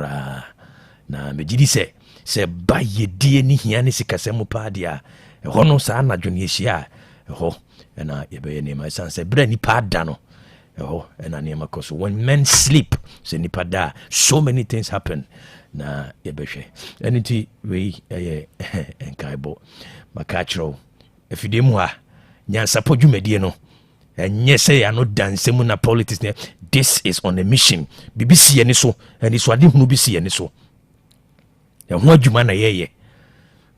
kra na me gidi se ba yedie ni hia ne sikasem pa dia ho no sa na dwene hia ho na ye be ne ma san se bra ni pa da no ho na ne ma koso when men sleep se ni pa da so many things happen na ye be hwe aniti we enkaibo makachro efidemu ha Nyansapo dwumadie no enye se ya no dance mu na politics ne this is on a mission BBC ye ni so ani so ade hunu BBC ye ni so ya ho adwuma na yeye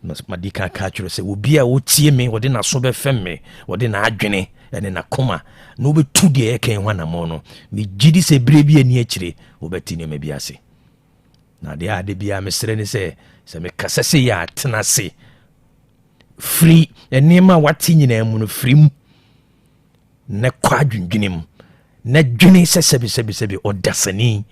na madika ka chiro se obi a wotie me wode na so be fem me wode na adwene ene na koma na obetu de ye kan hwana mo no me gidi se bre bi ani akire obeti ne mabi ase na de ade bia mesere ni se me kasa se ya tena se free enema wati nyina mu no free mu na kwa dwendwenem na dwene se sebi odasani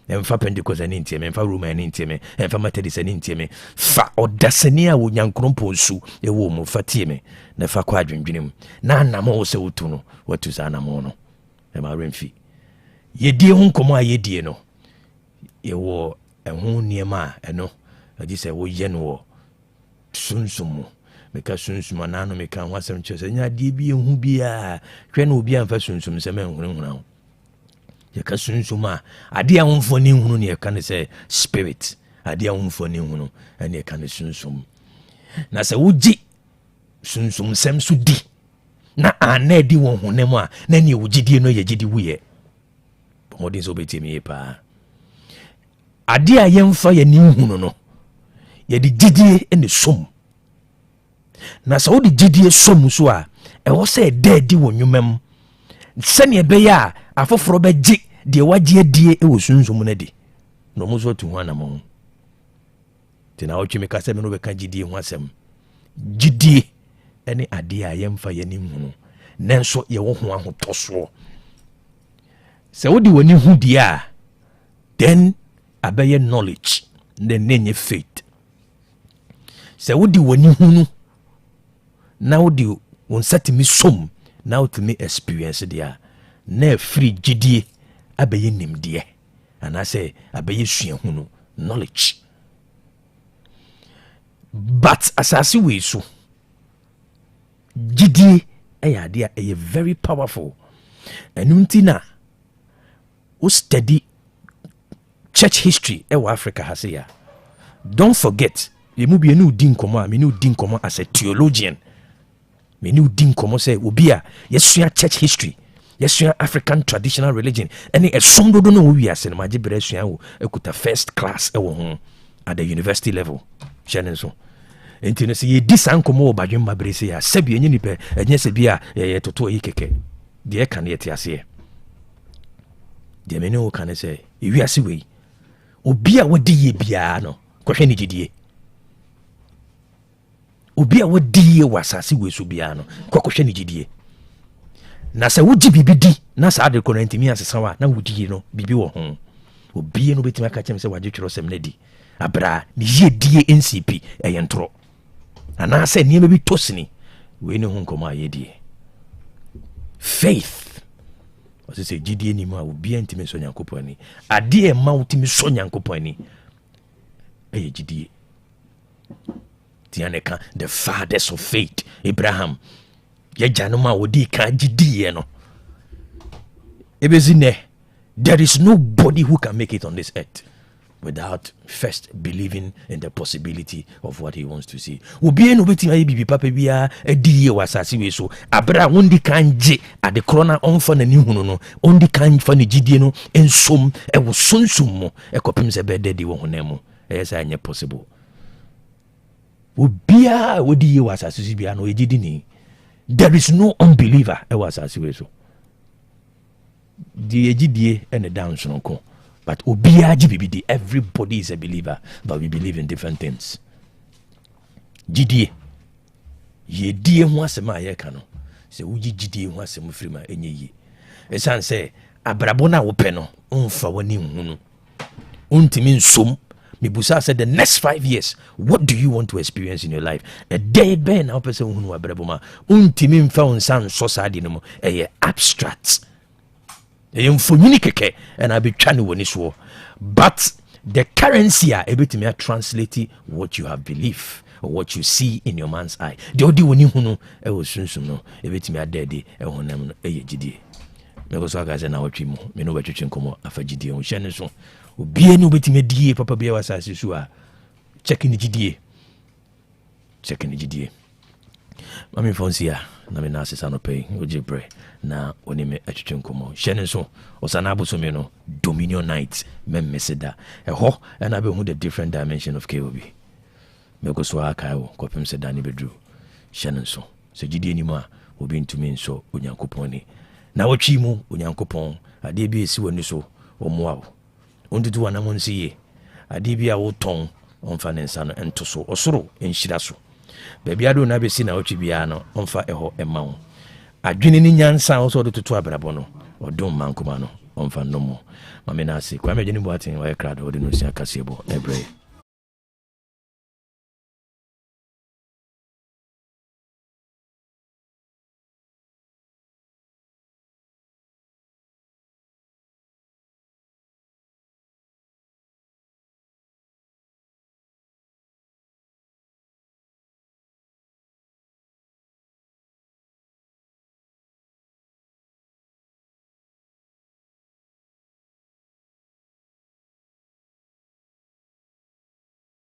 emfa pentecost ani ntieme emfa roma ani ntieme emfa methodist ani ntieme fa odasani a wonyankrompo nsu ewo mu fatieme na fa kwa dwendwenem na anamo wo se wotu no watu sa anamo no e ma remfi yedie hu nkomo a yedie no yewo ehu niema eno adi se wo ye no sunsumu meka sunsum na no meka ho asem che se nya die bi ehu bia hwe na obi amfa sunsum se men hunhuna ye ka sunsum a ade a honfo ni hunu ne ye ka ne se spirit ade a honfo ni hunu ene ye ka ne sunsum na se wuji sunsum sem su di na ana di won hunem a na ne wugidie no ye gidi wuye modin so betimi pa ade a yemfa ye ni hunu no ye di gidie ene som na so di gidie som so a e wo se di won nwumam sene be ya afoforo be gi de wagye die e wo sunsum na di no mo so tu ho na mo tina o twime ka se me no be ka gidie ho asem gidie ene ade a yemfa ye ni hunu nenso ye wo ho ahotoso se wo di woni hu die a then abaye knowledge then nenye faith se wo di woni hunu na wo di won satimi som na wo tumi experience dia na free gidie abaye nimdie ana se abaye sua hunu knowledge but asasi we so gidie eya dia eye very powerful enuntina o study church history ewa Africa hasia don't forget yemu bi enu din komo a me nu din komo as a theologian me nu din komo say obi a yesua church history yesua African traditional religion ene esom dodo no wi ase na magi bere sua wo ekuta first class ewo ho at the university level chene so enti no se ye di san komo obadwen mabre se ya sabi enyi nipe enye se bia ye toto yi keke de kan ye tiase de me no kan se wi ase we obi a wodi ye bia no kohwe ni gidie obi a wodi ye wasase we so bia no kohwe ni gidie na se wuji bibi di na sa de ko ntimi asesa wa na wudi no bibi wo ho obi no betima ka chem se waje twero sem na di abra ni ye die NCP eyentro ana se niema bi tosini we ne ho nkomo ayedie faith o se gidie ni ma obi ntimi so nyankopani ade e ma utimi so nyankopani eye gidie tianeka the fathers of faith Abraham ya janoma wodi ka gidie no ebezine there is nobody who can make it on this earth without first believing in the possibility of what he wants to see. Obi no beti ayi bibi papa bia edi ye wasase we so abra wondi kan je ade krona onfa na ni hunu no ondi kan fa ne gidie no ensom e wo sunsum mo e kopim se be dedi wo honam e sa anya possible. Obi a wodi ye wasase bia no e gidi ni there is no unbeliever e wasase we so di gidie ene dance no ko. But obia GBBD, everybody is a believer, but we believe in different things. Gidie, ye die ho asema ye ka no. Se uji gidie ho asema frima enye yi. Esan se abrabo na wo pe no, onfa wani hunu. Untimi nsom. Mibusa said the next 5 years, what do you want to experience in your life? A day ben na opese hunu abrabo ma. Untimi mfa onsan so saadi no mo. Eye abstract. Mfonyini keke and I be chani woni so but the currency a ebetimi translate what you have belief or what you see in your man's eye. The odi woni hunu e wo sunsum no ebetimi adede e honam no eye gidie. Me go so aka say na watwi mu me no betwetwe nkomo afa gidie ho hye ne so obie no betimi die papa bia wasase so a check ni gidie mami fonsia na me na asesa no pay oje bre na oni me atwetwe nkomo hye ne so osana aboso me no Dominion night memeseda ho na be hu the different dimension of KOB me go so aka wo kopem seda ni bedru hye ne so so gidie ni ma obi ntumi nso onyankopon ni na watwi mu onyankopon ade bi esi woni so omoa wo ontutu wana mo nsiye ade bi a wo ton onfa ne nsa no ento so osoro enhyira so baabi ado na besi na watwi bia no onfa eho ema wo adwene ni nyansa wo so do tutu abrabo no odom mankoma no onfa nomo mame na ase Kwaku Owusu Boateng wa krado de no sia kasebo ebre.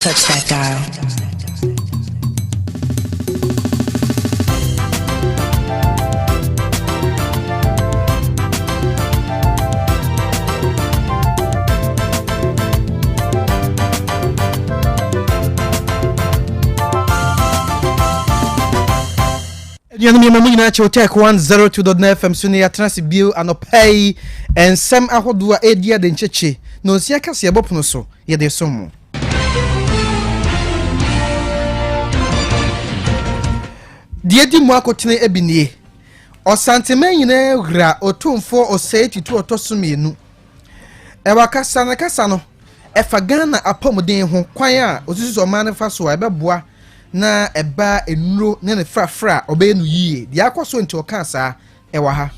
Touch that dial. Yanumi mamuna cha Otec 102.9Fm suni ya transi bill anopay and sem ahodoa edia de ncheche no sia kase ebopono so ye de somo. Diedi mu akotene ebinie osanteme nyina gra otumfo osetitu otosumenu ewa kasa na kasa no efa Ghana apomuden ho kwan a osusu oman fa so ebeboa na eba enuro ne ne frafra obenu yie dia akoso nti okasa ewa ha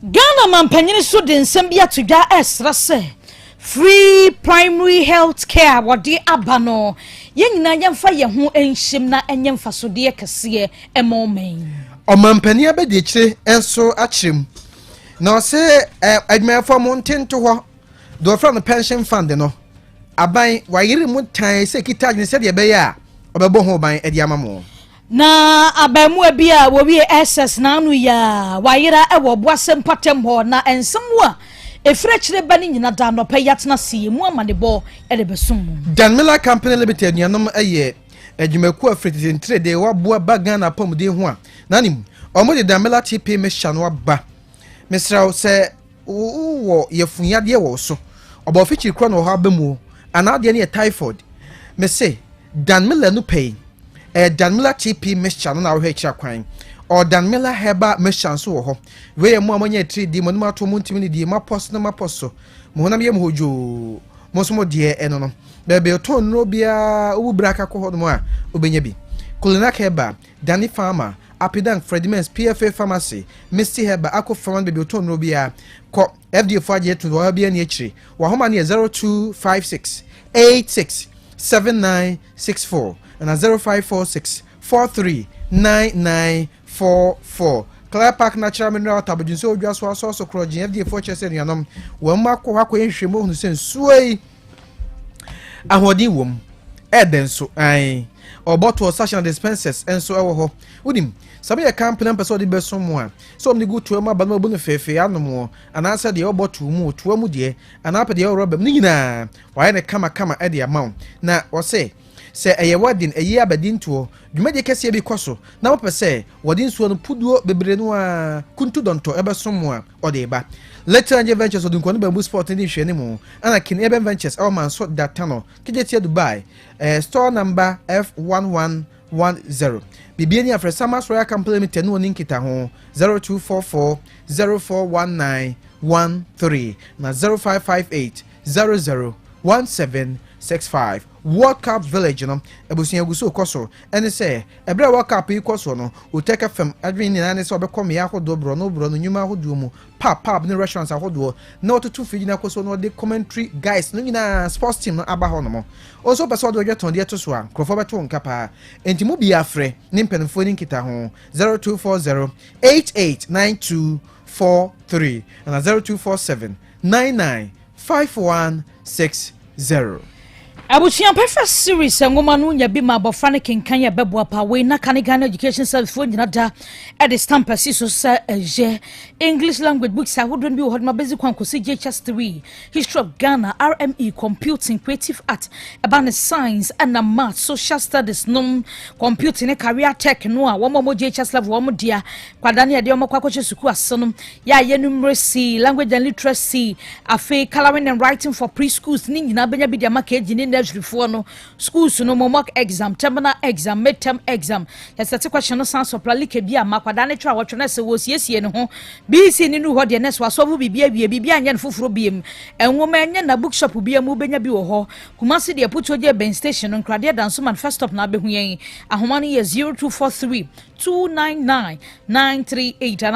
Ghana mampanyini so de nsem bia tudwa esra se free primary health care wodi abano yenyina yemfa ye ho enhyem na enyemfa so de kese emomen omampani abedi kire enso akyerem na ose admefo montento ho do fra no pension fund no aban wayire mu tan se kita ne se de be ya obebo ho ban edi amamo na abamu bia wo wie SS na anu ya wayira ewo boasem patem ho na ensemwa efre kire bani nyina da no payatna sie mu amanebo elebesum Danmila Company Limited nyanom eye adwumaku afriti ntre de waboa bagana pomde ho a nanim omode Danmila TP mesha no aba mesraw se wo yefunyade wo so oba ofichi kro no ho abamu anade ne typhoid me say Danmila no pay Danmila TP mesha no na wo hekira kwan or Danmila heba mesha so wo ho we mu amanya 3D mo no to mu ntimi ne di mapos na maposo mo honam ye mo hojo mo so mo de eno no bebe to no bia obu braka ko hodo mo a obenya bi Kulina heba Dani Farmer Apidan Fredimens PFA Pharmacy Misty heba akọ farmer bebe to no bia ko FDA for aje to wa bia ne akire wa homa ne 0256 86 7964 and 0546 439944 Clear Park Natural Mineral Tabujinso Odwaso aso krojin FDA for chese nuanom wo makọ hakọ enhwemo hunu sen suoi ahodin wom edenso ai oboto session dispensers enso ewo ho udim sabe ya company person de beso mo a so omni go to ma ba no bu no fefe anomo anasa de oboto mu to mu de anapa de robem ni nyina waye ne kama e de amount na wo se eye wadin eye abadin to dwuma de kese bi koso na wo pese wadin so no puduo bebre no a kuntu donto ebeso mo a ode ba Later Angel Ventures odun ko no bamboo sport ni hwe ni mu ana kin Eben Ventures our man so data no kijetia Dubai store number F1110 bibiani afre Samas Royal Company Limited no ni nkita ho 0244 041913 na 0558 0017 6465 World Cup Village no ebusia guso koso ene se ebre World Cup yi koso no Otec FM adwin ni na se obekome ya hodo bro no nyuma hodo mu pap ne restaurants ahodo na otutu fiji na koso no de commentary guys no nyina sports team no aba ho no mo also person do dweton de to so a krofo beto nka pa enti mu bia frɛ ne mpenfo ni nkita ho 0240 889243 and 0247 995160. Abusian perfect series ngoma no nya bi ma bofra ne kenkan ya bebo apa we na Ghana Education Service for nyina da at the stamp so sa English language books I would be hold my basic one kosi JHS 3 History of Ghana RME Computing Creative Art about science and math social studies no computing career tech no a wo mo JHS level wo mo dia kwadane ya de mo kwakoche suku asono ya numeracy language and literacy afi coloring and writing for preschools ni nyina benya bi dia maka ni before no schools no mock exam terminal exam midterm exam yes that question no sans supply bia makwada ne twa wotwe na se wo siesie ne ho BC ni nu ho de ne so aso bibia anya ne foforo biem enwoma anya na bookshop bia mu benya bi wo ho kumasi de putoje ben station no krade danso man first stop na behu yen ahoma ne 0243 299-938 and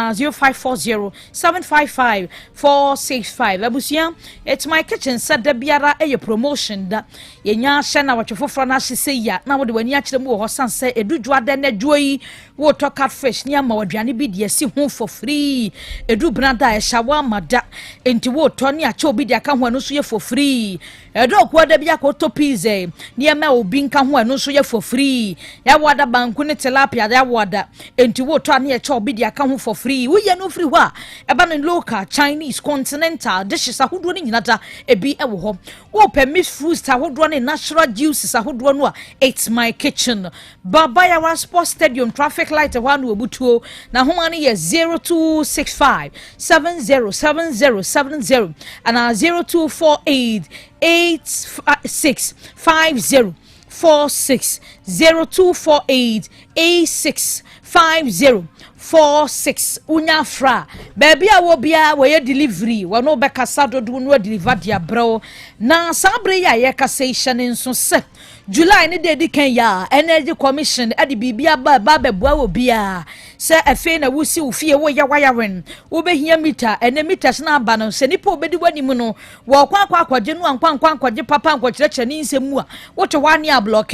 0540-755-465. Abusia, it's my kitchen said the biara a promotion that yenya shana what you for na she say ya na what when you actually more hosan say edu dwa den adwoi water catfish near ma wadwane bi de si ho for free edu branda e shawarma da enti wo to ne acha obi de aka ho anu so ye for free edu okwa da bia ko to pizza near ma obi nka ho anu so ye for free ya wada banku ne tilapia ya wada enti wo to ne acha obi de aka ho for free wo ye no free ho a eba no local Chinese continental dishes ahodo ne nyina da ebi e wo ho wo permit fruits ahodo ne natural juices ahodo no a it's my kitchen baba ya wa sports stadium traffic light one obutuo na homa ne ye 0265 707070 and 0248 865046 0248 865046 unya fra baby a wo bia we delivery wo no be kasa dodo no deliver dia bro na sabre ya ye kasa ihye ne nso se July ni de kan ya Energy Commission ade bibia ba beboa wo bia se afi na wusi ufie wo ya wayawen wo behia meter ene meters na aba no se nipa obedi wanim no wo kwakwakwaje no ankwankwankwaje papa ankwakyerechire ni nsemu a wo to wane a block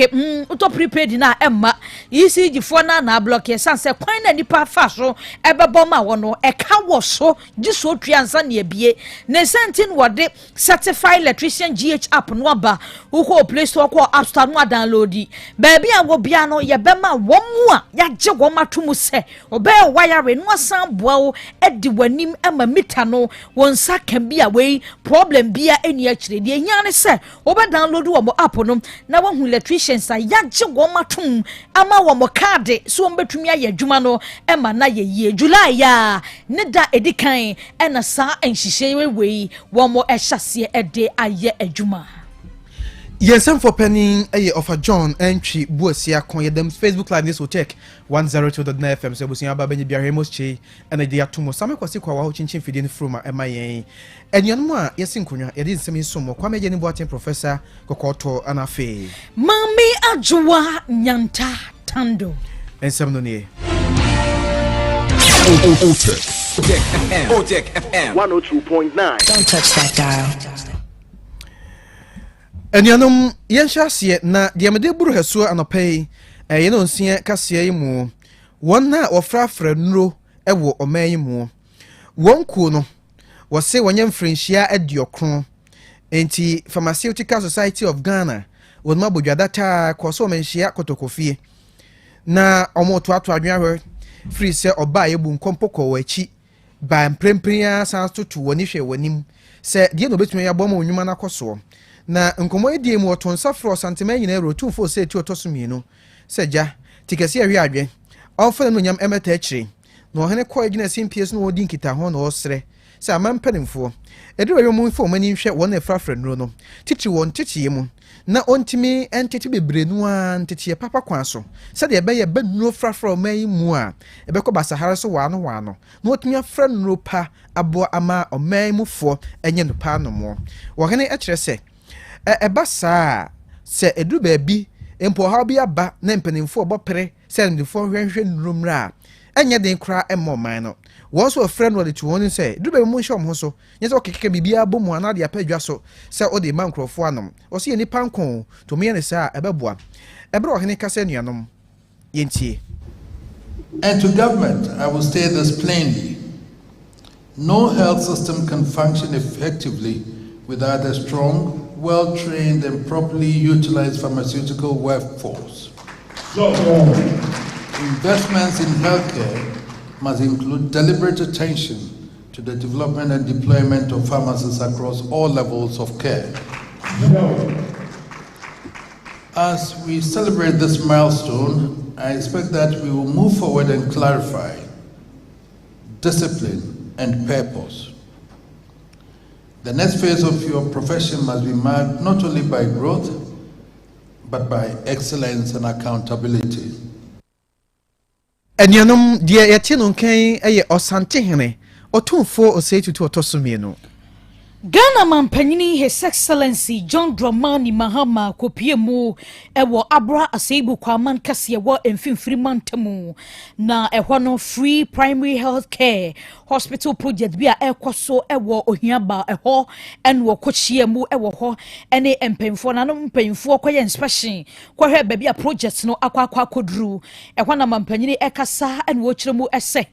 to prepaid na emma ECG fo na block sanse kwan na nipa fa so ebebo ma wo no e ka wo so giso tuansa na ebie ne sentin wo de certified electrician GH app no aba wo ko Play Store ko App Store no download baby a wo bia no ye bema wo mu a ya je wo matomu se obe wire no asan boa wo edi wanim ama meter no wonsa kan bia we problem bia eni a kire de nya ne se obe download wo app no na wo hu electricians a ya je wo matom ama wo mo card so wo betumi aye adwuma no ema na ye ye July ya ne da edikan ena sa enhihye we wo mo ehyase ede aye adwuma. Yes, I'm for penning a of a John entry Buasia Con them Facebook Live this will check 102.9FM. So we'll Babany Biaremos Che and a dear Tumo. Some Quasiqua watching feeding from MIA. And Yanma, yes, in Kunya, it is semi sumo, Kwame Jenny Boateng Professor Kokoto and Afe. Mami Ajua Nyanta Tando. And some no near. Otec FM 102.9. Don't touch that dial. Enianom yenhyasie na diamede buru heso anopai ye no nsia kase yi mu won na ofrafra nuro ewo oman yi mu wonku no wo se wonyam frenchia adiokron enti Pharmaceutical Society of Ghana won mabodwa data koso menhia kotokofie na omoto ato adwanwe free se oba ye bu nkompoko wachi ba mprempria sansto tu woni hwe wonim se die no betumi ya boma onwuma na koso na nkomo edie mu oton safro santime nyina ero 24 se ti otosumienu seja tikasi awi adwe onfa no nyam emeta akire no hene ko agina simpies no odi nkita ho no osre se amampanimfo ediro mu info mani hwe won efrafra nuro no titi won titi mu na ontimi entiti bebrenu a ntiti papa kwan so se de ebe ye banuro frafra oman mu a ebe ko basahara so wano na otimi afra nuro pa abo ama oman mu fo enye no pa no mo wo hene akire se eba saa se edu baabi empo ha bi aba na mpanimfo obopere se ndifo hwenhwe nrumra enye den kra emmo man no wo so friend wo de to won say edu baabi mu nhom ho so nye se okekeke bibia bomu ana de apadwa so se ode mankrofo anom wo se ni pankon to me ne saa ebeboa ebre ohene kase nuanom yentie. And to government, I will say this plainly. No health system can function effectively without a strong, well-trained and properly utilized pharmaceutical workforce. Investments in healthcare must include deliberate attention to the development and deployment of pharmacists across all levels of care. As we celebrate this milestone, I expect that we will move forward and clarify discipline and purpose. The next phase of your profession must be marked not only by growth, but by excellence and accountability. Enyanom dia yete no kan eye osante hene otumfo osetutu otosumienu. Ghana Mampanyini His Excellency John Dramani Mahama Kopiemu ewo abra aseibu kwa man kase ewo emfimfiri mantamu na ehwo no free primary health care hospital project bia ekoso ewo ohiaba ehwo enwo kochiemu ewo ho ene empemfo na no mpemfo kwaye inspection kwahwe ba bia project no akwa kodru ehwo na Mampanyini ekasa enwo chiremu ese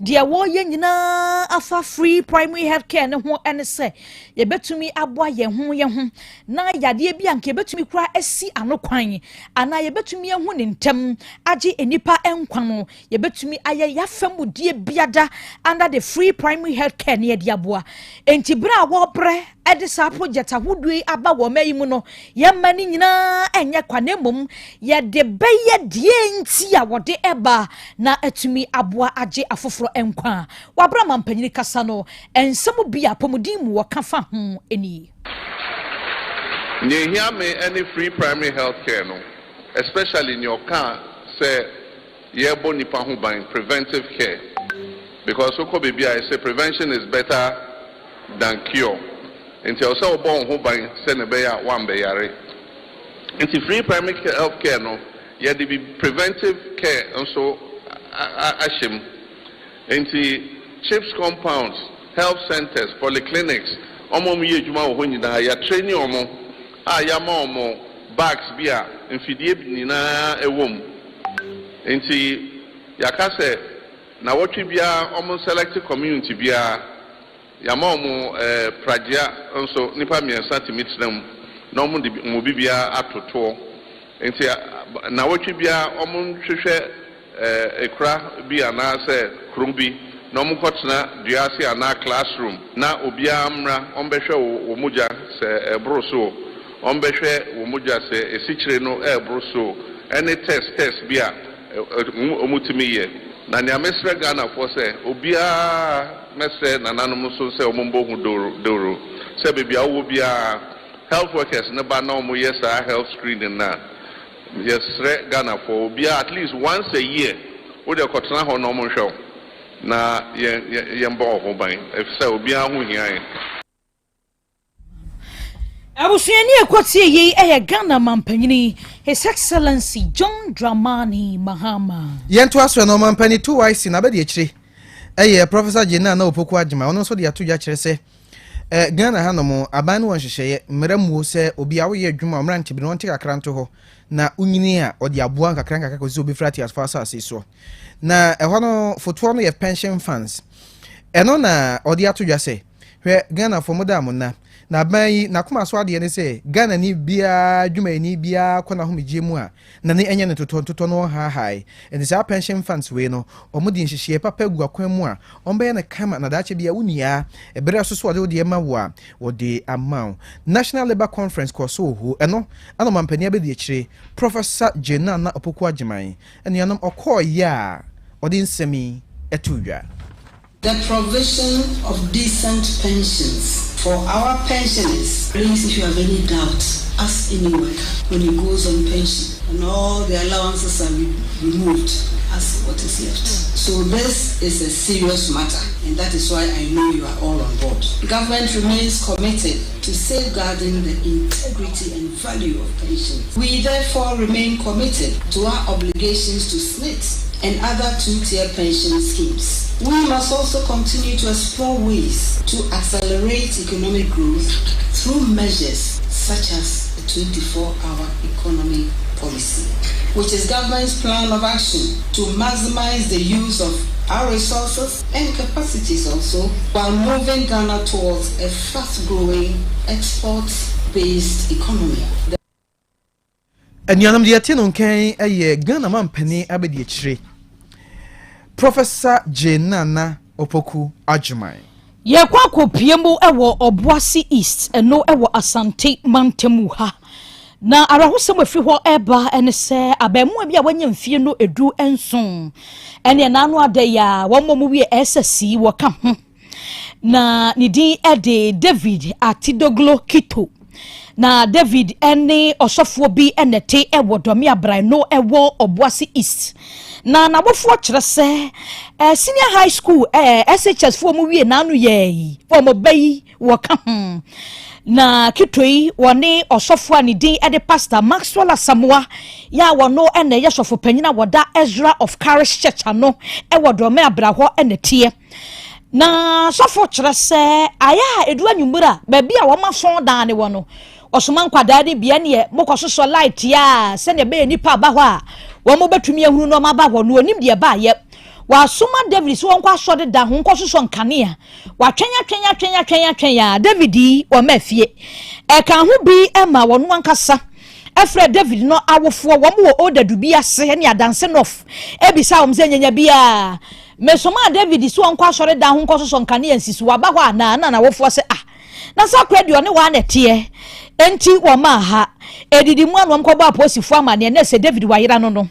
dia wo ye nyina afa free primary health care ne ho ene se yebetumi aboa ye ho na yade bia nke yebetumi kura esi anokwan ana yebetumi ehu ne ntem age enipa enkwan no yebetumi aye yafamudie biada under the free primary health care ne yade aboa enti bra wo bre edisa project ahudui aba wo mayimu no yemani nyina enye kwanemom yede beye die enti a wode eba na etumi aboa age afoforo enkwan wabra Mampanyini kasa no ensemu bia pomudimu wakafa any any free primary health care no, especially in your car, say yebo nipa hu ban preventive care, because oko baby I say prevention is better than cure. Until so born hu ban say ne beya one beyare. Into free primary health care no, ye dey be preventive care and so ashim. Into chips compounds, health centers, polyclinics. Omo mi ejuma wo nyina ya training omo ya ma omo bags bia mfidie nyina ewom enti ya ka se na wotwe bia omo select community bia ya ma omo pragia nso nipa miensa timitram na omo de mo bibia atoto enti na wotwe bia omo hwehwe ekra bia na se krumbi no mukotna duasi ana classroom na obia amra ombehwe wo muja se ebroso ombehwe wo muja se esichire no ebroso any test bia omutimi ye na nya mesre Ghana for se obia mesre nananom so se omombo hu doro se bibia wo bia health workers ne ba na omo yesa health screening na yes Ghana for obia at least once a year wo de kotna ho no mo hwe na yemba ho ban efisa obi ahu hian abusuani ekwatie yi eye Ghana Mampanyini His Excellency John Dramani Mahama yento aso no Mampani 2YC na be de akire eye Professor Jena na opoku agima ono so de atoja kire se Ghana hanom aban won hwehye mramu se obi awo ye adwuma omrante bi no nte kakra nto ho na unyini a odi aboa kakra ko so obi frati as far as so na ehwo no foto no ye pension funds eno na odi atodwa se hwe Ghana for modam na ban na kuma so ade ne se Ghana ni bia dwuma ni bia kona homgye mu a na ne enye ne toto no hai and this pension funds we no omudi nhihye papa gu akwan mu a ombe ne kama na dache bia unia ebere so so ode ma wo a wode amount National Labour Conference ko so ho eno ana Mampani abedi akire Professor Jena na opoku agiman ene anom okoya ode nsemi etudwa the provision of decent pensions For our pensioners, please, if you have any doubt, ask any worker when he goes on pension and all the allowances are removed, ask what is left. So this is a serious matter, and that is why I know you are all on board. The government remains committed to safeguarding the integrity and value of pensions. We therefore remain committed to our obligations to SNIT and other two-tier pension schemes. We must also continue to explore ways to accelerate economic growth through measures such as the 24-hour economy policy, which is government's plan of action to maximize the use of our resources and capacities also, while moving Ghana towards a fast-growing export-based economy. And Yanam Diatino can a Ghana man penny abedi chire. Professor Jenana Opoku Ajumai. Ye Kwaku Piemu ewo Obuasi East eno ewo Asante Mantemu ha. Na arahusem afiri ho eba ene se abemu bia wanyam fie no edu enson. Ene nanu ade ya womomu wie SSC wo ka ho. Na nidi ede David Atidoglo Kito. Na David ene osofo bi enete ewo domi abran no ewo Obuasi East. Na wofo kire se senior high school SHS fo mu wie nanu ye fo mo bayi wo ka ho. Na kitoi wone osofo anidin ede pastor Maxwell Samoa ya wono ene yesofo panyina woda Ezra of Parish Church ano ewo me abraho enete na sofo kire se aya edu anwumura ba bia wo maso dan ne wono osoma nkwada de bia ne mokososo light ya se ne be nipa ba ho a wo mo betumi ehunu no ma ba ho no onim de ba ye wa soma David so won kwa so de da ho nkososo nkane wa twenya ya David wo mafie e kan ho bi ema wono ankasa efre David no awofo wo mo wo odadu bi ase ne adanse nof ebisa wo msenya bia mesoma David so won kwa so de da ho nkososo nkane ansisu wa ba ho na wofo se na sakra de one wa na tie enti wo ma ha edidi mu anu mkoba aposifo amane na se David wayira no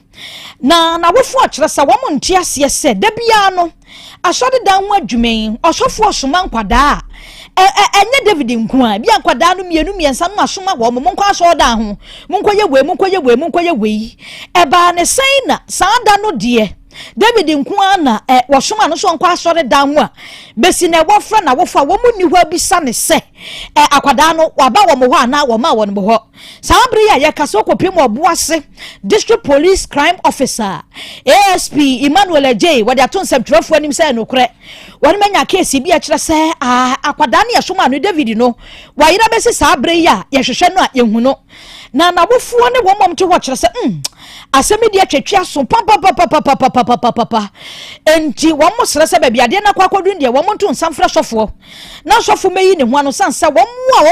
na wofo akire sa wo mo ntia ase se da bia no asode dan ho adwumen osofo osoma nkwada enye David nkuan bia nkwada no miensa no asoma wo mo nkwa so da ho monkoye we eba ne sei na saada no de David nkuan na wosoma no so nkwa asode dan ho a besi na wofra na wofa wo mu ni ho abisa ne se akwada no waba wo mo ho ana wo ma wo no ho sabre ya yakaso kopim oboase district police crime officer ASP Emmanuel J wadi aton sebtrofo anim se no kre woni manya case bi a kire se akwada ne yesoma no David no wayira besi sabre ya yehwehwe no a yehu no na wofuo ne wo mom to ho kire se asemi dia twetwa so papa enti wo mo sere se bia de na kwakodu de wo mo to nsamfra sofo na sofo meyi ne ho ano sansa wo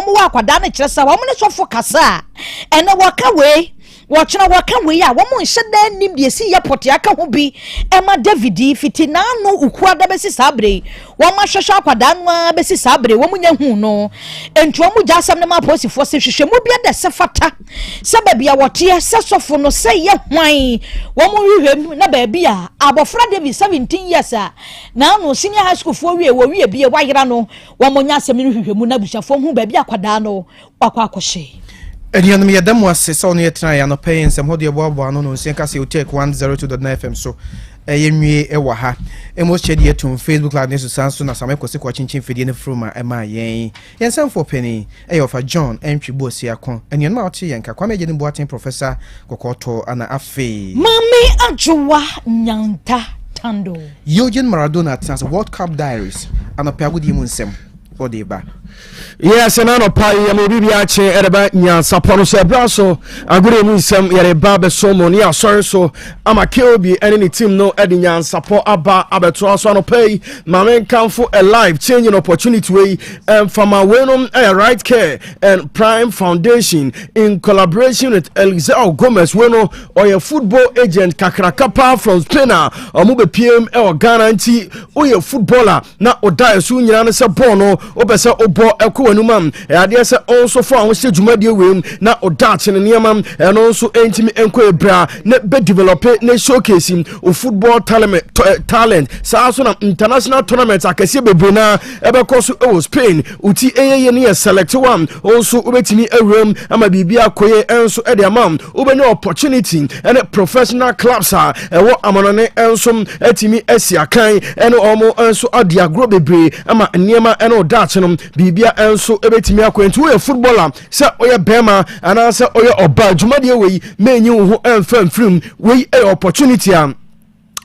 mo wa akwada ne kire se wo mo ne sofo kasa ene waka we watchna waka we ya wo mo nheda nim de si ya pote aka ho bi ema David fiti na no ukua da besi sabre wo ma hwehwe akwada no besi sabre wo mo nya hu no enti wo mo jasam ne ma posifo se hwehwe mo bia de se fata se babia wote se sofo no se ye hwan wo mo hwehwe na babia abofra David 17 years a na no senior high school fo wie bia wayira no wo mo nya asem no hwehwe mu na bushafo hu babia akwada no wakwa akɔhye Edianum yadamu asesa onu yetra ya no pay nsem hode boabo ano no nsia kase Otec 102.9Fm so yenwie ewa ha emo chedi etum Facebook live nesu sanso na sameko kwa chinchin fidie ne fruma ema yen yensam for penny eyofa John entwibo siakon enion ma ote yenka kwa meje ne Boateng professor kokoto ana afe mami ajowa nyanta tando Eugene Maradona trans World Cup diaries anopagudi mu nsem odeba Yes, and I pay maybe I chain at about Nyansapo so braso agure mu nsem yare ba so mo ne asori so ama keobi any team no edi Nyansapo aba abetro so no pay mamen kanfo a life changing opportunity way from our Wenum Right Care and Prime Foundation in collaboration with Elizao Gomez Weno or your football agent Kakrakapa from Spain or mube PM or Ghana nti o your footballer na odae so nyina ne se ball no obese football ɛkɔ wanum adeɛ sɛ also for wɔn hyɛ dwumadie wɛm na ɔdaakye ne nneɛma ɛno nso ɛntimi ɛnkɔ ebra na bɛ develop ne showcase o football talent saa so na international tournament akɛseɛ bebree na ɛbɛkɔ so ɛwɔ Spain uti ɛyɛ ne yɛ select one also wobɛtumi awuram ama biribi akɔyɛ ɛnso ɛde ama wobɛnya opportunity ɛne professional clubs a ɛwɔ amanɔne ɛnso ɛtumi ɛsi akan ɛne ɔmo ɛnso ade agorɔ bebree ama nneɛma ɛne ɔdaakye no biribia ɛnso ɛbɛtumi akɔ nti woyɛ footballer sɛ ɔyɛ bɛrima anaasɛ ɔyɛ ɔbaa dwumadeɛ wei menyi wo ho ɛmfa mfirim wei ɛyɛ opportunity a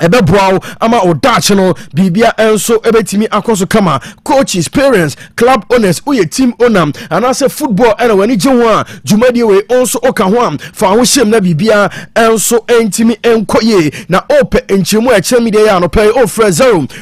ɛbɛboa ama ɔdaakye no biribia ɛnso ɛbɛtumi akɔ so kama coaches parents club owners woyɛ team owner anaasɛ football ɛna w'ani gye ho a dwumadie wei ɔnso ɔka ho a fa ho hyɛm na biribia ɛnso ɛntimi ɛnkɔ yie na ɔpɛ nkyɛmu a ɛkyerɛ medeɛ yɛ anɔpɛ ɔfrɛ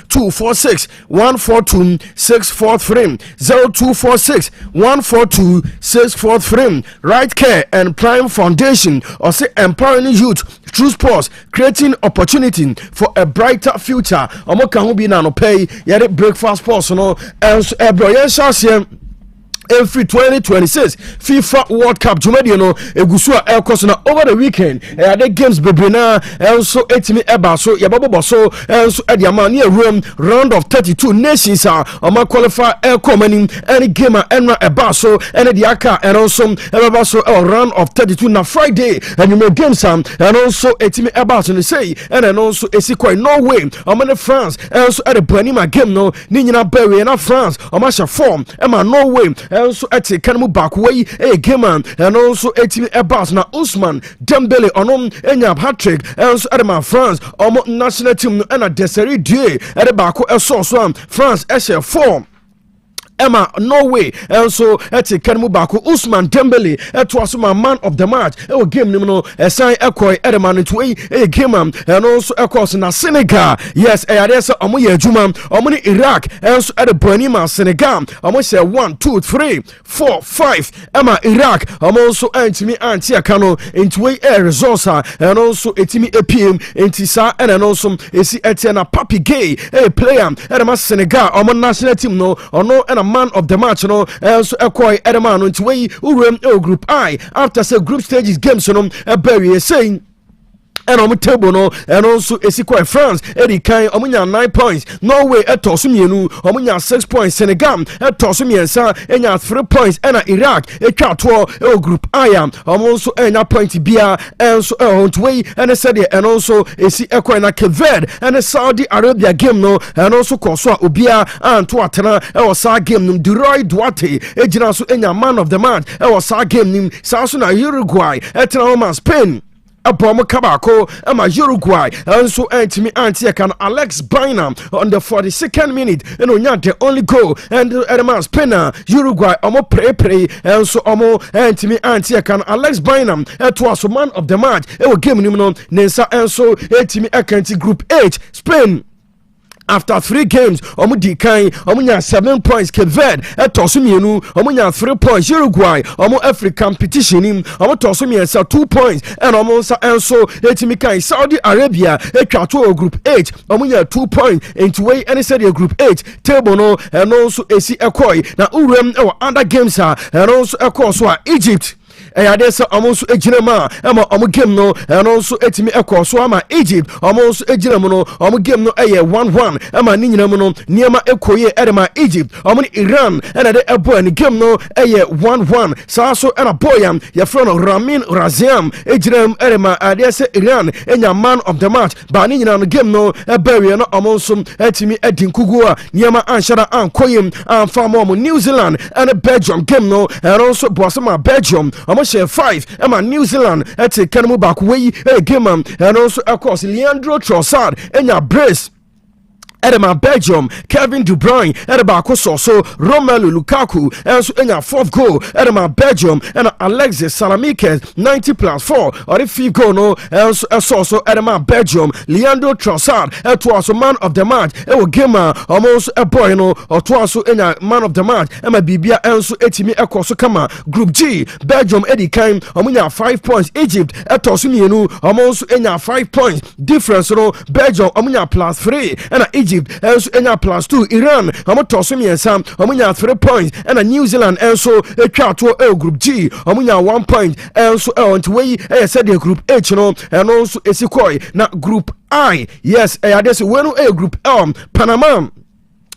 0246 142 643 0246 142 643 right care and prime foundation ɔse empowering youth through sports creating opportunity for a brighter future. Omo kan ho bi na no pay yare breakfast sports no and ebro yen hyasie every 2026 FIFA World Cup Jumadi no egusu a elkos na over the weekend the games bebrena enso etimi eba so yababo so enso ediama na room round of 32 nations are oma qualify elkomani any game enra eba so ene di aka enso eba so round of 32 na Friday and you may games and also etimi eba so say and enso esi kwai Norway oma France enso at the Branima game no ni nyina bawe na France oma sha form ema Norway also eti kanmu back way game and also eti ebas na Usman Dembele onom enya hat-trick also at France omo national team no na Desiree Doué at back so France eshe form Emma Norway also eti kanmu back Usman Dembele eto asoma man of the match e game nim no esan ekoi edeman to e game and also ekos na Senegal yes eyade omo ye adwuma omo ni Iraq also at the Branima Senegal omo say 1 2 3 4 5 Emma Iraq omo also antimi anti akano into a resource and also etimi APM enti sa and also esi etiana Papi Gay a player edema Senegal omo national team no ono and man of the match no so ekoi edema no into way urem group I after say group stages games no bury saying and on the table no and also esikwa France Eddie Kan omunya 9 points Norway etoso mienu omunya 6 points Senegal etoso miensa enya 3 points and Iraq etwa to group I am also enya point bia and so on way and said and also esi ekwa na Keved and Saudi Arabia game no and also koso obia and to atena e was sa game nim Duroy Duarte ejina so enya man of the match e was sa game nim sa so na Uruguay etena man Spain Abomo Kabako ama Uruguay and so antimi anti can Alex Bynum on the 42nd minute and onya the only goal and Edema Spinner Uruguay omo pray and so omo antimi anti can Alex Bynum to us man of the match e will game nim no nensa and so antimi akanti group H Spain after 3 games omudi kan omunya 7 points Keved etosumienu omunya 3 points Uruguay omo African competition nim omo tosumiensa 2 points and omonsa enso etimi kan Saudi Arabia etwato group H omunya 2 points into way any said group H table no and also esi ekoi na urem e other games and also ekoi so Egypt eyade se omonso ejinema ema omo game no and also etimi ekoso ama Egypt omonso ejinema no omo game no eye 1-1 ema ni nyinam no niema ekoye edema Egypt omo Iran ena de ebo ani game no eye 1-1 saso ena boyam ya frono Ramin Raziam ejinam edema ade se Iran enya man of the match ba ni nyinam game no ebewe no omonso etimi edinkugu a niema anshara ankoyem anfamo omo New Zealand and Belgium game no and also Bosma Belgium omo share 5 ema New Zealand ete kanmu back way game and also of course Leandro Trossard enya brace Edema Belgium, Kevin De Bruyne, Edema Kososo, Romelu Lukaku, and so enya 4th goal, Edema Belgium, and Alexis Salamikes, 90+4, or the 5th goal, no, and so Edema Belgium, Leandro Trossard, it was a man of the match, it was gamer, almost a boy, no, or twice enya man of the match, and my Bibia, and so etimi ekoso kama, Group G, Belgium, Eddie Kaim, omunya 5 points, Egypt, etosumi enu, almost enya 5 points, difference, no, Belgium, omunya +3, and Egypt. Egypt enso enya +2 Iran omo toso miensa omo nya 3 points and New Zealand enso etwa to group G omo nya 1 point enso onto we said the group H no and also esikoi na group I yes adese wenu group L Panama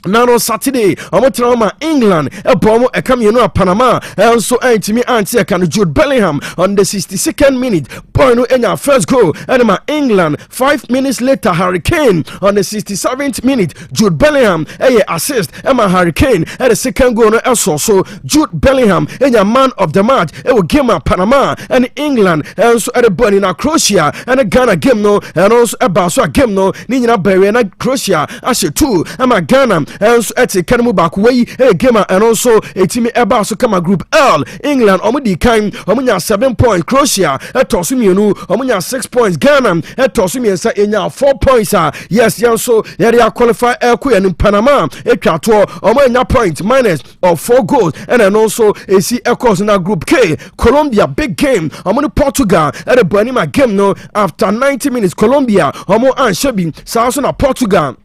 Nano Saturday, Omotrama, England, a bomb, a camino, Panama, and so Antimi Antia can Jude Bellingham on the 62nd minute. Point in our first goal, and my England, 5 minutes later, Hurricane on the 67th minute. Jude Bellingham, a assist, and my Hurricane at the second goal, also. So Jude Bellingham, and your man of the match, it will game Panama and England, and so at the burn in Croatia, and a Ghana game no, and also a Barca game no, Nina Berry and Croatia, as you two, and my Ghana. And so at a Kanamu back way, a gamer, and also a team about so come a group L. England, Omudi Kain, Omunya 7 points, Croatia, at Tosimianu, Omunya 6 points, Ghana, at Tosimian, in 4 points. Yes, so they are qualified Elqui and in Panama, a Cato, Omunya point minus of 4 goals, and then also a C Echoes in our group K. Colombia, big game, Omuni Portugal, at a Bonima game no after 90 minutes, Colombia, Omo and Shebi, South Portugal.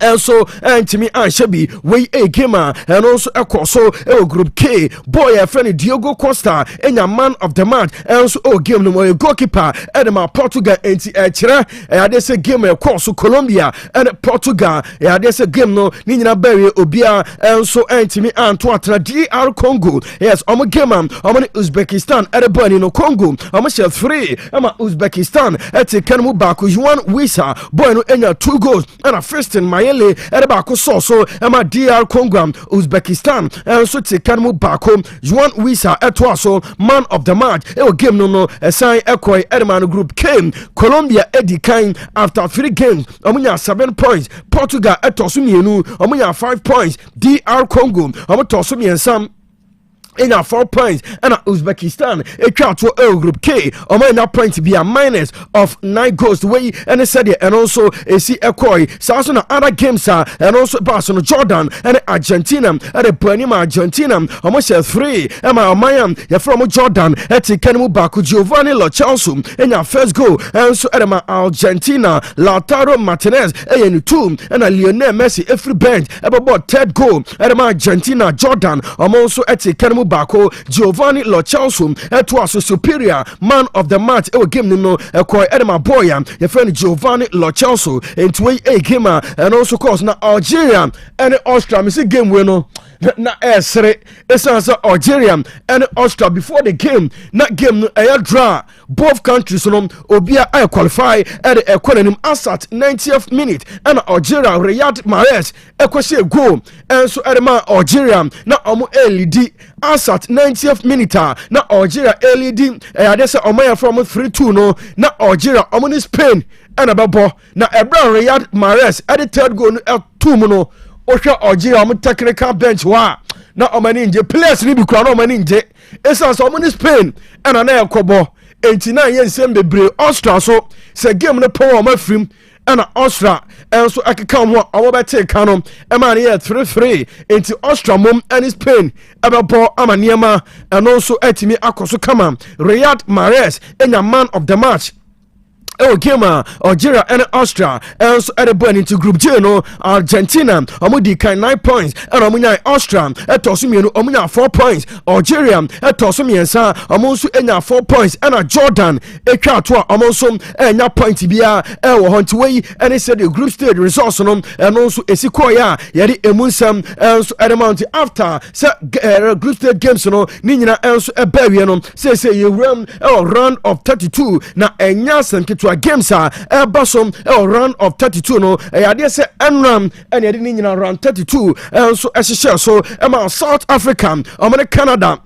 And so, Antimi and Shebi, way a gamer, and also a Corso, group K, boy, a friend Diogo Costa, and a man of the match, and so, game no more goalkeeper, Edema Portugal, and there's a game, of course, Colombia, and Portugal, there's a game no, Nina Berry, Obia, and so, Antimi and Tuatra, DR Congo, yes, I'm a gamer, I'm Uzbekistan, at a bunny no Congo, I'm a shell 3, I'm a Uzbekistan, at a Kanamu Baku, Juan Wisa, boy, no, and 2 goals, and a first in my Erebako so Emma DR Congo Uzbekistan and so take Kanamu Bako Juan Wisa Etwaso man of the match game no a sign Ekoi Edman group came Colombia Eddie Kain after 3 games Omunya 7 points Portugal Etosumienu Omunya 5 points DR Congo Omutosumiensam in a 4 points and Uzbekistan a crowd to group K or my point to be a minus of 9 goals way and said and also a C Ekoi South other games and also Barcelona Jordan and Argentina at a Panama Argentina almost 3 Emma Mayam from Jordan at a Kanamu Baku Giovanni Lo Celso in your first goal and so at Argentina Lautaro Martinez and 2 and a Lionel Messi every bench about 3rd goal at Argentina Jordan also at a Kanamu Bako Giovanni Lo Celso etwas superior man of the match game no ekoi Edema Boya your friend Giovanni Lo Celso into a gamer and also cause na Algeria and Austria me see game we no na esre essence Algeria and Austria before the game na game no a draw both countries no obia I qualify at the economy asat 90th minute and Algeria Riyad Mahrez ekosi goal and so Edema Algeria na omo lead asat 90th minute na Algeria LED adese omaya from 3-2 no na Algeria omoni Spain and ababo na Ebra Riyad Mahrez at the 3rd goal 2 no ohwa Algeria om technical bench wa na omani nje players ni bi kwa na omani nje essence omoni Spain and na ekobo 89 years bebre Austria so se game no power omafrim and Austria and so I can come one I will take canon a man here 3-3 into Austria mom and Spain about ball Amaniama and also Etimi Akoso Kama Riyad Mahrez and a man of the match gamer Algeria and Austria and so at a burn into group J no Argentina Omudi Kain 9 points and Omunya Austria Etosumienu Omunya 4 points Algeria Etosumiensa Omonsu enya 4 points and Jordan etwa to Omonso enya point bia wo hontwei and said the group stage results no and also esikoya yeri emunsam and so at the mount after group stage games no ni nyina and so ebawie no say you round of 32 na enya sanketo games basom round of 32 no yade say enram and yade ni nyina round 32 and so eshe so South Africa Canada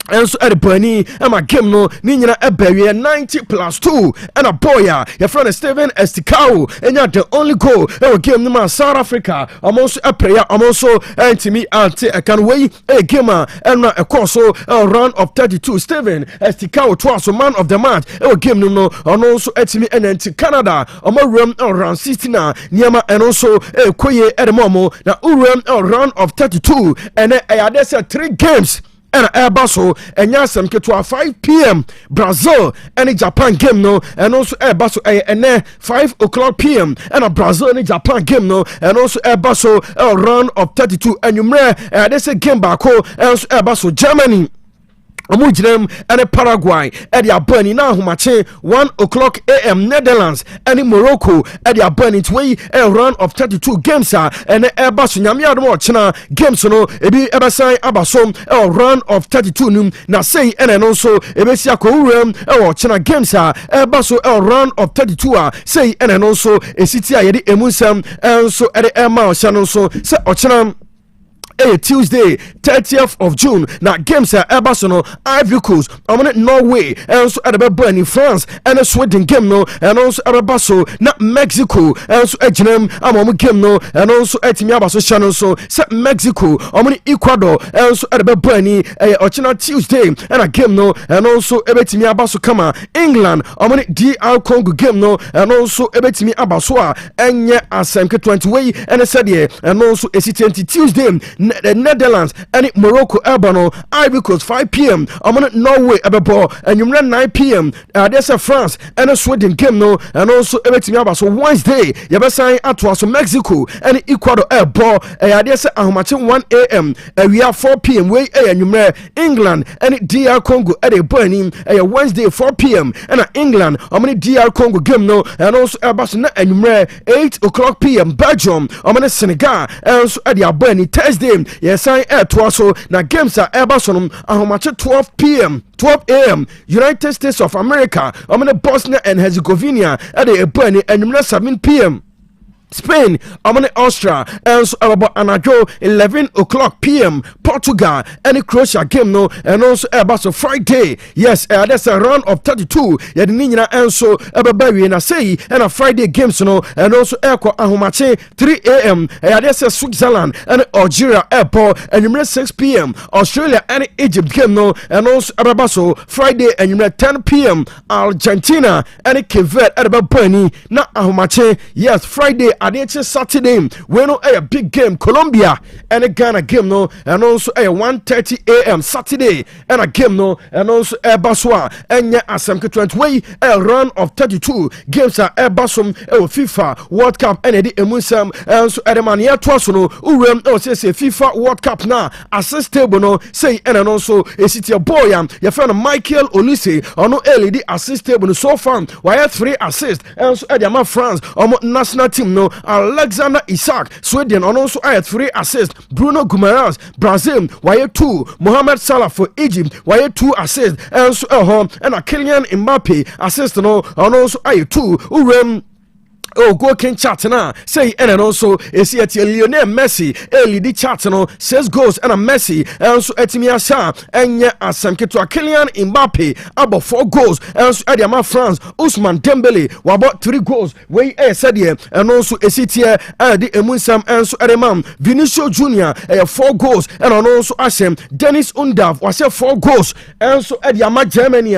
and so at the bunny and my game no Nina Eberia 90+2 and a boya your friend Steven Esticao and you're the only goal game no South Africa I'm also a player I'm also to me I can wait a gamer and a course so round of 32 Steven Esticao twice man of the match game no and also to me and to Canada I'm a room around 16 Niama and also a Koye at the Momo now round of 32 and I had 3 games ɛna ɛba so ɛnya asɛm ketewa 5 p.m. Brazil ɛne Japan game no ɛno nso ɛba so ɛyɛ ɛnɛ 5 o'clock p.m. ɛna Brazil ne Japan game no ɛno nso ɛba so round of 32 anwummerɛ ɛde sɛ game baako ɛnso ɛba so Germany Omu Jinem and Paraguay at the Abani now Humache 1 o'clock a.m. Netherlands and Morocco at the Abani way a round of 32 games and Airbus Yamia China games no ebi Ebasai Abasom a round of 32 num na say and also Ebesia Kourem or China games Airbus a round of 32 say and also a city Yedi Emusam and so at the Emma Shannon so say Ochina Tuesday 30th of June na games Ebasono Ivory Coast on Norway and so at the burn in France and a Sweden game no and also Abaso na Mexico and so Ejinem amom game no and also at Miabaso channel so set Mexico on Ecuador and so at the burn Ochina Tuesday and a game no and also ebetimi Abaso kama England on DR Congo game no and also ebetimi Abaso enye asemke 20 way and said and also a Tuesday the Netherlands and Morocco Albano Ivory Coast 5 p.m. I'm on Norway Ebebo and you 9 p.m. There's a France and a Sweden game no and also everything about so Wednesday you better sign at so Mexico and Ecuador Ebo there's a Ahmachin 1 a.m. We are 4 p.m. way and you England and DR Congo at a burning Wednesday 4 p.m. and England I'm on DR Congo game no and also Ebasuna and you 8 o'clock p.m. Belgium I'm on Senegal and also at the burning Thursday. Yes, I air so na games are Eberson ahomache 12 p.m. 12 a.m. United States of America. I'm in Bosnia and Herzegovina at the Ebony and 7 p.m. Spain, I'm on Austria, and so about Anajo 11 o'clock p.m. Portugal and Croatia game no, and also about so Friday. Yes, that's a round of 32. Yeah, the Nina and so Ababawi and I say and a Friday games no, and also Echo Ahumache 3 a.m. That's a Switzerland and Algeria airport and you 6 p.m. Australia and Egypt game no, and also Ababaso Friday and you 10 p.m. Argentina and Cape Verde at about Bernie na Ahumache. Yes, Friday. Adeche Saturday we know a big game Colombia and a Ghana game no and also a 1:30 a.m. Saturday and a game no and also a Baswa and ya Asamke 20 way a run of 32 games are a Basum FIFA World Cup and the Emusam and so Ademania Twasono Urem say FIFA World Cup na assist table no say and also a city boy your friend Michael Olise or no LED assist table so far why 3 assists and so Adama France national team no Alexander Isak Sweden and also I had 3 assists Bruno Guimaraes Brazil why 2 Mohamed Salah for Egypt why 2 assists and so and a Kylian Mbappe assist no and also I 2 Urem go can chat na say and also is yet Lionel Messi lead chat no 6 goals and a Messi and so etimia sha enye asamke to Kylian Mbappe about 4 goals and so Adiama France Ousmane Dembele about 3 goals we said here and also esitia the Emunsam and so Ademam Vinicius Junior 4 goals and also Ashem Dennis Undav was 4 goals and so Adiama Germany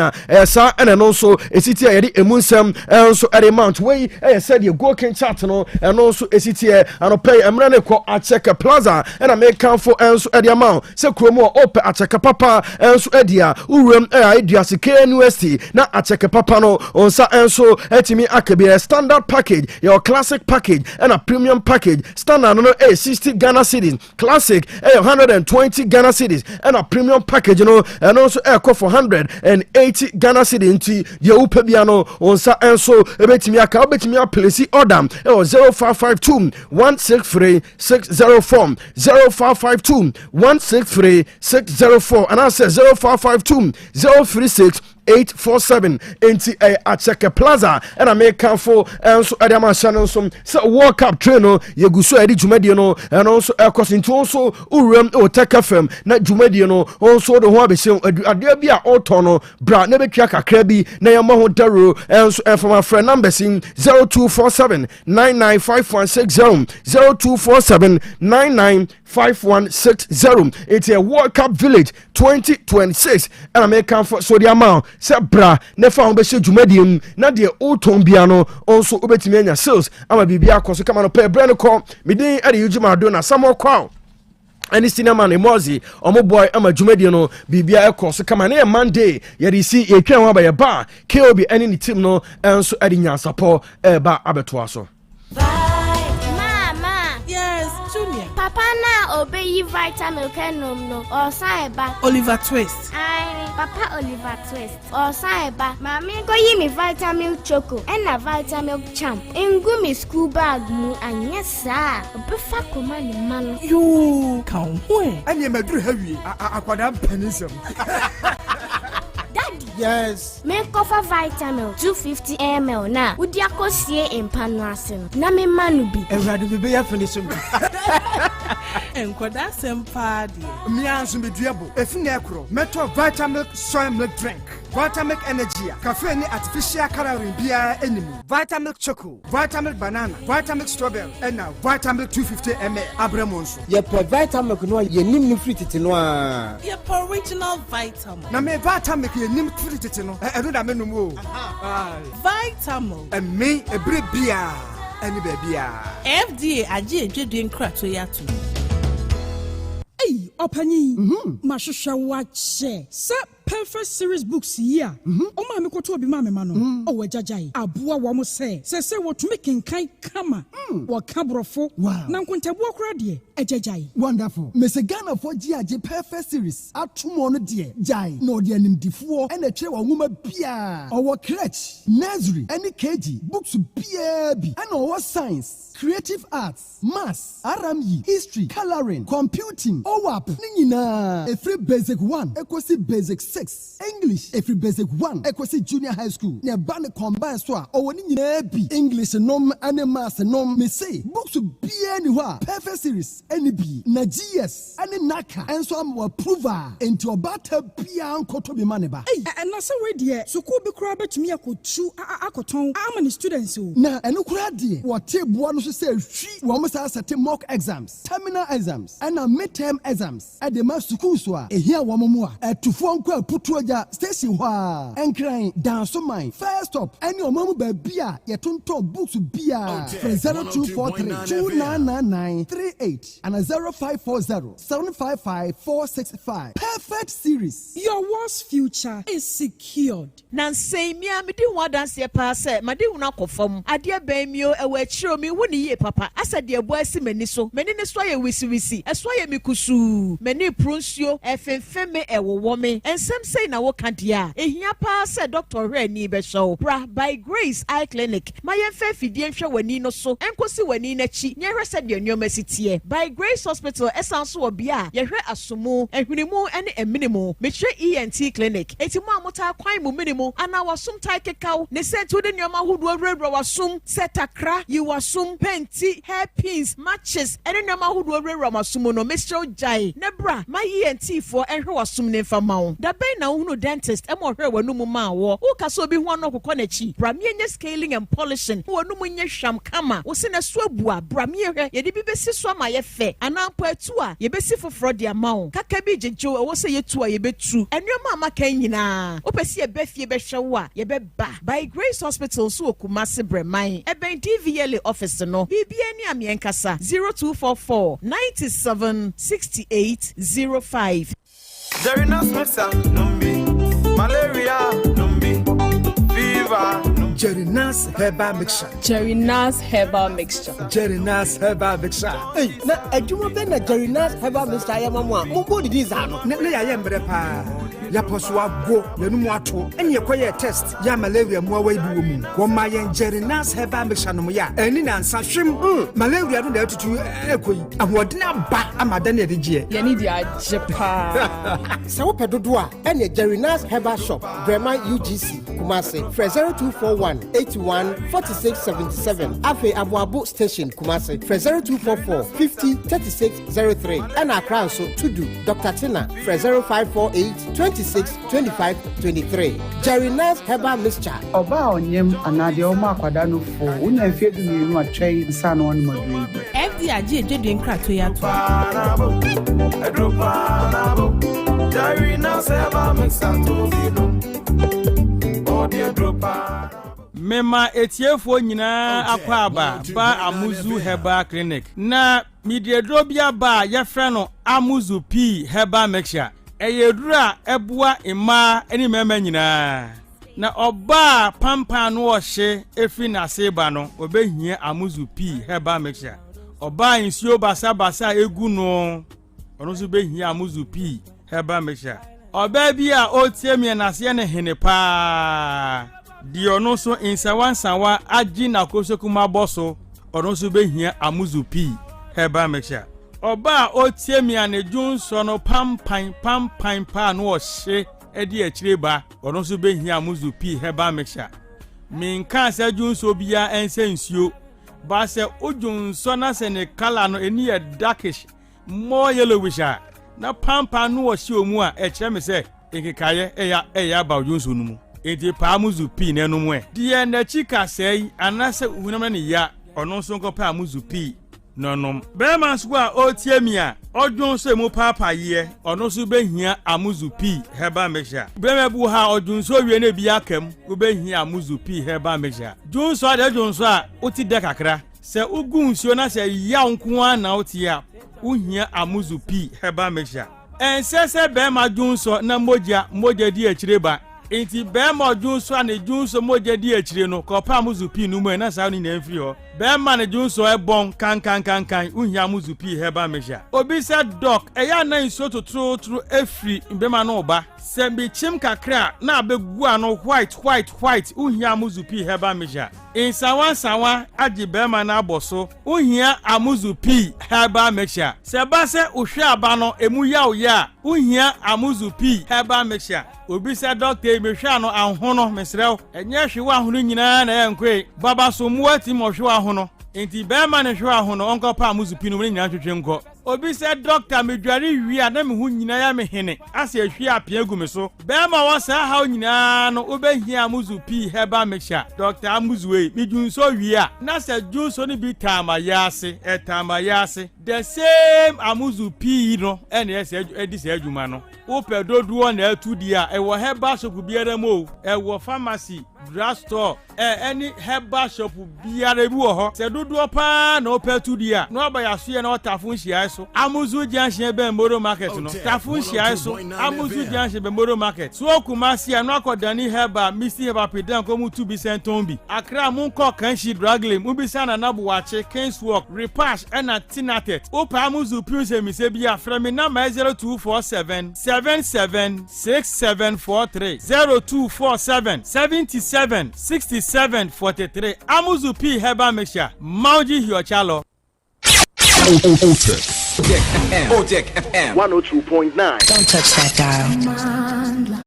sa and also esitia the Emunsam and so Ademam we said you go can chat no and also esitie and pay emrane ko Acheka Plaza and I make count for enso e amount se kromo ope Acheka Papa enso edia urem idea sike university na Acheka Papa no onsa enso etimi akabe standard package your classic package and a premium package standard no 60 Ghana cedis classic 120 Ghana cedis and a premium package you know and also for 180 Ghana cedis nti ye upe bia no onsa enso ebetimi aka obetimi apelesi order 0552 163 604 0552 163 604 and I say 0552 036 847 into a Acheka Plaza and I make count for and so Adama Shannon some World Cup trainer Yeguso Edi Jumediano and also across into also Urem Otec FM na Jumediano also the one be saying Adebia Otono Bra Nebekiaka Krebi na Yamaho Daru and so from my friend number saying 0247 995160 0247 995160 it's a World Cup Village 2026 and I make count for so the amount Sebra nefa on be se dwumadiam na de oton bia no onso obetimi anya sales ama bibia akoso kama no pe bre no ko midin ade yujuma do na samo kwa any cinema emozi omo boy ama dwumadi no bibia ekọ so kama na Monday ye dey see ye twan ho ba ye ba KOB any ni team no enso adi Nyansapo ba abeto so. Mama. Yes, Junior. Papa na obey vitamin kenom no or saiba. Oliver Twist. Aye, Papa Oliver Twist. Or saiba. Mami go yi me vitamin choco and a vitamin champ. Engu me school bag mu anya sa. Obefa koma ni man. You kan ho. Anya maduru hawie akwada mpanisem. Yes. Make cover vitamin 250 ml na. Udi akosie empanu ase no. Na me manu bi. Ewrade bebe ya finish me. Enkoda sempa de. Me anso me duabo. Efi na ekro. Meto vitamin soy milk drink. Vitamin energy. Caffeine artificial calorie bia enemy. Vitamin choco, vitamin banana, vitamin strawberry and now vitamin 250 ml. Abremonso. Ye pro vitamin no ye nim no fruit ti no a. Ye pro original vitamin. Na me vitamin ye nim fruit ti no. Edo da menum o. Vitamin. And me ebre bia. Any baby. FDA aje edwedwe nkrato ya to. Hey, Opani. Mashusha wache. Perfect series books here. Oma me koto obi ma me ma no. O wajajai. Aboa wo mo se wo to make kan kama. Wo kabrofo. Na nkontabu okra de ejajai. Wonderful. Mese Ghana for GAG perfect series. Atumo no de jai. No de animdifo e na kire wo nwoma bia. Owo crèche, nursery, any KG, books bia bi. And owo science, creative arts, maths, RME, history, coloring, computing, OWAP. Ni nyina. Every basic 1, ekosi basic 6. English every basic 1 equasi junior high school ne ba ne combine so a owoni nyina bi English nom ane maths nom me say books bia ni ho a perfect series any bi na GS ane naka enso am approval enti obata bia nkoto bi mane ba na se we de school bi kura betumi akotu akoton am ni students o na eno kura de wo table no so say hwi wo mo sa set mock exams terminal exams and midterm exams at the mass school so a ehia wo mo a atufo nko putuaja station hwa enkran danso mine first stop any omamu babia yetonton books bia 0243299938 and 0540755465 perfect series. Your world's future is secured. Nansei mi amidi ho dance ye pa se made huna kofom ade ban mi o ewa chiro mi woni ye papa asa de abo asi mani so mani ne so ye wisi eso ye mikusu mani prunsuo efemfeme ewowo me ensem sei na wo kandia ehia pa se Dr. Reni be show bra by Grace Eye Clinic mayen fe fidie nhwe wani no so enkosi wani na chi nye hwese de nyoma sitie by Grace Hospital esanso obi a ye hwe asomu ehwinimu ene eminimu mehwe ENT Clinic eti mu amota kwan mu minimu ana wasum tai kekau ne sentu de nyoma hodo awura wasum setakra yi wasum penti hairpins matches ene nyoma hodo awura wasum no Mr. Jai ne bra my ENT for ehwe wasum ne fama da ben na unu dentist emo hwe wanu mu ma wo wo kaso obi ho no kokọ na chi bra me nye scaling and polishing wanu mu nye hwam kama wo se na so abua bra me hwe ye de bi besi so ma ye fe ana mpa atu a ye besi foforo de ama wo kaka bi jejo wo se ye tu a ye betu enwema amaka nyina wo pesi ye befie be hwe wo a ye be ba by Grace Hospital so Kumasi Breman eben DVL office no bibia ni amienkasa 0244 97 68 05. There is no smell, numbi, malaria, numbi, fever. Jerry Nas Herbal Mixture. Jerry Nas Herbal Mixture. Jerry Nas Herbal Mixture. Hey, na adwuma ben na Jerry Nas Herbal Mixture ya mama. Mo body dis ano. Na ya yembre pa. Ya poswa go, na nu ato. Enye koye test. Ya malaria mu awa ibi wo mu. Wo ma yen Jerry Nas Herbal Mixture no ya. Eni na nsa hwem. Malaria no da tutu ekoyi. Ahodena ba amada na de gie. Ya ni dia jepa. Sa wo pedodo a enye Jerry Nas Herbal Shop. Breman UGC Kumasi. 0241814677. Afe Abuabu Station Kumasi. 0244 503603. And Accra so Tudu Dr. Tina. 0548 262523. Jerry Nas Herbal Mixture. Oba onyem anade o makwada no fo. Unya mfie du mienu atwei nsa no on modwe. FD aje jedwe nkrato ya to. Jerry Nas Herbal Mixture to mema etiefo nyina akwaba ba amuzu herbal clinic na midiedro bia ba yefre no amuzu p herbal mixture eyedura ebua ima eni mema nyina na oba pampa no ohye efi na seba no obehia amuzu p herbal mixture oba insio basa egu no ono so behia amuzu p herbal mixture oba bi a otie na se ne hene pa di ono so insawansawa agi na kosokuma boso ono so behia amuzu p herbal mixture oba otie ne junso no pampan pa no ohye edi akireba ono so behia amuzu p herbal mixture minka se junso bia ense nsuo ba se ojunso na se ne kala no eni e darkish more yellowish na pampa no ohye omu a ekire me se ekekaye eya ba ojunso no mu enti pa amuzu p na enu mu e die na chika sei anase hunam na ya ono so nko pa amuzu p nonom be man so a otie mi a odwon so mu papa ye ono so behia amuzu p herbal mixture be mebu ha odwon so wie na bi akam wo behia amuzu p herbal mixture dwon so ade dwon so a oti de kakra se ugu nsuo na se ya nko a na oti a uhia amuzu p herbal mixture ensese be ma dwon so na moja di akireba enti be ma dwon so na dwon so moja di akire no ko pa amuzu p no mu na sa ni na mfiri ho be ma ne dwon so e bon kan uhia amuzu p herbal mixture obi se doc eya na nsuo totoro efri be ma no ba se bi chim kakra na abegu ano white uhia amuzu p herbal mixture insawa agi be ma na aboso uhia amuzu p herbal mixture se ba se uhwe aba no emu ya uhia amuzu p herbal mixture obi se doctor emehwe ano ahono mesrew enye hwe ahono nyina na yankwe baba so muati mo hwe ahono enti be ma ne hwe ahono onko pa amuzu p no nyina twetwe nko obi se doctor medware wi a na me hu nyina ya me hene ase ahwe apia gu me so be ma wo sa ha nyina no obehia amuzu p herbal mixture doctor amuzu we midunso wi a na se junso ni bi tamayase the same amuzu p no ene ese edi se adwuma no wo pedoduo na atudi a e wo herbal shop biara mo e wo pharmacy drugstore any herbal shop biara bi wo ho se doduo pa na opetudi a no abayaso ye na otafo nhia so amuzu junction be moro market no tafo nhia so amuzu junction be moro market so kumasi a no akodani herbal misi herbal pedan ko mu 2 bi sentombi akra mu nko kanshi draglem mu bi sana na buwache Kingswalk repash na tinatet opa amuzu puse mi se bia frame na 0247 776743 0247 776743 amuzu p herbal mixture mauji hiochalo Otec FM 102.9. Don't touch that dial.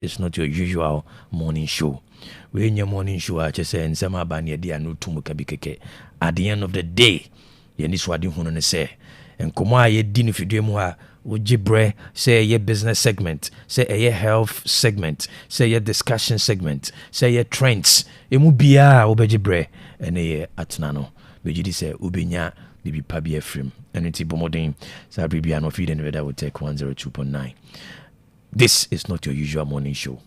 it's not your usual morning show. When your morning show, I just say, and some abanya dia no tumukabikeke. At the end of the day, Yeniswadi Hunone say, and Koma ye din if you do more. Ujibre say ye business segment, say ye health segment, say ye discussion segment, say ye trends. Emu bia obejibre ene atnano. Bejidi say ubinya bibi pabi efrim. Eniti bomodin sa bibia no feed and weather will take 102.9. This is not your usual morning show.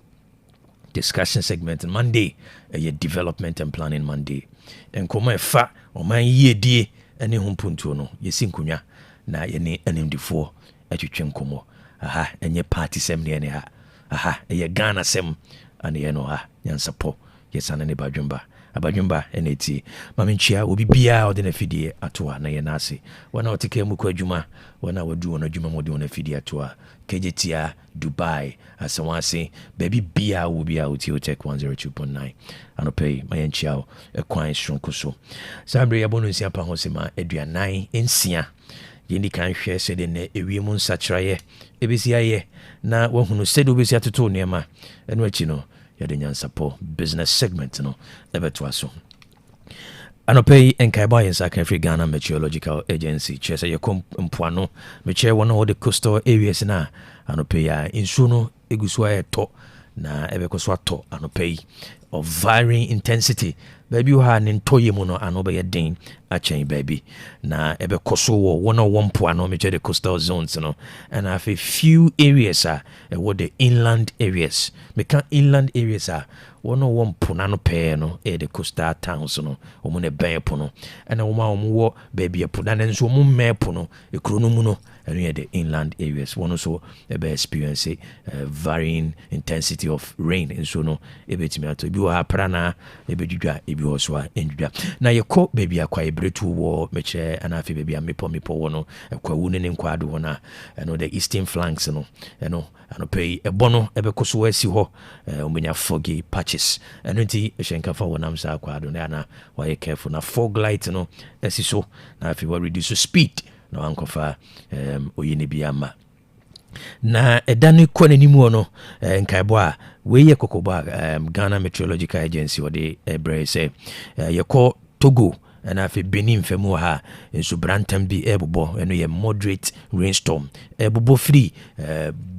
Discussion segment on Monday, a development and planning Monday. And come fa or my ye die any humpuntuno, ye sinkunya, na ye ne NMD4 at your chenkomo. Aha, and ye party sem near ha. Aha, a ye Ghana sem, and ye no ha, Nyansapo, yes, and any bajumba. Abajumba NAT maminchia obi bia ode na fidie atoa na ye nase wana otike mu kwa adwuma wana wadu ona adwuma modi ona fidie atoa kejetia Dubai asawase baby bia wo bia oti Otec 102.9 anopay mayenchia ekwan stronko so sabre yabonu nsia pa hosema aduanan ensia yendi kan hwe se de na ewiem nsakraye ebesi aye na wahunu se de obesi atoto nema eno achi no yade Nyansapo business segment no ebeto so anopay enkaiba yensa kan free Ghana Meteorological Agency chese yekom mpoano meche wona wo de coastal areas na anopay ya insu no egusua eto na ebekoso ato anopay of varying intensity baby ha ne ntoye mu no anobe den achen baby na ebekoso wo wona wo mpoano meche de coastal zones no and have a few areas what the inland areas meka inland areas wono wo mpona no pe no the coastal towns no omo ne ben po no and omo wo baby po na nso omo mepo no ekro no mu no and the inland areas one also experience varying intensity of rain and so no ebetimi ato bi wa prana ebedudwa ebi oswa endudwa na yeko baby akwa ebretu wo meche anafi baby amepo wo no akwa wu ne nkwado wo na no the eastern flanks no anopay ebono ebekoso asi ho omenya foggy patches enti ehyenka fa wonam sa akwado na why careful na fog light no asi so na afi we reduce speed na ankofa oyene biama na edane kwane nimu no nkaibo a we ye kokoba Ghana Meteorological Agency ode ebre say yeko Togo and afi Benin femu ha enso brantam bi ebobo eno ye moderate rainstorm ebobo free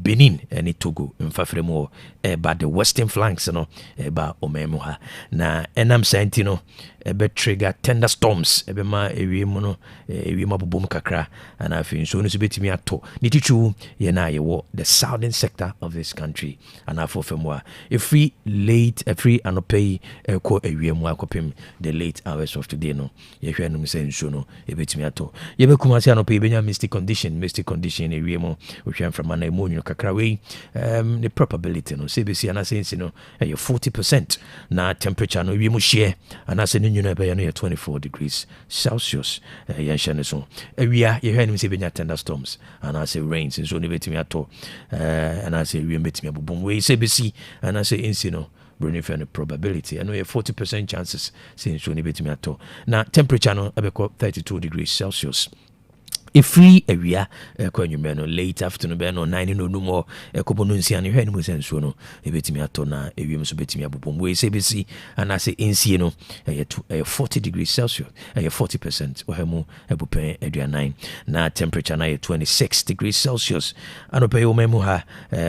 Benin and Togo mfafremu eba the western flanks no eba omemu ha na enam sentino ebe trigger thunderstorms ebe ma ewiem no ewiem abobom kakra and afi enso no so betimi ato nitichu ye na ye wo the southern sector of this country and afo femu a every anopay ko ewiem akopem the late hours of today no ye hwe no se enso no ebetimi ato ye be kuma se anopay benya misty condition ewiem o hwe from na emonyo kakra we the probability no CBC and sense no 40% na temperature no ewiem share and as nyuna be no 24 degrees Celsius ye nhane so awia ye hwe no se benya thunderstorms and as rains so ne betimi ato and as ewiem betimi abobom we CBC and as ensi no Brunifen probability and we have 40% chances since we betimi ato na temperature no abeko 32 degrees Celsius. A free area kwanyumeno late afternoon be no 9 no more ekobono nsia ne hwe ne mu senso no ebetimi ato na ewiem so betimi abobom we CBC and as nsie no 40 degrees Celsius 40% ohemu ebupen aduanan na temperature na 26 degrees Celsius anope omemu ha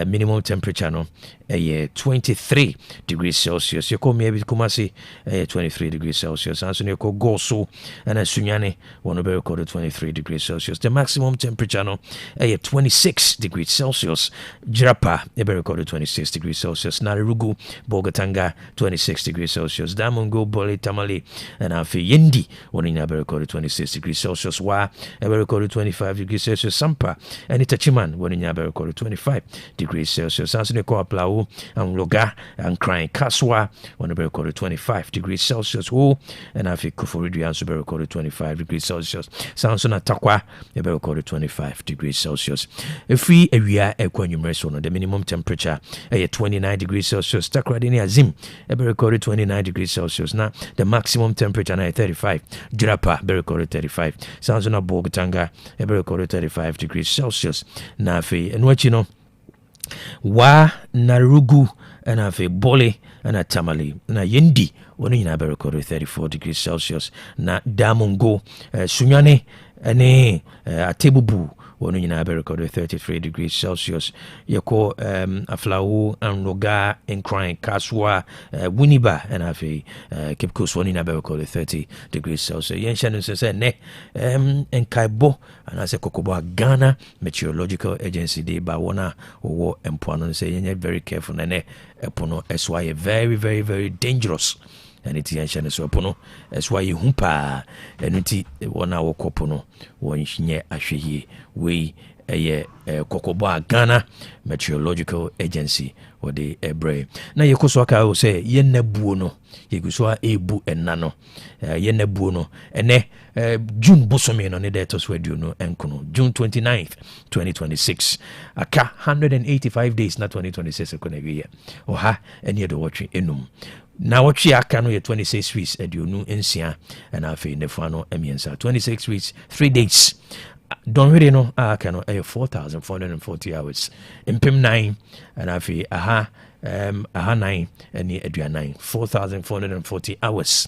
minimum temperature no 23 degrees Celsius yekomi ebi kumasi 23 degrees Celsius and so ne ko go so and asunyane wono be record 23 degrees Celsius. The maximum temperature no 26 degrees Celsius. Jirapa ebe recorded 26 degrees Celsius. Narirugu Bogatanga 26 degrees Celsius. Damongo Bole Tamale and Afi Yendi one in ebe recorded 26 degrees Celsius. Wa ebe recorded 25 degrees Celsius. Sampa and Itachiman one in ebe recorded 25 degrees Celsius. Ansuneko Aplau and Loga and Crying Kaswa one ebe recorded 25 degrees Celsius. Wo and Afi Kufuridu and ebe recorded 25 degrees Celsius. Sansuna Takwa ebe recorded 25 degrees Celsius. If we area equanimous on the minimum temperature 29 degrees Celsius. Takradini Azim ebe recorded 29 degrees Celsius. Now the maximum temperature na 35. Jirapa ebe recorded 35. Sanzona Bogatanga ebe recorded 35 degrees Celsius. Na fe and what you know wa narugu ɛna afei bole ɛna tamale na yendi wɔn nyinaa bɛrekɔdo 34 degrees Celsius na damongo sunwane ɛne atebubu wɔn nyinaa bɛrekɔdo 33 degrees Celsius yɛkɔ aflawo anroga nkran kaswa wuniba ɛna afei Cape Coast wɔn nyinaa bɛrekɔdo 30 degrees Celsius yɛnhyɛ no nso sɛ nɛ nkaebɔ anaasɛ kokobɔ Ghana Meteorological Agency de ba wɔn a wɔwɔ mpoano no sɛ yɛnyɛ very careful na nɛ ɛpo no ɛso ayɛ very very very dangerous ɛne ti yɛnhyɛ no so ɛpo no ɛso ayɛ hu paa ɛno ti wɔn a wɔkɔ po no wɔnyɛ ahwɛ yie wei ɛyɛ kokobɔ Ghana Meteorological Agency wɔde ɛbrɛ na yɛkɔ so aka wo sɛ yɛnna buo no yɛgu so a ɛbu ɛnna no yɛnna buo no ɛnɛ June bosome no ne da ɛtɔ so aduonu ɛnkono June 29th 2026 aka 185 days na 2026 ɛkɔ na wieɛ ɔha ɛne ɛde wɔtwe enum na wɔtwe aka no yɛ 26 weeks aduonu nsia ɛna afei nefa no ɛmiɛnsa 26 weeks 3 days Don't really know aka no 4,440 hours mpem 9 ɛna afei aha 9 ɛne aduanan 4,440 hours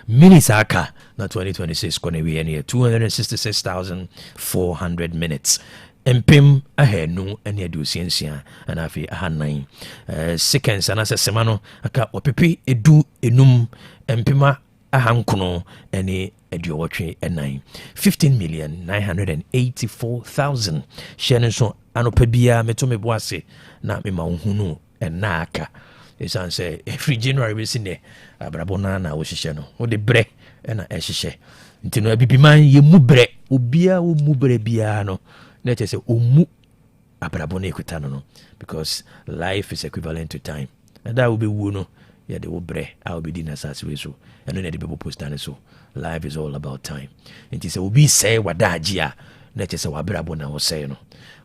minutes aka na 2026 kɔ na wie ɛne 266,400 minutes mpem ahanu ɛne aduosia ɛna afei aha 9 seconds anasɛ sema no aka ɔpepe edu enum mpema ahankono ɛne aduowɔtwe ɛnan 15,984,000 hyɛ no nso anɔpa biara meto me bo ase na mema wo hunu ɛna aka ɛsiane sɛ every January bɛsi nnɛ abrabɔ no na wohyehyɛ no wode berɛ ɛna ɛhyehyɛ nti no abibiman yɛmu berɛ obiara wɔmu berɛ biara no na ɛkyɛ sɛ ɔmu abrabɔ no ɛkuta no because life is equivalent to time ɛda wobɛwuo no yɛde wo berɛ a wobɛdi no asase wei so ɛno na ɛde bɛbɔ postane so life is all about time nti sɛ obi sɛe wadaagye a na ɛkyɛ sɛ wabrabɔ na wosɛe no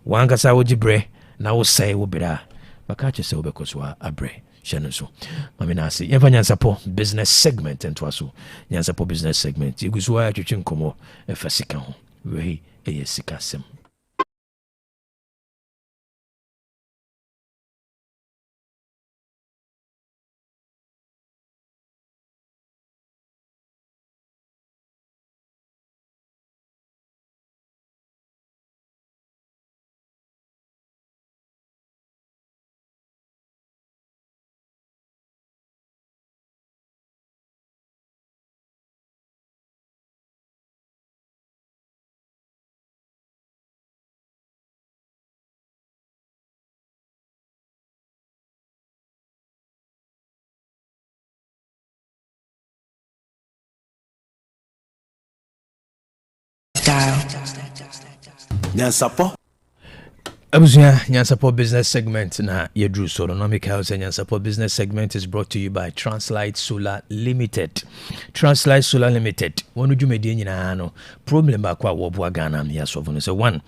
wankasa wogye berɛ na wosɛe wo berɛ a baka kyɛ sɛ wobɛkɔ so abrɛ hyɛ no so mame no ase yɛmfa Nyansapo business segment ntoa so Nyansapo business segment yɛgu so a atwetwe nkɔmmɔ ɛfa sika ho wei ɛyɛ sika sɛm Nyansapo abusua Nyansapo business segment na yɛduru so no meka sɛ Nyansapo business segment is brought to you by Translight Solar Limited. Translight Solar Limited wɔn dwumadie nyinaa no problem baako a wɔboa Ghana me yɛasɔfo no sɛ one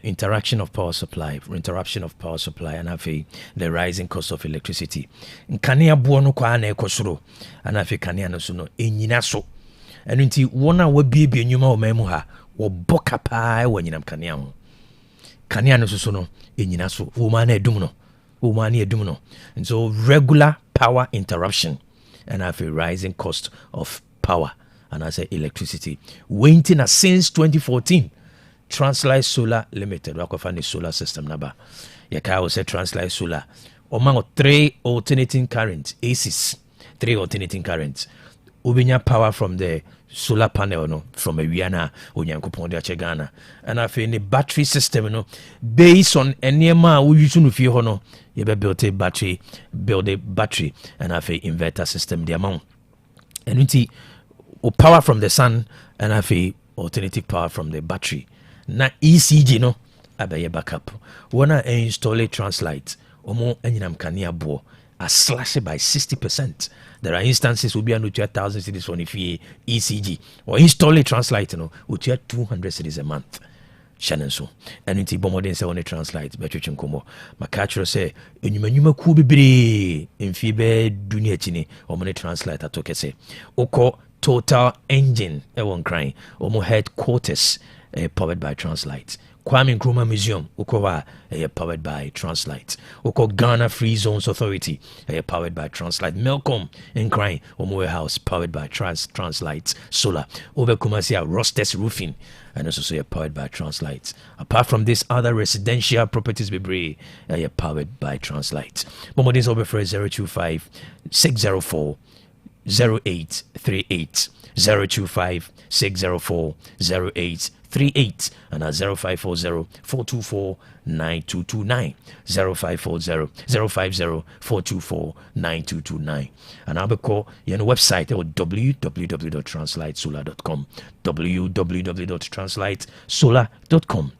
interruption of power supply and afei the rising cost of electricity nkanea boɔ no kwa na ɛkɔ soro ana afei kanea no so no ɛnyina so ɛno nti wɔn a wɔabiebie nnwuma wɔ man mu ha wɔbɔ kapaa wɔ nyinam kanea ho kanea no so no ɛnyina so wɔma na ɛdum no and so regular power interruption and have a rising cost of power and as electricity waiting since 2014 Translight Solar Limited wakɔfa ne solar system naba yɛka wɔ sɛ Translight Solar ɔma 3 alternating current ACs 3 alternating currents wobɛnya power from the solar panel no from a wiana onyankopɔn de akyɛ Ghana and afei ne battery system no based on nneɛma a woyusu no fie hɔ no build a battery and afei inverter system de amount and nti power from the sun and afei alternative power from the battery na ECG no abɛyɛ backup wɔna install Translight ɔmo anyinam kanea boɔ a slash by 60%. There are instances will be under 1,000 cities on if ECG or install a Translight with 200 cities a month. Shannon so and it's bomodin say on a Translight between Como. Macatro say Unuma Kubi in Fibe Duniachini or money Translight at Tokese. Oko Total Engine, one crying, Omo headquarters powered by Translight. Kwame Nkrumah Museum ukowa powered by Translite. Uko Ghana Free Zones Authority powered by Translite. Melcom in Crying Omoe House powered by Translite Solar. Over Kumasia Rostes Roofing and also powered by Translite. Apart from this, other residential properties be powered by Translite. Momodins over for 025 604 0838 025 604 0838 and at 0540 424 9229 0540 050 424 9229 and I'll be call your website or www.translitesolar.com www.translitesolar.com.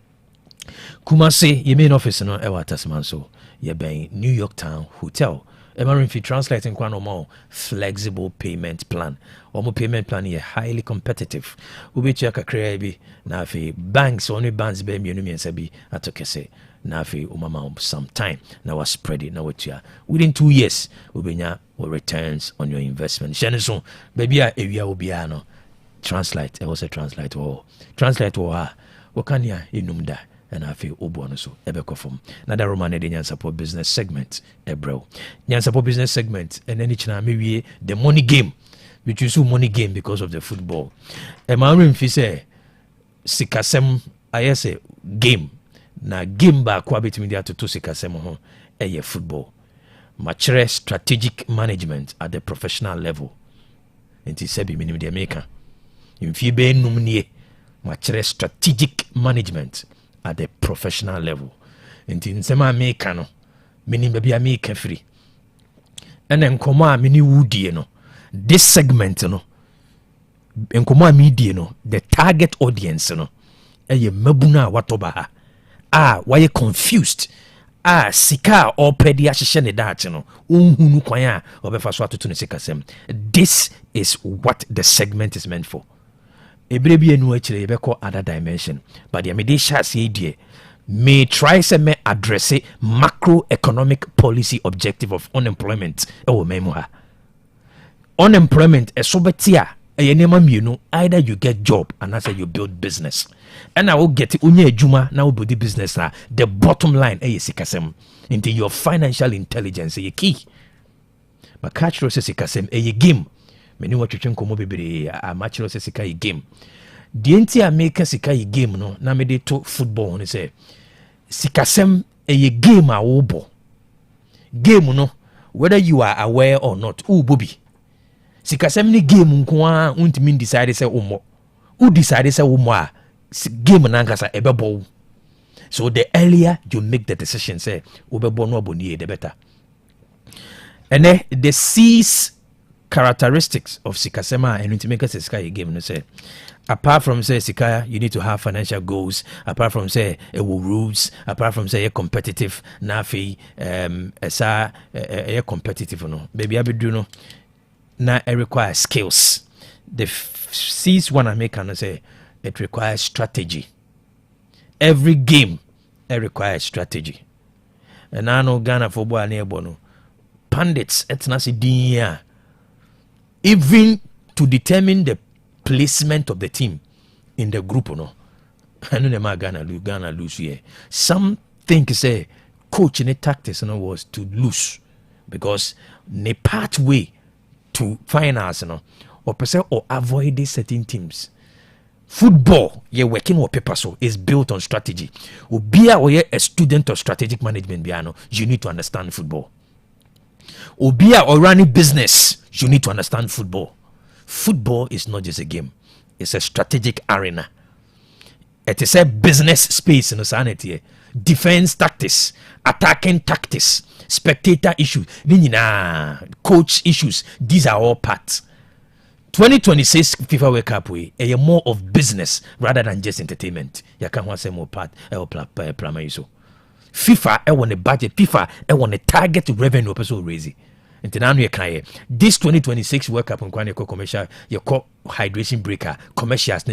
Kumasi your main office no ewa tasman so ye ben New York Town Hotel. Emarinfi translating kwa normal flexible payment plan. Omo payment plan is highly competitive. Ubichi kakrea bi na afi banks only banks be mienu miensa bi atokese na afi umama some time na was spread it na wetia within 2 years ubenya will returns on your investment. Sheneso baby a ewia obia no translate also translate or wakania inumda and I feel Obuano so Ebekofum. Nada Romane de Nyansapo business segment, Ebro. Nyansapo business segment, and then each maybe the money game, which is money game because of the football. Emarim Fise Sikasem Ayese game. Na game ba kwa between the two Sikasem ho eye football. Machere strategic management at the professional level. Inti sebi minim de America. Imfie be numnie machere strategic management at the professional level. Inti nsema America no mini baby America free. And then nkoma mini wudie no this segment no nkoma media no the target audience no eye mabuna watoba ha why confused sika opedi ahye ne daate no unhunu kwan a obefa so atoto ne sikasem. This is what the segment is meant for. Ebrebi enu akire yebeko other dimension, but the media see may try to me address macroeconomic policy objective of unemployment. Unemployment is sobetia. Either you get job and as you build business, and I will get unye juma now build the business. The bottom line sikasem into your financial intelligence a key. But catch rose sikasem a game. Many what you think komo bebere a match rose sika a game. The entire make sika a game no na me de to football ne say sikasem a game a obo game no whether you are aware or not bobi sikasem ni game nko a untimi decide say omo decide say omo a game na nkasa ebebo. So the earlier you make the decision say obebo no aboni the better. And then the C's characteristics of sikasema and to make us a sky game no say apart from say sikaya you need to have financial goals, apart from say rules, apart from say competitive nafi competitive no baby abedu no na it requires skills. The C's one I make and say it requires strategy. Every game it requires strategy. And I know Ghana football nearby no pundits etnasi dinya even to determine the placement of the team in the group no. I know them Ghana lose here. Some think say coach in the tactics no was to lose because the pathway to finals no or person or avoid these certain teams. Football, you're working with paper so is built on strategy. Be a student of strategic management, you need to understand football. Obia or running business, you need to understand football. Football is not just a game, it's a strategic arena. It is a business space in the sanity. Defense tactics, attacking tactics, spectator issues, coach issues, these are all parts. 2026 FIFA World Cup way a more of business rather than just entertainment. You can't say more part so. FIFA want a budget, FIFA want a target revenue person raising. This 2026 World Cup on commercial, your hydration breaker, commercials,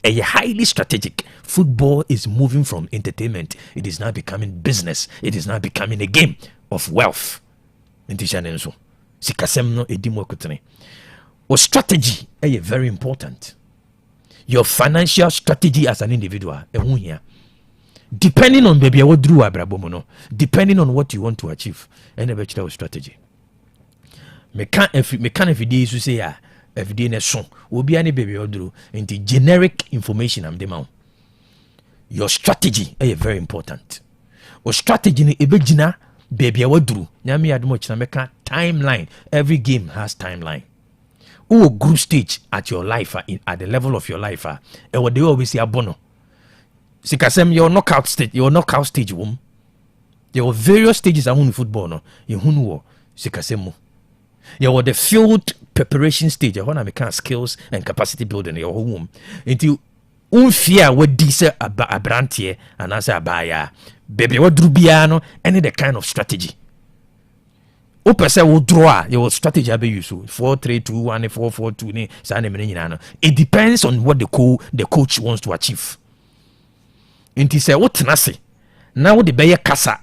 a highly strategic. Football is moving from entertainment. It is now becoming business. It is now becoming a game of wealth. Or strategy is very important. Your financial strategy as an individual. depending on baby what drew abrabomo, depending on what you want to achieve, and a better strategy. Me can't every day to say every day na so obi ani baby oduru into generic information am dem. Your strategy is very important. Your strategy ni ebegina baby oduru nyame admo china meka timeline. Every game has timeline. Who group stage at your life at the level of your life e what they always say abono. Sikasem your knockout stage wom. There were various stages in football no. You hunu sikasem. You were the field preparation stage. You want to make skills and capacity building in your home. Until unfear what this abrantie and answer abaya. Baby, what drubiano? Any the kind of strategy. Opesa will draw your strategy abe use 4-3-2-1 4-4-2 ni sa na. It depends on what the coach wants to achieve. Until say what nase. Now the beye kasa.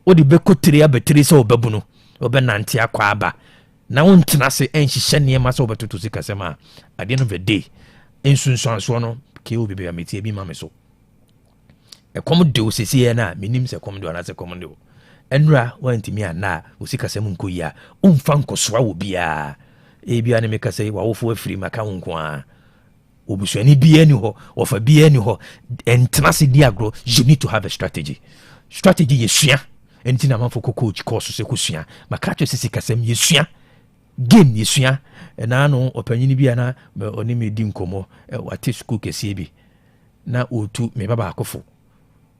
What the beko 3 abe so obebuno. Obe nanti akwa aba. Na wontena se enhyehyɛ nneɛma sɛ wobɛtoto sika sɛm a at the end of the day nsunsuansoɔ no ke wo bibia metie bi ma me so ɛkɔm de wo sɛsie na menim sɛ kɔm de wo anasɛ kɔm de wo ɛnura wantimi ana wo sika sɛm nkɔ yi a womfa nkɔsoa wo biaa ebia ne meka sɛ wawofo afiri maka wo nko a obusuani bia ni hɔ wɔfa bia ni hɔ ɛntena se di agorɔ. You need to have a strategy yɛsua ɛnti na manfo kɔ coach course sɛ kɔsua maka kyerɛ sɛ sika sɛm yɛsua game yesua na no opanyini bia na oni me di nkomo wate school kese bi na otu me baba akofo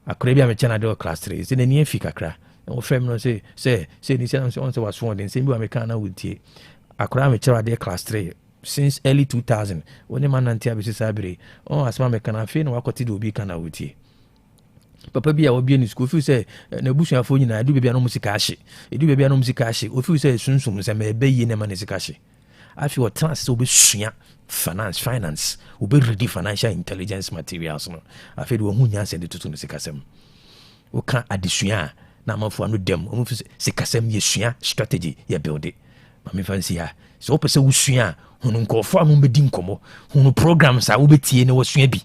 akora bia me chana de class 3 se na ni afi kakra o fem no se ni se on se waso den se bi wa me kan na wutie akora me chara de class 3 since early 2000 oni man nantia bi se sabire on asma me kan afi na wakoti de obi kan na wutie papa bia obi ni school fi say na busuafo nyina edu bia no musika ahye edu bia no musika ahye o fi say sunsum say me be yi na ma ne sika ahye afi o trans obi sua finance obi ready financial intelligence materials no afi de wo hu nya say de tutu no sika sem o kan adesua na amafo anu dem o fi sika sem ye sua strategy ye build it ma me fancy ha so o pese wo sua hunu nkofo amu be di nkomo hunu programs a wo betie ne wo sua bi.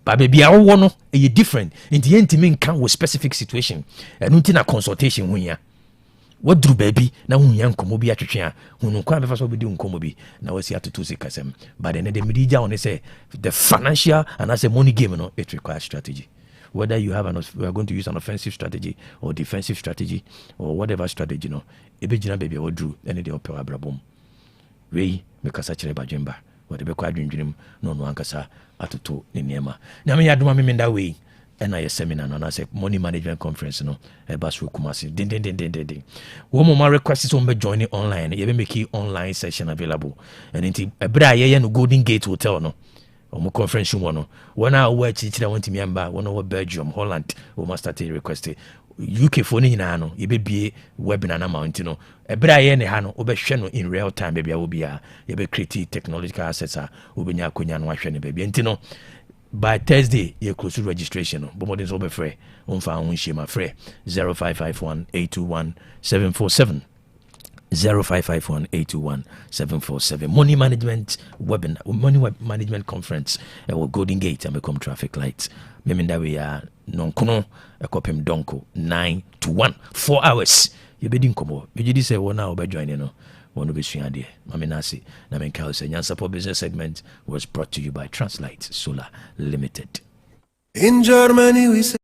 But baby, I want no, different. In the end, me can with specific situation. And until a consultation when ya. What do baby? Now when young komobi atwetwe when no kwa befa so be di nkomobi na we see atutu sikasem. But then the media on say the financial and as a money game no, it requires strategy. Whether you are going to use an offensive strategy or defensive strategy or whatever strategy no, ebejina baby what do any the opera brabom. We make us actually bajemba. What be kwa dwindwinem no ankasa atoto ne niema na me yadoma me menda we na ye seminar no na say money management conference no e ba so kumase den wo mo ma request so be join online ye be make online session available and inti ebra ye no Golden Gate Hotel no o mo conference wo no wona wo achichira wonti mi amba wona wo Belgium Holland wo ma start request UK phone nyina no ye be bie webinar na mount no ebra ye ne ha no obehwe no in real time bebia wo bia ye be create technological assets a obenya akonya no ahwe ne bebia enti no by Thursday ye close registration no bomodin so be free onfa ho nhima free 0551821747 0551821747 money management webinar money management conference Golden Gate and become traffic lights memenda we are nonkono ekopem donko 9 to 1 4 hours you be din komo me di say wona obe join no wona be sua de mamenase na menka say Nyansapo business segment was brought to you by Translight Solar Limited. In Germany we say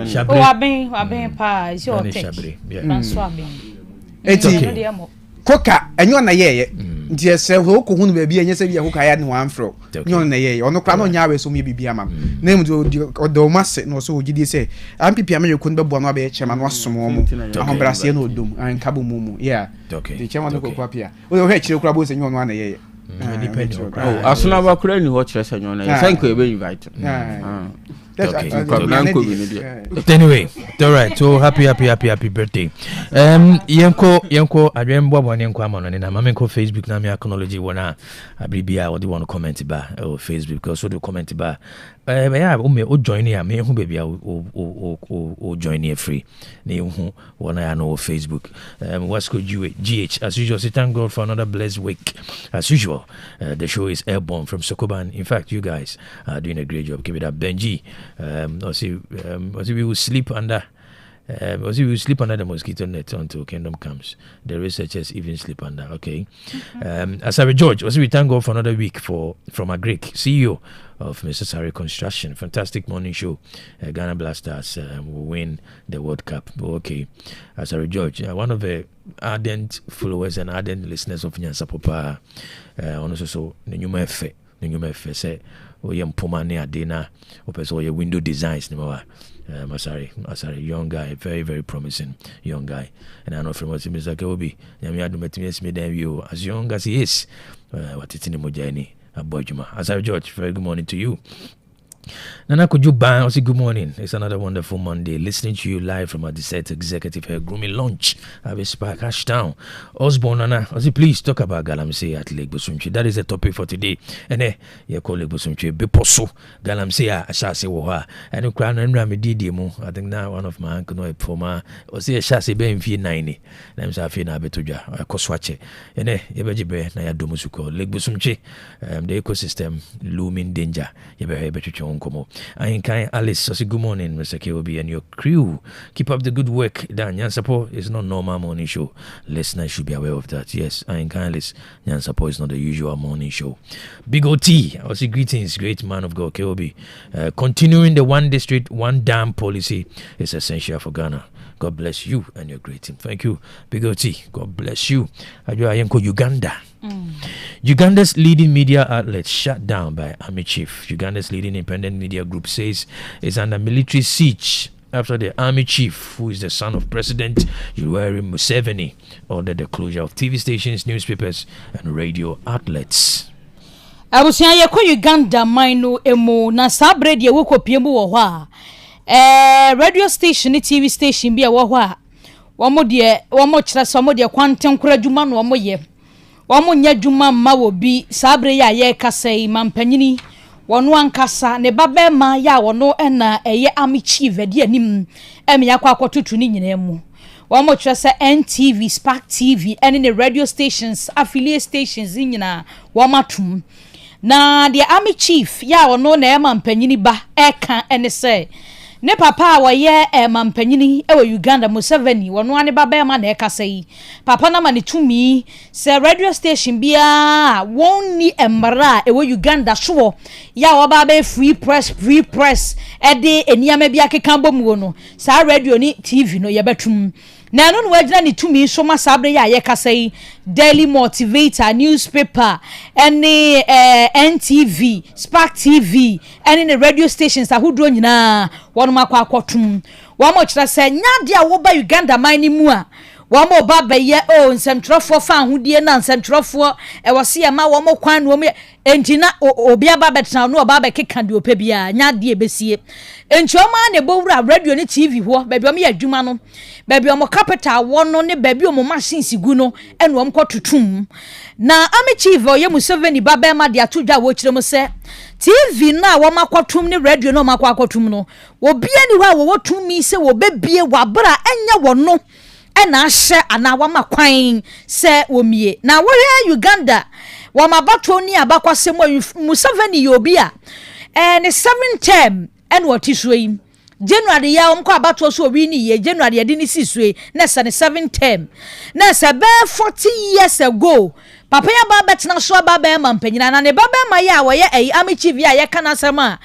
Shabre. Waben pa is your Otec. Koka enyo na yeye nti ese ho ko hunu ba bia nyese bia koka ya ne wan fro nyo na yeye ono kra no nya we so me bibia ma na mu do mase no so ogidi se ampipi ame yekun be bo no ba chema no asomo mu ahobrase na odom an kabo mu yeah the chema no ko papia o he chire kra bo se nyo no na yeye asuna ba kra ni ho chire se nyo na thank you be invite Anyway, all right. So happy birthday. Yenko adwembo bwa nenko amano na mamenko Facebook na me acknowledge wona abribia what do want to comment ba Facebook because so do comment ba yeah o join here me hu bebia o join here free na hu wona ya no Facebook what's could you GH as usual say thank God for another blessed week as usual. The show is airborne from Sokoban. In fact, you guys are doing a great job. Keep it up. Benji we will sleep under the mosquito net until kingdom comes. The researchers even sleep under. Okay. Asari George, we thank God for another week from a Greek CEO of Necessary Construction. Fantastic morning show. Ghana Blasters will win the World Cup. Okay. Asari George, one of the ardent followers and ardent listeners of Nyansapo. Also the Nyuma F say Puma ne adena opeso ye window designs ni mawa Masari young guy, very very promising young guy, and I know from what Mr. Kobi yami adu metimi esme dan you as young as he is what it ni mojani abojuma. Asari George, very good morning to you. Nana Kujuba, also good morning. It's another wonderful Monday. Listening to you live from our Desert Executive Hair Grooming Launch. Have a spark Ashtown. Osborne, Nana, also please talk about Galamsey at Lake Bosumchi. That is the topic for today. And you call Lake Bosumchi Beposo. Galamsey, I shall say, Waha. And you crown and Ramidimo. I think now one of my uncle, former, or say a chassis being 90. Names are Fina Betuja, a Coswache. And Ebajibe, Naya Domusuko, Lake Bosumchi, the ecosystem looming danger. You better Komo. I kind Alice, so good morning, Mr. KOB and your crew. Keep up the good work. Dan Nyansapo is not normal morning show. Listeners should be aware of that. Yes, I kind Alice. Nyansapo is not the usual morning show. Big OT, I say greetings, great man of God, KOB. Continuing the one district, one dam policy is essential for Ghana. God bless you and your great team. Thank you, Big OT. God bless you. Ayenko Uganda. Uganda's leading media outlet shut down by army chief. Uganda's leading independent media group says it's under military siege after the army chief, who is the son of President Yoweri Museveni, ordered the closure of TV stations, newspapers, and radio outlets. Abusia yeko Uganda maino emo na sabre de woko piemu wo hwa radio station ni TV station bi e wo hwa wo mo kire so mo de kwanten kura djuma no mo ye wo nya djuma ma wo bi sabre ya ye kasai mampanyini wono ankasa ne babema ya wono na eye army chief de anim eme yakwa akotutu ni nyina mu wo kire se NTV Spark TV and the radio stations affiliate stations nyina wo matum na the army chief ya wono na mampanyini ba eka ene se ne papa wa ye mampanyini ewe Uganda Museveni wono ane babema na eka sei papa na mani tumi se radio station bia wonni emra ewe Uganda so ya oba free press ede eniame bia kekambo mu no sa radio ni TV no ye betum na no wajina ni tumi so masabre ya ye kasai Daily Motivator newspaper any NTV Spark TV any the radio stations ahudro nyina wonu makwa akotum wo mo kira se nya dia wo ba Uganda man ni mu a wo mo ba ba ye o nsɛmtrɔfo fa ahodie na nsɛmtrɔfo e wose ye ma wo mo kwan no mo entina obi aba betena no oba ba keka de opa bia nya de ebesie enchoma na bowura radio ni TV ho ba bi o me adwuma no ba bi o mo capital wo no ne ba bi o mo machine sigu no ene o mo kotutum na army chief o ye Museveni baba ma de atodwa wo kire mo se TV na wo makotum ne radio no makotum no obi ani ho a wo tumi se wo bebie wabra enya wo no ena ahye ana wa makwan se womie na wo Uganda wa mabato ni abakwase Museveni yobi a ne 7 term en wotisui January ya omko abato so wi ni ye January edi ni sisue na se 7 term na se be 40 years ago papa ya ba betena so ba ba mampanyina na ne ba ba ma ya wo ye army chief ya ye kana sama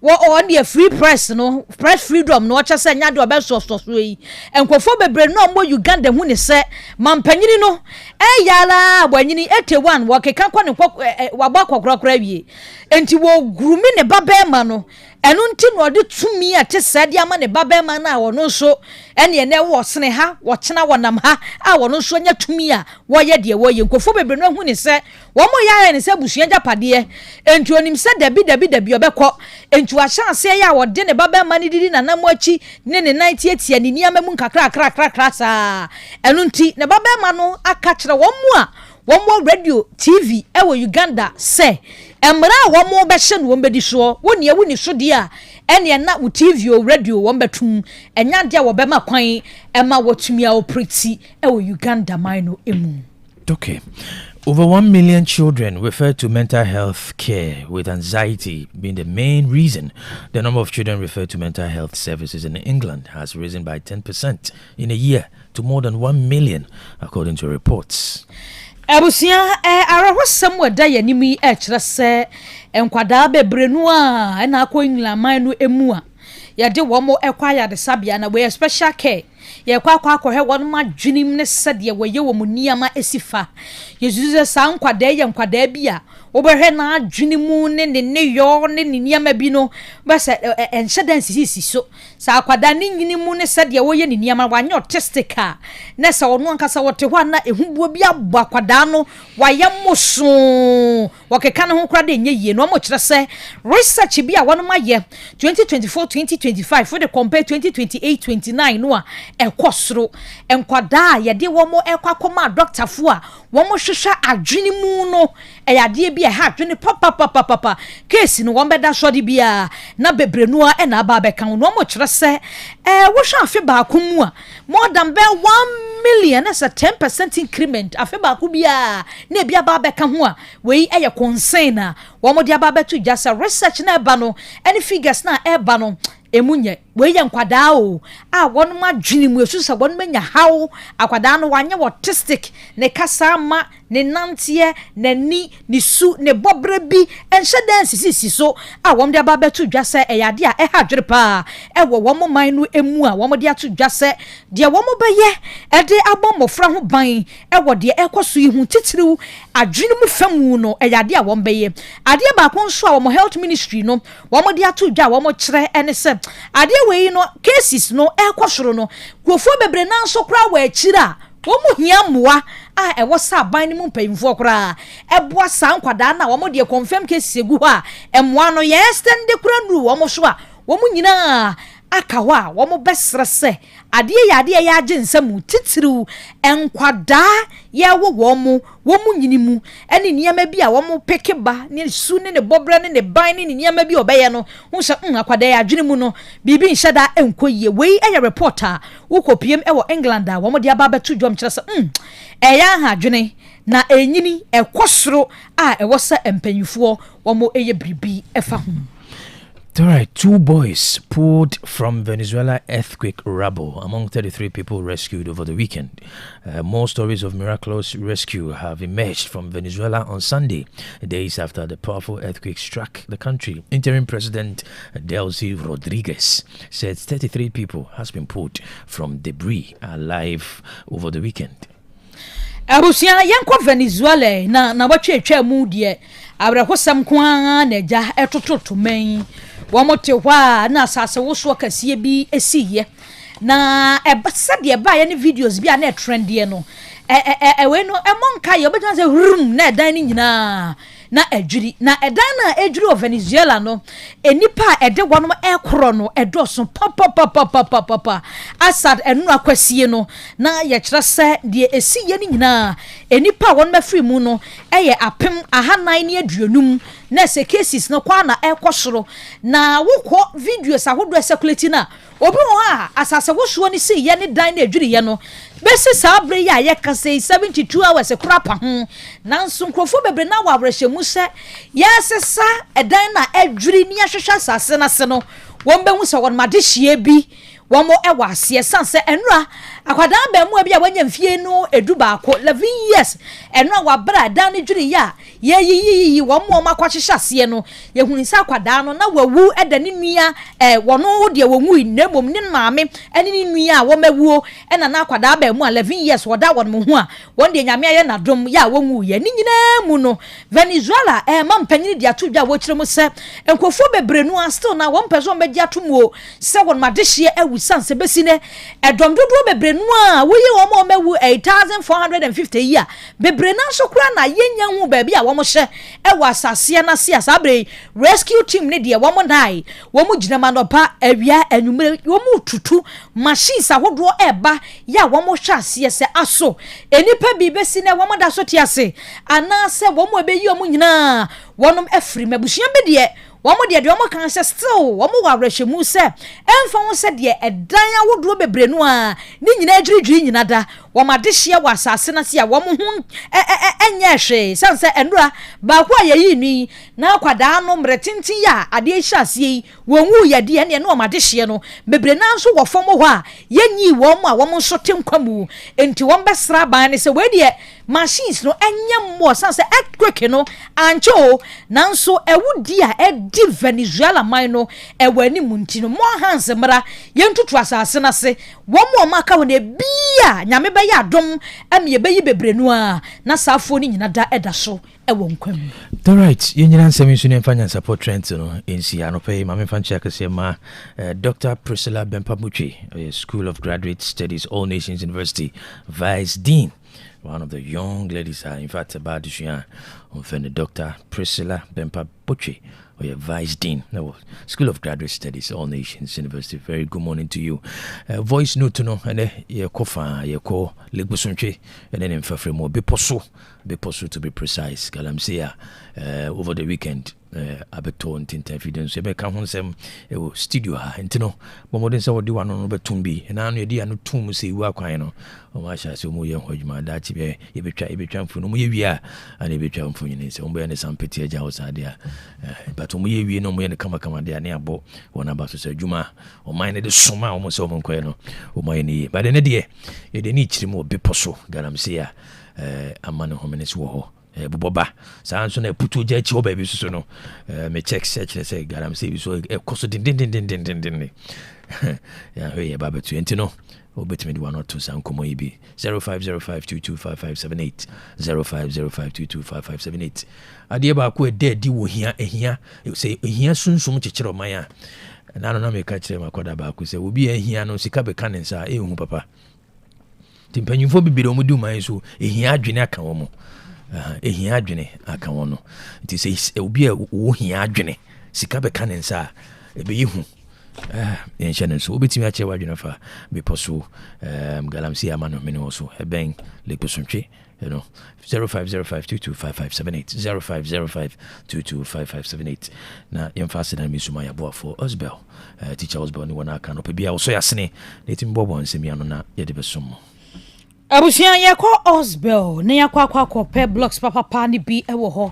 on the free press no press freedom no cha say nya de obeso so yi enkofo bebre no mo Uganda hu ne se mampanyini no yala abanyini 81 wakeka kwa ne waba kokrokra wie enti wo grumi ne babema no enu nti no de tumi ate sade ama ne babema na wono so ene ne wo sene ha wo chena wonam ha a wono so nya tumi a wo ye de wo ye enkofo bebre no hu ne se wo mo ya ne se busua japade enti onim se dabi obekọ enti wa chance ya wo de ne babema ne didi na namu achi ne 98 ni niam mu nkakra sa enu nti ne babema no aka kire wo mu a wo mo radio TV ewo Uganda se emra wo mo be hye no wo bedi so woni e woni so dia ene na wo TV o radio wo betum enya dia wo be ma kwan ema wotumi a operate ewo Uganda mino emu. Okay. Over 1 million children refer to mental health care, with anxiety being the main reason. The number of children referred to mental health services in England has risen by 10% in a year to more than 1 million, according to reports. Abusia arahosam wada yanimi kire se enkwada bebrenu a na akoyinla manu emu a yade wo mo ekwaya de sabia na we special care ye kwakwa akọhwe won ma dwenim ne sede we ye wo mu niama esifa yezuze sa nkwada ye nkwada bi a obehwe na adwenimu ne yo ne niama bi no ba se enhyeden sisi so sa akwada ne nyinimu ne sede wo ye niama wanyo autistic a ne sa wono ankasa wote hwa na ehubuo bi abo akwada no waye moso wakeka ne ho kra de nye ye no mo kire se research bi a wono ma ye 2024-2025 for the compare 2028-29 no a ekosoro enkwada ye de wo mo ekwakoma doctor fu a wo mo hwehwe adwenimu no eyade bi ha adwene papa case no wo beda so de bia na bebrenu a na aba be kan no mo kire se wo hwe afi ba komu a more than 1 million as a 10% increment afi ba ko bia na bia ba be kan ho a we eye concern a wo mo de aba be to just research na eba no any figures na eba no emunye we ye nkwada o a won ma dwene mu esu sa won manya hawo akwada no wanye autistic ne kasa ma ne nantie ne ni ni su ne bobre bi enhye dance sisi so a won de aba betu dwase eyade a ha dwere pa wo won man no emu a won de atu dwase de won beye e de abomofra ho ban wo de ekoso ihu titiriw adwene mu famu no eyade a won beye ade ba kon so a won health ministry no won de atu dwa won kire ene se ade we no cases no ekosoro no kwofo bebre na nso kra wa akira wo mu hia moa a ewo sa ban ni mu mpanyimfo kra eboa sa nkwada na wo de confirm cases egu ha emoa no yesterday de kra nuru wo mo so a wo mu nyina aka wa wo mo besre se ade ya agensam titiriw enkwada ya wo mo nyinimu ene niam bi a wo mo pekeba ne su ne bobre ne ban ne niam bi obeye no hu se akwada ya adwenimu no bibi nhada enkoyie wei eye reporter wo kopiem e wo England a wo mo de aba betu dwom kire se eya ha adwene na enyini ekosoro a ewo se empanyifo wo mo eye bribi efa hu. All right, 2 boys pulled from Venezuela earthquake rubble among 33 people rescued over the weekend. More stories of miraculous rescue have emerged from Venezuela on Sunday, days after the powerful earthquake struck the country. Interim President Delcy Rodriguez said 33 people has been pulled from debris alive over the weekend. Abusia yanko Venezuela na watwe mu de abrahosam kwa na ja etototo men womote hwa na asase woso kasie bi esiye na ebasa de ba ya ne videos bi a na trend ye no we no emonka ye obetwa se rum na edan ni nyina na adwiri na edan na adwiri of Venezuela no enipa ede wono ekoro no edoso papa Assad enu akwasie no na ye kire se de esiye ni nyina enipa wono mafiri mu no eye apem ahanan ne aduonum na se cases no kwa na ekosoro na wokọ videos ahodo circulate na obi ho a asase wosuo ni se ye ne dan na adwiri ye no besi sabre ya ye kase 72 hours krapa ho nanso nkrofo bebre na wabrehemu se yesesa edan na adwiri ni ahwehwa asase na se no won behu se won madehie bi wɔn ɛwɔ aseɛ sanse ɛnura akwadaa bɛn mu bi a wɔnyɛ mfie no edu baako 11 years ɛnura wabra dan ne dwiri ya yɛyiyi wɔn mu akɔhyehyɛ aseɛ no yɛhunu sɛ akwadaa no na wawu ɛda ne nua wɔn deɛ wɔn wu na mmom ne maame ɛne ne nua a wɔn awuo ɛna na akwadaa bɛn mu 11 years wɔda wɔn ho a wɔn deɛ nyame ayɛ nadom ya wɔn wu yɛ ne nyinaa mu no Venezuela ma mpanyini de ato dwa wɔkyerɛ mu sɛ nkofo bebre no still na wɔn pɛso mbɛgye ato mu o sɛ wɔn madehye awu sanse besi ne ɛdɔm dodo bebre no a woyi wɔn mawu 8450 year bebre na so kura na yenya hu baabi a wɔn hyɛ ɛwɔ asase na se asabre rescue team ne de wɔn nai wɔn gyina manopa awia anwumere wɔn tutu machines ahodoɔ ɛba ya wɔn hwɛ aseɛ sɛ aso enipa bi besi ne wɔn da so te ase ana sɛ wɔn ebeyi wɔn nyinaa wɔn afiri mabusua bi de wɔn de wɔn kan sɛ still wɔn wɔ arɛhwɛmu sɛ ɛmfa wɔn sɛ de ɛdan ahodoɔ bebre no a ne nyinaa adwiridwiri nyina da wɔn adehye wɔ asase na se a wɔn ho ɛnyɛ hwee sanse ɛnura baako a yɛyi ni na akwadaa no mretintin ya adeɛ hyɛ aseɛ yi wɔn wu yɛ de ne wɔn adehye no bebre na nso wɔ fam hɔ a yɛnyi wɔn a wɔn nso te nkwamu enti wɔn bɛsra ban ne sɛ wɔ deɛ machines no ɛnyɛ mmɔ sanse earthquake no ancho nanso ɛwudi a di Venezuela man no ɛwɔ ni munti no mo hands mra yentutu asase na se wɔn mo aka wɔ ne bia nyame bɛyɛ adom am ye bɛyi bebre no a na saafo ni nyina da ɛda so ɛwɔ nkwam. All right, yenyina nsɛm nso ne mfa Nyansapo Trent no ensi anope ma me fa nkyɛ akɛse ma Dr. Priscilla Bempah-Botchwey, School of Graduate Studies, All Nations University Vice Dean. One of the young ladies, in fact, about the Dr. Priscilla Bempah-Botchwey, or your Vice Dean, School of Graduate Studies, All Nations University. Very good morning to you. Voice note to know, and your kofa, your ko, Legbusunche, and then in Fafremo, Beposo to be precise. Galamsia over the weekend. Abeto ntinta evidence ebe ka ho nsem e studio ha ntino bomoden se wodi wano no betum bi na anu edi anu tum se iwu akwan no o ma sha se o mu ye hojuma da chi be ebetwa mfu no mu ye wi a ana ebetwa mfu nyine se o mbe ne sampeti aja osade a but o mu ye wi no mu ye ne kama de ane abo wona ba so se adwuma o man ne de soma o mu se o monkoe no o man ne but ne de e de ni chiri mu obeposo galamse a amane homenes wo ho buboba saa nso na putu gya chi oba bi so no me check search say garam say so ekoso din ya he ba betu enti no obetime di one or two san komo yi 0505225578 0505225578 ade ba ko di wo hia say hia sunsum kyekyere man a na no na me ka kyere makoda ba ko say obi hia no sika be kan nsa ehu papa timpanyufo bibire omudu man so hia adwene aka wo mo ehia adwene aka wono nti se obi a wo hia adwene sika be ka nensa ebe yihu yenhyɛ so obetimi akyɛ wadwene fa beposo galamsi amano mene also eben lekposuntwe 0505225578 0505225578 na yemfase na misuma ya boafo Osbel teacher Osbel ni wana aka no pe bia wo so yasene na timbobo nsemi ano na yede besom abusia yɛkɔ Osbel ne yakɔ pɛ blocks papa ne bi ɛwɔ hɔ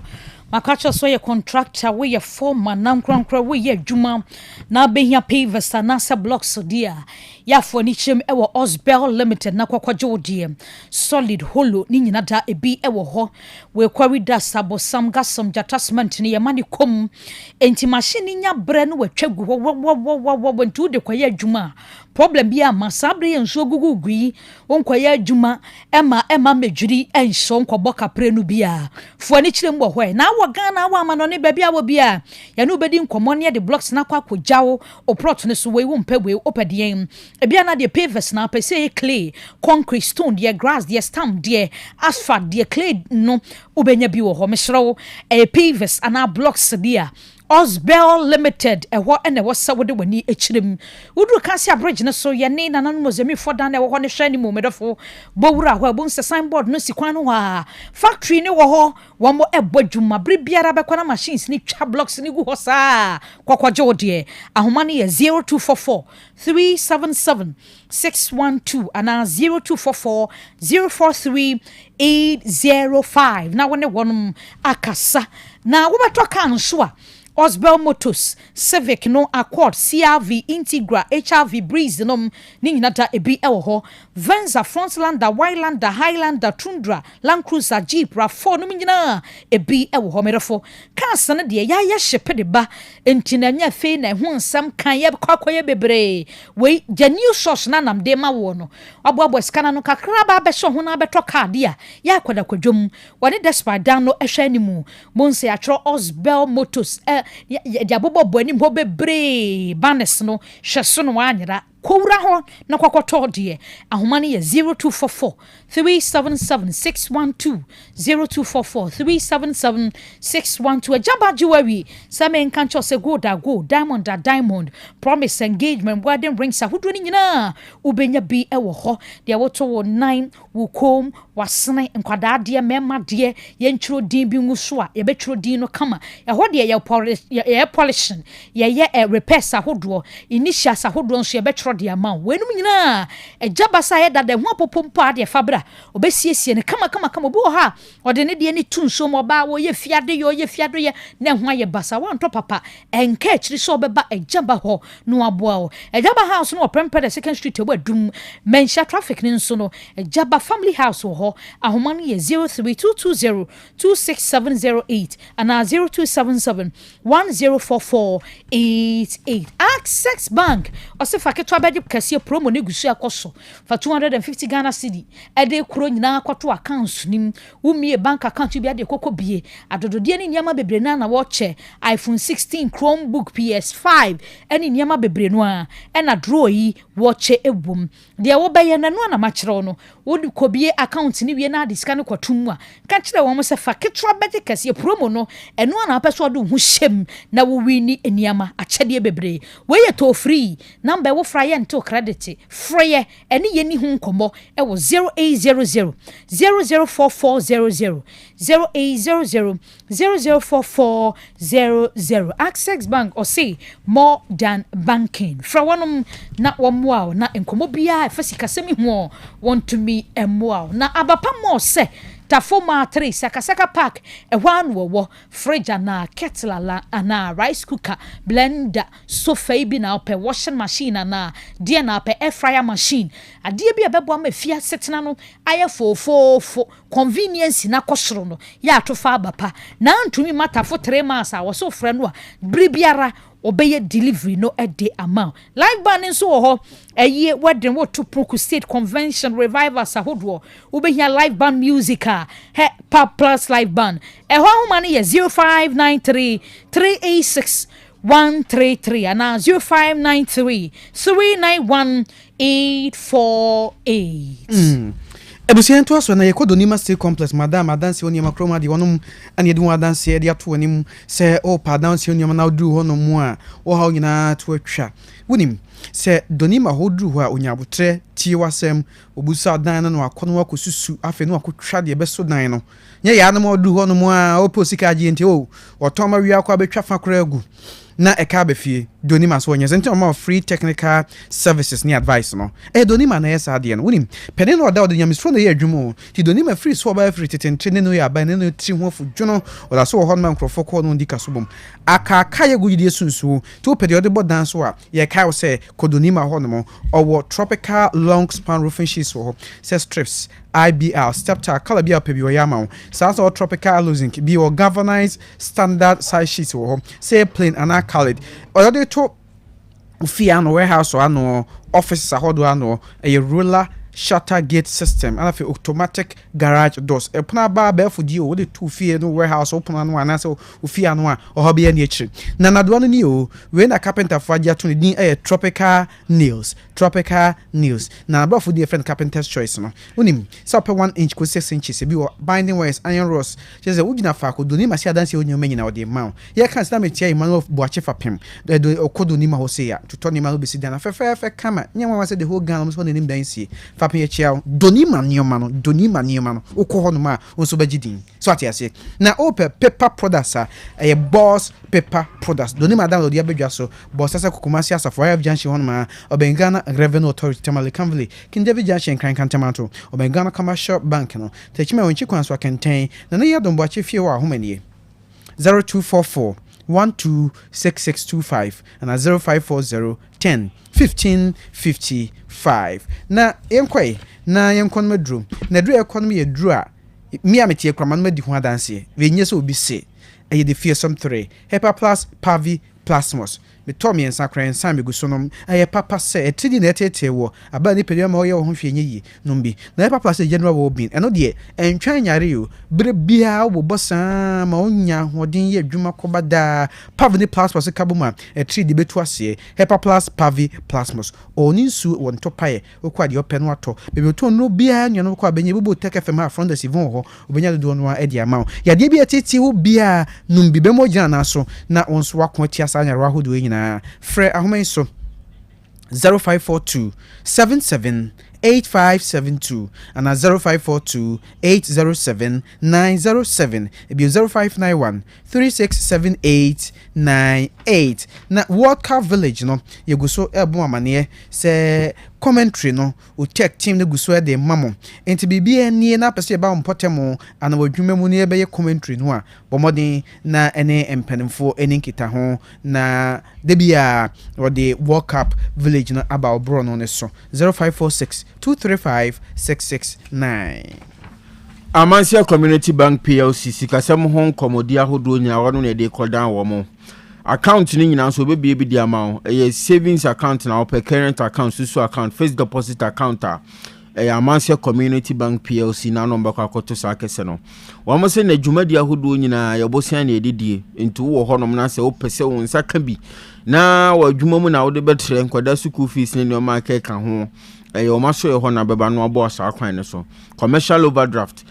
makacho so ye contractor we ye former nankrankra we ye adwuma na behia pavers na se blocks dia ya fo ni chem ewo Osbel Limited na kwakwaje odie solid hollow ni nyina da ebi ewo ho we kwari da sabo sam gasom jatasment ni ye mani kom enti machine nya bre no watwagu wo ntu de kwaye adwuma problem bi ama sabre enso gugugui wonkwaye adwuma ema medwiri enso nkobɔ kapre no bia fo ni kyerem wɔ hɔ na wo Ghana wa ma no ne baabi a wo bia ya no bedi nkomo ne de blocks na kwakɔ gyawo oprot ne so we wo mpɛ we opɛdeɛn ebia na de pavers na pɛ sɛ clay concrete stone de grass de stamp de asphalt de clay no obenya bi wɔ hɔ mesrew pavers ana blocks dia Osbel Limited eho ene wo sa wode wani ekyirem wudu kasi abridge ne so ye ne nanan mozemi fodan e wo ne hwa ni momedofo bowura ho abun se signboard no sikwan no ha factory ne wo ho wo mo ebodwuma bribiara be kwana machines ni twa blocks ni gu ho sa kwakwaje odie ahoma ne ye 0244 377 612 ana 0244 043 805 na wone wonum akasa na wo beto kan so a Osbel Motors, Civic no Accord, CRV Integra, HRV Breeze no ni nyinata ebi ewo ho. Venza, Frontlander, Wildlander, Highlander, Tundra, Land Cruiser, Jeep, RAV4 no nyina ebi ewo ho merefo. Kansa na de ya shepe de ba enti na nya fe na ho nsam kan ye kwakoye bebre. We the new source na nam de ma wo no. Aboabo scanner no kakra ba be so ho na beto card ya. Ya kwada kwadwom. Wani despite down no ehwe animu. Monse atro Osbel Motors dia bobo boani ho bebre banes no hweso no anyira kowura ho na kwakoto de ahoma ne ye 0244 377 612 0244 377 612 ajaba jiwawi samen kancho se go diamond da diamond promise engagement wedding rings ahodo ni nyina ubenya bi ewo ho de woto wo 9 wo kom wasene nkwada de mema de ye ntro din bi nguso a ye betro din no kama ye ho de ye polishing ye repairs ahodo initials ahodo nso ye betro de ama wenum nyina ajaba sa ye da de ho popompa de fabra obesiesie ne kama obo ha ode ne de ne tunso mo ba wo ye fiade ye ne ho ye basa wan to papa enka chiri so beba ajaba ho no aboa o ajaba house no prempere second street e wadum mensha traffic ne nso no ajaba family house ho ahoma no ye 03220 26708 ana 0277 104488 Access Bank osifa ketwa bedi kase promo ne gusu akoso fa 250 Ghana cedi ede kuro nyina kwato accounts nim wumie bank account bi ade kokko bie adododie ne nyama bebre na watch iPhone 16 Chromebook PS5 ene nyama bebre no a ena draw yi watch ebum de wo beye na no na machiro no wodi kobie account ni wie na diska ne kwatum a ka kire wo mo se fa ketwa bedi kase promo no eno na apeso do hu hyem na wo wini eniama achede bebre we ye to free number wo fra ye nto credit free ene ye ni hu nkomo e wo 0800 004400 0800 004400 Access Bank or say more than banking fra wonum na womwa na nkomo bia efasika semi ho want to me emwa na abapa mo se Tafoma 3 Sakasaka Park one wo fridge na kettle la ana rice cooker blender sofa bi na ope washing machine na dia na ope air fryer machine ade bi abebo am afia setena no aye fofofo convenience na kosoro no ya atofa abapa na ntumi mata for 3 months a wo so frɛ no a bribiara obeye delivery no ede amount live band nso ho eye wedding wo to Proku State Convention Revival sahodwo obehia live band music he pop plus live band ho homa ne ye 0593 386 133 ana 0593 391 848 Ebusian to aso na yekodo Nima State Complex madam adanse oni makroma de wonum ane de adanse de ato anim se o pa adanse oni na odu ho no mu a wo ha nyina to atwa wonim se donima hodu ho a onyabotre tie wasem obusa dan no akono akosusu afi no akotwa de beso dan no nye ya na odu ho no mu a o posika agente o otoma wi akwa betwa fa kora agu na eka befie donima so onye nti o free technical services ni advice no donima na yesa ade no wonim pene no oda nyamisfo na ye adwumo ti donima free so ba free teten no ya ba ne no tri ho fudwono oda so ho man krofo ko no ndika so bom aka ye gudie sunsu ti o pede ode bodan so a ye kai wo se kodonima ho no mo owo tropical long span roofing sheets ho se strips IBL step tile color bi apebi oyama so tropical losing bi or galvanized standard size sheets ho say plain and colored or to Fiano warehouse or ano office ahodo ano a ruler shutter gate system and a automatic garage doors e puna ba be fudi o de two fie no warehouse open anu anase ofie anu a ohobe ya ni echi na nado anu ni o we na carpenter fagia to ni tropical nails na ba fudi friend carpenter's choice no unim so per 1 inch ko 6 inches e bi binding wires iron rods je ugina fa ko doni ma si adanse onyo menyi na o de ma ye kan sta metia Emmanuel Boache fapem de okodoni ma ho se ya to toni ma obesi dana fe kama nyanwa wa se the whole Ghana so nim dan si fapem chia donima nioma no uko no ma onso bagidin so atiase na ope paper products a boss paper products donima down do abedwa so boss asa kokomasi asa for have junction hono ma Obengana Revenue Authority Tamale Kanvili kin David Junction kan Tamato Obengana Commercial Bank no techima wonchi kwanso kenten na na yadom Boache fie wa homanie 0244 126625 and 0540 10 15 55. Na yenkoi na yenkon medrum na dru economy ye dru a mi ametie kraman madi ho adanse we nye so obi se eye the fearsome 3 Hepa Plus Pavi Plasmos me Tommy and Sacran Sam Gusonom aye papa say a tridi netete wo aba ni pedua ma wo ye ho hwe nye yi numbi na Hepa Plus general wo bin eno de entwan yare yo bre bia wo bosa ma onya hodin ye adwuma kobada Pavi Plasmos kabuma a tridi betu ase Hepa Plus Pavi Plasmos oni nsu won topaye okwa de open wato be to no bia nyono kwa benye bubu Otec FM from the Sivon ho obenya do no a dia ma ya de bia tete wo bia numbi be mo gina na so na onso wakon tia sa nyarwa hodo nyina frɛ ahoma so 0542 77 8572 and 0542 807 907 ebi 0591 367898 na World Cup Village no yeguso ebo amane se commentary no Otec team ne guso de mamo enti bibia nie na pese ba mpotemo ana wadwuma mu ne be commentary no a bomodin na ene empanimfo eni nkita ho na debia the World Cup Village no aba obro no ne so 0546 235 669. Amansia Community Bank PLC sikasem ho komodi ahodo nyina wono ne de kodan wo mo account ni nyina so be di amount a savings account na open current account so account fixed deposit account a Amansia Community Bank PLC na number kwa koto sa kese no wo mo se na dwumadi ahodo nyina yebosia na edidie ntu wo honom na se opese wo nsa ka bi na wa dwuma mu na wo de betre nkwada school fees ni o ma ka ho o ma so ye ho na beba no abo asa kwan ne so commercial overdraft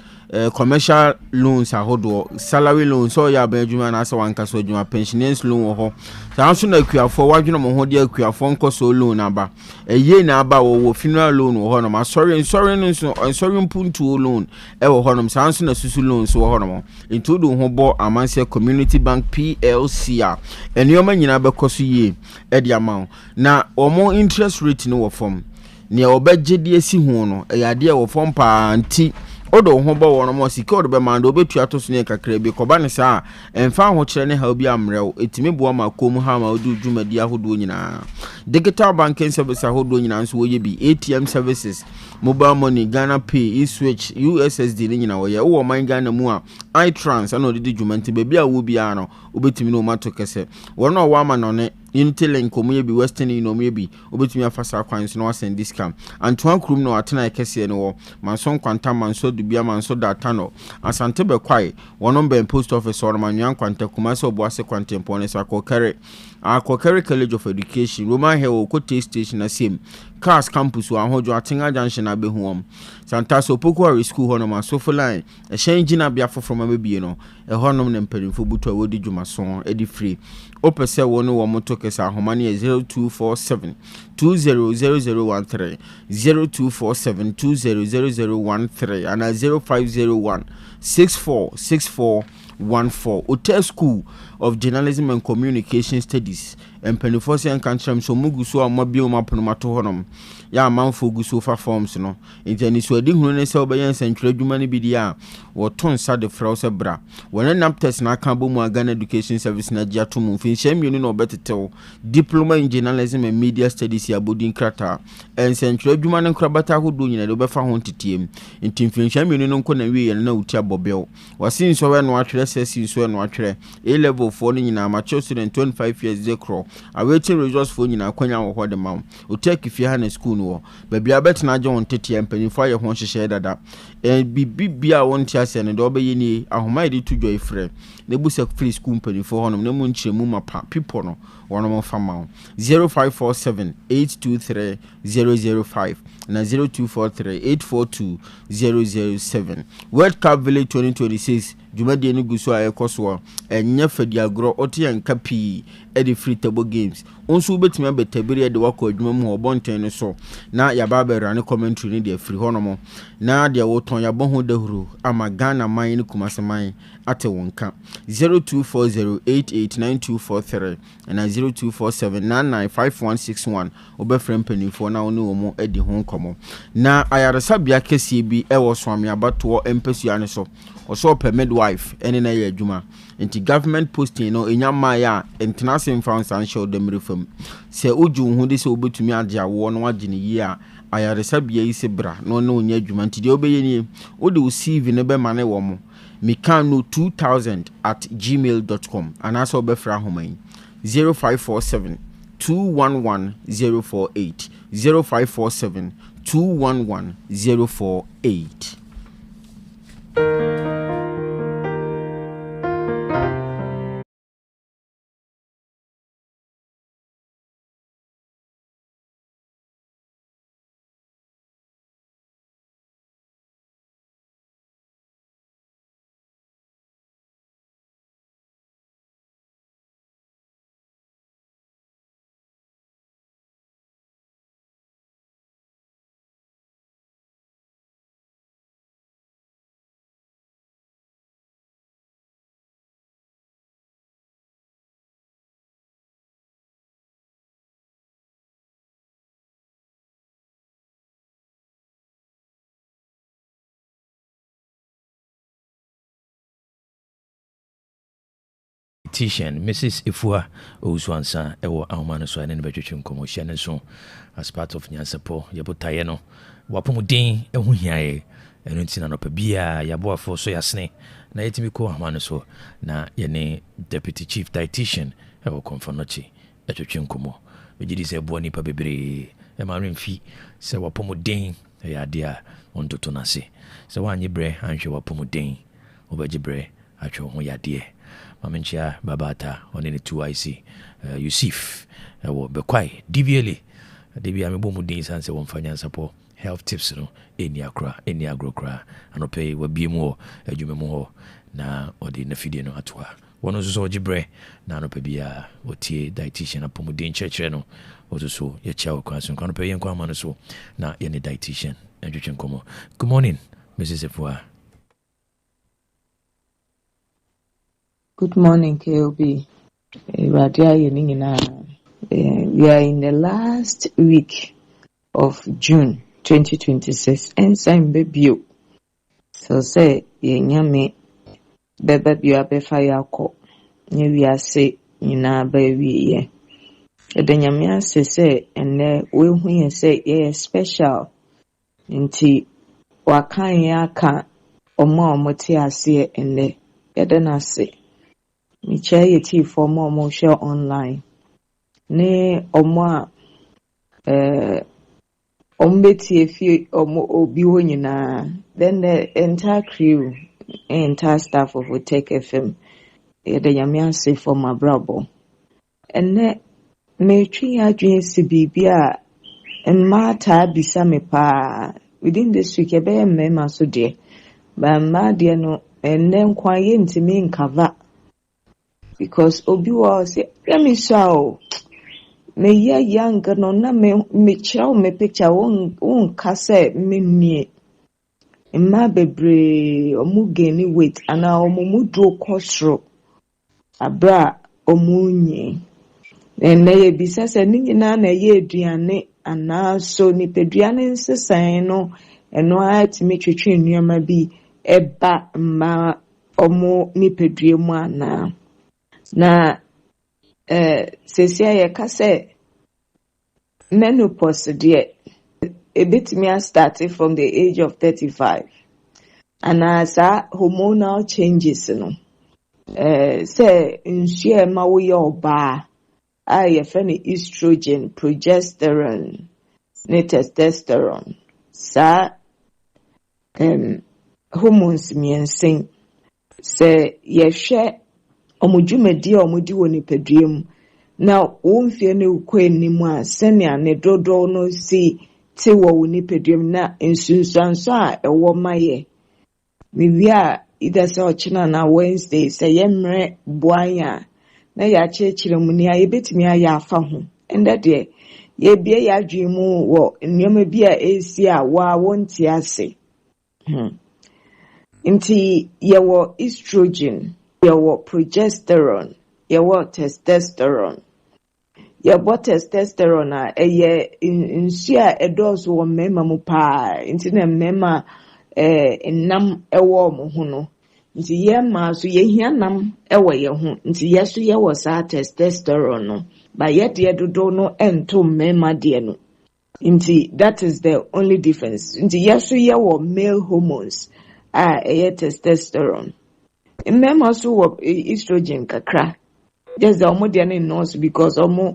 commercial loans ahodo salary loans so ya ba adwuma na asa wanka so adwuma pensioners loan ho san so na kuafo wadwuna mo ho de kuafo nko so loan aba eye na aba wo funeral loan ho no ma sorry mpuntu loan wo ho no san so na susu loan so ho no intudo ho bo Amansia Community Bank PLC a enioma nyina be koso ye e de amount na omo interest rate no wo form ne obegye de esi ho no ya de wo form pa anti odo ho bo wono mo sika odo be mando obetua to so ne kakra bi koba ne sa emfa ho kire ne ha bi amrew etimi bo ma kom ha ma odu dwumadi ahodo nyina digital banking service ahodo nyina nso woye bi ATM services mobile money Ghana Pay eSwitch USSD ne nyina woye wo man Ghana mu a iTrans ana odidi dwumanti be bia wo bia no obetimi no mato kese wono wa ma no ne Unity link omuye bi Western Union omuye bi obetumi afasa kwanso no send discount antoan krum no atena ekese ne wo manson kwanta manso dubia manso data no asante be kwai wono be post office or manwan kwanta kuma se oboase kwanta mpone sa kokere College of Education Roman Hill Kote Station na same Cars Campus wa hojo atenga junction na behuom Santa Sopoko School hono Sofo line e shenjina bia from amebie no e honom ne mpanimfo buto awodi dwumason edi free opese wono wo motokesa ahomane 0247 200013 0247 200013 ana 0501 646414 Otec School of Journalism and Communication Studies empanifo and country so mugu so amabio maponomato honom ya manfo guso fa forms no intani so adi hunu ne se obeyen central adwuma ne bidia wo ton sa de frause bra wona naptest na kan bo mu Ghana Education Service na gia to mu fin hyamienu no betetew diploma in journalism and media studies ya bodin krata en central adwuma ne krabata hodo nyina de obefa ho ntitiem intin fin hyamienu no nko na wie na utia bobel wasin so we no atwere sesi so no atwere A level 4 ni nyina mature student 25 years de cro awaiting results for nyina kwanya wo hode mam Otec fie ha na school no baby abetna agye won tete empanifo aye ho hyehye dada bibia won tia se ne de obeye ni ahoma ide to joy frɛ ne busa free school empanifo honom ne mu nkyeremu mapa people no wono fama 0547 823 005 na 0243 842 007 World Cup Village 2026 Jumadi ni guso ayekoso enye fadi agro ote nka pi e de free table games onso betimi abetabiri e de wako adwuma mu obonten no so na yaba bera ne commentary ni de free honomo na de woton yabo ho dahuru ama Ghana man ni kumaseman ate wonka 0240889243 na 0247 995161 obefrɛ mpanimfoɔ na wone wɔ mu adi ho nkɔmmɔ na ayaresabea kɛseɛ bi ɛwɔ Swami abatoɔ mpasua ne so ɔsɔ pɛ midwife ɛne na yɛ adwuma nti government posting no enyama ya international financial demre fam sɛ oju hu de sɛ obetumi agye awo no agye ne yi a ayaresabea yi se bra no na onya adwuma nti de obɛyɛ nie ode o CV ne bɛ ma ne wɔ mo mikano 2000@gmail.com anaasɛ obɛfra homan 0547 211 048 0547 211 048. Mrs. Ifua Owusu ewo ahoma no so ene betwetwe nkomo hye ne so as part of Nyansapo yebotaye no wapomuden ehu hiae eno ntina no pa bia yaboafo so yasene na yetimi ko ahoma no so na yene deputy chief dietitian ewo konfonochi etwetwe nkomo begidi se bo nipa bebre e ma remfi se wapomuden ya dia ontoto nase se wanyi bre anhwe wapomuden obagibre atwo ho yade Mamenchia Babata on any 2IC Yusuf Bekwai DVLA Debia Mebomu Dins and say one Nyansapo health tips no any agro cra and pay will be more a jumemo na or the nefidi no atwa. One of so jibre na no pebia or tea dietitian a pomodin church no or so your chow class and pay and come so na any dietitian and you can come. Good morning, Mrs. Efua. Good morning, KOB. We are in the last week of June 2026. Ensign baby. So say, Yanyame, baby, you are fire call. We are say, baby. The Yamia say, and we say, special. Inti, wakanya omo motia say, and yadana say. Miche yeti for more share online. Ne omwa ombeti efi obi wonyina. Then the entire crew, entire staff of Otec FM, the yamian say for my brabo. And ne me twi adwen si bibia and mata bisa me pa within this week ebe me maso de. Ba ma de no and then kwaye ntimi nkava. Because obi was let me show me young no na me chow me picture won kase me nie mma bebre omu gani weight ana omu do kosro abra omu nyi na ye bisa se ni nyina na ye aduane ana so ni peduane nsesan no eno atimi twetwe nnuama bi eba mma omu ni pedue mu ana na sesia ye kase menopause de ebitimi started from the age of 35 and as hormonal changes no say nsuo ma wo ye oba ye fe ne estrogen progesterone ne testosterone sa hormones miensin say ye hwe omudwumadi omudi woni padua na wonfie ne ukọ enimu a senia ne dodo no si te wo woni padua na ensunsuanso a ewo maye mewi a ida se ochina na Wednesday se yemre boanya na ya chechire mu ni a yebetimi aya afa ho enda de ye bie ya adwemu wo nneoma bi a esi a wa wonti ase nti ye wo estrogen, ye wo progesterone, ye wo testosterone. yɛbɔ testosterone a ɛyɛ nsu a ɛdɔɔso wɔ mmarima mu paa nti na mmarima nam ɛwɔ mo ho no nti yɛma so yɛhia nam ɛwɔ yɛ ho nti yɛso yɛwɔ saa testosterone no ba yɛdeɛ dodo no ɛnto mmarima deɛ no nti that is the only difference nti yɛso yɛwɔ male hormones a ɛyɛ testosterone mmarima so wɔ estrogen kakra just the omo deɛ no nɔɔso because ɔmo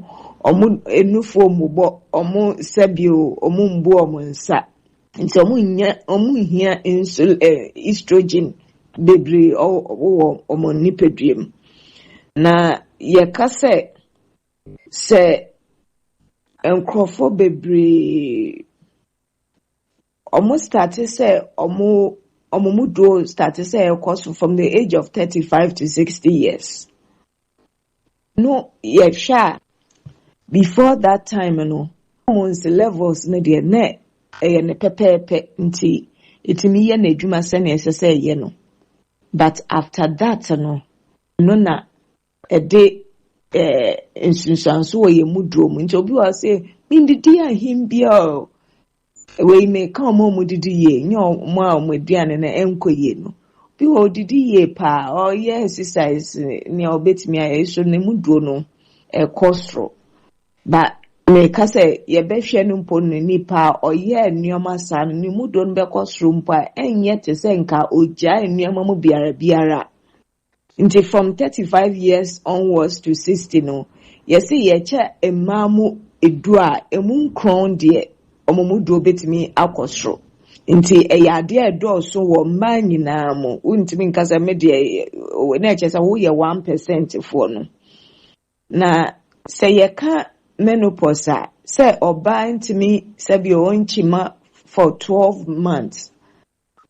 enufo mu bɔ ɔmo sɛbio ɔmo mbu ɔmo nsa nti ɔmo hia estrogen bebree ɔwɔ ɔmo nipadua mu na yɛka sɛ nkurɔfo bebree ɔmo start sɛ ɔmo mu do start sɛ ɛkɔ so from the age of 35 to 60 years no yɛhwɛ before that time no hormones levels no deɛ na ɛyɛ ne pɛpɛɛpɛ nti etimi yɛ n'adwuma sɛnea ɛsɛ sɛ ɛyɛ no but after that no na ɛde nsunsuanso wɔ yɛ mu duro mu nti obi wɔ sɛ mindidi ahim bia wei me ka ɔmo didi yie nyɛ ɔmo a ɔmo aduane na ɛnkɔ yie no bi wɔ didi yie paa ɔyɛ exercise nea ɔbɛtumi ayɛ so ne mu duro no ɛkɔ soro ba me ka sɛ yɛbɛhwɛ no mpo no nipa ɔyɛ nneɛma saa no ne mu duro no bɛkɔ soro mpo a ɛnyɛ te sɛ nka ogya nneɛma mu biara nti from 35 years onwards to 60 no yɛsɛ yɛkyɛ mmaa mu edu a emu nkron deɛ ɔmo mu duro betumi akɔ soro nti ɛyɛ adeɛ ɛdɔɔso wɔ mmaa nyinaa mu wontumi nkasa me deɛ na ɛkyɛ sɛ woyɛ 1% foɔ no na sɛ yɛka menopause a sɛ ɔbaa ntumi sɛbi ɔnkyima for 12 months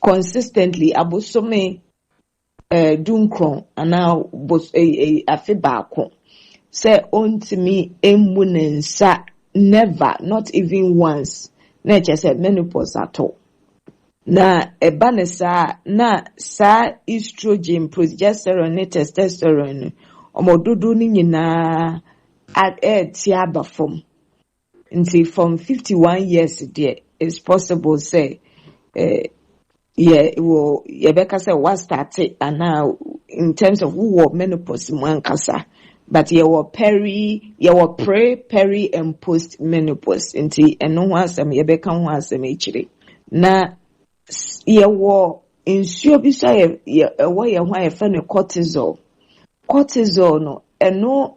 consistently abosome dunkron anaa afe baako sɛ ɔntumi emu ne nsa never not even once na ɛkyɛ sɛ menopause atɔ na ɛba ne saa na saa estrogen progesterone ne testosterone no ɔmo dodo ne nyinaa ɛɛte aba fam nti from 51 years deɛ it's possible say yɛbɛka sɛ what started anaa in terms of who wɔ menopause mu ankasa but yɛwɔ pre, peri and post menopause nti ɛno ho asɛm yɛbɛka ho asɛm akyire na yɛwɔ nsuo bi so ɛwɔ yɛn ho a yɛfɛ no cortisol no ɛno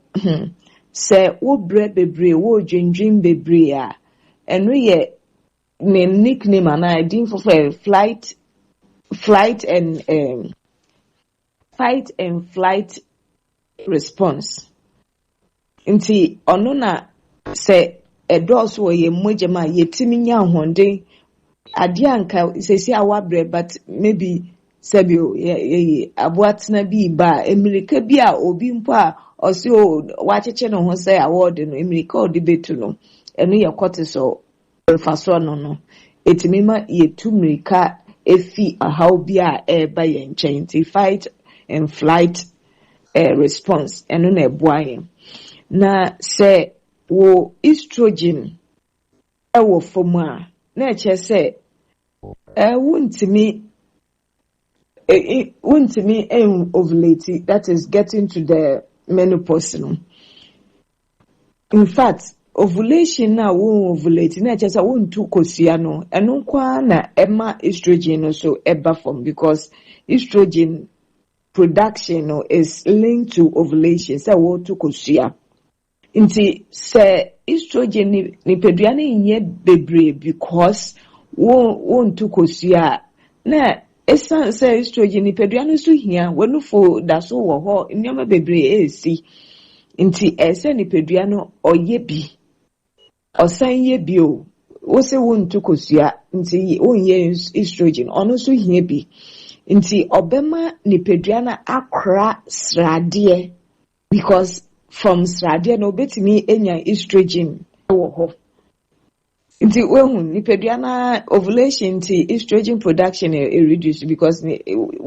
sɛ wobrɛ bebree wodwendwen bebree a ɛno yɛ ne nickname anaa ɛdin foforɔ fight and flight response nti ono na sɛ ɛdɔɔso wɔ yɛ mmogya ma yɛtimi nya ahoɔden adeɛ anka sɛsi a wabrɛ but maybe sɛbi aboatena bi ba emirika bi a obi mpo a ɔsi wakyekye ne ho sɛ awɔde no emirika ɔde betu no ɛno yɛ cortisol refaso no etimi ma yɛtu mirika efi ahaw bi a ɛɛba yɛn nkyɛn nti fight and flight response ɛno na ɛboa yɛn na sɛ wo estrogen ɛwɔ fam a na ɛkyɛ sɛ wontimi ovulate, that is getting to the menopause no. In fact ovulation na wo ovulate na ɛkyɛ sɛ wontu kosua no ɛno kwa na ɛma estrogen no so ɛba fam because estrogen production no is linked to ovulation sɛ wotu kosua nti sɛ estrogen ni pedua na nyɛ bebree because wontu kosua na esan sɛ estrogen ni pedua no so hia wenufo da so wɔ hɔ nneɛma bebree esi nti ɛsɛ ni pedua no ɔyɛ bi ɔsan yɛ bi o wose wontu kosua nti wonyɛ estrogen ɔno so hia bi nti ɔbɛma ni pedua na akora sradeɛ because from sradeɛ no obetumi enya estrogen wɔ hɔ nti wehu nipadua na ovulation nti estrogen production reduce because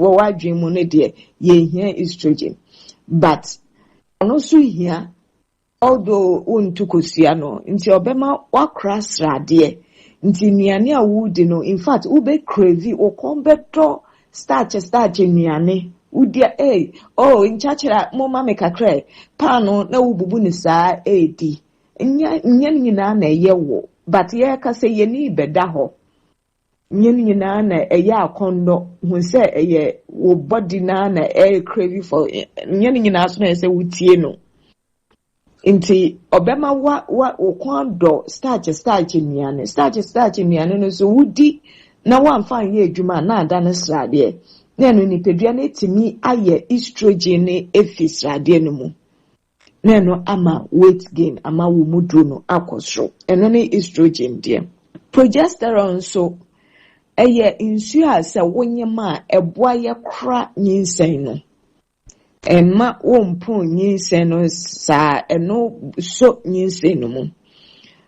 wo wadwen mu no de ye hia estrogen but ono so hia although untu kosua no nti obema wakra srade nti nuane a wudi no in fact ube crave o kombeto starch nuane udia nchachira mo mama kakra pano na wububu ni saa edi nya nyina na yewo but ye ka se ye ni beda ho nya nyina na eye akondo hu se eye wo body na crave for nya nyina so na se wutie no nti obema wa okwando starch nuane no so wudi na wamfa ye adwuma na ada ne srade na no nipadua na etimi aye estrogen ne efisrade no mu na no ama weight gain ama wo mudro no akosro eno ne estrogen de progesterone so eye nsu a se wonyema eboa ye kra nyinsen no emma wompo nyinsen no sa eno so nyinsen no mu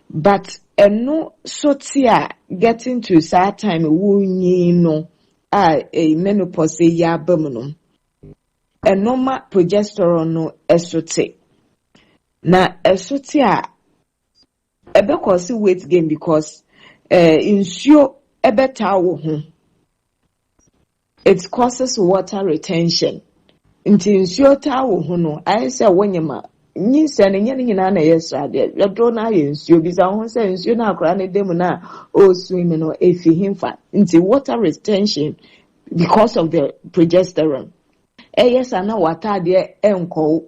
but eno so tia getting to that time wo nyi no menopause ya bam no enoma progesterone no esote na esote a ebe cause weight gain because insure ebe ta wo ho it causes water retention nti insure ta wo ho no I say wonyema nyinsa ne nyina na yesrade yodro na yensio bisa ho say ensio na akra ne dem na o swim no efihimfa nti water retention because of the progesterone yes ana watade enko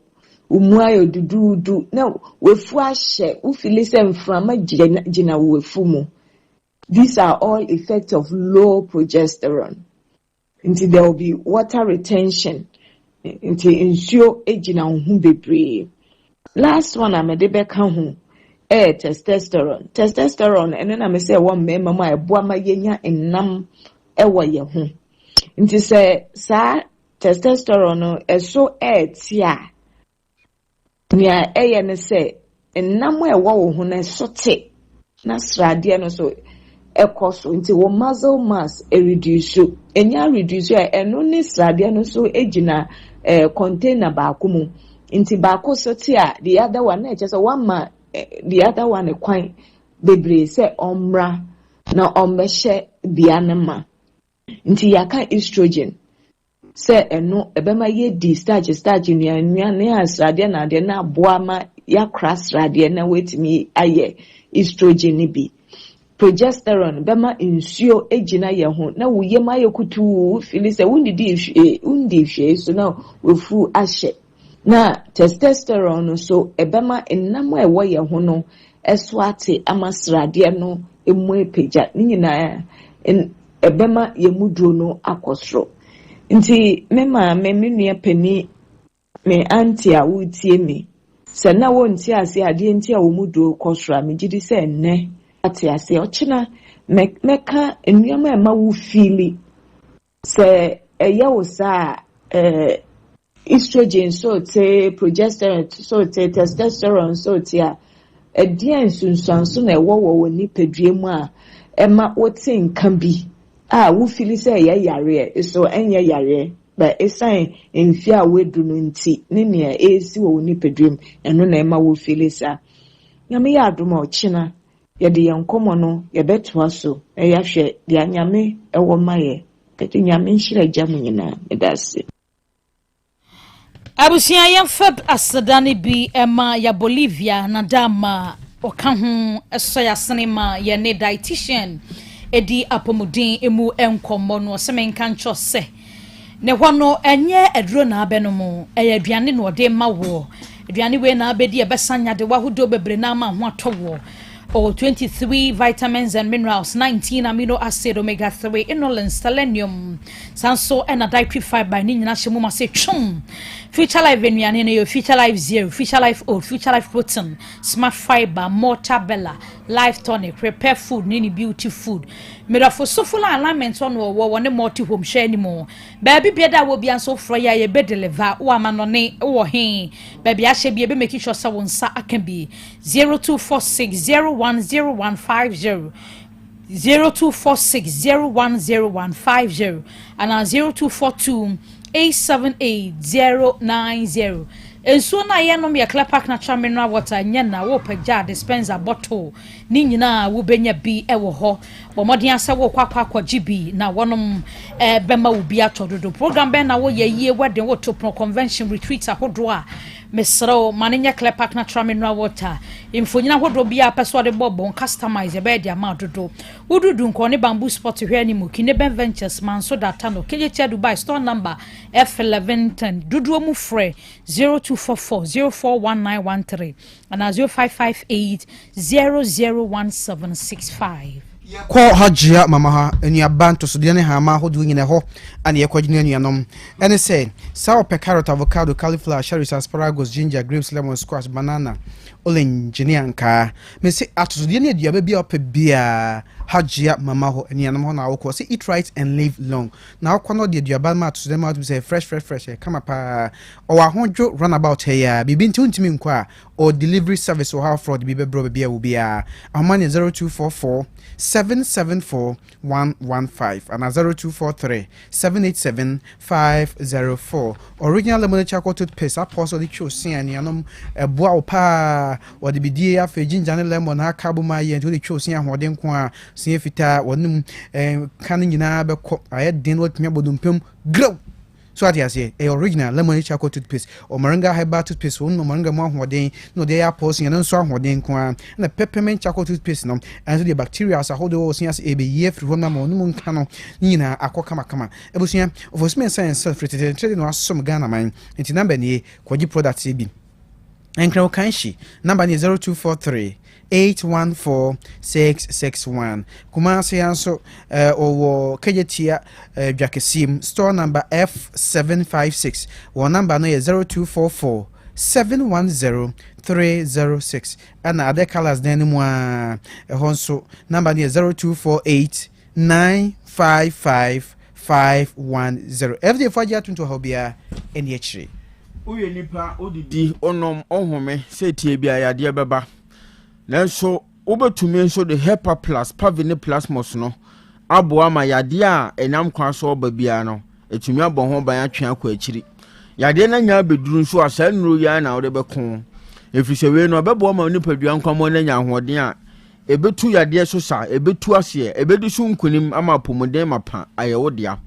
umuayo dududu na wefu ahye ufili se mframa gina wefu mu. These are all effects of low progesterone. Until there will be water retention. Until ensure ejina hu bebre. Last one amede beka hu testosterone. Testosterone and then I say one member my eboa ma yenya enam ewa ye hu. Until say sa testosterone no eso tia. Nia ne say enam ewa wo hu na sote. Na srade no so ekoso nti wo muscle mass reduce enya reduce eno ni srade no so ejina container ba mu nti ba ko so ti a the other one na eche so one ma the other one kwan bebre se omra na ombehye bia ne ma nti yaka estrogen se eno ebema ye di starch nua ne asrade na de na aboa ma ya crass rade na wetimi aye estrogen ni bi progesterone bema insio ejina ye ho na wuye ma ye kutu fili se undi hwe so na wefu ahye na testosterone so ebema enam ewo ye ho no eswate amasrade no emu epeja ni nyina ebema ye mudro no akosro nti mema menua pani me auntie a wutie mi se na wonti ase ade nti a wo mudro kosro me gidi se nne ati ase ochina meka enuama ema wo fili se eya wo sa estrogen so te progesterone so te testosterone so te a edian sunsanso na ewo wo ni pedue mu a ema wote nkan bi a wo fili se eya yare so enye yare ba esan enfia wedu no nti ne ne esi wo ni pedue mu eno na ema wo fili sa nyame ya adoma ochina yede yankomo no yebetoa so eyahwe de anyame ewo maye kete nyame nhira gyamu nyina medase abusia yamfab asadani bi ema ya Bolivia na dama okahu eso ya sinema ya ne dietitian edi apomudin emu enkomo no semenka ncho se ne hono enye eduro na abenomo eya aduane no de mawo aduane we na abedi ebesanya de wahodo bebre na ma ho atowo or 23 vitamins and minerals, 19 amino acid, omega-3, inulin, selenium, sanso, and a dietary fiber. Nina shemuma say chum. Future Life Venuane, Future Life Zero, Future Life Oat, Future Life Protein, Smart Fiber, Mortabella, Life Tonic, Repair Food, Nini Beauty Food. Made for so full alignment on one multi home share anymore. Baby, better will be so for ya bed deliver, or manone, or he. Baby, I should be making sure someone sa can be 0246010150. 0246010150 and 0242 878-090. ensuo na ye no me clear pack natural mineral water nya na wo pagya dispenser bottle ni nyina wo benya bi ewo ho bo modern ase wo kwakwa GB na wonom bema wo bi atododo program ben na wo ye yie wedding wo to convention retreat ahodo a mesro manenya clear pack natural mineral water imfonyina hodo bia peso de bobo customize be dia ma dodo ududu nko ne bamboo spot hwe ani mu kine ben ventures manso data no keje Dubai store number F1110 dudu mu free 0244041913 and 0558001765 Ko hajia mama ha enuaban to so de ne ha ma hodo nyine ho ane ye kwagine enuanom ene say sour carrot avocado cauliflower cherries asparagus ginger grapes lemon squash banana orange nka me say atoso de ne aduaba bia opebia hajia mama ho enuanom ho na wo ko say eat right and live long na wo no de aduaba ma atoso de ma say fresh kama pa o wa honjo runabout here bibi ntimi nkwa or delivery service or how fraud bibe bro bia wo bia amane 0244 774-115 and 0243-787-504. Original lemon charcoal toothpaste. Apostle the choosing and yanum a boa pa or the bidia for ginger lemon ha cabuma and to the choosing and what then qua see if it one canning in a I had dinner with me bodum grow. So I say a original lemon charcoal toothpaste or moringa herbal toothpaste one moringa more hoarding no they are posting and so hoarding and a peppermint charcoal toothpaste no and the bacteria as a whole was as a year from the moon cano nina akokama ebusia of smell science self-rated trading was some Ghana mine into number near quadri products CB and crow kanshi number 0243 814-661 Kumasi answer or Kajetia Jackesim store number F756 or number no 0244-710-306 and other colors then more honso number 0248-955-510 every faja to hobia NH3 Uye nipa odidi onom ohome se tie bia yade beba nanso obetumi nso de hepa plus pavine plus mos no aboa ma yade a enam kwa so oba bia no etumi abɔ ho ban atwe akɔ akiri yade na nya beduru nso asa nuru ya na ode bɛko efise we no bɛbɔ ma nipadua nkwamo na nya ahoɔden a ebetu yade so sa ebetu ase ebedu so nkunim ama pomoden mapa ayewo dia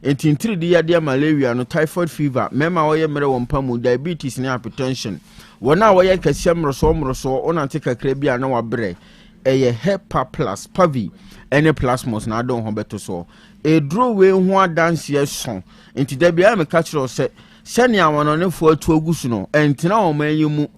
entintiri di yade malaria no typhoid fever mema woyɛ mere wompa mu diabetes ne hypertension wona woyɛ kase mroso onante kakra bia na wabrɛ eye hepa plus pavi ene plasmos na adon ho beto so edro we ho adanse so enti da bia me ka kyerɛ se sɛnea wono ne fo atu agusu no entina wo manyimu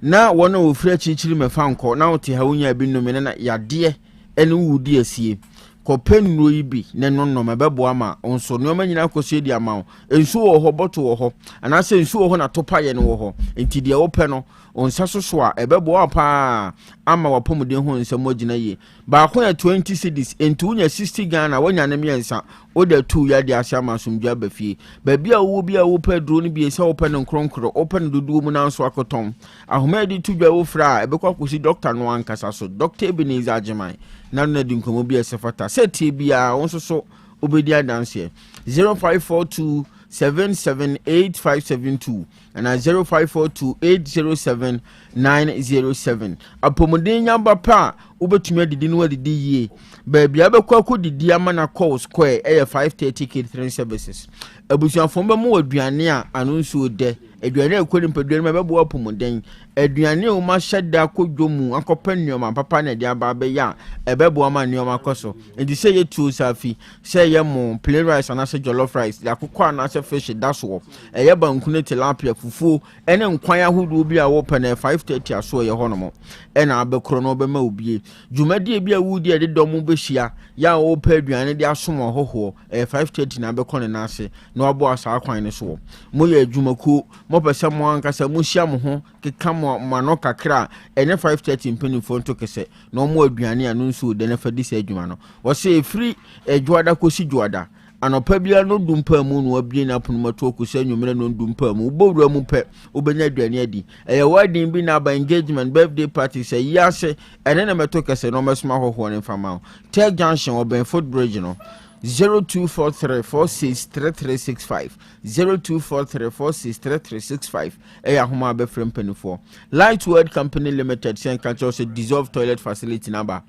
na wono wo fira chichiri mefa nkɔ na wote ha wonya bi nnome na yade ene wudi asie kopenro ibi ne nonno mebebo ama onso no manyina kosie di ama ensu wo ho boto wo ho anase ensu wo ho na topa ye ne wo ho enti de wo pe no onsa soso a ebebo apa ama wapomuden ho nsam agina ye ba ko ya 20 cedis enti unya 60 Ghana wonya ne miensa o da 2 ya de ase ama somdua bafie ba bia wo bia wo pedro ne bia se wo pe no nkronkro open dudu mu na nso akoton ahoma di tudwa wo fra ebekwa akosi doctor no ankasa so Dr. Ebenezer Ajimai na no di nkomo bia sefata seti bia won so obedi adanse 0542 778-572 and 0542-807-907 apomodin nyamba pa ubetumi adidi no adidi ye baby abekwa akodi ama na call square 530 catering services abusuafo ba mu aduane a anonso de aduane akodi mpadua no bebo apomodin aduane o ma hyeda akodwomu akopa nneoma papa na de aba be ya ebebo ama nneoma koso enti say ye tu safi say ye mo plain rice and say jollof rice yakokwa na say fish daso eye bankune tilapia fufu ene nkwan ahodo bi a wo pe na 530 aso ye honomo ena abekro no be ma obie dwumadi bi a wudi e de dom be hia ya wo pa aduane de asomo hoho 530 na abekro ne na ase na obo asa akwan ne so mo ye adwumako mo pese mo ankasa mo hia mo ho keka mo mano kakra ene 530 mpenifo nto kese na mo aduane anu nso de na fadi se adwuma no wo se free adwada kosi dwada anopa bia no dumpa mu no abie na pono mato kusa nwumre no dumpa mu bowura mu pe obenya aduane adi eye wedding bi na ba engagement birthday party say yase ene na meto kese no mesma hoho ne fama Tech Junction oben foot bridge no 0243463365 0243463365 ɛyɛ ahoma abɛfrɛ mpanimfoɔ. Light Word Company Limited sɛ nka kyerɛ sɛ dissolve toilet facility number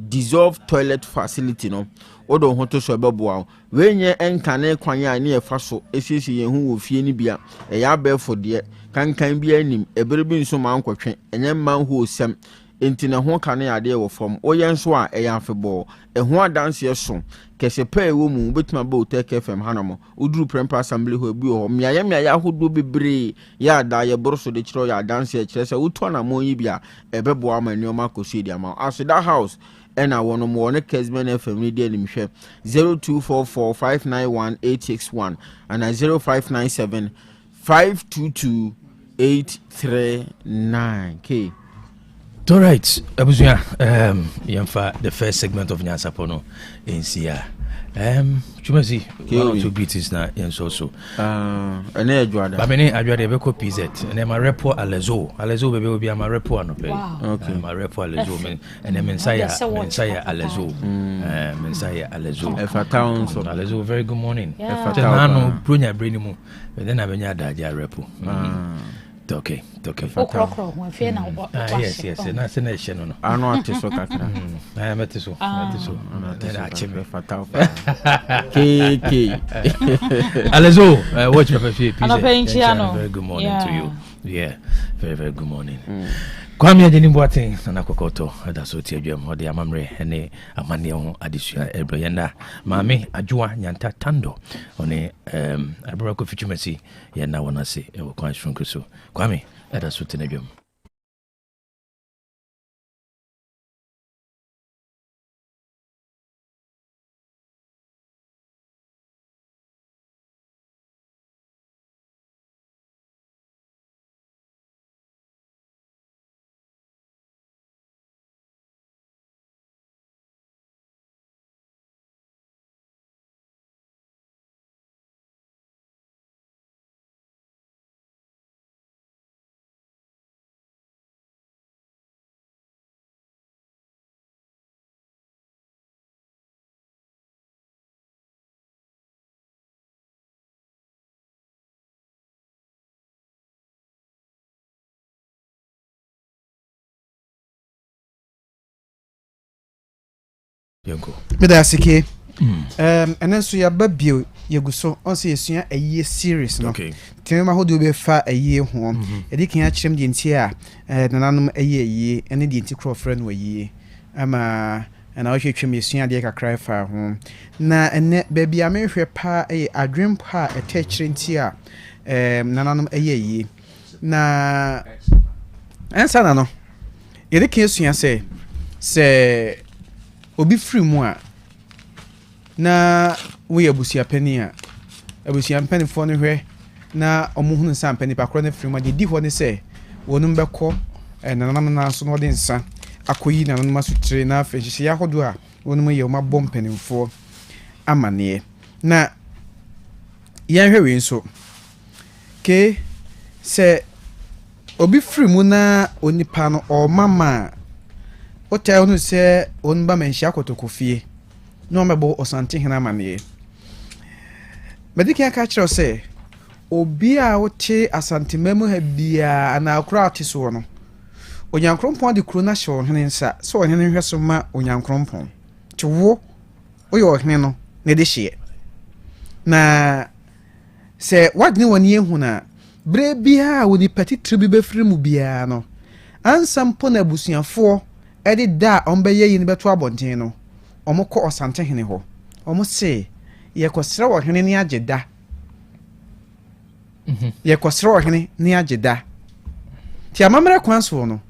dissolve toilet facility no odo ho to so bɛboa we nye enkane kwan a ne ɛfa so esiesie yɛn ho wɔ fie ni bia ɛyɛ abɛfo deɛ kankan bia anim ɛbere bi nso ma nkɔtwe ɛnyɛ man ho osɛm enti na ho kane ade wɔ fam oyɛ nso a ɛyɛ afebɔ ɛho adanse so kɛse pɛ ɛwɔ mu betima ba Otec FM hanamo uduru prempa assembly ho bi ho miaye ahodo bebre ya ada ye boroso de kyerɛ ya adanse kyerɛ sɛ woto na mo yi bia ɛbɛboa ma nneɔma kɔsi dia ma aso that house ɛna wɔn mo ne Kesman FM ni de anim hwɛ 0244591861 and 0597522839 k. All right, Abuzua, yamfa the first segment of Nyansapo no NCA. Chumasi, one or two beats na yenso so. Ene adwada. Ba meni adwada be ko PZ. Ene ma repo alezo. Alezo bebe obi ama repo anope. Okay. Ma repo alezo men. Ene mensaya alezo. Mensaya alezo. Efa town so. Alezo, very good morning. Efa town. No bronya brain mu. Then abenya daja repo. Okay. Yes. Na se na she no. Ano ate so kakra. Mete so. Fatal. KK. Alezo, watch my face. Very good morning to you. Yeah. Very, very good morning. Kwame Owusu Boateng na kokoto da so tie dwam ode amamre ene amane ho adesua ebroyenda mame adwoa nyanta tando one abro ko fitumasi ye na wona se e wo kwan shronko so Kwame da so tie dwam. Medasike enenso ya babio yeguso onse yesua aye series no tema hodo be fa aye ho edikan a kyerem de nti a nananom aye ene de nti crofre no aye ama na wo hwetwem yesua de kakra fa ho na ene babia menhwe pa adwem pa etechire nti a nananom aye na ensa na no edikan yesua se obi free mu a na we abusia pani a abusia pani fo no hwe na omuhunu nsa pani pa kro na free mu de di ho ne se wonum beko nanam na so no de nsa akoyi na no maso tire na afehye ya hodo a wonum ye ma bom panimfo amane na yan hwe we nso ke se obi free mu na onipa no o mama Otec onu se onba menhia kotokofie no mebo osante hena mane mediki aka kire se obi a wote asante memu ha bia na akura ate so no onyankrompon de kuro na hye ohene nsa so ohene hwe so ma onyankrompon two oyo ohene no ne de hye na se wadne woni ehu na bre bia woni pati tribi be firi mu bia no ansampo na busuafo edi da ombeye yin beto abonten no omukọ osante hene ho omo se ye kwosra wo hene ni ageda ye kwosra wo hene ni ageda ti amamre kwanso no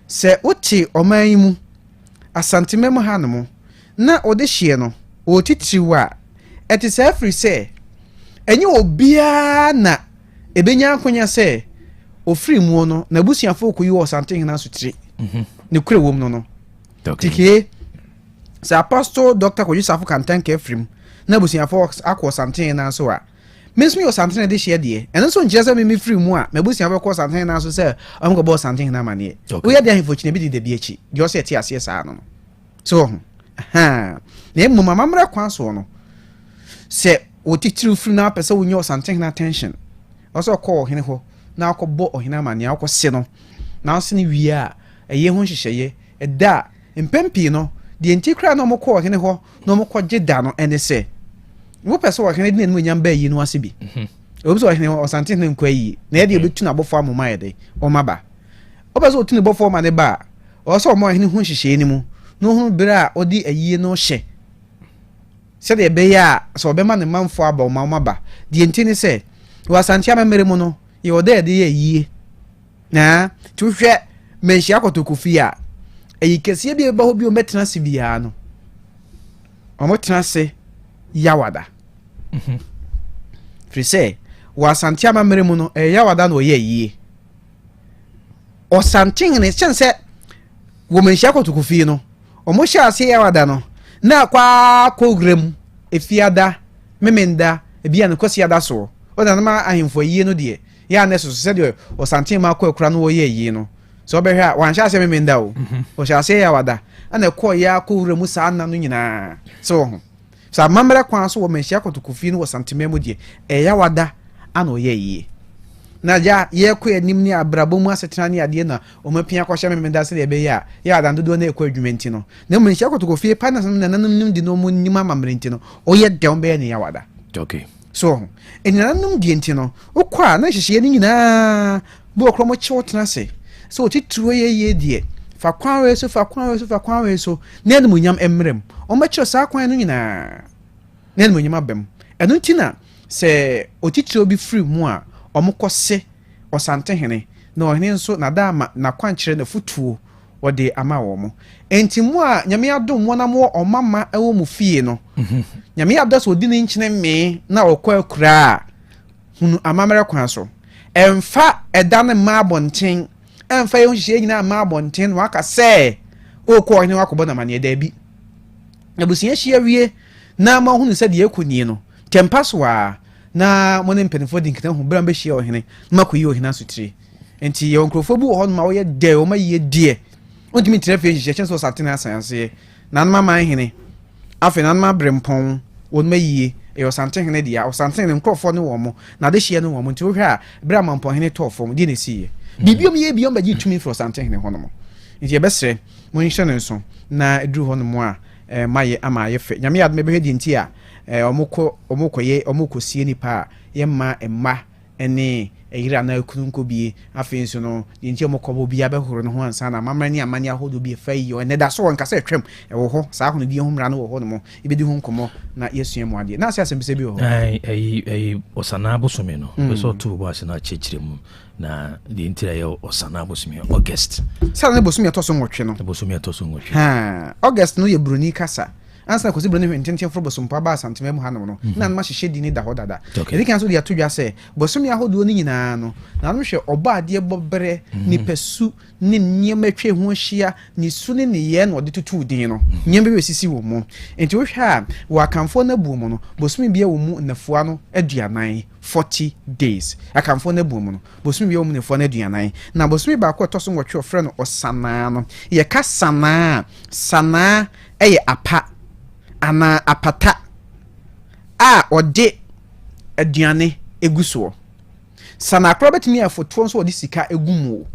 se uti oman mu asante memu hanmo na ode hie no o titiriwa eti se afri se enye obia na ebenya akonya se ofiri mu no na busuafo koyi wo asante hene asutire ne kure wom no tike sa apostle Dr. Kwaku Owusu kan tanke frim na busuafo akọ santen na so a mesmi o santen de hye de eno so nkyese me free mu a me busuafo akọ santen na so se amko bo santen na mane we de ahifo chine bi de bi echi de o se tie ase sa no so ha na emu mama mra kwan so no se wotitiri firi na pese wonye osanten attention also call hene ho na akọbọ ohina ma ne akọse no na ase ne wie a eye ho hyehyeye eda mpempi no de ntikra na mokọ ohene ho na mokọ geda no ene se wo pese ohene de ne nyam ba yi no ase bi obi ohene osanten ne nkwa yi na ye de obetu na bofo amoma ye de o maba o pese otu ne bofo ma ne ba also mo ohene ho hyehyeye ni mu no hu bra odi ayi no hye se de be ya so be ma ne manfo aba o maba de ntini se wasantia memere mu no ye ode de ye na tuhwe menhia kotokufi a eyi kese bi ba ho bi o metena se bia no o metena se yawada frise wasantia memere mu no yawada no ye o santin ne sense wo menhia kotokufi no o mo hia se yawada no na kwa kogrem efiada memenda ebia no kwasi ada so o da na ahemfo yie no de ya na so se de o santin ma kwa kura no wo ye yie no so be hwa wan sha se memenda o o sha se ya wada ana kwa ya kogrem mu sa na no nyina so sa mamre kwa so wo menhia kotokufi no wo santin memu de ya wada ana o ye yie na ja ye kwa nim ni abrabo mu asetena ne ade na o mapia kwa sha memenda se de be ya dan dodo na ekwa adwumenti no na menhia kotokufi pa na nananum di no mu nim amamrenti no o ye de on be ne ya wada okay so enanum di enti no okwa na hyehye ni nyina bo okromo chiwotena se so titiro ye die fa kwanwe so na enum nyam emrem o ma kiro sa kwan no nyina na enum nyam abem eno ntina se otitiro bi free mu a omukose osantehene na ohene nso na dama na kwankyere na futuo wode ama wo mo enti mu a nyame adom wona mo omama ewo mu fie no nyame adas odi ne nkyene me na okwa akura hunu amamere kwan so emfa eda ne ma bonten emfa ye hye nyina ma bonten waka se okwa ohene wakobo na mane da bi abusia hye wie na ma hunu se de ekuni no tempaso a na mo ne mpenfo di nkita hu bra mbe hye ohene makoyi ohene asutire enti ye onkrofo bu ho no ma wo ye de o ma ye die ontimi trefe hye chenso satina asanse na mama hene afi na ma brempon won ma yie e osante hene dia osante ne nkrofo ne wo mo na de hye ne wo mo nti wo hwa bra mampon hene tofo di ne siye bibiom ye biom ba gi tumi fro osante hene hono mo nti ye besre mo nhye ne nso na eduru hono mo a maye ama ye fe nyame ad me be hedi nti a omukọ sie nipa ye ma emma ene eyira na kununko bie afi nso no nti omukọ bia be horo no ho ansa na mamani amani ahodo bie fa yi ene da so nka se twem wo ho sa hono bie ho mra no wo ho no mo ibedi ho nkomo na yesua mu ade na ase asembese bi wo osana abosome no so to bo ase na chechire mu na de ntira ye osana abosome August sa na abosome to so nwotwe no abosome to so nwotwe August no ye broni kasa ansa ko si broni hwententen fro bosompa ba santime mu hanom no na ma hyehye di ni da ho dada edi kan so de atodwa se bosome ahodo ni nyina no na no hwe oba ade bobere ni pesu ni nyema twe ho hia ni su ni ye na ode tutu din no nyema be sisi wo mu enti wo hwa wa kanfo na bu mu no bosome bia wo mu nafua no aduanan 40 days akanfo na bu mu no bosome bia wo mu nafua na aduanan na bosome ba ko to so nwotwe ofre no osana no ye ka sana eye apa ana apata a ode aduane eguso sana akro betimi afoto nso ode sika egumu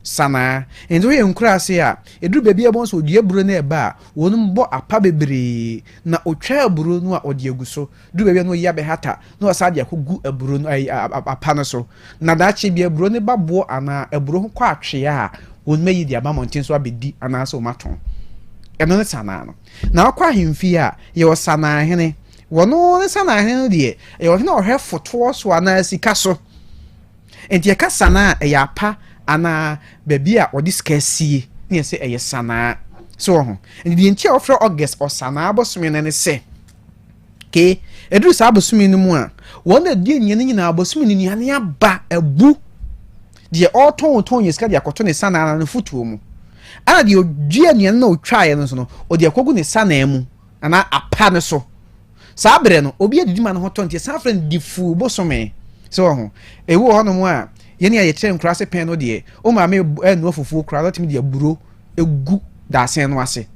sana endo ye nkura ase a eduru bebia bon so odua buru na eba a wonum bo apa bebre na otwa aburu no a ode eguso duru bebia no ya be hata na osade akogu aburu no apa no so na daache bia aburu ne babo ana aburu ho kwa atwe a wonum yi dia ba monten so abedi ana so maton eno ne sana no na akwa hemfi a ye osana hene wono ne sana hene de ye wo hene ohwe foto so ana sika so enti ye ka sana e ya pa ana baby a odi skasie ne se eye sana so ho enti enti a ofre August osana abosome ne se ke edru sa abosome no mu a wona die nyene nyina abosome ni nyane aba abu de oton ye ska de akoto ne sana na futuo mu ana de odua nyane na otwae no so no odi akogu ne sana mu ana apa ne so sa abre no obi adidi ma no hoton tie sa friend di fu bosome so ho ewo ho no mu a yene ya yetre nkrase pen no de o ma me enu ofufu kra lotimi de aburo egu da sen no ase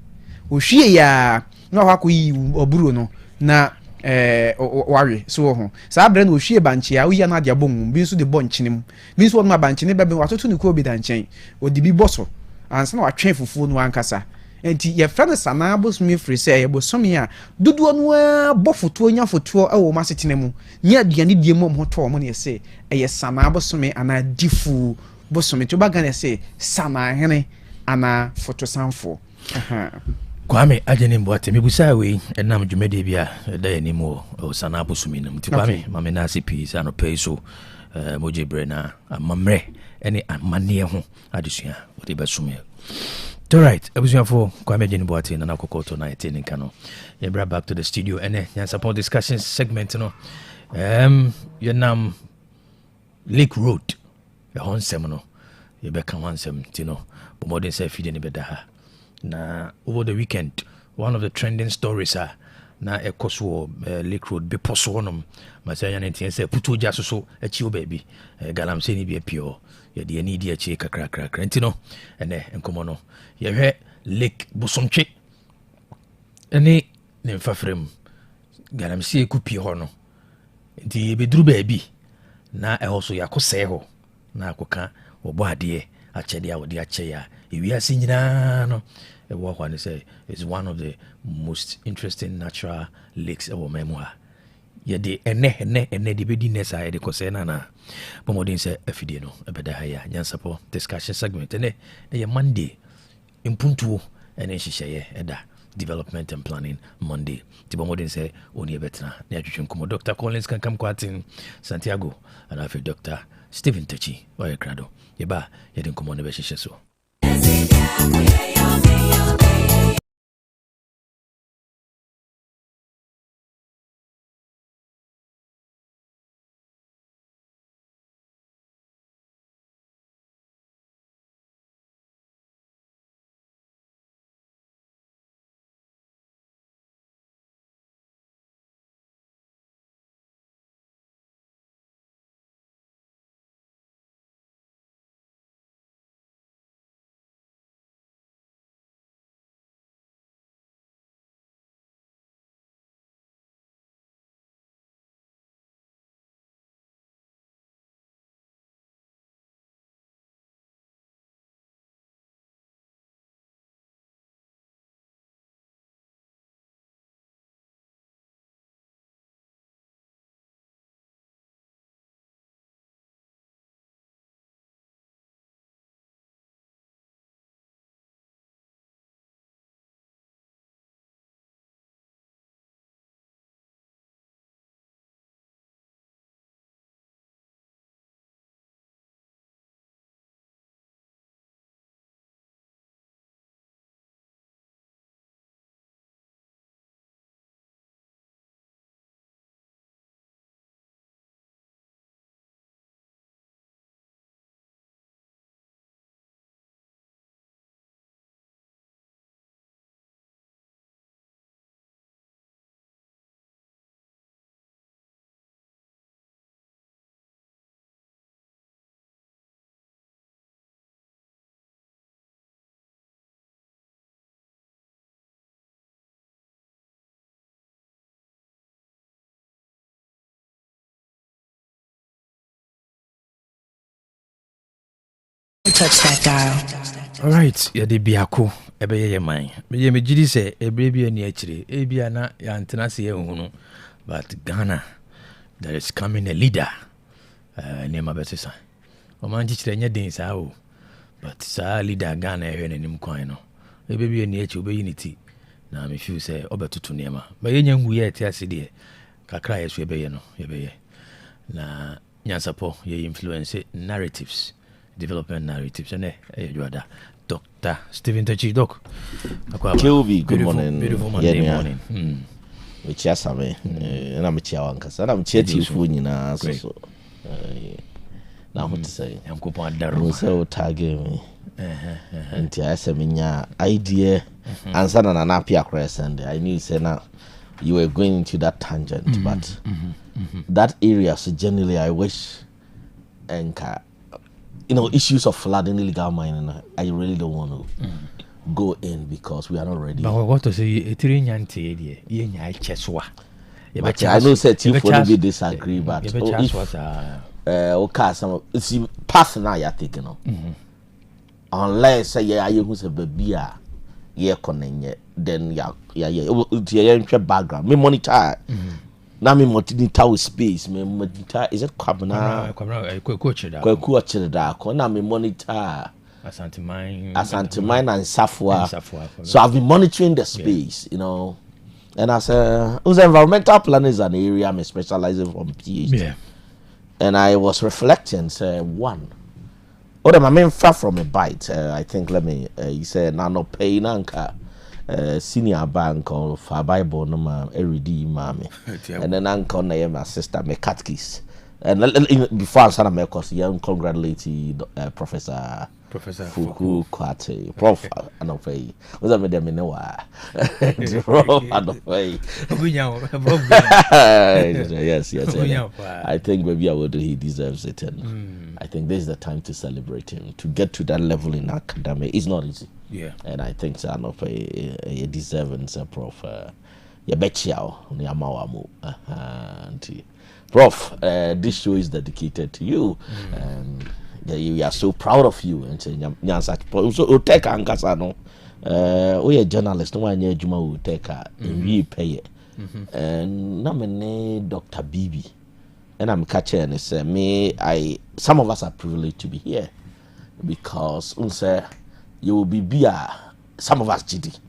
o hwie ya na ho akoyi oburo no na wari so ho saa bre na ohwie banche a uya na de abom bi nso de bɔ nkyene mu bi nso ma banche ne bɛbɛ watoto ne ko bi da nkyɛn odi bi bɔ so ansa na watwe fufuo no ankasa enti ye fra ne sana bosumi free say ye bosomi a dodo no bɔ foto nya foto ɛwɔ ma setene mu nya aduane die mu ho to mo ne say ɛyɛ sana bosumi ana difu bosomi to baga ne say sana hene ana foto sanfo Kwame ajeni mbwate mibusa we enam dwumade bia da yanimo sana bosumi nam ti Kwame mame na sipi sa no peiso moje brena amamre ene amane ho adesua odi besumi. All right, for Kwame Jenny Boateng and Akokoto 19 in Kano. You brought back to the studio and Nyansapo discussion segment, you know. You nam Lake Road, your own seminal. You become one sem, you know. But more than say feeding bedaha. Na over the weekend, one of the trending stories are na ekoswo Lake Road be posonum. Masaya nti say putu jaso a chill baby. Galam say ni be pure. Ya de ani dia che kakra enti no ene enkomo no ye hwe Lake Bosomtwe ene ne mfafrem galamsi ekupi ho no enti beduru baabi na eho so yakose ho na akoka obo ade achede a wode ache ya ewiase nyina no ewo ho ne say is one of the most interesting natural lakes ewo memwa ye de ene de bedi nesa ye de kose na pomodin se afidie no ebeda ha ya Nyansapo discussion segment ene ye Monday impuntuo ene hihye eda development and planning Monday ti pomodin se oni ebetna na atwetwe nkomo Dr. Collins Kankam Kwatin Santiago and afi Dr. Stephen Tachi wa krado ye ba ye de nkomo ne be hihye so. Touch that dial. All right, ya de biako ebe ye man. Me me gidi se ebre bi ani akire. Ebia na ya ntena se ye hunu. But Ghana, there is coming a leader. Name abetisa. O man chire nya den sa o. But sa leader Ghana ehwe nanim kwan no. Ebe bi ani akire obe unity. Na me feel say obetutu nema. Ba ye nya ngu ye ti ase de. Kakra ye so ebe ye no, ebe ye. Na Nyansapo ye influence narratives. Development narratives and Dr. Stephen Tachi Doc. KOB, good morning. Beautiful Monday morning. Which yes, and I'm a chiawankas, and I'm chatty food in us. Now, what to say? I'm going to so tag me. And I said, idea and son and an apia crescent. I knew say now you were going into that tangent, but that area, so generally, I wish and issues of flooding, illegal mining, I really don't want to go in because we are not ready. But what to say, a 3 nyanti, ye cheswa. But I know say you for be disagree, but okay, some see path now you're taking on. Unless say yeah, you who's a baby then yeah background. Me monitor. Now me monitor with space. Me monitor is it Kwabena? Kwaku Owusu. Now me monitor Asante Mine and Nyansapo. So I've been monitoring the space, you know. And as environmental planning is an area I'm specializing from PhD. Yeah. And I was reflecting, say one. My main far from a bite. I think you say nano pay nanka senior bank or for Bible no ma everyday mommy. And then uncle na my sister me catkis. And before I started my course, young congratulate Professor Kwaku Owusu Prof. I don't pay. Was I made them in Prof. I don't pay. Yes. I think maybe I will do. He deserves it, and I think this is the time to celebrate him. To get to that level in academic is not easy. Yeah, and I think I don't pay. He deserves a Prof. You bet you, Prof. This show is dedicated to you, and we are so proud of you. And Nyansapo. So Otec ankasa no. We a journalist. No one here Juma Otec. We pay. And na me Dr. Bibi. And I'm catching and say some of us are privileged to be here because you will be beer. Some of us GD.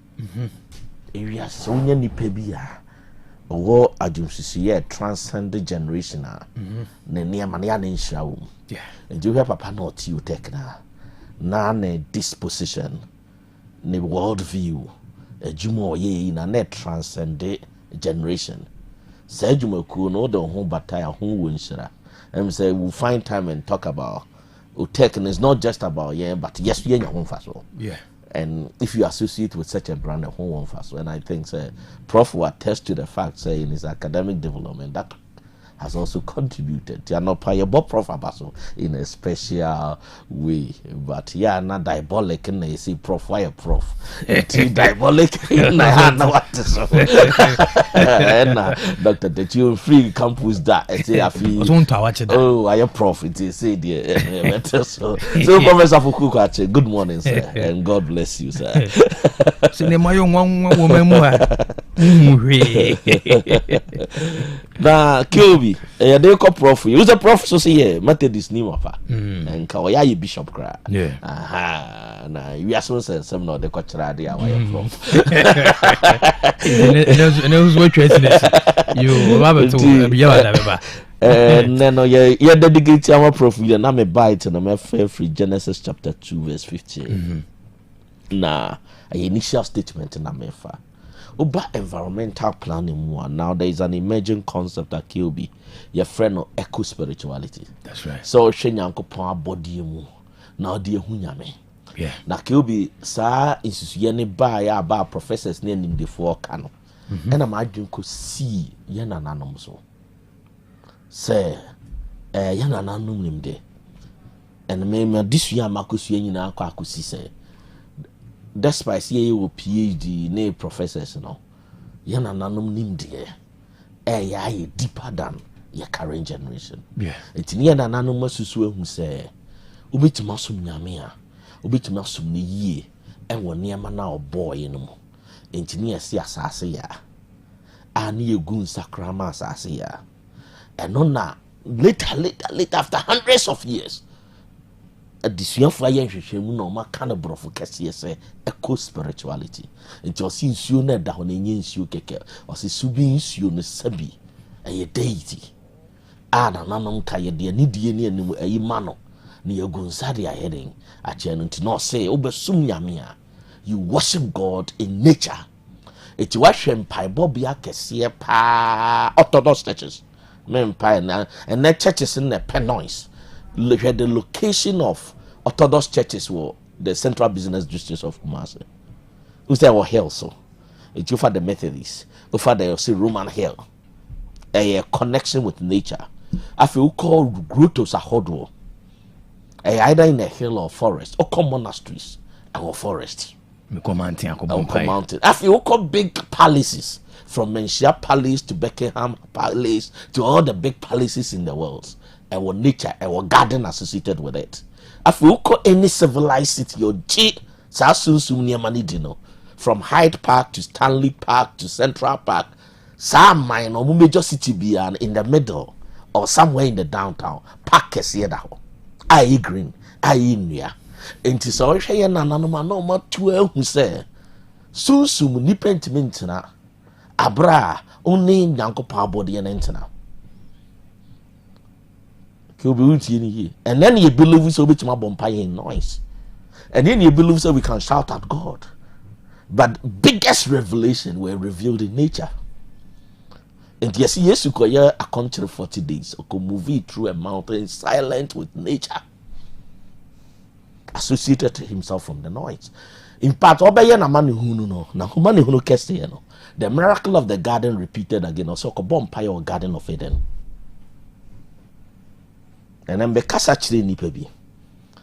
We are so many pebia. Or adjunct transcend generation. Near mania nation. Yeah. And you have a not you take na disposition, ne world view, a jumo ye in a net transcend generation. Say jumo cool no the home bataya home winshira. And say we'll find time and talk about Otec, and it's not just about but yes, we in your home first. Yeah. And if you associate with such a brand, a home first, and I think Prof will attest to the fact, say in his academic development that has also contributed. You are not pay Bob Prof Abaso in a special way, but yeah, not diabolic. And you see, Prof, why a Prof? Diabolic. And Doctor, that you free campus that I say I feel. Oh, I a Prof. It is said dear. So Professor Fukukache, good morning, sir, and God bless you, sir. Na Kilby, they call Prof. Who's a Prof? So say, Methodist name of her, and Kawaya Bishop Cra. Yeah. Aha. Now you are so saying some of the culture idea why you're from. And it was what you Robert to be your and then you dedicate our Prof. You name a bite and I'm free Genesis chapter 2 verse 15. Nah, an initial statement in Amefa. About environmental planning now there is an emerging concept at Kilby, your friend of eco spirituality. That's right. So Shenyanko pa body mu now dear hunyame. Yeah. Na Kilby sa is yene ba ya about professors name the four cano. And I'm arguing could see yana nanum so. Say yana nanum nim de. And me this year Marcus Yenina Kwaku say. Despite CAO PhD, ne professors, yana nanum nim dear, deeper than your current generation. Yeah. It's near an animal who say, Ubit Masum Yamia, Ubit Masum ni ye, and one near mana or boy no. Engineer see assassia, and near goon sacrama assassia, and on that later after hundreds of years. This young fire no ma kind of brofokesi say eco spirituality. It was in sooner that when in you keke or si subi you no sabi a deity. Na nanum kaya de ni die ni anim ayi mano ni agunsade heading a chenu to not say obesum nyamia. You worship God in nature. It worship pai bobia kese pa Orthodox churches. Men pai and the churches in the penoise. Look at the location of Orthodox churches were the central business districts of Kumasi. Who say were hell so? It's over the Methodists, over the Roman hell. A connection with nature. I feel called grottos a hodwo. Either in a hill or forest, or come monasteries or forest. me commanding mountain. I feel called big palaces, from Menchia Palace to Buckingham Palace to all the big palaces in the world. And what nature and what garden associated with it. I feel call any civilized city or G from Hyde Park to Stanley Park to Central Park. Some mine or major city be in the middle or somewhere in the downtown. Park is here. I green, I near. And it's all share na no more 12 who say Susu nipent mintina abra only nyanko pa body and entina. And then you believe so much more bumpy noise. And then you believe so we can shout at God. But biggest revelation were revealed in nature. And yes, you could hear a country 40 days or could move it through a mountain silent with nature. Associated himself from the noise. In part, the miracle of the garden repeated again, also a bonfire or Garden of Eden. And then because actually nipebi,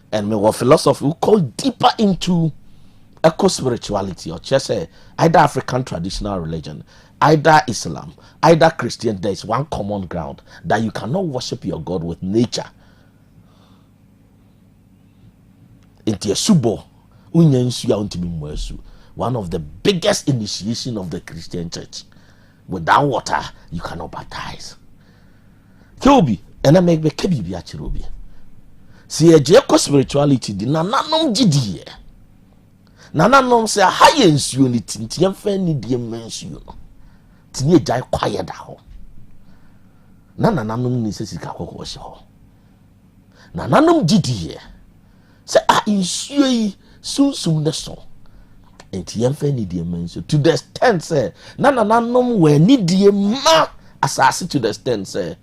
and me what philosophy we call deeper into eco spirituality or just say either African traditional religion, either Islam, either Christian. There is one common ground that you cannot worship your God with nature. One of the biggest initiation of the Christian church. Without water, you cannot baptize. Kilby, and I make the kebi be achirobi. See a Jacob spirituality, the nananom gidi. Nananom say high unity, tiam fanny dimension. Tinia jai quiet down. Nananom necessity wash ho. Nananom gidi. Say I insure soon the song. And tiam fanny dimension. To the extent say, nananom we need the ma assassin to the extent say.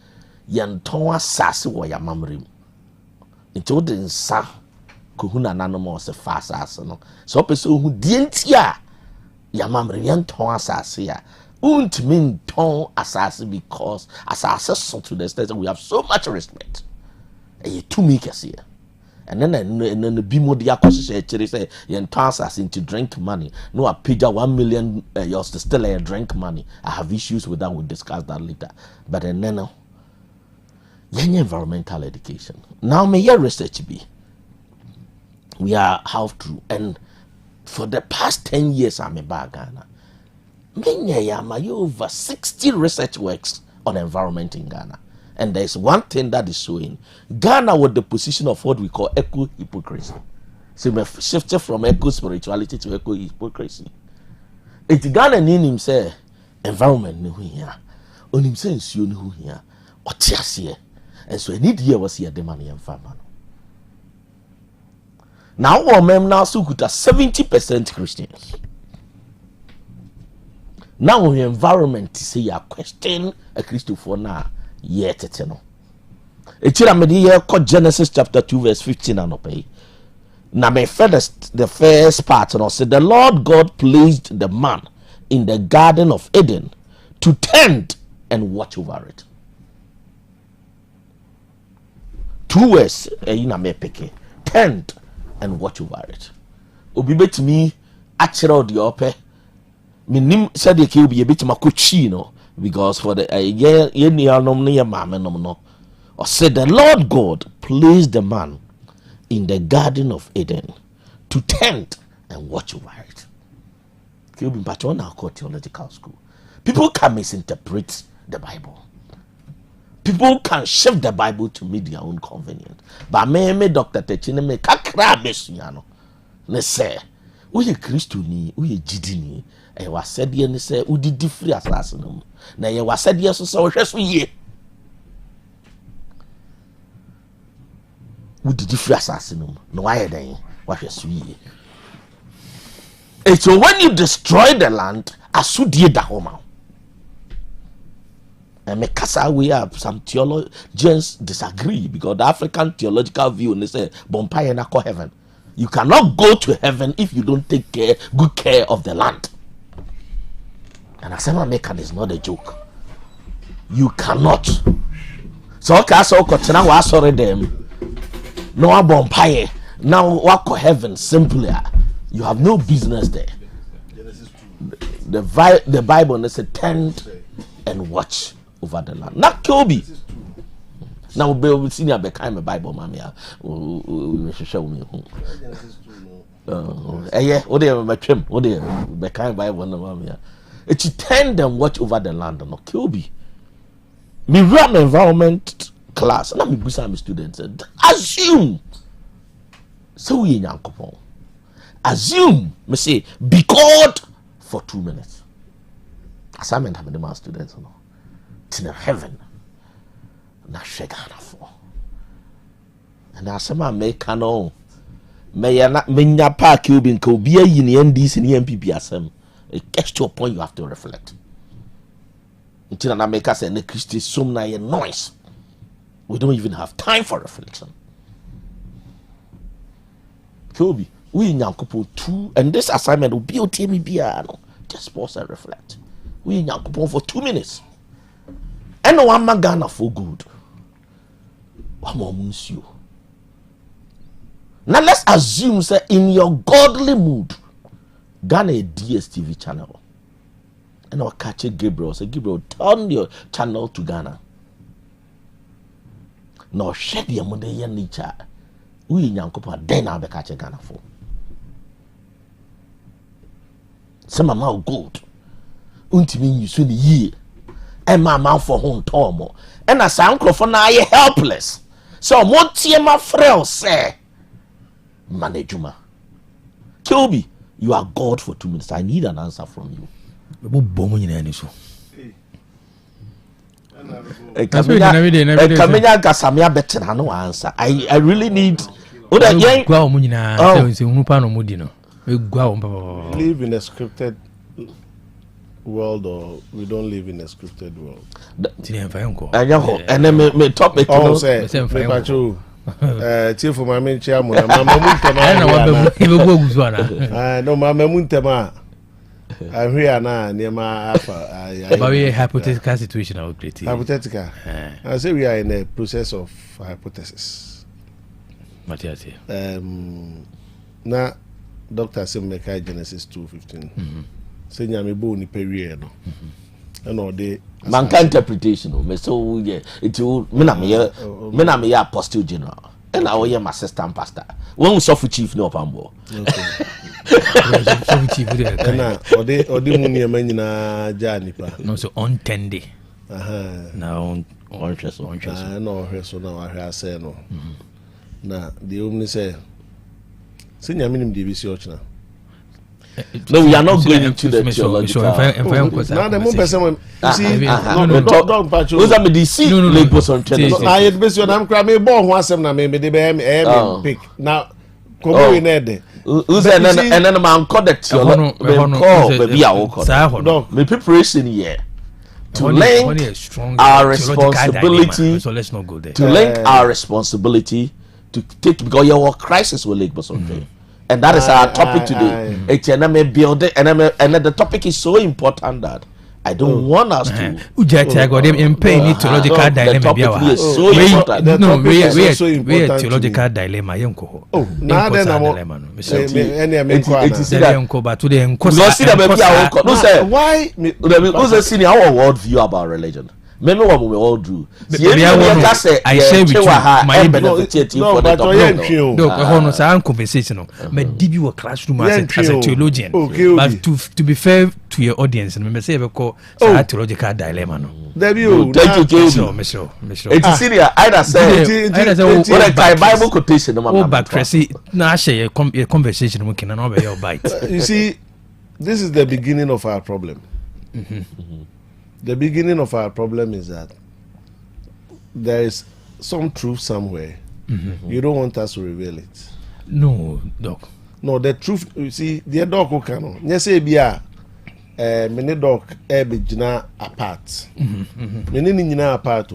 Yanton assassi wa ya mamrim. Nti wo den sa kohuna nanom o se fa assassi no. So person hu dientia ya mamrim yanton assassi ya. Untimi ton assassi because assassi so to the extent we have so much respect. And you to make us here. And then the bimo dia kwose chere say yanton assassi to drink money. No a page 1 million yours to still drink money. I have issues with that, we'll discuss that later. But then environmental education. Now may your research be. We are half through, and for the past 10 years I'm in Ghana. Many over 60 research works on environment in Ghana. And there's one thing that is showing. Ghana with the position of what we call eco-hypocrisy. So we shifted from eco-spirituality to eco-hypocrisy. It's Ghana in him say environment no here. On him say you no here. Otiasie. And so I need here was here the money and farmer. Now our mem now so good 70% Christians. Now the environment say you question a Christian for now yet eternal. Echira me here Genesis chapter 2 verse 15 and obey. Now the first part and said the Lord God placed the man in the Garden of Eden to tend and watch over it. 2 words na me peke tend and watch over it. Obi betimi achira odi ope minim said the ke obi betimi akochi no because for the ye nianom ne ye maame nom no or said the Lord God placed the man in the Garden of Eden to tend and watch over it. Ke obi patron na theological school. People can misinterpret the Bible. People can shift the Bible to meet their own convenience. But me Dr. Techine me kakra mesuano. Ne say, uye Kristo ni, uye jidi ni. E wa said ye ne say udi different assassinum. Na ye wa said ye so so hweso ye. Udi different assassinum. No why then wa hweso ye. And so when you destroy the land, asudie da homa. And we have some theologians disagree because the African theological view they say Bompire na call heaven. You cannot go to heaven if you don't take good care of the land. And Asema Mekan is not a joke. You cannot. So okay, so now we sorry them. No Bompire. Now what call heaven simply. You have no business there. The Bible says, tend and watch over the land. Not Kobe. Now we see me kind of Bible, mommy. We should show me. Yeah, what they my trim, what they the kind of Bible, mommy. It's tend and watch over the land, not Kobe. Me run environment class, and I'm a students. Assume. So we in Yankopon. Assume, me say, be God for 2 minutes. Assignment having the mass students, no. It's in heaven. Na shegana for. And I say, my make no. May not menya park you bin ko be in the NDC and the MPP asem. It gets to a point you have to reflect. Until I make us a Christian some na noise. We don't even have time for reflection. Kobe, we in Yankopo 2, and this assignment will be OTMB. Just pause and reflect. We in Yankopo for 2 minutes. And no one man Ghana for good. One more monsieur. Now let's assume, say, in your godly mood, Ghana a DSTV channel. And I'll catch it, Gabriel. Say, Gabriel, turn your channel to Ghana. Now shed your money in nature. We in Yankopa, then I'll be catching Ghana for. Some amount good. Until you see the year. And my mouth for home tomo. And as uncle for now, you're helpless. So, what my friend say? Manejuma. Kobe, you are God for 2 minutes. I need an answer from you. No answer. I really need. Live in a scripted world, or we don't live in a scripted world. And then me topic. Oh, say, Chief for my main chairman, no, Mamma Muntema. I'm here now near my alpha. But we hypothetical situation. Hypothetical. I say we are in a process of hypothesis. Now, Dr. Simmeka Genesis 2:15. Say nyame bo ni period no. And all day manka interpretation o me so yeah it will me na me apostle general and I will my assistant pastor one so chief no pambo so chief there na ode mu ne ma nyina ja nipa no so on 10 day now on chess no hweso na wa hwe ase no na the omni say nyame nim de bi si ochna. No, we are not going into the theological. Now the one person see don't patch. Who's that? Me see Lagos on channel. I had been I'm crying. Me born one sem na me de be pick now. Come in there. Who's that? And then man call the theological. Call baby I will call. Me preparation here to link our responsibility. So let's not go there. To link our responsibility to take because your crisis will Lagos on channel. And that is our topic today. And the topic is so important that I don't want us to. Theological dilemma. So important. No, we theological dilemma. Oh, now then why? Who's the senior our world view about religion? Maybe what we all do. I share with you my benefit for the topic. No, conversation. But did you a classroom as a theologian? But to be fair to your audience, and me say because theological dilemma. Thank you, Mr. It's senior. Either say what a Bible quotation. Oh, but Tracy, now share a conversation. We can over your bite. You see, this is the beginning of our problem. The beginning of our problem is that there is some truth somewhere. You don't want us to reveal it. No, Doc. No, the truth, you see, the dog who can. Yes, many dog be jina apart. Many nina apart.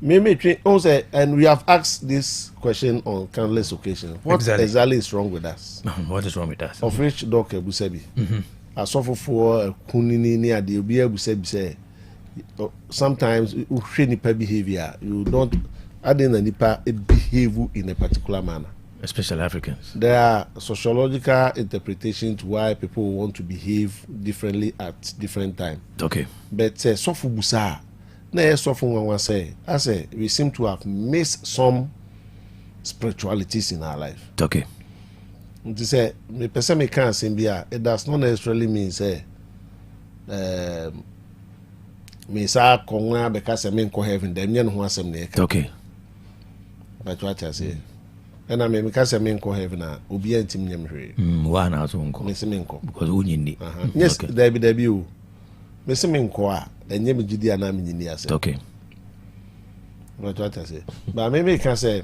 Maybe also, and we have asked this question on countless occasions. What exactly is wrong with us? What is wrong with us? Of which Doc Busebi. Asofo for kunini ni ade obi abusabi say sometimes you nipa behavior you don't add in nipa behave in a particular manner. especially Africans. There are sociological interpretations why people want to behave differently at different time. Okay. But sofu busa, na sofu one say, I say we seem to have missed some spiritualities in our life. Okay. To say me person me can't say it does not necessarily mean say me sa konga because I mean ko heaven them yen ho asem na. Okay. But what I say. And I mean because I mean ko heaven na obi antim nyam hwe. Wa na so nko. Me se me nko because wonyi ni. Yes, there be o. Me se me nko a enye me gidi ana me nyini ase. Okay. But what I say. But me can say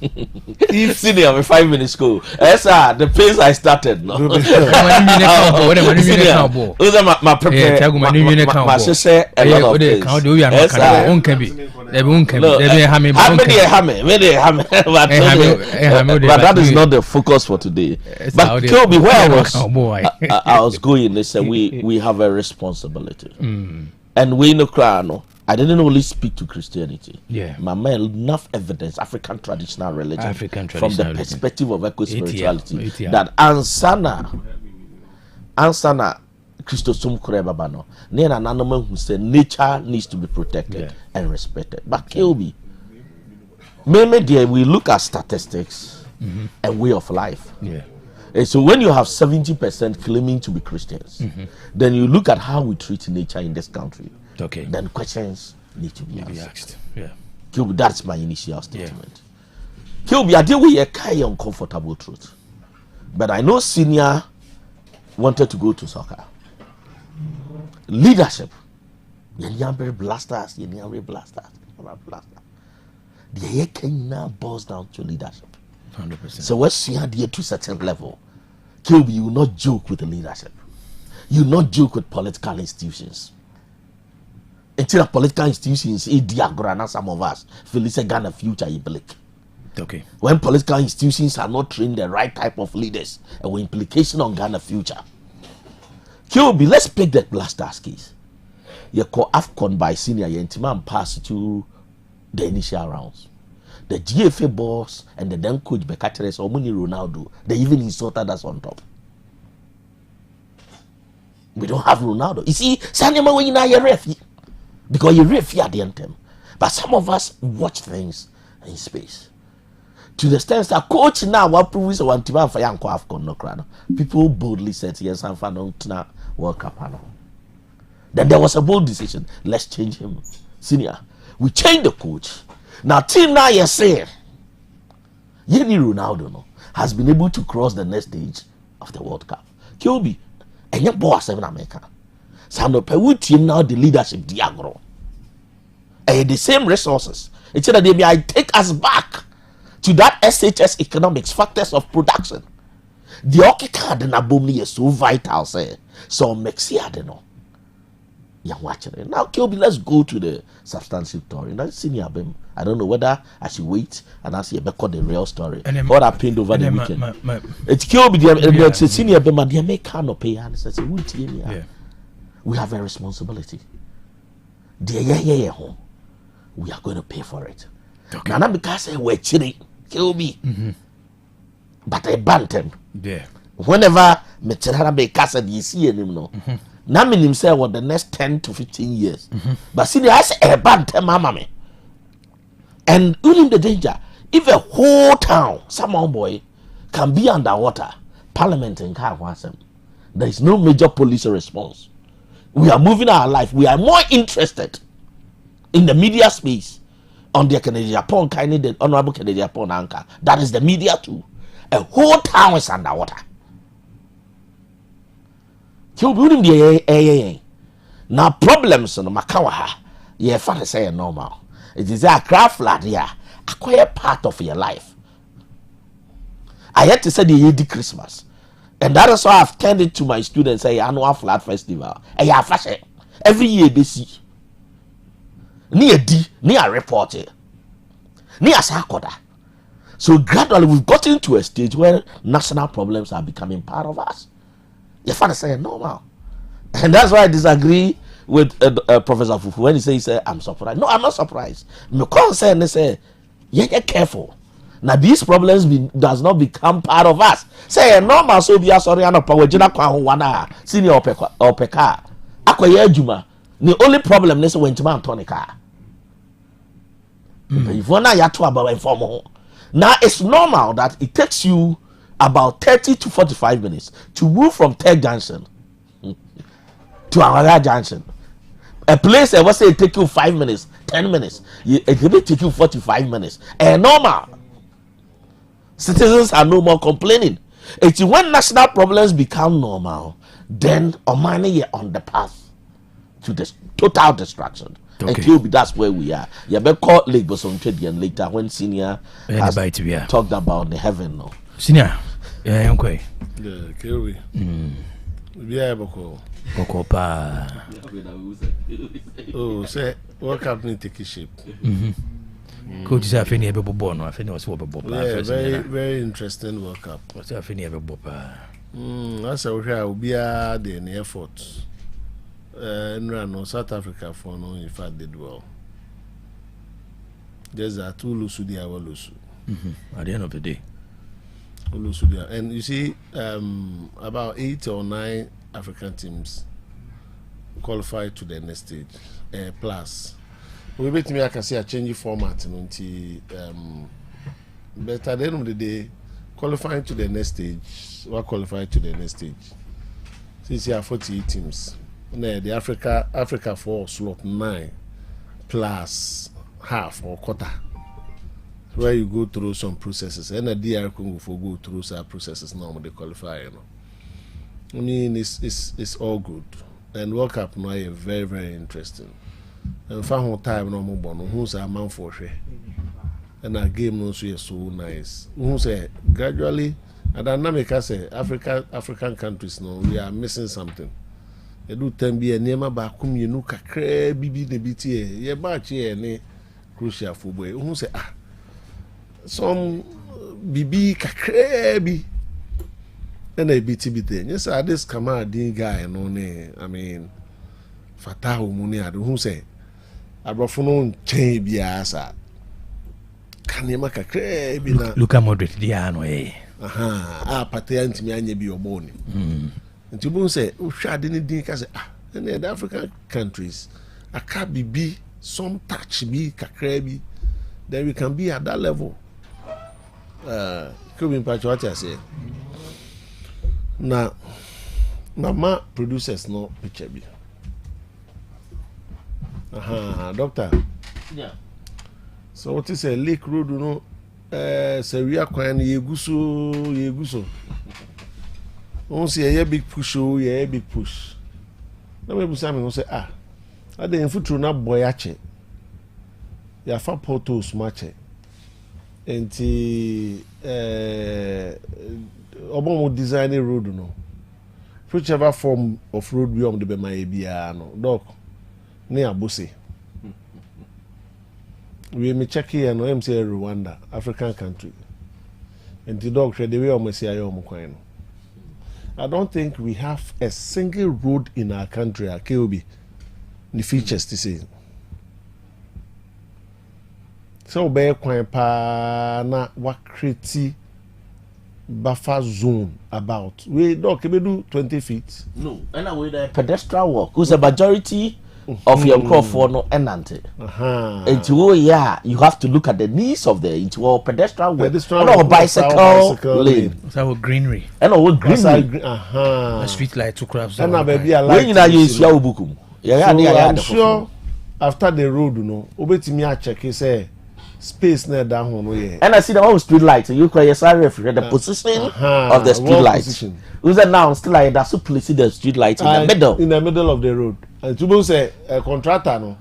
if senior me 5 minutes school, sir, the place I started no. My sister a lot of things. But that is not the focus for today. But Kobe, where I was going, they said we have a responsibility, and we no cry no. I didn't only speak to Christianity. Yeah. My man, enough evidence, African traditional religion, from the perspective of eco-spirituality, that ansana Christosum Kurebabano, near an animal who said nature needs to be protected and respected. But Kilby, maybe dear, we look at statistics and way of life. Yeah. And so when you have 70% claiming to be Christians, then you look at how we treat nature in this country. Okay. Then questions need to be asked. Yeah. Kilby, that's my initial statement. Kilby, I deal with a kind of uncomfortable truth. But I know senior wanted to go to soccer. Leadership. You're blasters. The Kenya boils down to leadership. 100%. So once you are there to a certain level, Kilby, you will not joke with the leadership. You will not joke with political institutions. Until political institutions, some of us feel it's a Ghana future. Okay. When political institutions are not trained the right type of leaders, and with implication on Ghana future. Kilby, let's pick that Blasters case. You call AFCON by senior Yentiman pass to the initial rounds. The GFA boss and the then coach Bekateres or Muni Ronaldo, they even insulted us on top. We don't have Ronaldo. You see, Sanema when you know you're referee. Because you referee at the end time. But some of us watch things in space. To the extent that coach now what proves one team for young AFCON no crowd. People boldly said yes and found out World Cup panel. Then there was a bold decision. Let's change him. Senior. We changed the coach. Now team now you say Yeni Ronaldo no, has been able to cross the next stage of the World Cup. Kilby and your boss in America. Sando Peru team now the leadership diagro. And the same resources. It's that they may take us back to that SHS economics factors of production. The Oki card and Abomni is so vital, say. So Mexia de no. You're watching it. Now Kilby, let's go to the substantive story. Now senior Bim. I don't know whether I should wait and I see a record the real story. What happened over the weekend. It's Kilby the senior Bim and the American no pay and says we have a responsibility. We are going to pay for it. Okay. Now because we're chilling, Kilby. But I banned him. Yeah. Whenever Metrana be casted, you see him no. Now mean himself for the next 10 to 15 years. But see, I say a banned him, mama. And even the danger, if a whole town, some boy, can be underwater, Parliament in Kawasem, there is no major police response. We are moving our life. We are more interested in the media space on the Canadian Japan, kind of the Honorable Canadian Japan anchor. That is the media too. A whole town is underwater. Now problems in Makawaha, yeah, father say normal. It is a craft flood here, a quiet part of your life. I had to say the year Christmas, and that is why I've turned it to my students say annual flood festival. And yeah, fashion every year they see. Near D, near reporter, near Sakoda. So gradually we've gotten to a stage where national problems are becoming part of us. Your father saying normal, and that's why I disagree with Professor Fufu when he says I'm surprised. No, I'm not surprised. My concern is yeah, careful. Now these problems does not become part of us. Say normal so be sorry and power jina kwa wana senior opeka. Akoye adwuma. The only problem is when man tonica. If you na ya to about inform. Now it's normal that it takes you about 30 to 45 minutes to move from Tech Junction to another junction. A place I was say it take you 5 minutes, 10 minutes. It will take you 45 minutes. And normal. Citizens are no more complaining. It's when national problems become normal, then Omani are on the path to the total destruction. Okay. Until that's where we are. You better call Lagos on trade and later when senior has talked about the heaven. No. Senior, yeah, okay. Yeah, Kerry. Yeah, Boko. Boko pa. Oh, say what company take shape? Coach say afeni ebe bobo no afeni was bobo pa. Yeah, very interesting World Cup. Say afeni ebe bobo pa. That's how we are. We are the effort. No, South Africa for no, in fact, did well. There's a two Lusudia Lusu. At the end of the day, Lusudia, and you see, about 8 or 9 African teams qualified to the next stage. Plus, we bet me I can see a change format until but at the end of the day, qualifying to the next stage, we're qualified to the next stage. So you see, 48 teams. The Africa for slot 9 plus half or quarter, where you go through some processes, and the DR Congo for go through some processes normally qualify. You know, I mean it's all good, and World Cup now is very very interesting. And for how time no more born, who's a man for sure, and our game also is so nice. Who say gradually, and dynamic I say African countries now we are missing something. Edu tembi enema ba kumyenu kakra bibi ne bitie ye ba che ne crucial football who say some bibi kakra bi na biti bite yes this kama din guy no ne I mean fatahu muni adu who say abrofo no chen bia sa kanema kakra bi na Luka Modric dia no pate antimi anya bi oboni and you say, oh, didn't think and the African countries, a can be some touch me, kakrebi, then we can be at that level. Could be what I say. Now, my producers no picture be. Doctor. Yeah. So what is a lake road, you know? Seria Kwan Yeguso. On see a big push, a big push. No, maybe Simon will say, I didn't foot through not boyache. Ya fa portos matche. And the Obama design a road, no. Whichever form of road we on the Bemabiano, dog near Bussy. We may check here and MCA Rwanda, African country. And the dog said the way almost say I don't think we have a single road in our country, KOB, the features to say. So, be quite na what create buffer zone about. We don't do 20 feet. No, and I will pedestrian walk. Who's a majority of your crop for no enante. You have to look at the needs of the pedestrian walk and bicycle lane. So greenery. And greenery. A street light to crabs. And baby I like. I'm sure after the road, you know, obetimi a check say space near down home. And I see the whole street light. You can the position of the street light. Who's now still like that's so placing the street light in the middle. In the middle of the road. And to say a contractor no.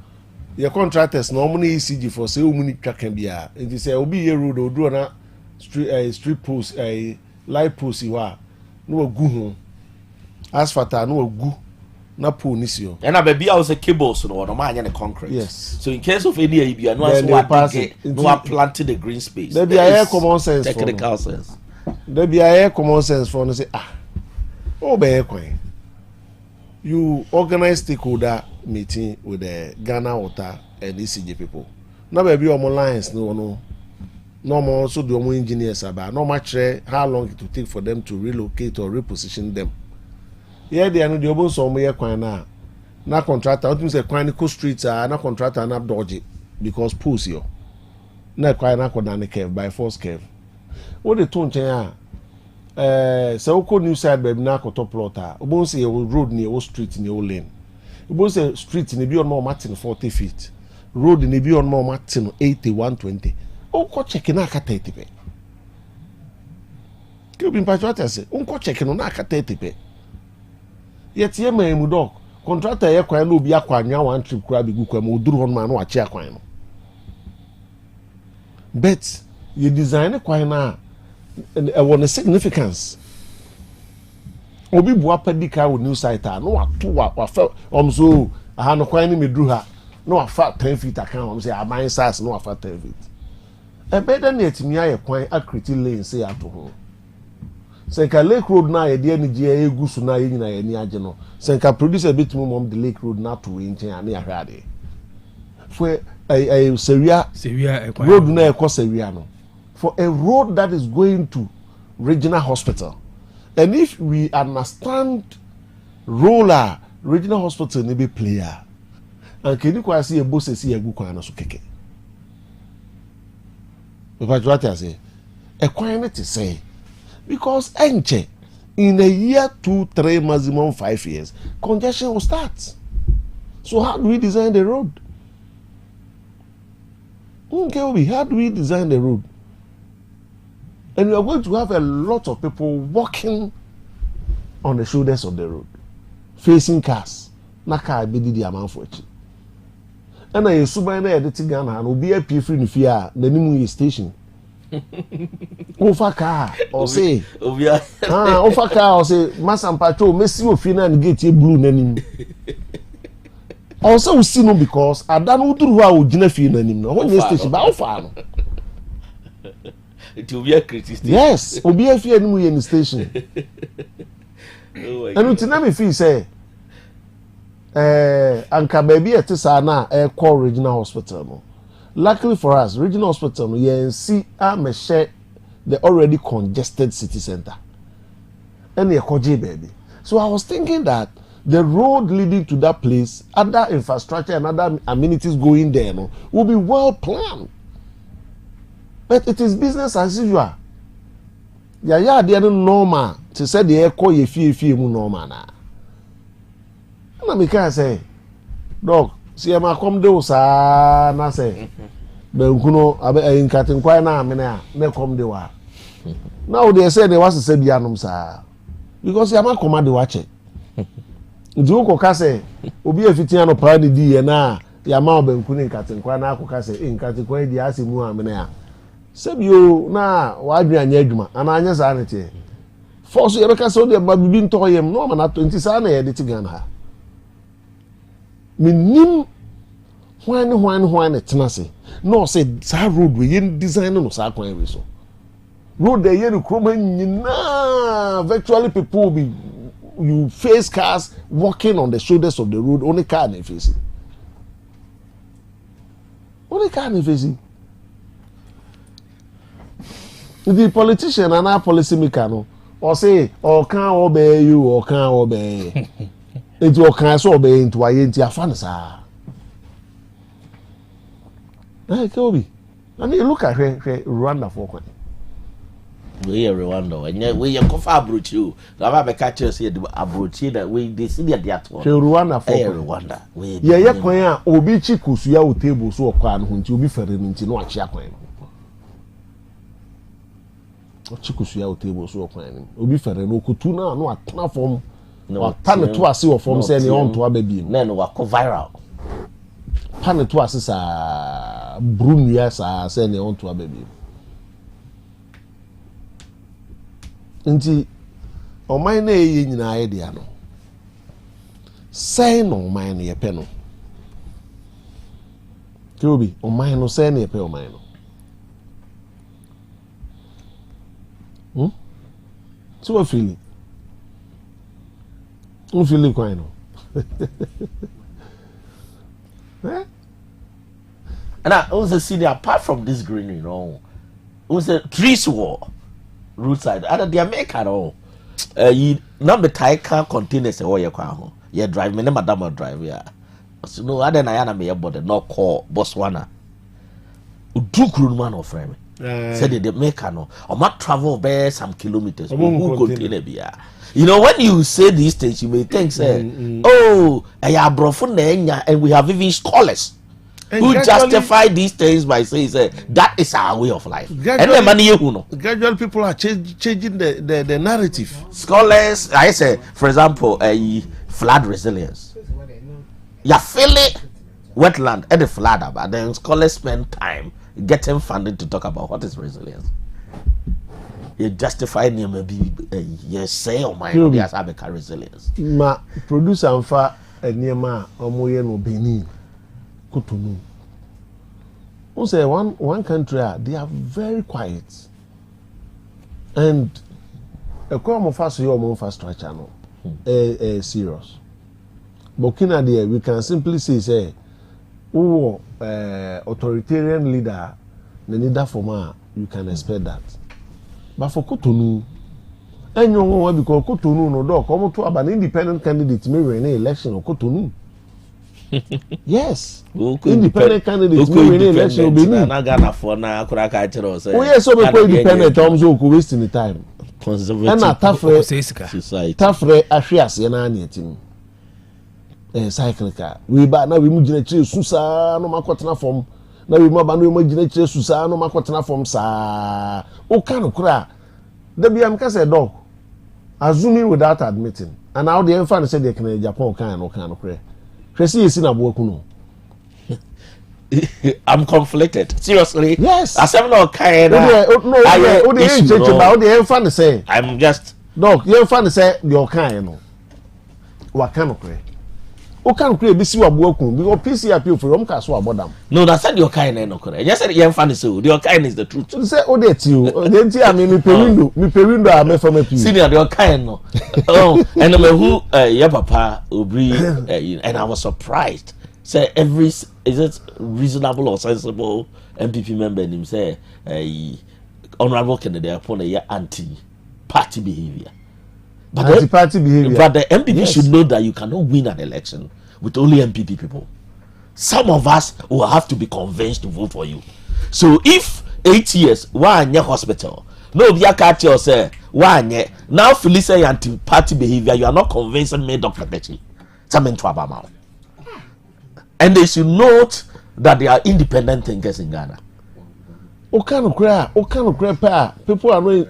Your contractors normally ECG for say many can be and you say obi a road or do na street post a light post you no go home. Asphalt no go na pool nisio. And I baby I was a cables no man the concrete. Yes. So in case of any area no one planted the green space. There be a common sense technical sense. There be a common sense for no say oh be kwan. You organize stakeholder meeting with the Ghana Water and ECG people. Now baby on lines no normal also the omo engineers about no much how long it will take for them to relocate or reposition them. Yeah, they are no the obo so omo ye kwan na contractor what mean say kwan ko streets na contractor na dodge because pools yo na kwan na ko na curve by force curve. What the ton chen so ko new side baby na ko top plot obo say road near o street near o lane. Obo say street ni bi on more Martin 40 feet. Road ni bi on more Martin 80 120. Unko check na aka 30 pe. Ke obi mpacho say unko check no na aka 30 pe. Yet ye ma mu dog contractor ye kwan no obi akwa anwa one trip kura bi gu kwa ma oduru hon ma no achi akwan no. But you design kwan na a significance. Obi bua pedika with new site no wato wa fa so aha no kwan ni medru ha no wafa 10 feet account say aban size no wafa 10 feet. E better na etimi aye kwan akriti lane say ato ho. Senka Lake Road na ye de ni je egusu na ye nyina ye ni age no. Senka producer bitimi mom the Lake Road na to we nchen ani ahwade. For a Seria road na e ko Seria no. For a road that is going to regional hospital. And if we understand roller regional hospital ni be player and can you quite see a boss see a good kwana so keke. But what I say a kwana to say because enche in a year 2-3 maximum 5 years congestion will start. So how do we design the road? Okay, how do we design the road? And we are going to have a lot of people walking on the shoulders of the road, facing cars. Na car be the amount for it. And I suba na editing Ghana and obi a free no fear the new station. Ofa car or say ofa car or say Masan Patrol Messi ofina and gate blue nanim. Also we see no because I don't know who are ojina fi nanim no. When station ba ofa no. It will be a critic. Yes, obi a fi animu in the station. And it's not me feel say anka baby at sana call regional hospital no. Luckily for us, regional hospital no you see me share the already congested city center. And you koji baby. So I was thinking that the road leading to that place, other infrastructure and other amenities going there no will be well planned. But it is business as usual. Ya dey no normal to say the echo ye fie mu normal na. Na me can say dog see am come dey sa na say be nkuno abe nkatin kwai na amene a na come dey wa. Now they say they was say bia nom sa because ya ma come dey wa che. Ndi wo ka say obi afitia no pa de di ye na ya ma be nkuno nkatin kwai na akoka say nkatin kwai di asemu amene a. Sebio na wadwe anya adwuma ana anya sa na tie force ye beka so de bibi nto yem no ma na 20 sa na ye de Ghana ha minim hwan tena se no say sa road we ye design no sa kwan we so road de ye kroma nyina virtually people be you face cars walking on the shoulders of the road only car na face the politician and our policy maker no or say or can obey you or can obey it or can so obey into a yenti afan sa Kobe I mean look at Rwanda for kwan we are Rwanda and we are cover abroad you lava be catch us here abroad that we they see their to Rwanda for Rwanda we ye kwan a obi chi kusuya o table so okwa no nti obi fere nti no achi akwan chikusu ya table so okwan obi fere no kutu na no atena form no pan to ase o form say ne on to ababi na no wa viral pan to ase sa brunua sa say ne on to ababi nti oman na eye nyina aye dia no say no oman na ye pe no Kobi oman no say na ye pe oman no so what feeling? I'm feeling quite no. And I also see that apart from this greenery, you know, we say trees war roadside other the America all you number car containers or your car you drive me madam drive yeah so no other na me body no call Botswana do crew man of frame said the America no or might travel by some kilometers who container be you know when you say these things you may think say oh I have brofun and we have even scholars who justify these things by saying that is our way of life. Gradually, people are changing the narrative. Scholars, I say, for example, flood resilience. You feel it, wetland and the flood, but then scholars spend time getting funding to talk about what is resilience. You justify maybe you say oh my God, yes, I have resilience. Ma producer amfa enema omoye no Benin. Cotonou. We say one country they are very quiet, and a crime of us your infrastructure no serious. Burkina there we can simply say authoritarian leader the leader for you can expect that, but for Cotonou and you know because Cotonou no do come to an independent candidate may win an election of Cotonou. Yes, independent candidates may win election of Benin. Oh yes, so we independent terms who wasting the time. Conservative. And Tafre Ashias Yanani cycle car. We ba na we mujine chire susa no makotena form. Na we maba no mujine chire susa no makotena form sa. O kan kura. There be am say dog. Assuming without admitting. And now the infant said they can Japan can no kura. I'm conflicted. Seriously? Yes. I'm just dog. You fan say your kind no. What kind of create? O can create this you aboku because PC appeal for them can so abodam. No, that's said your kind no correct. Just said you fan so your kind is the truth. You say oh that you. Then I mean me per window I me from a piece. Senior your kind no. Oh, and who your papa Obri and I was surprised. Say is it reasonable or sensible MPP member him say honorable candidate upon a anti-party behavior. But anti-party behavior. But the MPP should know that you cannot win an election with only MPP people. Some of us will have to be convinced to vote for you. So if 8 years, one year hospital, no be a catch you say one year now Felicia anti-party behavior, you are not convincing me, Dr. Betty. And they should note that they are independent thinkers in Ghana. People are knowing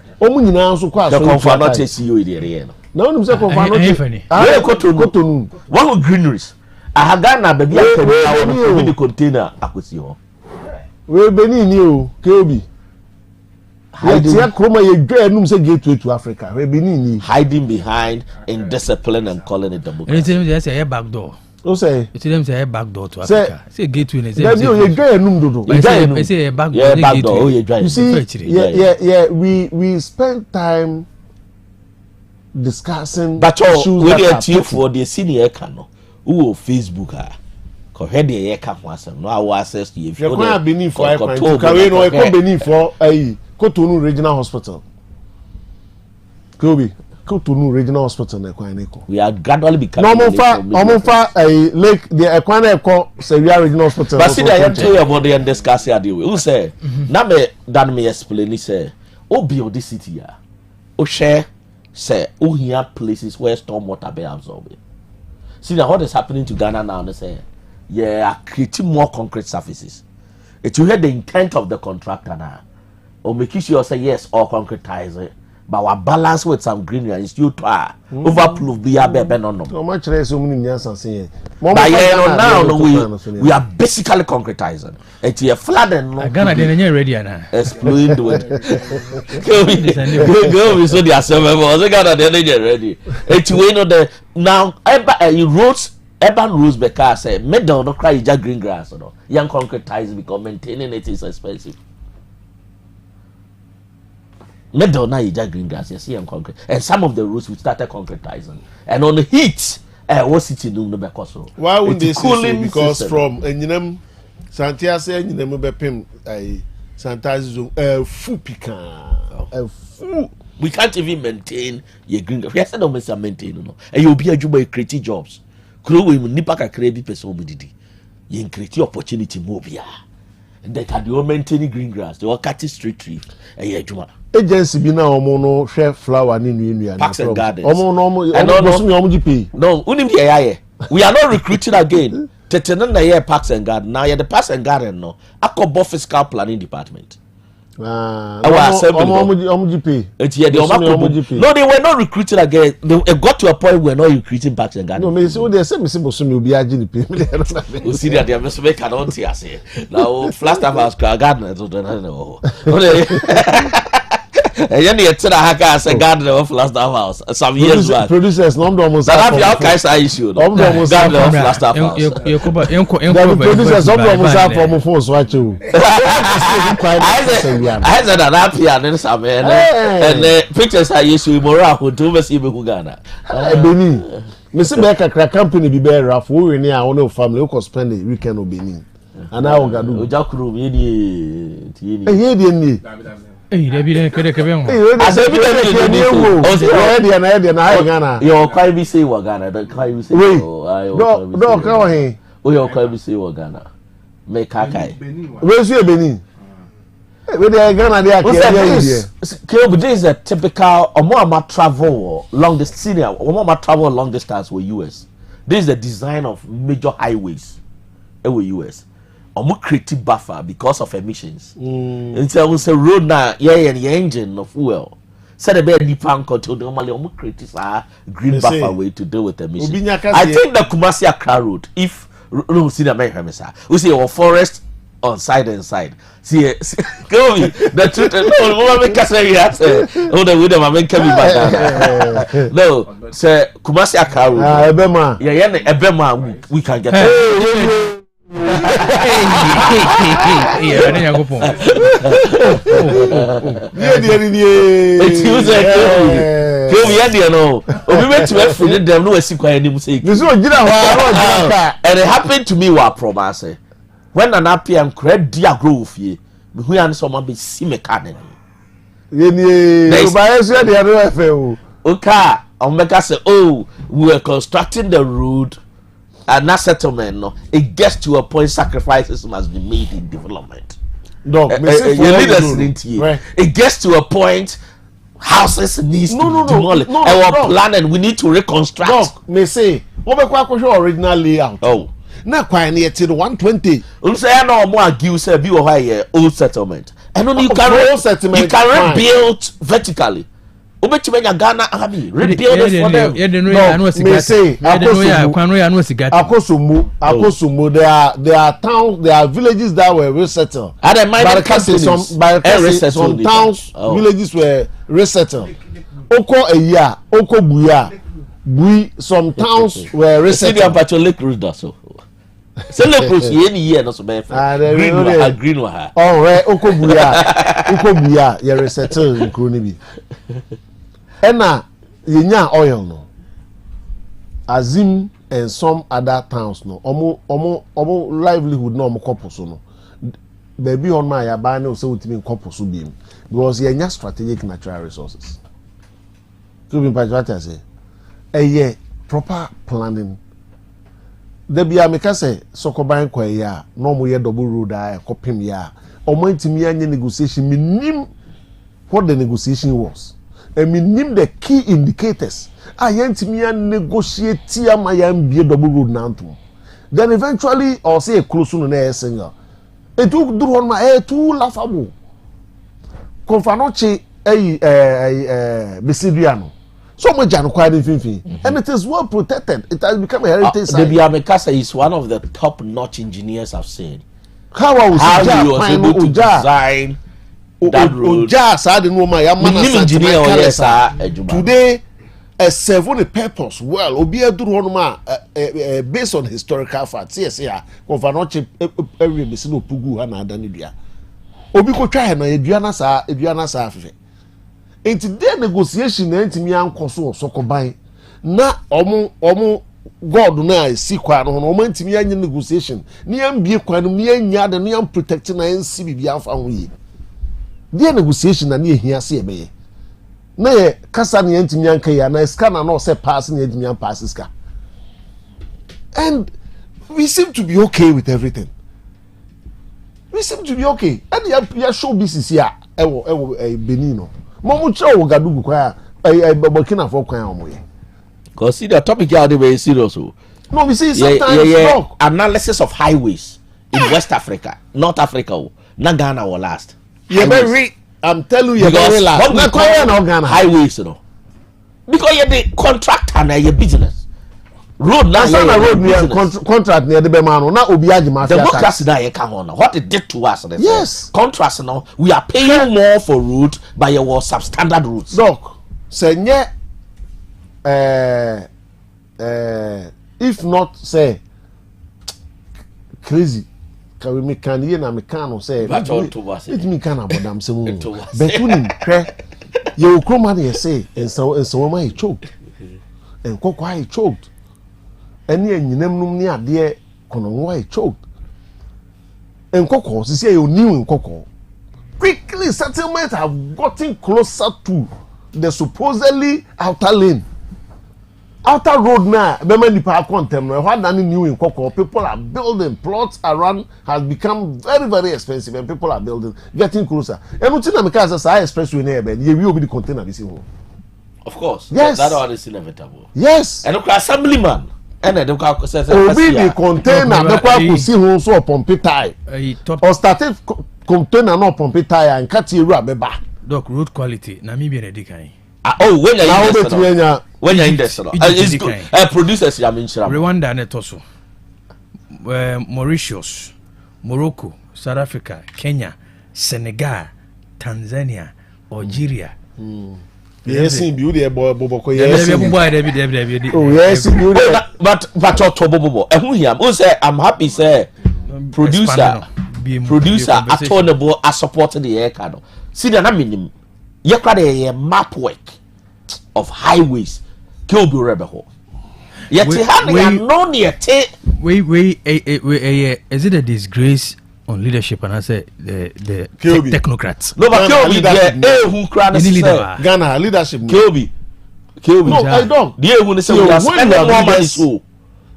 so quite the confirmed CEO in the area. No, I'm saying Cotonou. One greeneries. I have Ghana baby with the container acquisition. We Benin you Kobe. Gateway to Africa. We Benin hiding behind indiscipline and calling it democracy. It's a back door. Say it them say back door to Africa. Say gateway. You say back door. You see, we spend time discussing but issues that are for the senior cano who Facebook cause head the no our access to if you can Benin for Benin for Cotonou Regional Hospital. Kobe Cotonou Regional Hospital we are gradually becoming lake the Ekwana Sevilla Regional Hospital. But see I tell you about the discuss here who say na me dan me explain say obi of this city here o share say o here places where storm water be absorbed. See now what is happening to Ghana now they say are creating more concrete surfaces. It you hear the intent of the contractor now or make sure say yes or concretize it. But we balance with some greenery and still to overproof be a bebe no. How much less so many Nyansapo say? But now we are basically concretizing. It's a flooding. Ghana they ready now. Explode with. Go so the assembly. Ghana they ready. It's we know the now urban roads because say middle no cry just green grass no. Young concretize because maintaining it is expensive. Middle now you just green grass, you see and concrete. And some of the roads we started concretizing. And on the heat, what city do no because so. Why would they say so? Because system. From Santia say Bepim sanitize zone full pican full. We can't even maintain your green grass. We said don't maintain no. And you'll be a juba create jobs. Kuro we nipa ka credit person we did. You create opportunity more bia. And they can do maintain green grass. They all cut street tree. And yeah juma. Agency bi na omo no share flower ni nua. Parks and gardens. Omo GP. No, unim the aye. We are not recruiting again. Tetenen na year parks and garden. Now yeah the parks and garden no. Akobo fiscal planning department. Omo GP. No, they were not recruiting again. They got to a point where not recruiting parks and gardens. No, me say they say me bosom obi agi ni pay. You see that they are supposed to make an here say. Now Flagstaff House garden so no. And then you tell Haka as a gardener of Flagstaff House some years back. Producers no almost that have your guys are issue. Gardener of Flagstaff House. Producers almost have from phone so watch you. I said that here and some and the pictures are issue moral who do see me Ghana. Benin. Me say make a company be better rough we near our family who spend the weekend of Benin. And I will go. Ojakuru ye ni. Hey, they be there, Ghana. Your quite be say Ghana, the quite be say. No, come here. Oh, your quite be say Ghana. Make Kakai. Where's your Benin? With the Ghana, they are this is a typical Omama travel long distance. Senior Omama travel long distance with US. This is the design of major highways with US. Creative buffer because of emissions. And so we say road now, and the engine of fuel. So the bed nipan control normally creative green buffer way to deal with emissions. I think the Kumasi Accra road, if no see the America, we see our forest on side and side. See, go me the truth. No, make us say yes. Oh, the way the man can be back. No, say Kumasi Accra road. Ebema. Yeah, Ebema. We can get. And it happened to me while promising. When an APM create dia growth ye, we and someone be see me cannon. Okay, Omega say, oh, we were constructing the road. And that settlement, no, it gets to a point sacrifices must be made in development. No, it gets to a point houses needs to be demolished. Our planning, we need to reconstruct. No, me say, what about original layout? Oh, now quite near to the 120. You say I know more give say be a old settlement. And then you can rebuild vertically. Ubechimenya Ghana Army rebuild it for them. No, me say Akosumu there are towns, there are villages that were resettled. Some towns, villages were resettled. Oko Eya, Oko Buya, Bui, some towns were resettled. Lake Road so. Say Lake Road any year no so be green wa. Oh, right, Oko Buya, you resettled in Kronibi. Ena yenya oil no Azim and some other towns no omo livelihood no omo kopo so no baby on my yaba na so utimi kopo so biem because yenya strategic natural resources to be pajata say eye proper planning there be ameka say sokoban kwa ya no mo ye double road a kopem ya omo ntimi anya negotiation minim what the negotiation was. I mean, the key indicators. I yentimi negotiate my MBA double road now. Then eventually, I'll say a close on an singer. It took do on my too laughable. Confanoche Besidiano. So much quite infinity. And it is well protected. It has become a heritage site. The Biamekasa is one of the top-notch engineers I've seen. How he was able to design that road. Today, serve a purpose well. Obi do one based on historical facts. Yes, yeah. Confanoche every Besino Pugu and Adanidia. Obi ko try na eduana sa afefe. Enti de negotiation na ntimi ankoso sokoban na omo God na si kwa no omo ntimi anya negotiation ni ambie kwa no ni anya de ni am protect na nsi bibia fa ho yi the negotiation na here see be na ye kasa na yentimi anka ya na ska na no say pass na yentimi an pass ska, and we seem to be okay with everything. We seem to be okay. And ya show business here ewo Benin no mo mu che wo Gadugu kwa Burkina Faso kwa omo ye, because see the topic here dey very serious. No, we see sometimes analysis of highways in West Africa, North Africa, na Ghana will last. I'm telling you, very last. What we call highways, you know, because you're the contractor and your business. Road now, contract near the Bemano, now Obiaji Mafia. Democracy now you come on. What it did to us, yes. Contrast now, we are paying more for route by your substandard routes. Doc, say if not say crazy, can we make can you na mekano say it me can abodam se mu betuni kre ye okroma na say enso ma he choked enkokwa he choked eni enyinam num ni ade kono nwa he choked enkokwa sisi ye oniu enkokwa. Quickly settlements have gotten closer to the supposedly outer lane. Outer road now, Bemani Park Contem, what done new in Koko, people are building, plots around has become very, very expensive, and people are building, getting closer. And what's in the because I expressway near, you will be the container this year. Of course, yes, that one is inevitable. Yes, and look, assemblyman, and then the container, the Kwaku see who so pomp tie, or started container no pomp tire and cut your rubber. Doc, road quality, Namibian Edikai. Oh, when you're in this, it's good. Producers, I mean, Rwanda and Toso, Mauritius, Morocco, South Africa, Kenya, Senegal, Tanzania, Algeria. Yes, in beauty, Bobo. Yes, but Bobo. And who here? Who say I'm happy, say producer, atonable, I supported the air card. See the minimum. You got a map work of highways. Kill be rebel. Yet no near is it a disgrace on leadership? And I say the technocrats. No, but who cry Ghana leadership. Kilby. No, I don't.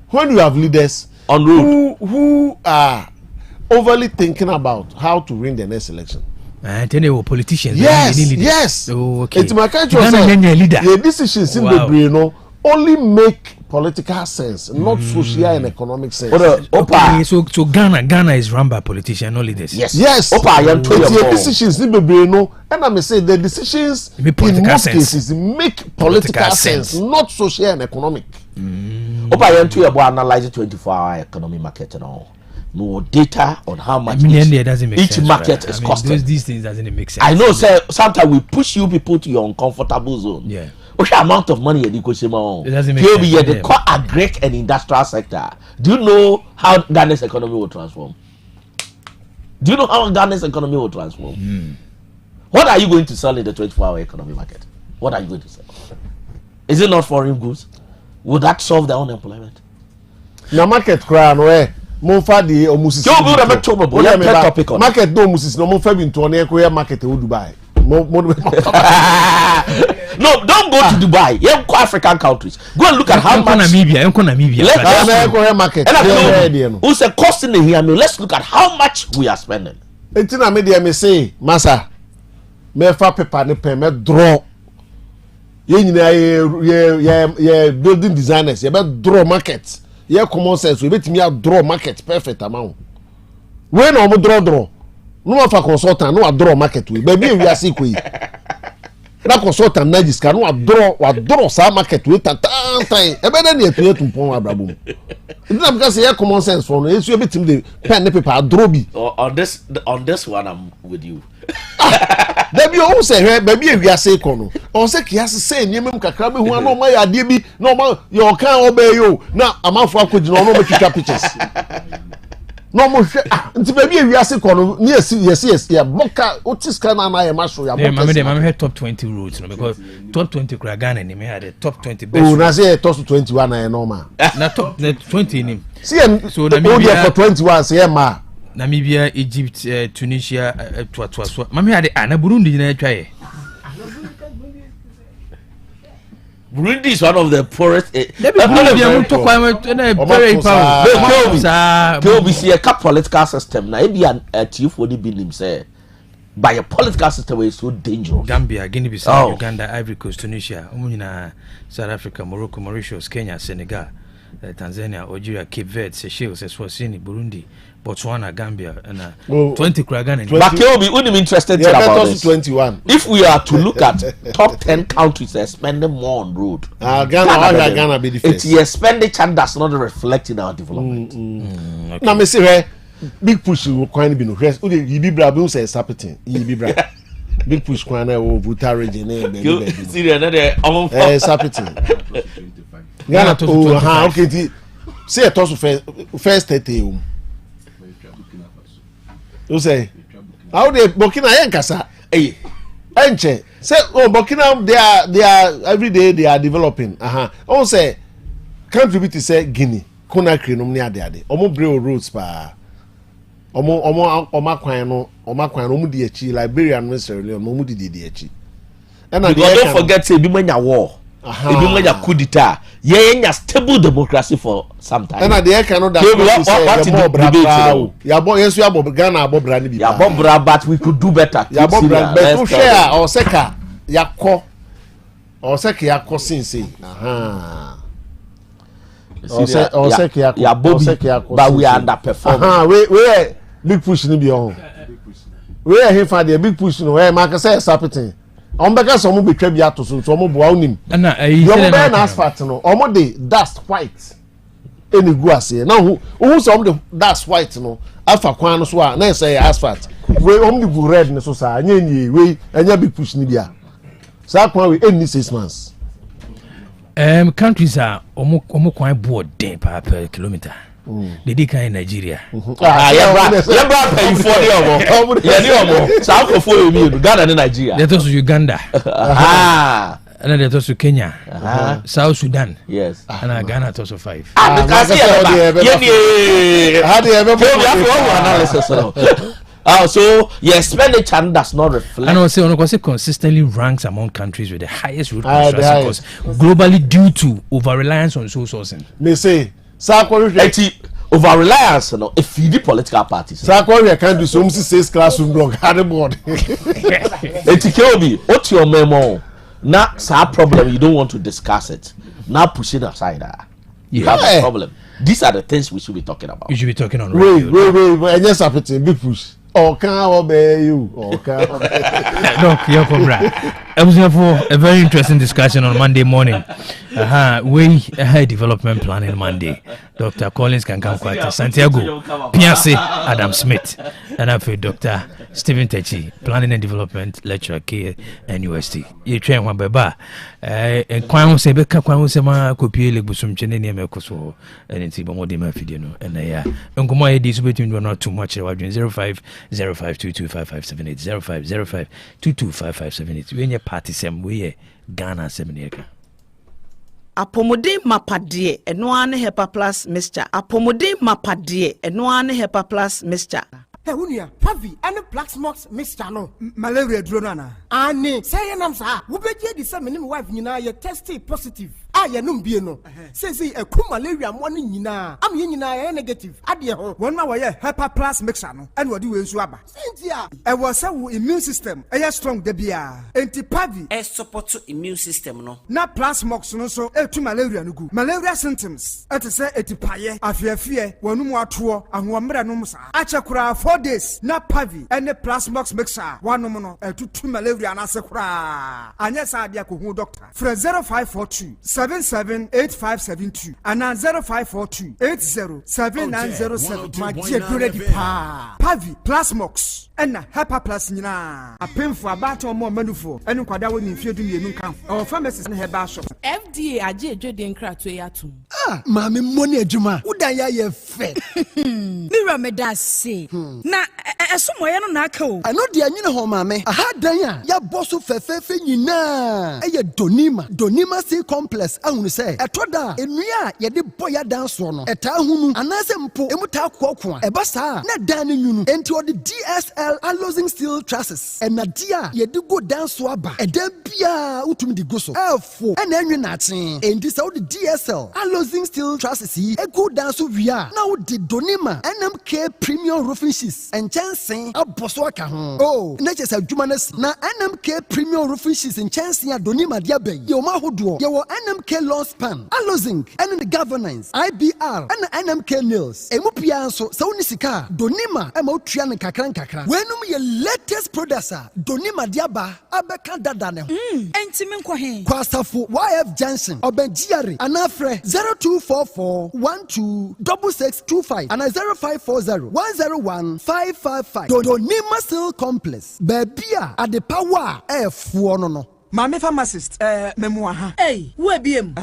When you have leaders on road who are overly thinking about how to win the next election. And then they were politicians. Yes. Oh, okay. It's my country. The decisions in the brain only make political sense, not social and economic sense. Okay, so Ghana is run by politicians, not leaders. Yes. The decisions in the brain, and I may say the decisions in most cases make political sense, not social and economic. Opa, you analyze the 24-hour economy market and all. No data on how much each market is costing. These things doesn't make sense. I know, sir. Sometimes we push you people to your uncomfortable zone. Yeah. What amount of money you go to? It doesn't make sense. The core agri and industrial sector. Do you know how Ghana's economy will transform? Do you know how Ghana's economy will transform? What are you going to sell in the 24-hour economy market? What are you going to sell? Is it not foreign goods? Would that solve the unemployment? The market crown where. Monfa di omusis. Market do omusis no monfa bi nto na ekoya market o Dubai. No, don't go to Dubai. You go African countries. Go and look at how much Namibia. Let's market. Who's the cost in here? Let's look at how much we are spending. Etina media me say, massa. Me fa paper ne pen me draw. Ye nyina ye building designers. Ye be draw market. Yeah, common sense. We bet me a draw market perfect amount. When I'm draw. No for consultant, no draw market we. Baby, we are sick we. Na consultant na jiska no draw sa market we time. E be na e to pon abrabom. It na because yeah common sense for no. You bet me the pen and paper draw bi. On this one I'm with you. Baby, o say baby we are sick no. O say kiasi say nyemem kakra be hu na o ma ya de bi na o ma your kan obey you. Na amafo akogina no make pictures. No mo hwe nti baby we are sick no yes ya boka otiska na ya masho ya boka. Mama top 20 roads no because top 20 kura Ghana ni me had the top 20 best. Oh na say top 21 na normal. Na top 20 ni. See so na me for 21 say ma Namibia, Egypt, Tunisia, Twatwa. Mammy had Anna Burundi in a try. Burundi is one of the poorest. We see a political system. Now, if you are chief, what it be say by a political system is so dangerous. Gambia, Guinea-Bissau, Uganda, Ivory Coast, Tunisia, South Africa, Morocco, Mauritius, Kenya, Senegal, Tanzania, Algeria, Cape Verde, Seychelles, Eswatini, Burundi, Botswana, Gambia, and 20 Kragan. But Keobi, wouldn't be interested about this. 21. If we are to look at top 10 countries that spend more on road, Ghana be the first. Its expenditure does not reflect in our development. Okay. Now, me say, big push will quite be no rest. You be brave, say something. You be brave. Big push quite will vote region. Something. Ghana to okay. Say a toss of first 30. You say, how they Burkina Yankasa? Hey, Enche. Say, Burkina, they are every day they are developing. Oh, say, contribute to say Guinea, Conakry, no near there. Omo Breo roads pa. Oma Kwano, Mudiachi, Liberia, and Mr. Leon, Mumudi Diachi. And don't forget, say, Bimania war. Bimania coup d'etat. Yeah, stable democracy for some time. And at the end, cannot yes, we are Bob Ghana, Bob Brani. Yeah, Bob Bra, but we could do better. Yeah, Bob Brani, but to share or Seka, Yako, or Seki Yako Sinsi. Or Seki Yako, but we are underperforming. We big push in beyond. We are here for the big push. No, where Marcus says something. On because some will be trebiato, so some will him. And you're an asphalt, no, or more day, dust white. Any guasi. Now, who's on the dust white, no, Alpha Quanoswa, and say asphalt. We only go red in the society, we and you be push Nibia. So, we end 6 months. Countries are almost quite bored per kilometer. They did in Nigeria. Nigeria. That was Uganda. And then that was Kenya. South Sudan. Yes. And Ghana also 5. So your expenditure does not reflect. And also consistently ranks among countries with the highest road construction costs globally due to over-reliance on sole sourcing. May say over reliance, no, if you political parties. Sakori can't do some 6 classroom block hard board. What's your memo? Now, sad problem, you don't want to discuss it. Now push it aside. You have a problem. These are the things we should be talking about. You should be talking on radio. Wait, and yes, big push. Oh, can I obey you? Oh, can I obey you? Look, you're correct. I was here for a very interesting discussion on Monday morning. We development plan in Monday. Dr. Collins can come quite Santiago, Piace, Adam Smith, and I feel Dr. Stephen Techi, planning and development lecturer K NUST. You train one beba. And Kwan say Beka Kwan say ma copy le busum chene ne me koso and it's more de ma fidie no and ya. Ngomo e dis between not too much. 0505225578 0505225578. When your party sem we Ghana semineka. Apomode mapade eno ane hepa plus mixture. Apomode mapade eno ane hepa plus mixture. Hey, Unia, Pavi, and the Black Smokes Mr. No, malaria dronana. Anne, say, and I'm sorry, we bet you the same wife, you know, you're tested positive. I am no. Says a cool malaria morning, you know, I'm in negative. Adia, 1 hour, Hepa plus mixture, and what do you swabber? Cynthia, I was our immune system, a strong debia, anti Pavi, a support immune system, no. Not plus smokes, no, so, to malaria, no good. Malaria symptoms, at a say, a tipaye, I fear, one more tour, and 1 minute, Achakura 4 days, not Pavi, and the plasmox mixer, 1 mono, and 2 malaria, and Asakura. And yes, I dear doctor. For 0542 778572 and now 0542 807907. My dear Brady Pa Pavi Plasmox and Hepa Plus Nina. A pen for about or more manufo, and Quada when you feel to me come. Our pharmacist and her shop. FDA aje Jordan Kratwayatu. Ah, Mammy Money Juma, would I ye fed? Mira me that say. Na ɛsomoyɛ no na aka o. Ɛno deɛ nyine hɔ maame. Aha dan a yɛbɔ so fɛfɛɛfɛ nyinaa. Ɛyɛ Donima Sea Complex ahunu sɛ ɛtɔ da nnua a yɛde bɔ yɛ dan soɔ no. Ɛtaa hunu anaasɛ mpo emu taa koɔko a ɛba saa na dan ne nwunu. Enti ɔde DSL alloying steel trusses. Ɛnade a yɛde go dan so aba. Ɛdan bia utumi di go so. Ɛfo ɛna enwi naakye. Enti sɛ wode DSL alloying steel trusses yi egu dan so wia na wode Donima NMK premium roofing sheets nkyɛnse abɔ so aka ho. Oh, na kyerɛ sɛ adwuma no si. Na NMK premium roofing sheets nkyɛnse a Donima de aba yi. Yɛwɔ ma ahodoɔ. Yɛwɔ NMK lawn span, alloying ɛne the governance, IBR ɛne NMK nails. Emu pia nso sɛ wone sika Donima ɛma wotua ne kakra nkakra. Wenum yɛ latest products a Donima de aba abɛka dada ne ho. Enti me nkɔ he. Kwasafo YF Junction Obenjiare anafrɛ 0244 126625 and 0540 101 555. Donima Steel Complex. Baby a adepa wa ɛfuɔ no. Mame pharmacist, memoa ha. Hey, wo ebiem.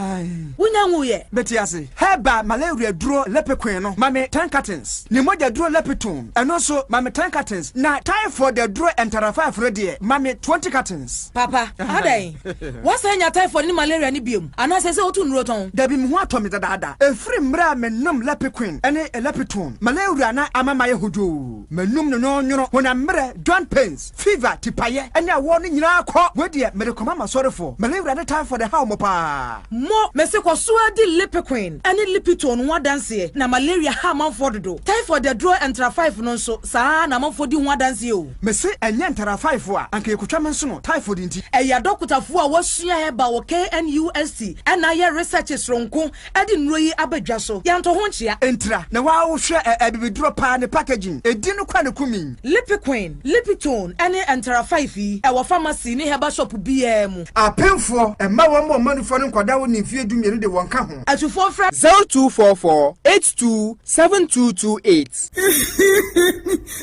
Wunya nguye. Beti ase. Heba malaria duro lepequin no. Mame 10 cartons. Ni moja duro lepitone. And also mame 10 cartons. Na typhoid the duro enterafa fredi. Mame 20 cartons. Papa, adai. What's nya typhoid ni malaria ni biom? Anase se otu nroton. Debi mhu atomi dada. Efri mra menum lepequin ene lepitone. Malaria na amama ye hojo. Menum no nyono. Hona mre joint pains, fever tipaye. Ene awo ni nyina akọ. Wedie Mama sorry for malaria the time for the how mopa mo mesi ko so adi lipiquin ani lipitone ho adanse na malaria ha manfo do typhoid the draw entra 5 no so saa na manfo di ho adanse o mesi enye entra 5 a anka ekutwa menso no typhoid nti eya dokutafo a wasua he ba wo KNUST ana ye research sronko adi nnuro yi abadwa so yanto ho nchia entra na wa wo hwe ebibiduro pa ne packaging edi no kwa ne kumi lipiquin lipitone ani entra 5 yi e wo pharmacy ni heba shop bi apemfo emma wo manufo no kwada wo ni fie dumie de won ka ho atufo fra 0244 827228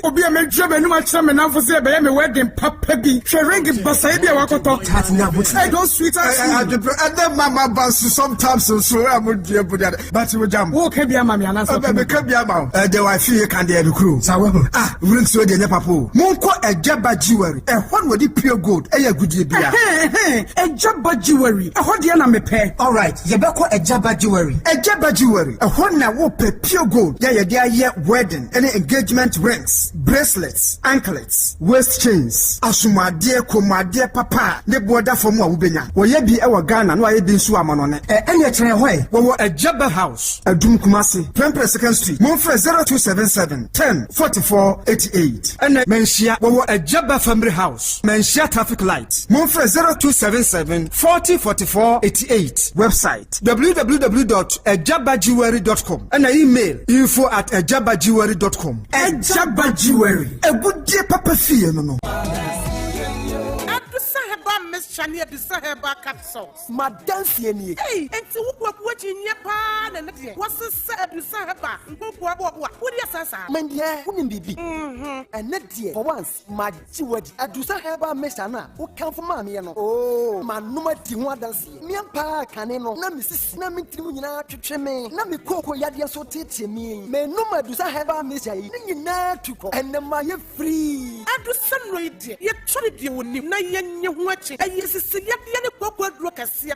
obi a me dwa benu ma kira me nanfo se be me wedding papa bi hwering basa bi a wakoto I don't sweet and mama bas sometimes so am dia buda but we jam wo ka bia ma me anasa be ka bia ma de wa fie kan de kru sawo ring so de ne papo monko ejaba jiwari e hon wodi pure gold e ya gudie bia Ejaba jewelry. Ehode na mepe. All right, yebeko Ejaba jewelry. Ejaba jewelry. Ehode na wo pe pure gold. Ya ye dia ye wedding, any engagement rings, bracelets, anklets, waist chains. Asumade komade papa. Ne boda for mo wobenya. Wo ye bi e wo Ghana no aye bi nso amano ne. Ene kire hoy. Wo Ejaba house. Adum Kumasi, 22nd Street. Monfre 0277 10 44 88. Ene menhia wo Ejaba family house. Menhia traffic light. Monfre 0277 40 44 88. Website www.ejabajiwari.com and email info@ejabajiwari.com. Ejabajiwari. A good day papa fee no. Miss Chania Bisaheba capsules. Madansi eni. Hey, and to what you pan and what's the said Bisaheba? What is Sasa? Mendia, wouldn't be. And net dear, for once, my jewelry, I do Saheba Messana, who come from Mammy. Oh, my number Tiwadansi. Miampa caneno, Namis, Namitrina to Cheme, Nami Coco Yadia so teach me. May no matter do Saheba Messa, Nina to go, and the Maya free. I do some radio. You tried you would name Nayan watching. Yes, it's a young Papa Rocasia.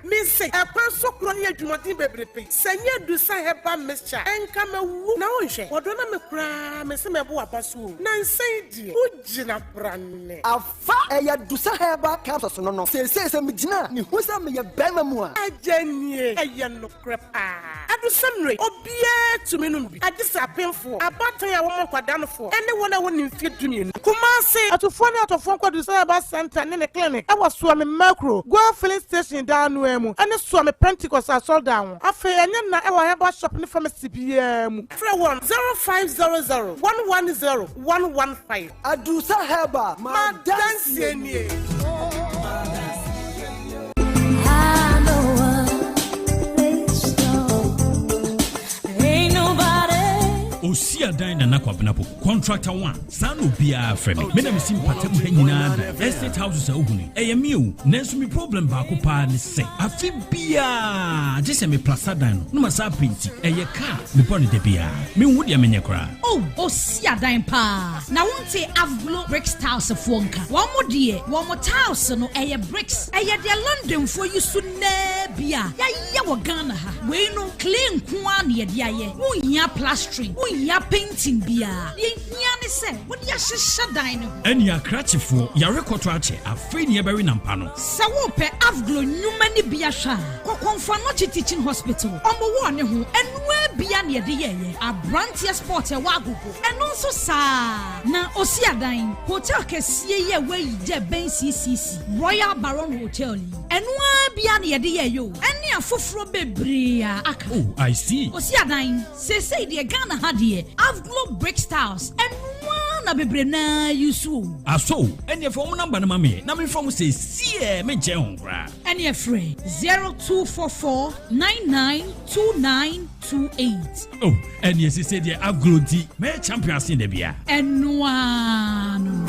Miss say, a person crying to Martin Baby. Sanya do Saheba Messa, and come a woo now. What don't I cry, Miss Mabua Pasu? Nan say, Ujina Brand. A fire do Saheba capsules no. Say, Midina, who's a me a Bamamua. A Jenny, a young crap. I do some rate, or beer to me. I just a painful. A battery I won't quite done for. Anyone I wouldn't fit to me. Kumasi, at a phone out of Fonko do Saheba Center in the clinic. I was swimming macro. Go filling station down Nuemu. And a swam Pentecost I saw down. I feel I have shopping from a CPM. 0500110 115. I do Saheba. My dancing. Ain't nobody. Osia Dine and Aquapenapo, contractor 1, Sano Bia Fremi, Menasim Patem Henina, estate houses are opening. AMU, Nensumi problem Bacopa, and say, I feel Bia, just a me plasadine, no Massa Pinti, a car, me pony de Bia, me would ya menyakra. Oh, Osia Dine Pa. Now won't say Avglo bricks house of Wonka. One more dear, one more house, no air bricks. Aya dear London for you soon, Bia. Ya Wagana, we no clean Kwan yet, ya, ya plastering, ya painting Bia. Yan said, what ya shut dine. And ya cratchy for ya record trache, a free near Berry Nampano. Sawope Avglo, new many Biasha. Konfanochi Teaching Hospital, on the one and where Bia near the year, a brantia sport a wago, and also sa. Now Osia Dine, Hotel Cassia, where you dare Ben CCC, Royal Baron Hotel, and where Bia near the year, and near Fufro Bebria. Oh, I see. Osia Dine, say the Ghana had here, Avglo Brick Stars, and one of Bebrena you so. So, and your phone number, Mammy, Nammy from say, see, me Jongra. And your friend 0244 992928. Oh, and yes, he said, I've grown tea, may champions in the beer. And one.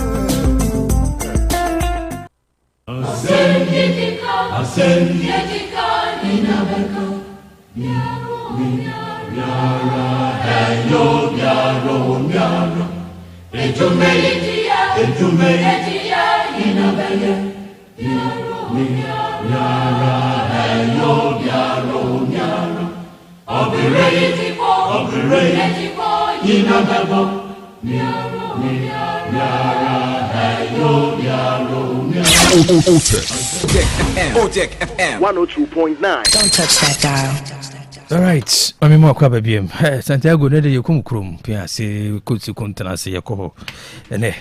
Otec FM 102.9. Don't touch that dial. All right, I'm more Quabim. Santiago, neither you come crum, Piace, could see contenance, Yacobo, and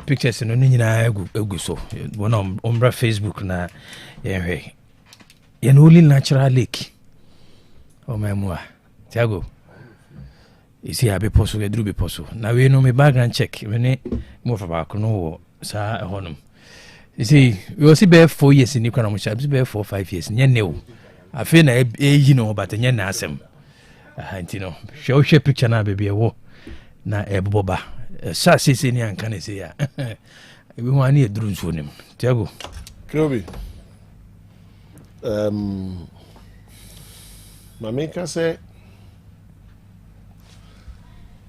pictures in Nina Guso, one on Umbra Facebook na, an only natural lake. Oh, my moi, Tiago. You see, I be possible, do be possible. Now we know me background check, when it more about no, sir, honum. You see, we will see bear 4 years in Ukraine, which I've been 4 or 5 years, and I feel you know, but then Nasem. You know, show picture now, baby, a war. Na boba. Sassy senior can say, we want near drones for him. Tiago. Kobe. Mameka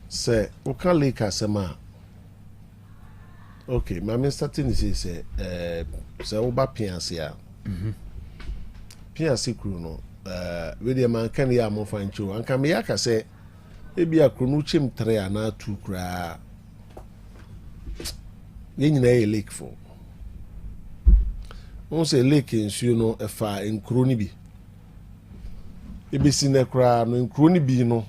say, Oka Lake Asema. Okay, my starting is say, Oba Piancia. Piaci Bruno, with the man can ya more fine show, and Kamiaka say, maybe a Kunuchim trea na 2 cra. Yin a lake for. On say lake in Suno a fire in Cronibi. It be seen a cra no in Cronibi no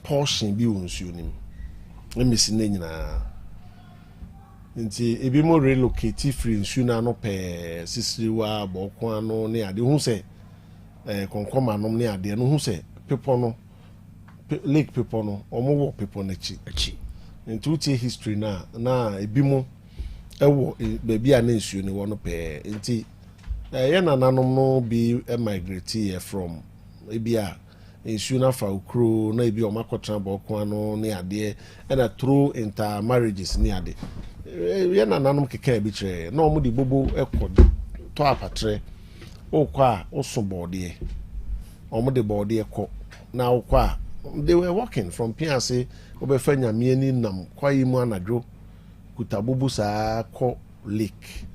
portion be on Sunim. Let me see Nina. Nti ebi mo relocate free nsuna no pe sisiriwa bokwa no ne ade hu se konkoma no ne ade no hu se people no lake people no omo wo people na chi nti utie history na ebi mo ewo baby a na nsuo ne wo no pe nti ye nananom no bi migrate from ebi a nsuo na fa ukro na ebi o makotra bokwa no ne ade na through intermarriages ne ade ye na nanom keka bi kire na omo di bobo ekọ to apatre okwa oso bode omo de bode ekọ na okwa they were walking from Piase obefa nyame ani nam kwayi mu anadwo kutabubu saa ko lake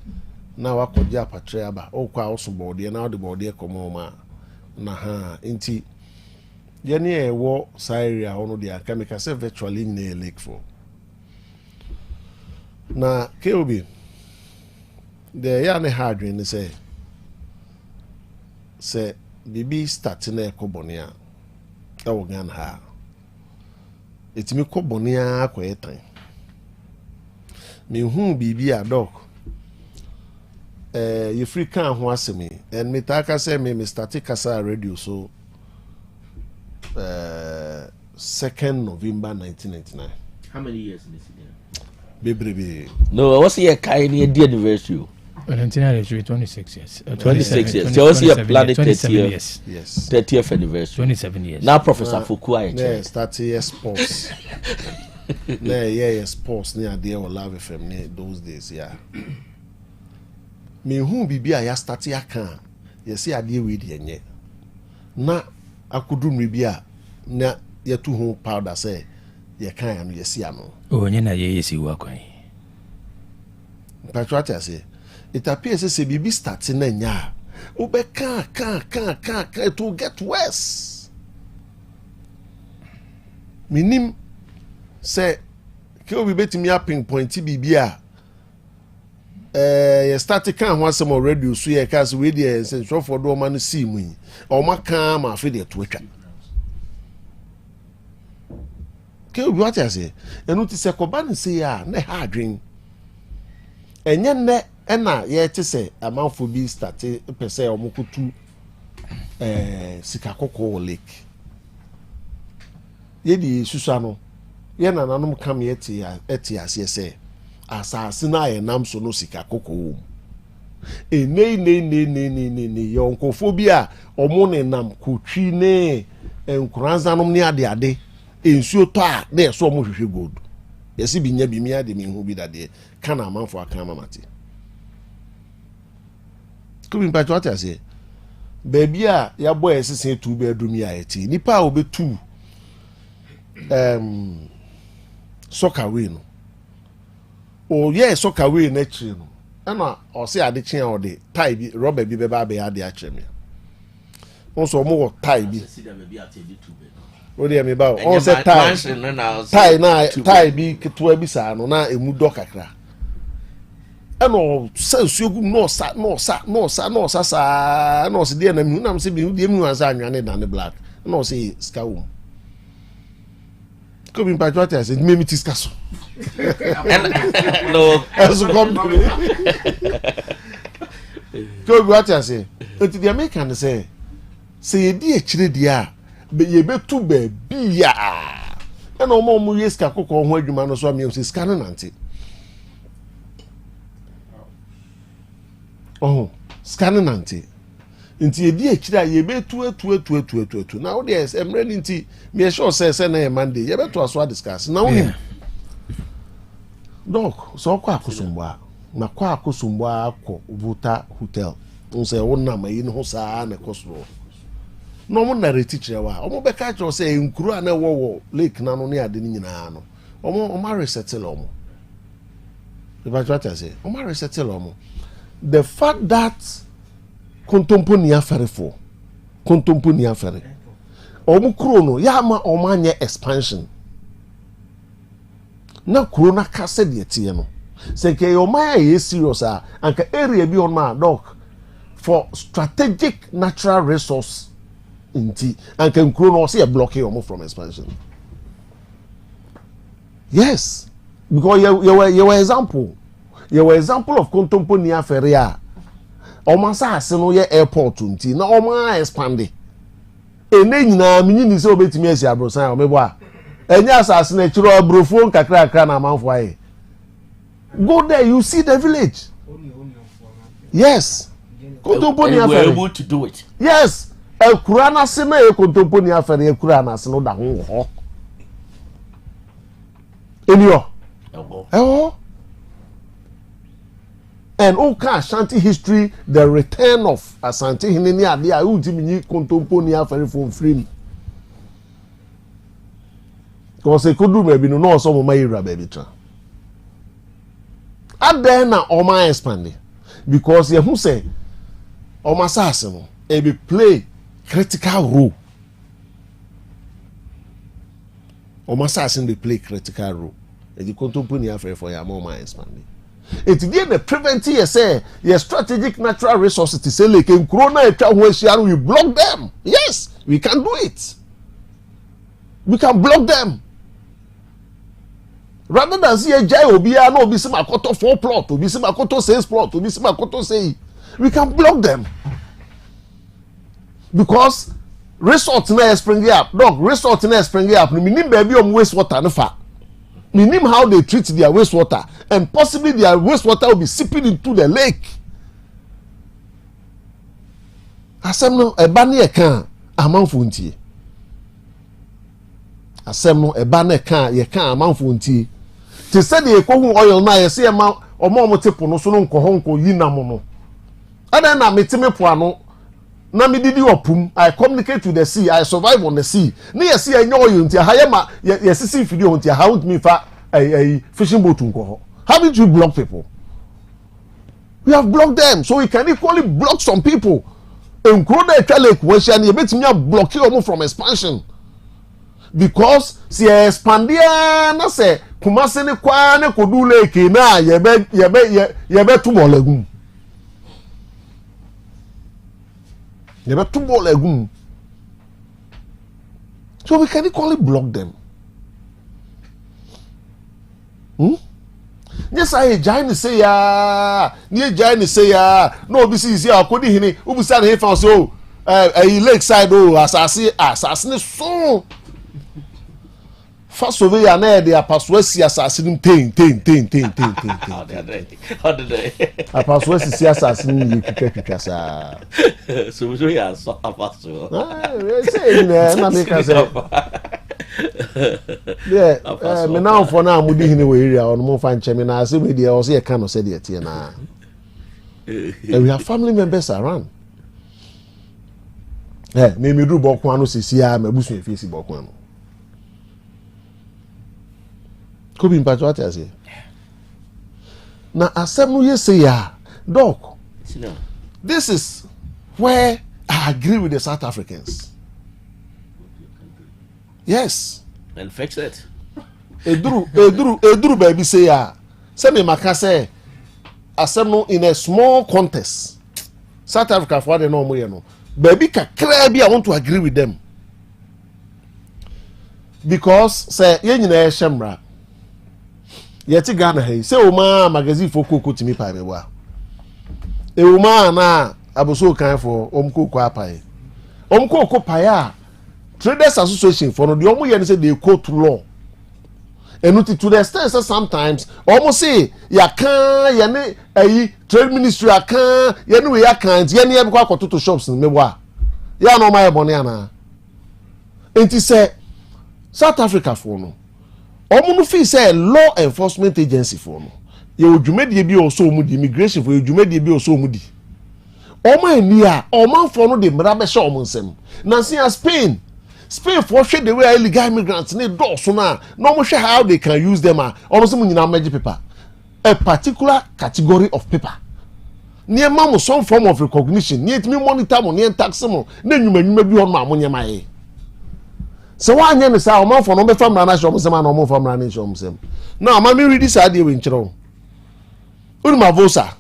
na wakọja apatre aba okwa oso bode na de bode ekọ ma na ha nti ye ne ewo sa area ono de aka meka se virtually na lake for na KOB the ya ne hardware ni say bibi start na ekobone a ewo gan ha etimi kobone a kwetan me hu bibi a doc you free kan ho asemi and me taka say me start kasa radio so 2nd November 1999. How many years in this year? Baby. No, what's your kind of anniversary? Valentina is 26 years. 26 years. They also have planned 30 years. Yes. 30th anniversary. 27 years. Now Professor Fukua. Yes, 30 years sports. Yeah, sports near there or Love FM near those days, yeah. Me who be a ya start ya can. You see I deal with ye. Na akudu mribia na ye tu home powder say ye can and ye see ano. Oh, nyina ye si wakwan. Patriot say it appears say bibi starting na nya. Ube can it will get worse. Minim say ke obi betimi a pinpoint bibia you start can one some already so you cause we dey say for do man see mu o ma kan ma fe dey to atwa ke obi what you say enu ti se ko ban say ya na ha adwen enye ne na ye ti say amanfo bi start pese o mokutu sikakoko lake ye di susa no ye na nanom kam ye ti ase say asase na ye nam so no sikakoko ne yonkofobia omo ne nam kotwi ne enkuranza nom ne ade ensuo to a na ye so omo hwehwe gold ye si binya bi mi ade mi hu bi dade kana amanfo aka mamate kubi mpacho ate baby a ya boy esese 2 bedroom ya eti nipa a obetu soccer way no o ye soccer way na chire no na o se ade chien o de tie bi rubber bi be ba be ade a chire me on so mo wo tie bi o de me ba on se tie bi keto bi sa no na emu do kakra eno sensu gu no sa sa no se de na mi na se bi de mi wanza anwane na ne black no se skawo ko bi patriot ase me mi tiskaso no eso company ko bi what ase enti the American say ye di e kire dia be ye betu ba bia ena omo yeska kokko ho adwuma no so am se scan nante oh scanning nante nti ye di akira ye betu atu na wo dey emre nti me sure say na Monday ye betu aso discuss na wo doc so kwa akosomboa na kwa akosomboa akọ Vuta hotel nse wo na ma yi no saa na kosoro no mo na reti kirewa omo be ka kire say nkuru ana wo lake na no ne ade ni nyina no omo resettle omo the battlefield say omo resettle omo the fact that kontompo ni afere omu kuro no ya ma omanye expansion na kuro na kase de tie no se ke omanya ye serious anka area bi on ma doc for strategic natural resource inti anka kuro no se block omu from expansion. Yes, because you were example of kontompo ni afere a omasa ase no ye airport nti na oma expand ene nyina minyi ni se obetimi asi abrosan omebo a enya asase na chiro abrofo nkakra na amanfo aye go there you see the village. Yes, kontompo ni afere able to do it. Yes, ekura na se na kontompo ni afere ekura na se no da ho enio and okay Ashanti history the return of Asante hineni ade a ultimi kontompo ni afere from free because ekodu maybe no so mo mayira baby tra aden na o ma expand because ye hu say o ma sase no e be play critical role o ma sase dey play critical role e di kontompo ni afere for ya mo ma expand. It did the prevent you say your strategic natural resources to say like in corona we block them. Yes, we can do it. We can block them. Rather than see a jai obia no be sima koto 4 plot, to be sima koto 6 plot, to be sima koto say we can block them. Because resort na spring up, dog resort na spring up, no meaning baby waste water no fa. Meaning how they treat their wastewater and possibly their wastewater will be seeping into the lake asɛm no ɛba ne yɛka amanfo ntie asɛm no ɛba ne yɛka amanfo ntie te sɛ de yɛkɔhu oil na yɛsɛ yɛma ɔmo te po no so no nkɔhɔ yi nam no ɛna na meteme po ano na me didi opum I communicate to the sea I survive on the sea ne yɛsɛ yɛnyɛ oil ntie ha yɛma yɛsisi video ntie ha won't me fa fishing boat nkɔhɔ. Haven't you blocked people? We have blocked them, so we can equally block some people. Include the Lake Weshan, you bet me block you from expansion. Because si expandia na se Kumasi ni kwa ne kodu lake na yebe tubo legum. Yebe tubo legum. So we can equally block them. Yes, I join say ya. Near join say ya. No, this is ya. Kodi hini. Ubusan he found so. A lakeside assassin so. First of all, ya na de apaswesi assassin ten. How did they? Apaswesi assassin you kika sa. So ya so apaso. Say na make say. Yeah, me now for now mudi hini we area on mo fan chemi na say we dey also e kan no say dey tie na. We have family members around. Me do bokwan ano sisi a mabusu efisi bokwan no. Ko bi mpacho ati ase. Na asem no yesi ya, doc. This is where I agree with the South Africans. Yes. And fix it. Eduru baby say ya. Say me maka say asem no in a small contest. South Africa for the no mo no. Baby kakra bi I want to agree with them. Because say ye nyina e hemra. Ye ti Ghana hey. Say o ma magazine for koko timi pa me wa. E o ma na aboso kan for omkoko apai. Omkoko pa ya. Traders Association for no the omo ye say they quote law. And to the extent that sometimes almost say ya kan ye ne trade ministry ya kan ye ne we ya kan ye ne e kwa to shops me wa. Ya no my bone ana. Enti say South Africa for no. Omo no fi say law enforcement agency for no. Ye odwumedie bi o so mu di immigration for odwumedie bi o so mu di. Omo eni a omo for no de mra be sha omo nsem. Na see Spain for share the way illegal immigrants need doors na no sure how they can use them almost nyina magic paper a particular category of paper near mamu some form of recognition near me monitor mo near tax mo na nwuma bi on ma mo nyema ye so one anya me say o man for no be fam na show mo sem na o mo fam na show mo sem now ma me read this idea we nchiro unu ma vosa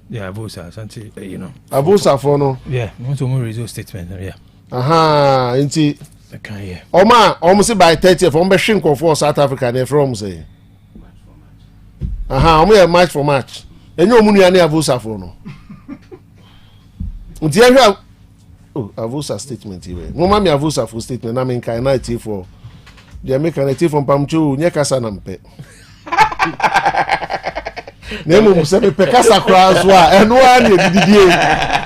yeah vosa santi you know avosa for no yeah want to more result statement yeah inti Oma say by 30th on be shinko for South Africa they from say omo match for match enye omu nua na avosa for no unti ehwa avosa statement iwe mo ma me avosa for statement na me kan na tie for they make an tie from pamcho nye kasa na mpe na mo se me pekasa kra so a eno a na dididie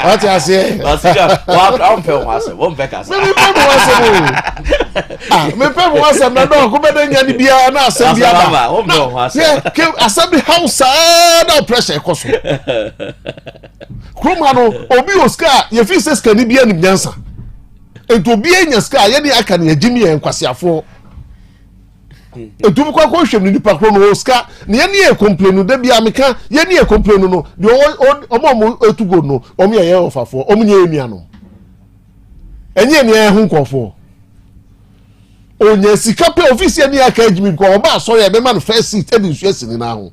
ati ase asika wa pɛ ho ase wo mpɛ kasa me pɛ mo ase me pɛ mo ase na do ko bɛda nya ni bia na ase bia ba wo mpɛ ho ase ke asabi house na pressure koso kroma no obi oscar ye fi se scan ni bia ni nyansa ento obi enya scar ye ni aka na agimi en kwasiafo etum kwa hwem ni nipa kro no Oscar ne ye ne complain no da bia meka ye ne complain no de omo etugo no omo ye ofafo omo nye enua no enye ne hu nkofo onye sika pe office ne aka agimi ko oba so ye be man first seat e nsu asini na ho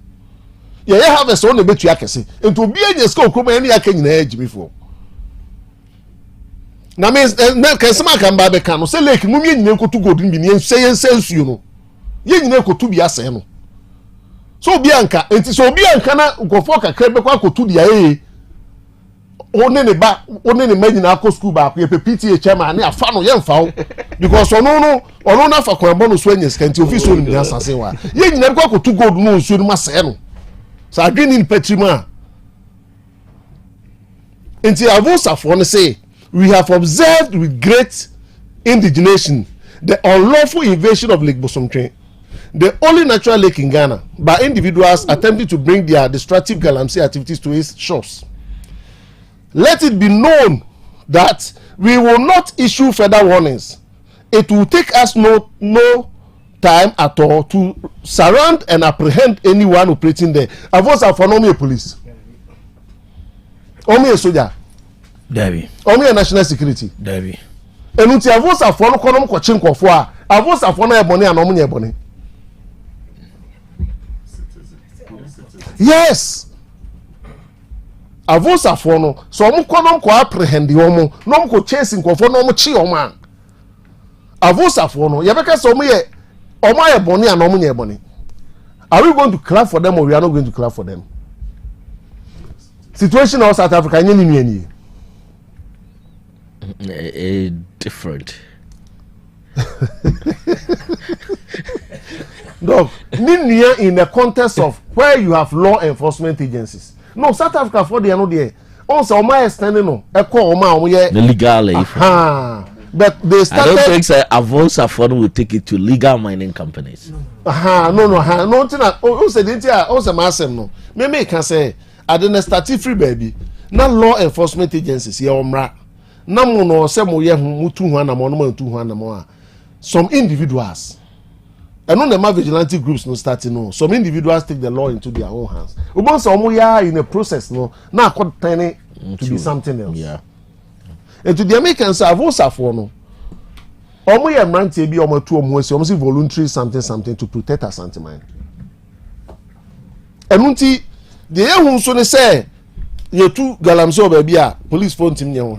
ye harvest on ne betu akese ento obi enya sika okro ye ne aka nyina agimi fo na me na kesema kan ba be kan no se lake mu mi nyina nkotu godin bi ne ensu no ye nyina ekotu bia se no so obi anka enti so obi anka na nkofo kakra be kwa kotu dia one ne ma nyina akọ school ba ye PTA chairman ne afa no ye mfa wo because ono na fa kwambo no so anya skanti office no nyina asase wa ye nyina kwa kotu gold no nsu no ma se no sa adwini patrima enti avosa fo ne say we have observed with great indignation the unlawful invasion of Lake Bosomtwe, the only natural lake in Ghana, by individuals attempting to bring their destructive galamsey activities to its shores. Let it be known that we will not issue further warnings. It will take us no time at all to surround and apprehend anyone operating there. Avos are for no police. Only a soldier. Debbie. Only a national security. Debbie. And until avos are for no konom ko chinko for avos are for no ebony and omunye ebony. Yes. Avos are for no so omu konom ko apprehend omu no ko chasing ko for no omu chi omu. Avos are for no yebeka so omu ye omu ebony and omunye ebony. Are we going to clap for them or we are not going to clap for them? Situation of South Africa any different. Dog, in the context of where you have law enforcement agencies. No, South Africa for the there. Also, my standing no. The legal. But they started. I don't think so. Avos Afon will take it to legal mining companies. No. No, also massem no. Me can say. I didn't start free baby. Now law enforcement agencies here omra. Na mo no se mo ye mutu hu na mo no mutu hu na mo. Some individuals. And on the vigilante groups no starting no. Some individuals take the law into their own hands. Ubon so mo ya in a process no. Na could turn to be something else. Yeah. And to the Americans avos afo no. Omo ye mrantie bi omo tu omo si omo si voluntary something to protect our sentiment. And unti the who so ne say you two galamsey baby a police phone team nya ho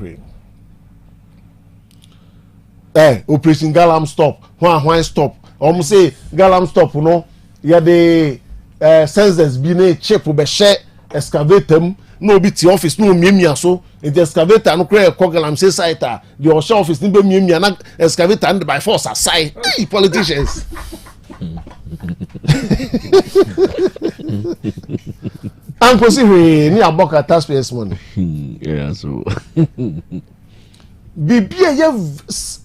operation galam stop when stop say galam stop no ya the census bi na chip be share excavator no bi ti office no miemia so the excavator no kra ko galamsey site the osha office ni be miemia na excavator and by force aside politicians. Uncle see ni aboka taxpayers money. Yeah, so bibia ye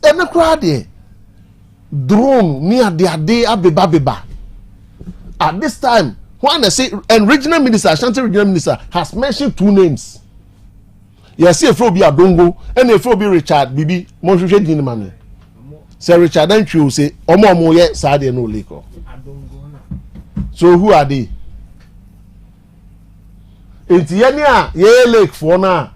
ene kra de drone ni ade abeba. At this time, when I say and regional minister, Ashanti regional minister has mentioned two names. Yes, if Frobi Adongo and if Frobi Richard Bibi Monshwe Dini Mami. Sir Richard and you say omo ye sade no leko. So who are they? It's ye lake for now.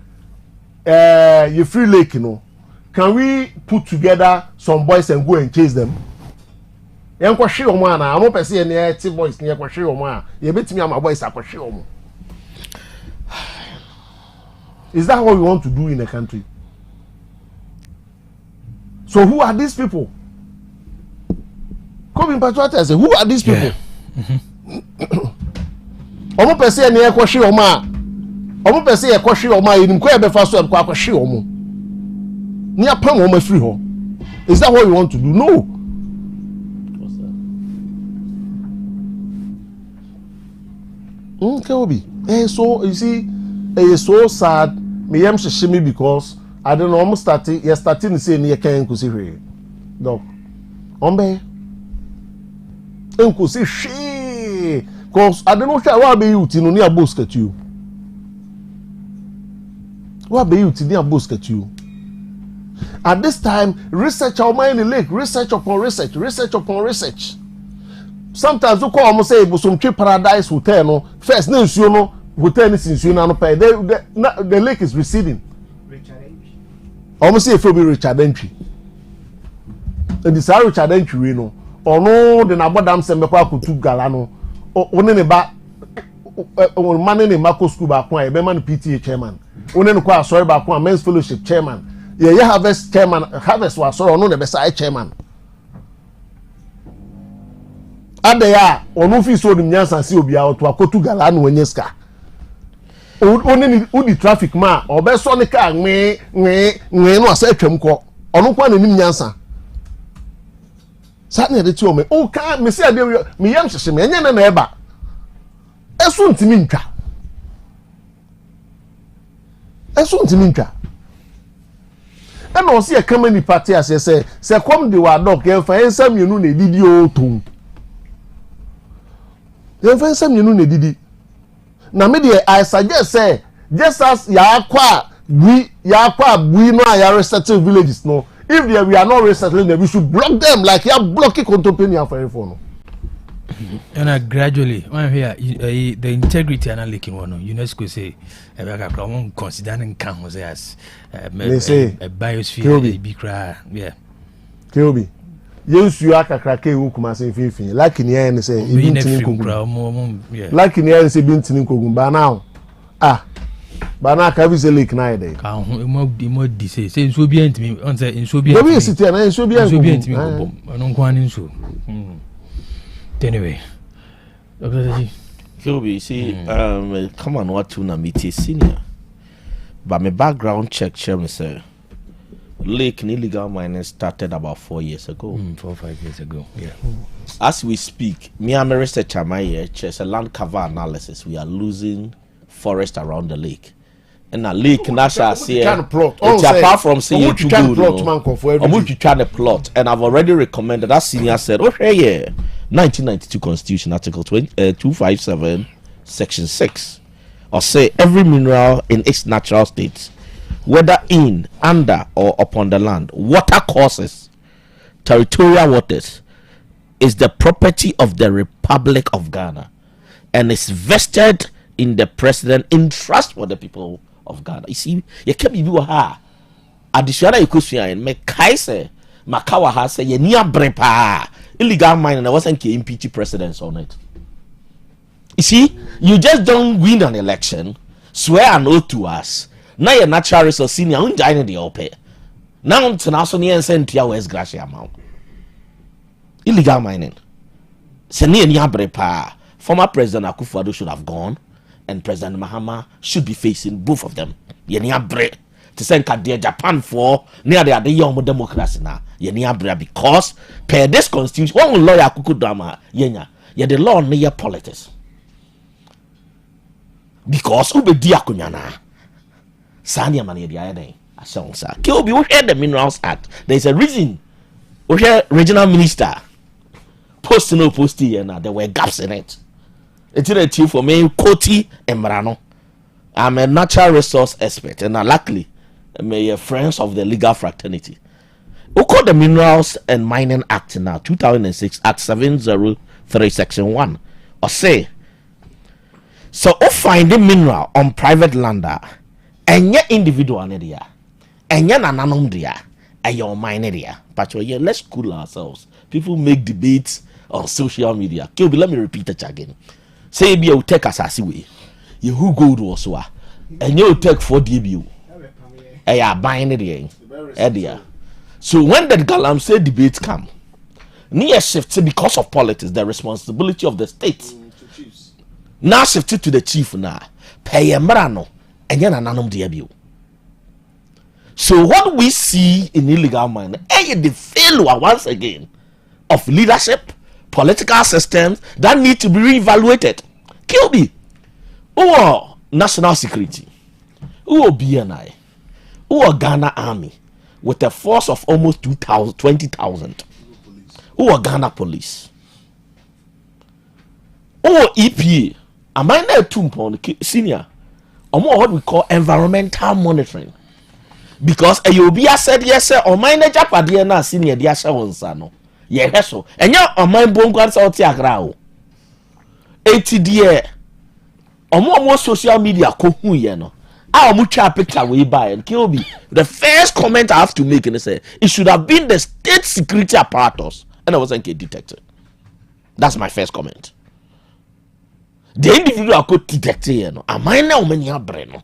You free lake, you know. Can we put together some boys and go and chase them? I'm quite sure, man. I'm not saying any boys near Quashio, man. You bet me, my boys are Quashio. Is that what we want to do in a country? So who are these people? Come in Patriot and say, who are these people? Omo pese ne ekwohwe omo omo pese ekwohwe omo yinim ko ebe fa so e kwa kwohwe omo ni apam omo free ho. Is that what you want to do? No. What's that? Obi. So you see, it's so sad. Me yam shishimi because I don't know almost starting to say near can kusi hwe. Dog. Ombe. Enkusi she. Cause I don't know what be you to near basket you. What be you to near basket you? At this time, research our mind in the lake, research upon research. Sometimes you call almost say some trip paradise hotel no first name you know hotel is in no pay. The lake is receding. Almost say if you be Richard Entry. And this Richard Entry we know. Or no the nabodam sembe kwa kutu galano. One ne ba man ne mako school ba kwa e be man PTA chairman. One ne kwa sorry ba kwa men's fellowship chairman. Yeah, harvest chairman, harvest was so no the best chairman. Ade ya onu fi so nim Nyansapo obia oto akotu gala no wenyeska. Oni ni udi traffic ma obeso ne ka nwe no asa atwam ko. Onu kwa nim Nyansa. Sa na de ti o me o ka me se ade me yam hyehye me enye na eba. Eso ntimi ntwa. and also a company party as say come the word dog and find some you know ne didi o tum you find some you know ne didi na me dey I suggest say just as ya kwa we no ya resettle villages no if we are not resettling them we should block them like you blocking Kontopenia for no. And gradually, when here the integrity and leaking one, UNESCO say, considering Campos as a biosphere, be cry, yeah. Kilby, yes, you are a crack who come as if you like in the end, say, like in the end, say, been to Ninkogum, but now, but now can we say lake night? More disease, since we be me on the in Soviet, and Soviet, I don't go in so. Anyway, Kilby, see, come on, what to na meet senior. But my background check, me say, lake illegal mining started about 4 years ago. 4 or 5 years ago, yeah. As we speak, me and my researcher, my it's a land cover analysis. We are losing forest around the lake. And a lake, Nasha, say, apart from saying you trying to plot, and I've already recommended that senior said, okay, yeah. 1992 Constitution, Article 257, Section 6, or say every mineral in its natural state, whether in, under, or upon the land, water courses, territorial waters, is the property of the Republic of Ghana, and is vested in the president in trust for the people of Ghana. You see, you can't be ha. Additional equation, me kaise, makawa ha say ye niya brepa. Illegal mining, and there wasn't impeach presidents on it. You see, you just don't win an election, swear an oath to us. Now your natural resource senior unjoin the open. Now international and send to West Gracia amount. Illegal mining. Senior Nyabrepa, former President Akufo-Addo should have gone, and President Mahama should be facing both of them. Yenyabre. To send Kadia Japan for near the young democracy now. Yenia because per this constitution, one lawyer kuku drama yenya. Ye the law near politics. Because ube diakunyana. Sanya mani diade. Asonsa. Kilby, we hear the Minerals Act. There is a reason. We hear regional minister post no post here now. There were gaps in it. It's a chief for me, Koti Emrano. I'm a natural resource expert, and luckily, may friends of the legal fraternity. We call the Minerals and Mining Act now, 2006, Act 703, Section 1. Or say, so if finding mineral on private land, and your individual area, and your nanom area, and your mine area. But let's cool ourselves. People make debates on social media. Kilby, let me repeat it again. Say, be you take us as way. You who go to us, and you take 4 debut. And you are buying it. So when the Galamsey debates come, near shifted because of politics, the responsibility of the state. Now shifted to the chief now. Pay a marano and yan anonum debut. So what we see in illegal mining, the failure once again of leadership, political systems that need to be reevaluated. Kilby, or national security, or BNI, or Ghana Army with a force of almost 20,000, or Ghana Police, or EPA. Am I not too senior? Or more what we call environmental monitoring. Because Ayobia said yes, sir, or my nature padiana senior diasha on sano. Yes, so and ya on my bonguans out tiagrao. 80 dear or more social media kohu yeno. Our mucha picture we buy and kill me. The first comment I have to make and say it should have been the state security apparatus, and I wasn't detected. That's my first comment. The individual could detect here, no. Am I now many brain?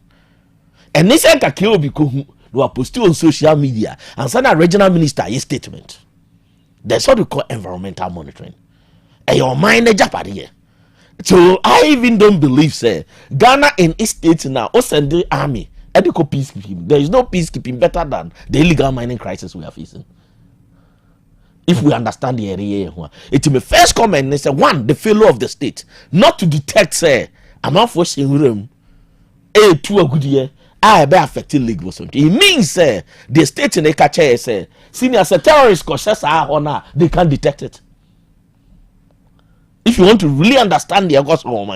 And this ain't a kill because we are posted on social media and send a regional minister a statement. That's what we call environmental monitoring. And your mind a Japan. So I even don't believe, say, Ghana in its state now, or send the army, ethical peacekeeping. There is no peacekeeping better than the illegal mining crisis we are facing. If we understand the area, it will be first comment and say, one, the failure of the state not to detect, say, I'm not forcing room, two a good year, I be affecting league was it means the state in the catcher say senior as a terrorist causes honor they can detect it. If you want to really understand the gospel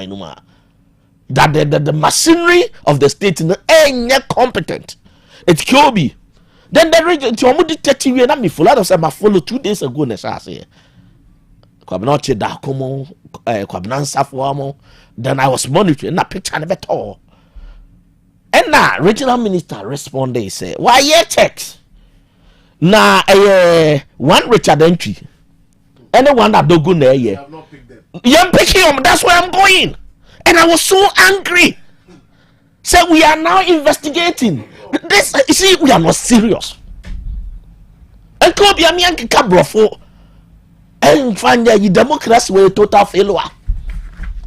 that the machinery of the state is competent, it could be. Then the region to almost detective and me full out of some follow 2 days ago. Then I was monitoring that picture never all. And now regional minister responded, he said, why ye text? Now one Richard entry. Anyone that don't go there yet. You're picking them, that's where I'm going. And I was so angry. So we are now investigating. This, you see, we are not serious. And could be a man cabrofo. And find your democracy were a total failure.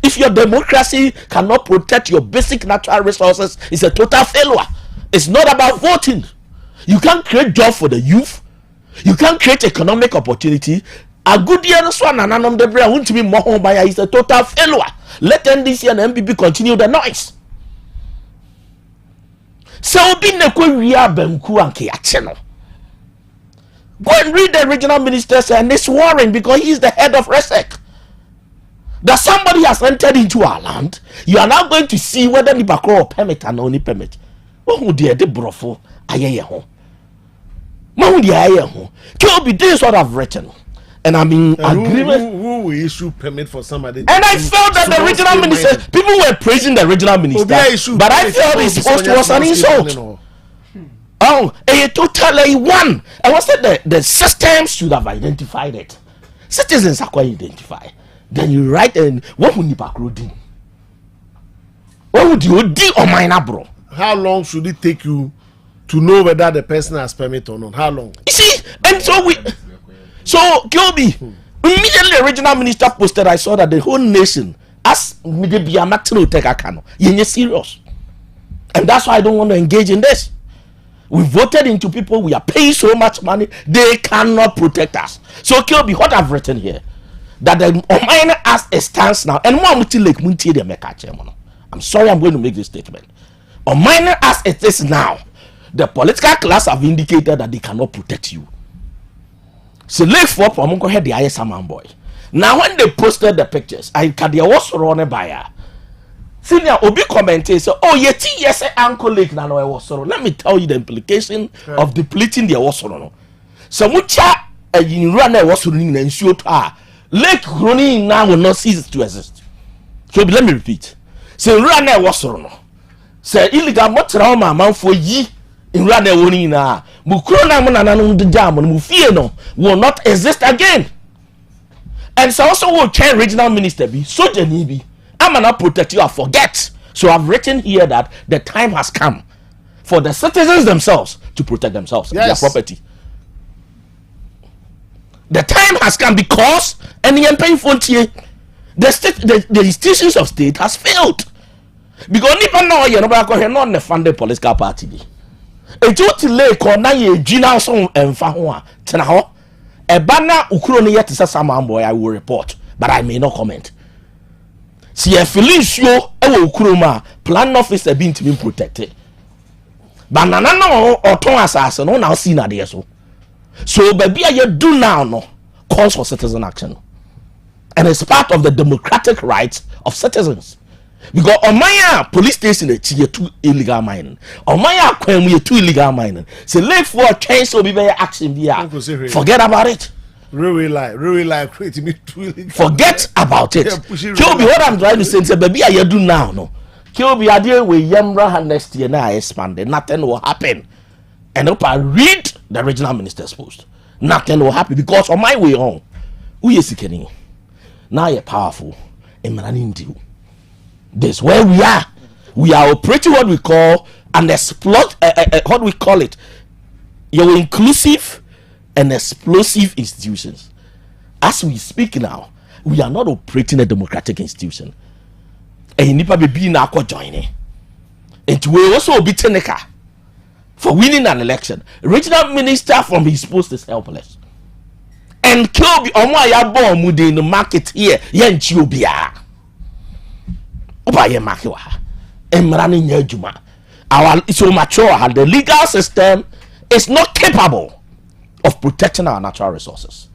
If your democracy cannot protect your basic natural resources, it's a total failure. It's not about voting. You can't create jobs for the youth. You can't create economic opportunity. A good year one and none of the brain won't be more home buyer is a total failure. Let NDC and MPP continue the noise. So be Nekoria Benku and Kiacheno. Go and read the regional ministers and this warring because he is the head of RESEC. That somebody has entered into our land. You are now going to see whether the Bakro permit and only permit. What would the brofo aye home? What would the aye home? Can be this what I've written. And I'm in agreement. Who will issue permit for somebody? And I felt that the regional minister, people were praising the regional minister, but I felt his post was an insult. Oh, a totally one. I was that the system should have identified it. Citizens are quite identified. Then you write and what would you back do? What would you do on mine, bro? How long should it take you to know whether the person has permit or not? How long? You see, and so Kyobi, immediately the regional minister posted, I saw that the whole nation as maybe a matino take a cano. You're serious. And that's why I don't want to engage in this. We voted into people, we are paying so much money, they cannot protect us. So Kyobi, what I've written here, that the Omina as a stance now, and one like Munti de Mekache. I'm sorry, I'm going to make this statement. Omina as it is now, the political class have indicated that they cannot protect you. So late for Pomonko had the ISM boy. Now when they posted the pictures, I can the was run by senior Obi commented, so oh yeti yes uncle lake now was so. Let me tell you the implication of depleting the was so mucha in run was running and shoot lake running now will not cease to exist. So let me repeat. So run was no. Say illegal motor man for ye. In run running now. Mukrona mananum the jam and Mufieno will not exist again. And so also will can regional minister be so genibi. I'm not protect you, I forget. So I've written here that the time has come for the citizens themselves to protect themselves and their property. The time has come because any paying frontier, the state, the institutions of state has failed. Because even now you're not the funded political party. It's what lay corner ye gina song and fahua tenaho a banner ukroni yet is a saman boy I will report, but I may not comment. See a feeling show ukroma plan office being to be protected. Banana no or ton assassin on our scene there so baby you do now no calls for citizen action. And it's part of the democratic rights of citizens. Because on my police station it's too illegal mining. On my we are too illegal mining. So late for a change so be very action there. Forget about it. Really like creating me too illegal. Forget about it. Kill be what I'm trying to say baby I do now no. Kill be idea with Yamra next year now expanded. Nothing will happen. And if I read the regional minister's post, nothing will happen because on my way home, we are seeking now you're powerful and running deal. This where we are. We are operating what we call an what we call it. Your inclusive and explosive institutions. As we speak now, we are not operating a democratic institution. And you need to be now joining. And we also be Teneka for winning an election. Regional minister from his post is helpless. And kill be on my bomb within the market here. Yen Chubia. Oba ye makiwa. Emrani nyejuma. It's so mature. The legal system is not capable of protecting our natural resources.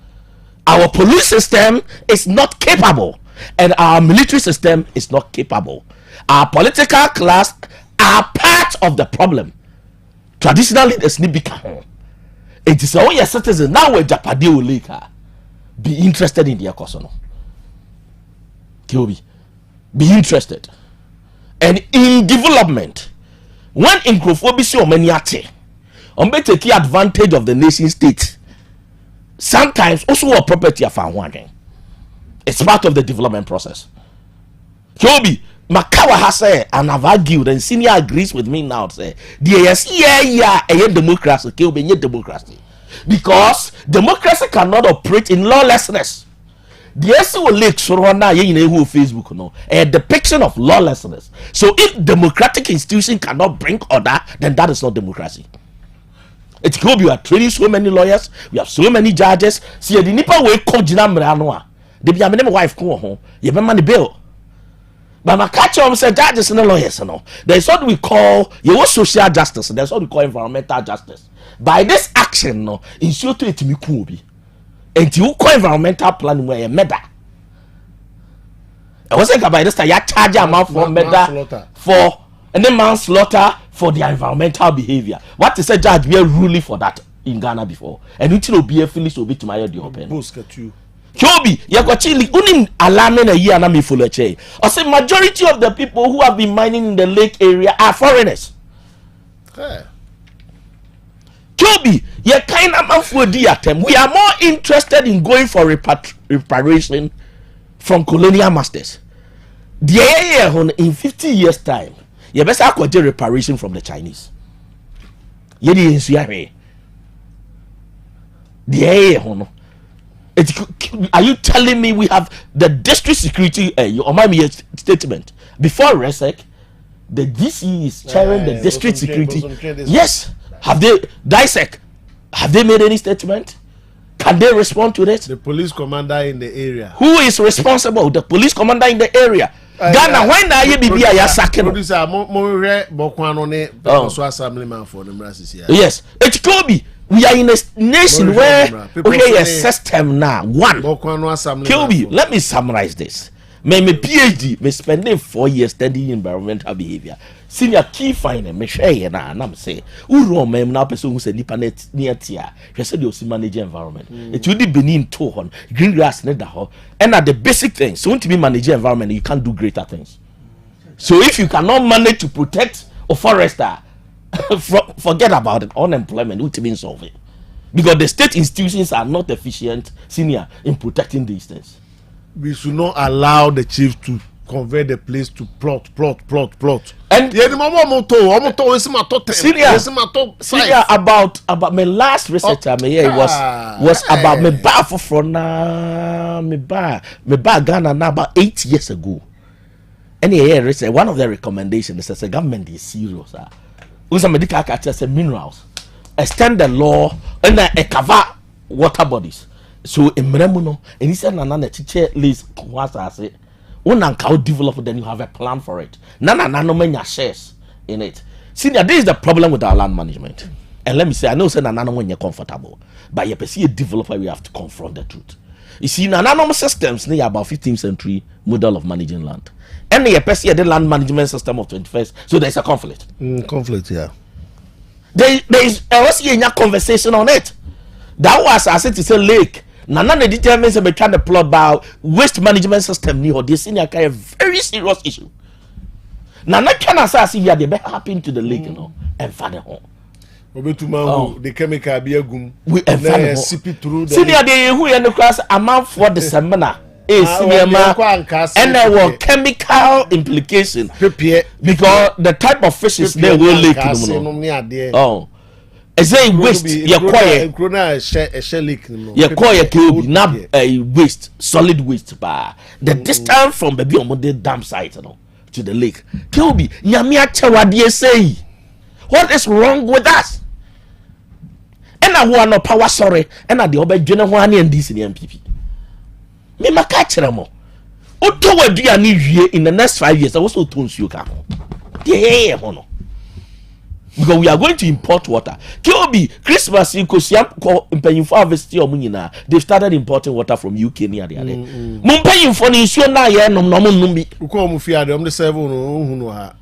Our police system is not capable, and our military system is not capable. Our political class are part of the problem. Traditionally, there's Nibika. It is all your citizens now where Japadi will be interested in their cosono. Be interested. And in development, when incrophobia or many on take advantage of the nation state, sometimes also a property of our. It's part of the development process. Kyobi, Makawa has said, and I've argued, and Senior agrees with me now, say, democracy, Kyobi, democracy. Because democracy cannot operate in lawlessness. The SO Lake Sorona who Facebook no a depiction of lawlessness. So if democratic institution cannot bring order, then that is not democracy. It's good you are training so many lawyers, we have so many judges. See the nipa way kojina mranoa. They be a wife come home, you be money bill. But my catch on say judges and lawyers no. There's what we call social justice, there's what we call environmental justice. By this action no, in sure to it me kubi. And you call environmental plan where you meda. I was like by this time you charge amount for meda for and then manslaughter for their environmental behavior. What is a judge we are ruling for that in Ghana before? And it will be a finish will be to my the open. Kyobi, you got chili unim alarming a year and me full of che. I say majority of the people who have been mining in the lake area are foreigners. Hey. Kyobi, you kind of man for the attempt. We are more interested in going for reparation from colonial masters. The in 50 years time, you best have got reparation from the Chinese. Are you telling me we have the district security? Or my statement before RESEC, the DC is chairing the district security. Yes. Have they dissect? Have they made any statement? Can they respond to this? The police commander in the area. Who is responsible? The police commander in the area. Ghana, when are you be a sacking? Producer, assemblyman for the Mrasis. Yes, it could be. We are in a nation where we have a system now. One. Kilby, let me summarize this. My PhD, me spending 4 years studying environmental behavior. Senior key finding, me share na I'm say. Uro me na person who say nipa net near tia. She said you manage environment. It will be benin to on green grass ne da ho. And at the basic things, so to be manage environment, you can't do greater things. So if you cannot manage to protect a forester, forget about it. Unemployment will be solve it. Because the state institutions are not efficient, senior, in protecting these things. We should not allow the chief to convert the place to plot. And senior, about my last research I made was about me bar for me bar Ghana now about 8 years ago. And here one of the recommendations is the government is serious. Medical catches minerals, extend the law and cover water bodies. So in Mremuno, and he said, "Nana, teacher list was I say, one and cow develop, then you have a plan for it. Nana, no many shares in it. See, this is the problem with our land management. And let me say, I know, say, Nana, when you're comfortable, but you see a developer, we have to confront the truth. You see, Nana systems near about 15th century model of managing land. And you see the land management system of 21st, so there's a conflict. Conflict, yeah. There is a conversation on it. That was, I said, it's a lake. Nana determines a trying to plot about waste management system near this in a very serious issue. Nana can say they be happen to the lake, you know, and father home. The chemical be a gum. We sip it through the senior day who in the class amount for the seminar. And there were chemical implication because the type of fishes they will lake. Oh. As a waste, you quiet. You quiet, not a waste, solid waste bar. The distance from the Biomode dam site to the lake. Kilby, Yamia Chawadi say, what is wrong with us? And I want no power, sorry, and I the obey general one and this in the MPP. Me ma catch them all. What do you need in the next 5 years? I also told you, yeah, hono. because we are going to import water. Kyobi Christmas in Kosiam paying for harvest omunina. They've started importing water from UK near the other. Mum paying for the issue na ye nom numbi. Uko mufia de the 7 no ha.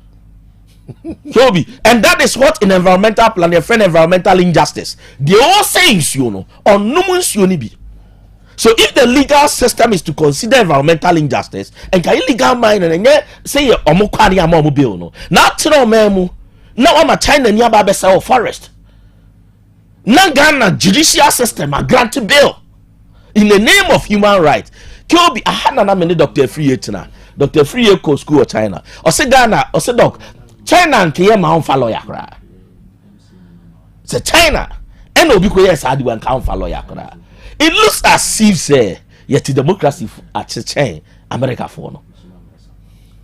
Kyobi, and that is what in environmental plan, your friend environmental injustice. They all saying you know on numun bi. So if the legal system is to consider environmental injustice and can illegal mining and say omokwani amomu bill no. Now tino memu. Now I'm a China nearby beside forest. Now Ghana judicial system a grant bill in the name of human rights. Kyobi I had na many Dr. Free Tina. Dr. Free Eco School of China. Or say Ghana or say doc China and Kiyama on follow yakra. Say China and Obiko yes I do and count follow yakra. It looks as if say yet democracy at China America for no.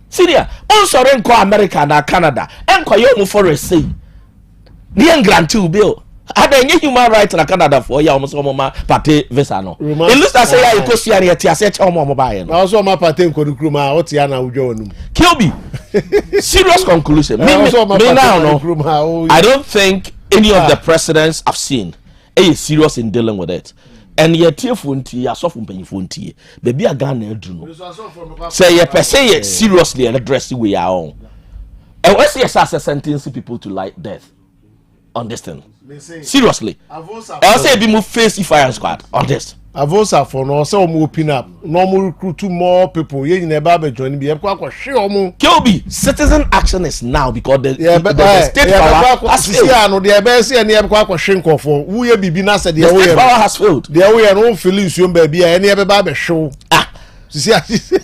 Syria, also renko America na Canada, enko yo forest say. Ni grant to bill. Ada any human rights na Canada for ya omo so mama party visa no. It looks as say ya ikosia na yeti ase cha omo buy no. Also ma party nkodu ma otia na udwo onum. Kilby. Serious conclusion. Me now no. I don't think any of the presidents I've seen is serious in dealing with it. And yet tearful ya so from painful tea. Baby a gun do no. Say ye per se seriously address we are on. And when say sentencing people to life death. Understand? Seriously. I say be move face fire squad on this. Avosa for no say omo open up. No more recruit more people. Ye never be join be kwa hwe omo. Kilby, citizen action is now because the state power has failed. No the be say na kwa hwe nkofo. Wo ye bibi na say the state power has failed. The we no feeling so ba bia e na be ba be hwe.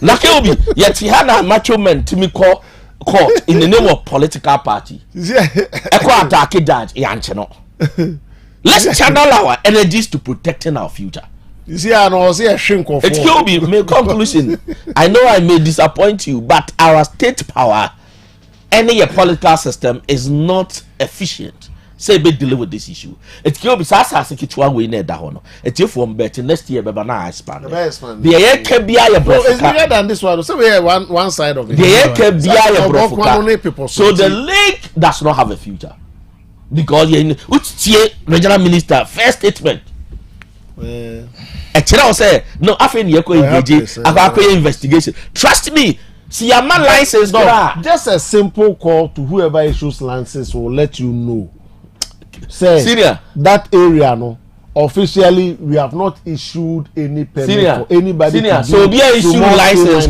Na Kilby, yet he had a macho man to me call court in the name of political party. Ekwa attack judge yanche no. Let's channel our energies to protecting our future. You see, I know, see a shrink of it. Will be my conclusion. I know I may disappoint you, but our state power, any political system is not efficient. Say, be deal with this issue. It will be Sasa Kichwa way near Dahono. It will form better next year, but now I expand. The air can be a breath. It's bigger than this one. So we have one side of it. The air can be a breath. So the lake does not have a future. Because which regional minister first statement. Say no, I think you're going to investigation. Trust me, see your man license. No, just a simple call to whoever issues licenses will let you know. Say Syria, that area no. Officially, we have not issued any permit for anybody. Syria. So be a issue license.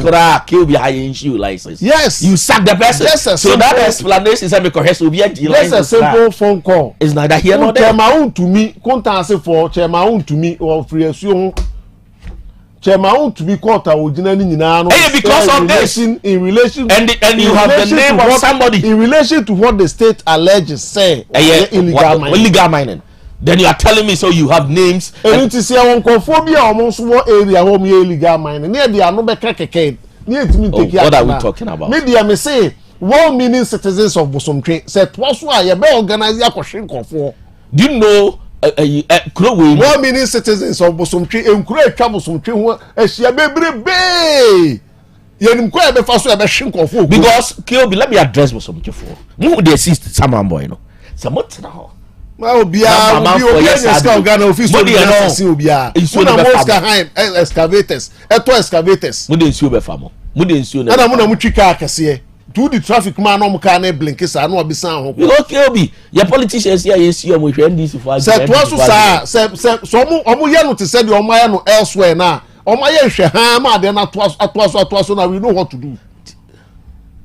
Kill be high issue license. Yes, you sack the person. So that explanation is because will be a deal. Just a simple phone call. It's neither here nor there. Chairman to me, contact for chairman to me or free assume. Chairman to be caught because of this in relation and you have the name of somebody in relation to what the state alleges say illegal mining. Then you are telling me so you have names. And to say phobia almost what area home illegal mining. Near the Anobe Keke. What are we talking about? Maybe I may say well-meaning citizens of Bosomtre said twice why you better organize your question for. Do you know well-meaning citizens of Bosomtre encourage Bosomtre who Asia baby because Kyobi, let me address Bosomtre for. Who they assist someone boy no. Somewhat now. Well, be Ghana office excavators. Excavators. To the traffic man no can blink sa no obisan ho. Okay obi, your politicians here yes you mo hwe ndisi for. Say to so omo ye no to say the omo ye no elsewhere na. Omo ye hwe ha ma de na to na we know what to do.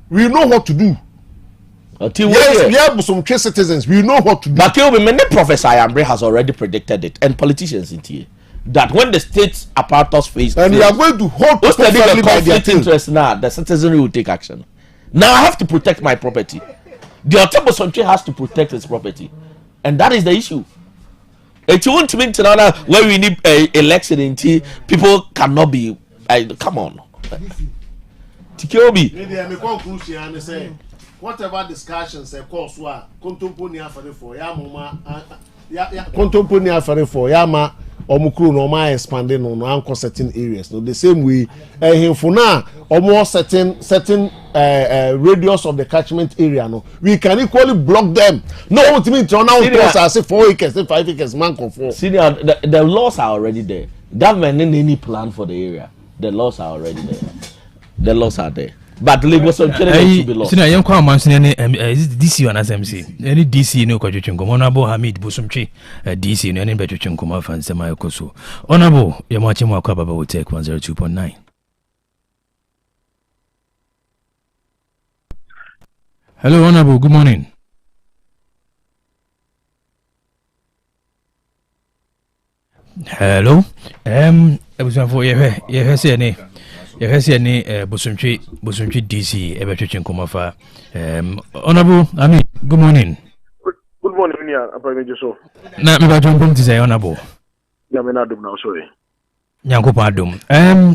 We know what to do. Yes, we have some key citizens. We know what to do. But many Professor Ayambre has already predicted it, and politicians in here that when the state apparatus face and we are going to hold the conflict interest now, the citizenry will take action. Now I have to protect my property. The Otec Sonche has to protect his property, and that is the issue. It won't mean to where we need a election in tea, people cannot be. Come on, Tikiobi. Whatever discussions of course were contemporary for Yamoma contemporary for Yama or Mukru no my expanding on certain areas. No, the same way for now or more certain radius of the catchment area, no, we can equally block them. No, what you mean? Now, I say 4 acres, 5 acres, man, for. Senior, the laws are already there. Government need any plan for the area. The laws are already there. The laws are there. But Lagos should be laws. Senior, young crowd man, senior, DC and SMC. Any DC no kwajuchungo. Honorable Hamid Busumchi, DC no any better chunkuma fan sema yokoso. Honorable, Yamachi Mwakaba Otec 102.9. Hello, Honorable. Good morning. Hello. Ebusanfo yehwese ni Busumchi DC ebetwetwe nkomafa. Honorable, I mean, good morning. Good morning, Apami Joso. Na me ba jombom ti say Honorable. Ya me na dum na sorry. Nyankopa adum.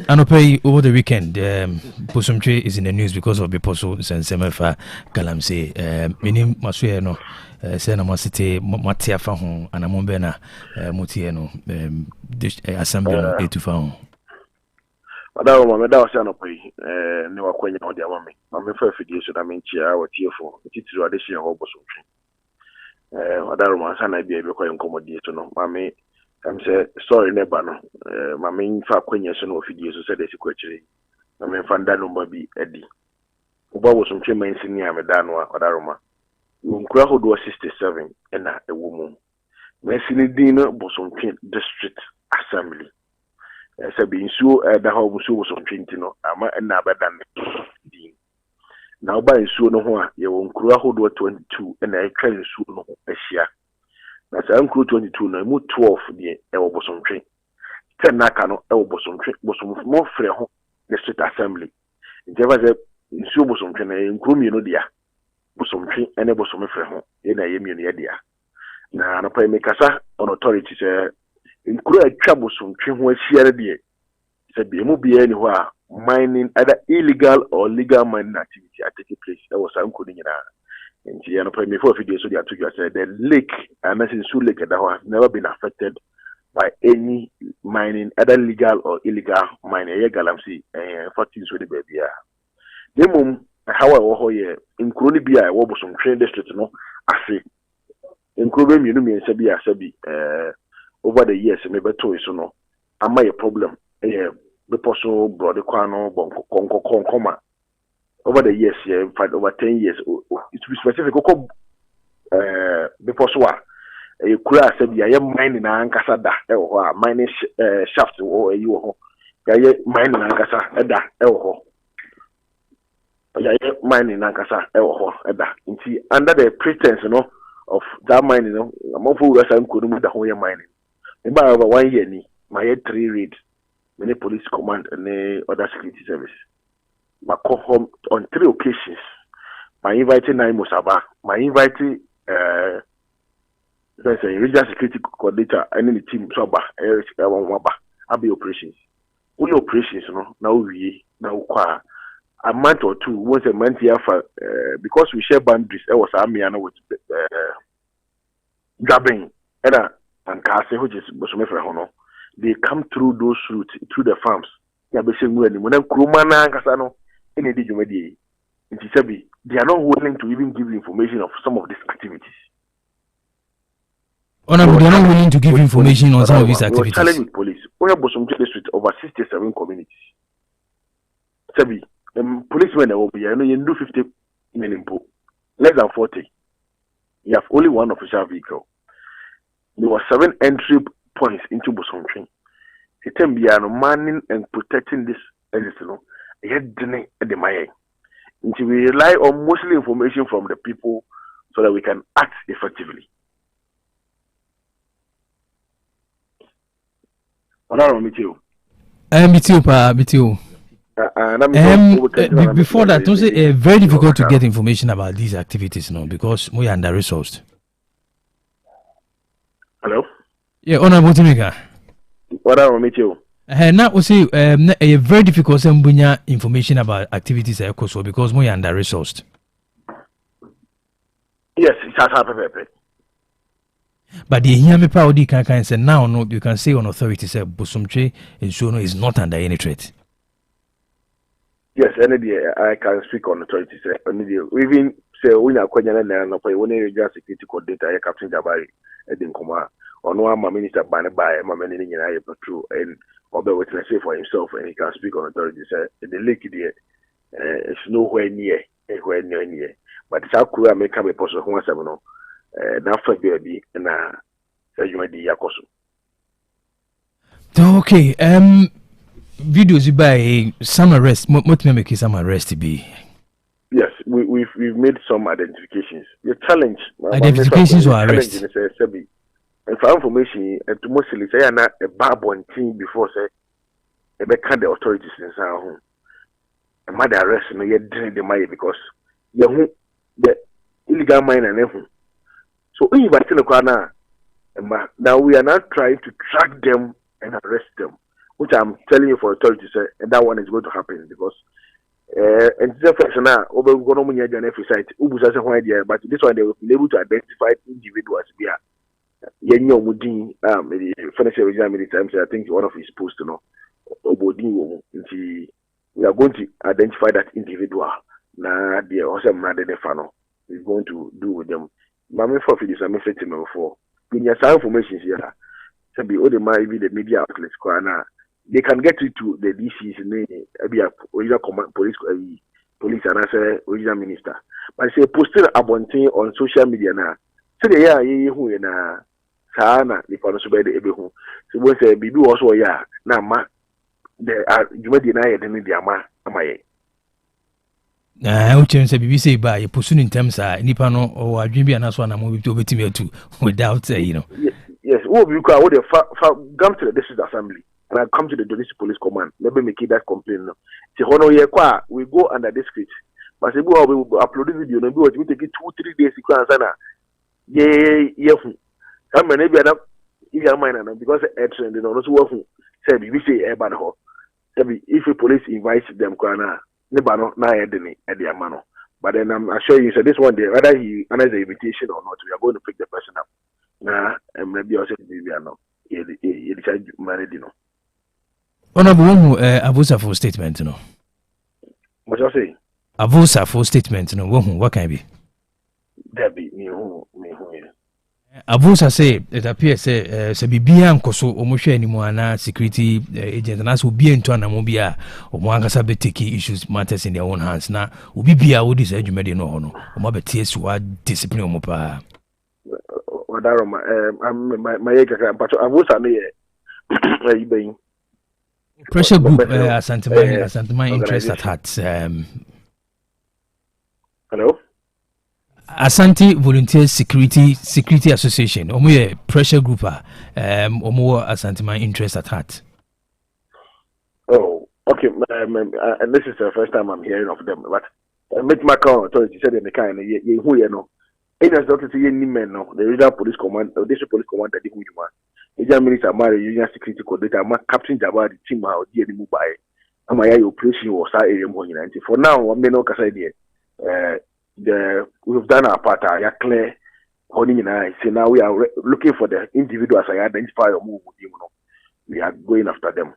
Anopay over the weekend, Busumchi is in the news because of Biposo Sensemefa Galamse. Minim masue no say na masite matia fa ho anamombe na mutie no assembly no etufa ho. Adawo ma me da wase anopay ne wakwanya ho dia mame. Mame fa fidie so na menchia watiefo. Titiru ade hye ho Busumchi. Adawo ma sana bia be koy nkomodie so no. Mame I'm say sorry neighbor no mama nfa kwanya so no ofidie so say de sikwachire mama nfa nda no bi edi oba wo so ntwe nsini a me da no odaroma nkura hodo 67 na ewo mu mesini din no Bosontwe district assembly say be nsuo da ho so ntwe no ama na abadan din na oba nsuo no ho a ye wo nkura hodo 22 na ekwa nsuo no ho ahia. Na sa nkuru 22 na mu 12 die e wo Bosontwe 10 naka no e wo Bosontwe mo frɛ ho district assembly njeva ze nsuo Bosontwe na nkuru mi no dia Bosontwe ene Bosontwe frɛ ho e na yemi no ye dia na no pa mekasa on authority se nkuru atwa Bosontwe ho ahia die se bi mu bia ni ho a mining either illegal or legal mining activity are taking place e wo sa nkuru nyina. Nti ya no pay me for video so they are to say the lake and Nyansapo lake that has never been affected by any mining, either legal or illegal mining. Yeah, galamsey 14 so the baby. The mum how I wo here include be I wo Bosontwe district no ase include me no me sabi asabi over the years me beto so no am a problem be possible broad kwano bonko konkoma. Over the years, in fact, over 10 years, to be specific, before so, you could have said, I am mining Ankasa, or mining shaft, or you mining Ankasa, mining Ankasa, under the pretense, of that mining, I'm of who I'm could move the whole mining. About over 1 year, my head 3 read, many police command and other security service. I call home on 3 occasions. I invited Nai Musaba. I invited regional security coordinator and the team Soba, Eric Wamba, Abi operations. Only operations, now we now a month or two, once a month here for because we share boundaries, I was Amiana with Grabbing and Kase, which is Bosomefra Hono. They come through those routes, through the farms. Yabeshe when Krumana Kasano. They are not willing to even give information of some of these activities. Honorable, they are not willing to give information on some of these activities. Challenge with police. We have Bosontwe district over 67 communities. Sabi, policemen will be, you do 50 million, less than 40. You have only one official vehicle. There were 7 entry points into Bosontwe. It can be manning and protecting this edison. We rely on mostly information from the people so that we can act effectively. Before that, don't say very difficult to get information about these activities now because we are under resourced. Hello? Yeah, Honorable Timika. What are we now we say a very difficult to information about activities because we are under resourced. Yes, it has happened. But the hear me proud can say now no you can say on authority say Bosontwe is not under any threat. Yes, Yes, I can speak on authority. Even say when you question and when you just security coordinator, Captain Jabari, Edin Kuma, or no one minister by my many in true and or be witness for himself and he can speak on authority. Say the lake there, it's nowhere near, but it's how cool I make a person who wants to know. Now for baby and say you might be Yakosu. Okay, videos by some arrest, what may make some arrest be? Yes, we've made some identifications. The challenge identifications or arrest. And for information, to mostly say not a barbon team before say a back the authorities in our home. A mother arrest no yet drain the money because the illegal mine and everything. So now we are not trying to track them and arrest them, which I'm telling you for authorities, and that one is going to happen because and this person now over Gonomunia and every site, but this one they will be able to identify individuals via Yenyo Mudin, financial exam many times. I think one of his posts, we are going to identify that individual. Now, the awesome Nade Fano is going to do with them. Mammy for this, I'm affecting them before. When you have information here, so be all the media outlets, they can get to the DCs in the original police and I say original minister. But say posted abonting on social media now. So they are who in Sana, the Panosuba de Ebehu. So we say Bibi also ya na ma you may deny it in the ama amaye. I would change the BBC by a person in terms of Nipano or Jimmy and Aswan movie to Betty too without Yes, what we call the come to the district assembly. And I come to the Donisi Police Command. Let me make that complaint. We go under this script. But we will upload the video. We will take it 2-3 days. Come and maybe not because it's trend. Say we say if the police invites them, but then I'm assure you, so this one day, whether he honors the invitation or not, we are going to pick the person up. Maybe also married, Honorable Avusa for statement, What you say? Avusa for statement, what can be? Debbie, Avusa say it appears say Bibian Koso Omoshe anymore security agent and as will be into an amobia or Mwangasa be taking issues matters in their own hands. Now, Ubibia would say you made no honor, or maybe tears who are discipline mopa. My but Avusa may pressure group Asantuma interest at heart. Hello? Asante Volunteer Security Association. Omo pressure group omo Asantuma interest at heart. Oh, okay. And this is the first time I'm hearing of them. But make my call authority said in the kind who you know. It has doctor say any men no. The regional police command, the district police commander the who you want. The General Minister Mary Union Security Coordinator, Captain Jabba, the team how the enemy by. Amaya operation was that area more united. For now, I'm no kasa idea. We've done our part. I are clear. So now we are looking for the individuals I identify or move with them. We are going after them.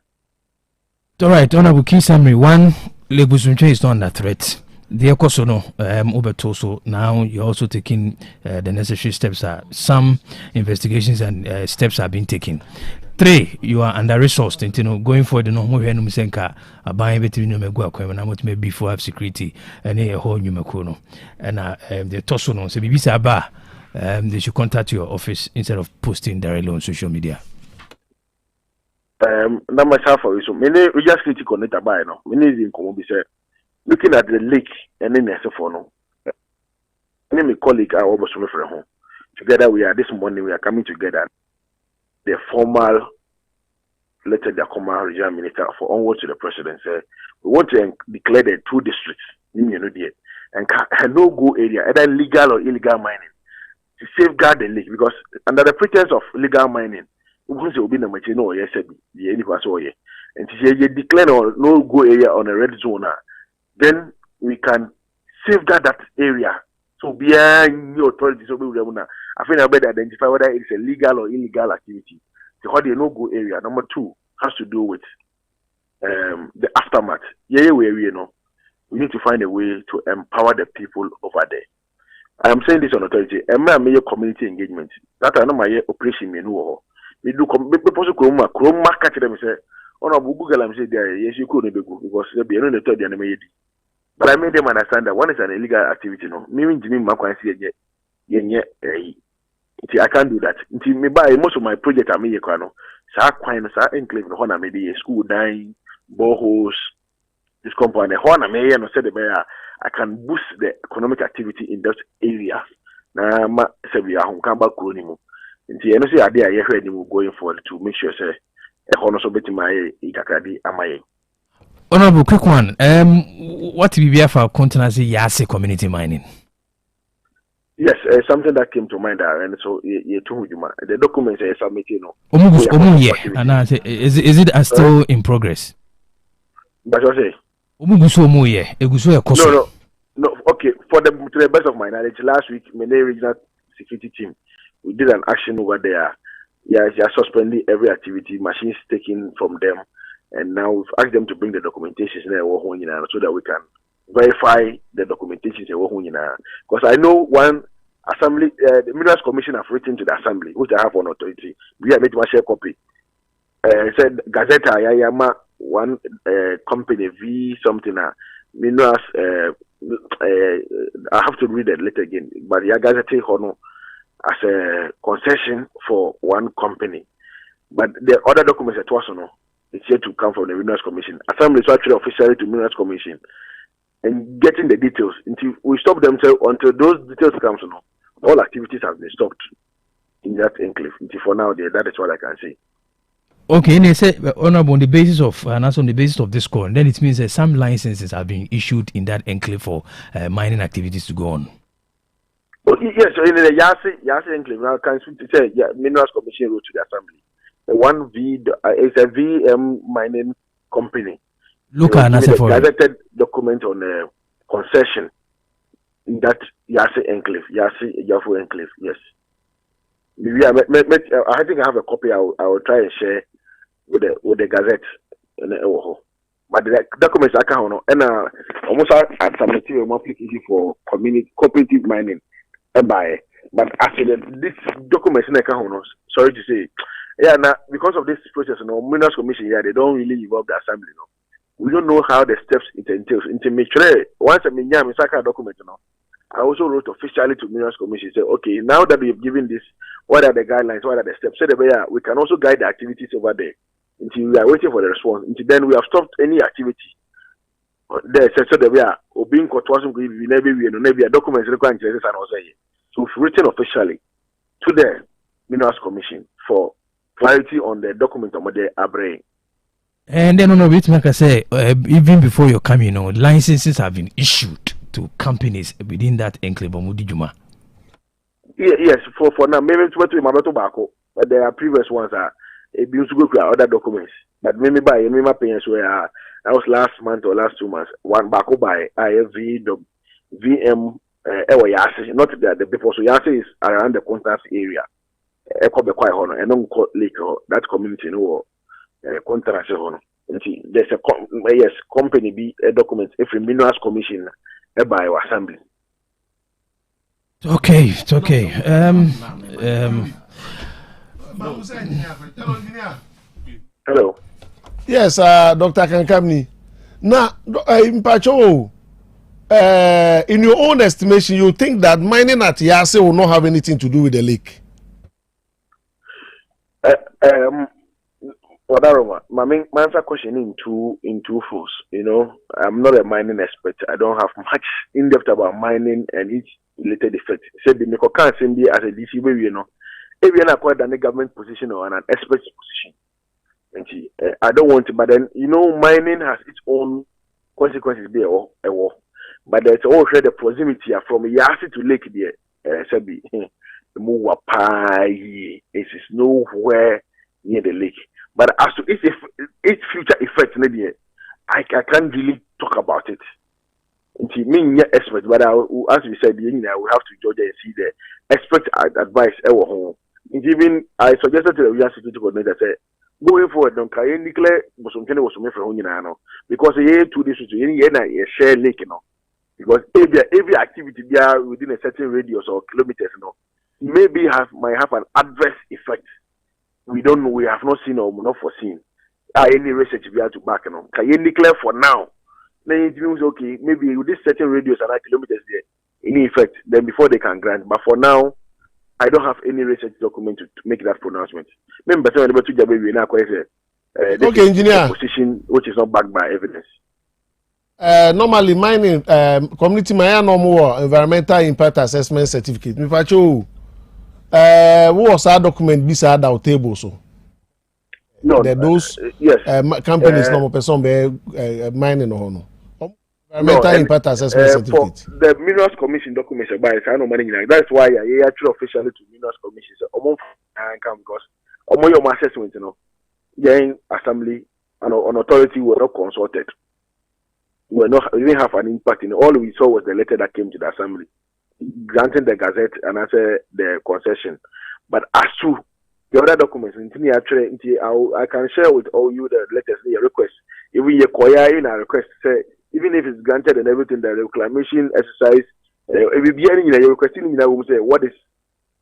All right, Honorable Key Summary. One, Legusunche is not under threat. The Ekosono Obertoso. Now you're also taking the necessary steps. Some investigations and steps have been taken. 3, you are under resourced. Going forward, no more than Musenka, a buying between you and I'm what before have security and a whole new Macono. And the Tosono, so Bibisa Aba, they should contact your office instead of posting directly on social media. Not myself for so many we just need to connect a buy no. Many in Komobi say looking at the lake and then for no. And my colleague are almost from home. Together we are this morning we are coming together. The formal letter that come out regional minister for onward to the president say we want to declare the 2 districts and no go area either legal or illegal mining to safeguard the lake because under the pretense of legal mining we will be no machine or yes the any pass or and to say you declare no go area on a red zone then we can safeguard that area. So beyond your authorities, I think I better identify whether it's a legal or illegal activity. The how they no-go area. Number 2 has to do with the aftermath. Yeah, we know. we need to find a way to empower the people over there. I am saying this on authority. I may community engagement. That I know my operation me no. We do people Chroma catch them say, "Oh no, Google am say there. Yes, you couldn't go because they be no the third and made." But I made them understand that one is an illegal activity. No, meaning Jimmy Makwansi I can't do that. Me buy most of my project I make no. Sa kwine sa enclave no na me dey school dying, boreholes, this company na me no say the I can boost the economic activity in that area. Na ma say we are kan ba kuro ni mu. Nti eno say ade aye hwe ni mu going forward to make sure say no so beti my ikakradi amaye. Honorable, quick one. What will be for contingency Yase community mining? Yes, something that came to mind, and so the documents are submitted. Is it still in progress? But I say, no. Okay, to the best of my knowledge, last week, Mene Regional Security Team, we did an action over there. Yeah, they are suspending every activity, machines taken from them, and now we've asked them to bring the documentation so that we can verify the documentation. Because I know one assembly, the Minerals Commission have written to the assembly, which I have on authority. We have made my share copy. Said Gazeta Yayama one company V something Minerals. I have to read it later again. But the Gazeta Hono as a concession for one company. But the other documents that was no, it's yet to come from the Minerals Commission. Assembly is actually officially to Minerals Commission. And getting the details until we stop them until those details come to know. All activities have been stopped in that enclave. Until for now, that is what I can say. Okay, and they say, Honorable, on the basis of and also on the basis of this call, then it means that some licenses have been issued in that enclave for mining activities to go on. Okay, yes, so in the Yase enclave, now can say Minerals Commission wrote to the assembly. It's a VM mining company. Look at a gazetted document on a concession in that Yase enclave, Yafo enclave. Yes, maybe I think I have a copy. I will try and share with the gazette. But the documents I can't know, and almost at some material application for cooperative mining. But actually, this documents I can't know. Sorry to say, now because of this process, Minerals Commission, they don't really involve the assembly, We don't know how the steps it entails. Once I document, I also wrote officially to Minerals Commission, say, okay, now that we've given this, what are the guidelines, what are the steps? So we can also guide the activities over there until we are waiting for the response. Until then, we have stopped any activity. There, so that we are being caught, we never documents requiring and also. So we've written officially to the Minerals Commission for clarity on the document of the Abre. And then on a bit, like I say, even before you come, licenses have been issued to companies within that enclave of Mudijuma. Yes, for now, maybe to my tobacco, but there are previous ones are abuse to go other documents. But maybe by my payments where that was last month or last 2 months, one back by IFV, the VM, not the people, so Yase is around the contrast area. Echo be quite honor, and don't call lake that community no contract honor. There's a company be a document every Minerals Commission by our assembly. Okay, it's okay. Hello. Yes, Dr. Kankamni. Now, Mpacho, in your own estimation, you think that mining at Yase will not have anything to do with the lake? My answer question in two folds. I'm not a mining expert. I don't have much in depth about mining and its related effects. Say the Niko can't send as a DC way, if you're not quite a government position or an expert position. I don't want to, but then mining has its own consequences there or a war. But there's also the proximity from Yasi to Lake there. Sabi the move it is nowhere near the lake. But as to its future effects, I can't really talk about it. Me expert, but as we said, we have to judge and see the expert advice. Even I suggested to the Security Coordinator, say, going forward don't can declare was because ye 2 days to ye share lake because every activity there within a certain radius or kilometers maybe might have an adverse effect. We don't know, we have not seen or not foreseen. Any research we have to back can you declare for now? Then it means okay, maybe with this certain radius and kilometers there, any effect, then before they can grant. But for now, I don't have any research document to make that pronouncement. Remember, okay, engineer. Position which is not backed by evidence. Normally, mining community mine no more environmental impact assessment certificate. Me pacho, what was our document beside our table so? No, those yes. Companies no more person be mining no. Environmental impact assessment certificate. For the Minerals Commission documents by I know money. That's why I actually officially to Minerals Commission so because your assessment then assembly and an authority were not consulted. We didn't have an impact in all we saw was the letter that came to the assembly granting the gazette and answer the concession. But as to the other documents, I can share with all you the letters your request. Even your choir in a request say even if it's granted and everything, the reclamation exercise, it will be any you're requesting me now say what is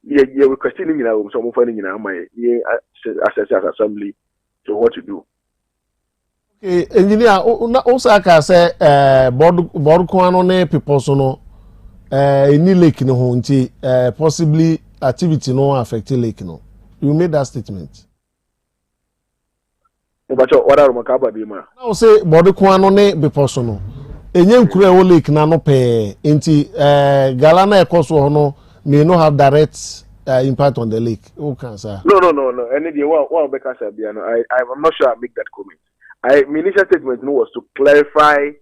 you're requesting me now someone finding in my assess assembly to what to do. Okay, engineer, also I can say board kwano ne people so no any lake no ho nti possibly activity no affect lake no. You made that statement. But what are makaba bi ma? Now say board kwano ne people so no. Enye nkure wo lake na no pe nti gala na ekoso ho no may not have direct impact on the lake. Who can say? No. Any day one because I'm not sure I make that comment. My initial statement was to clarify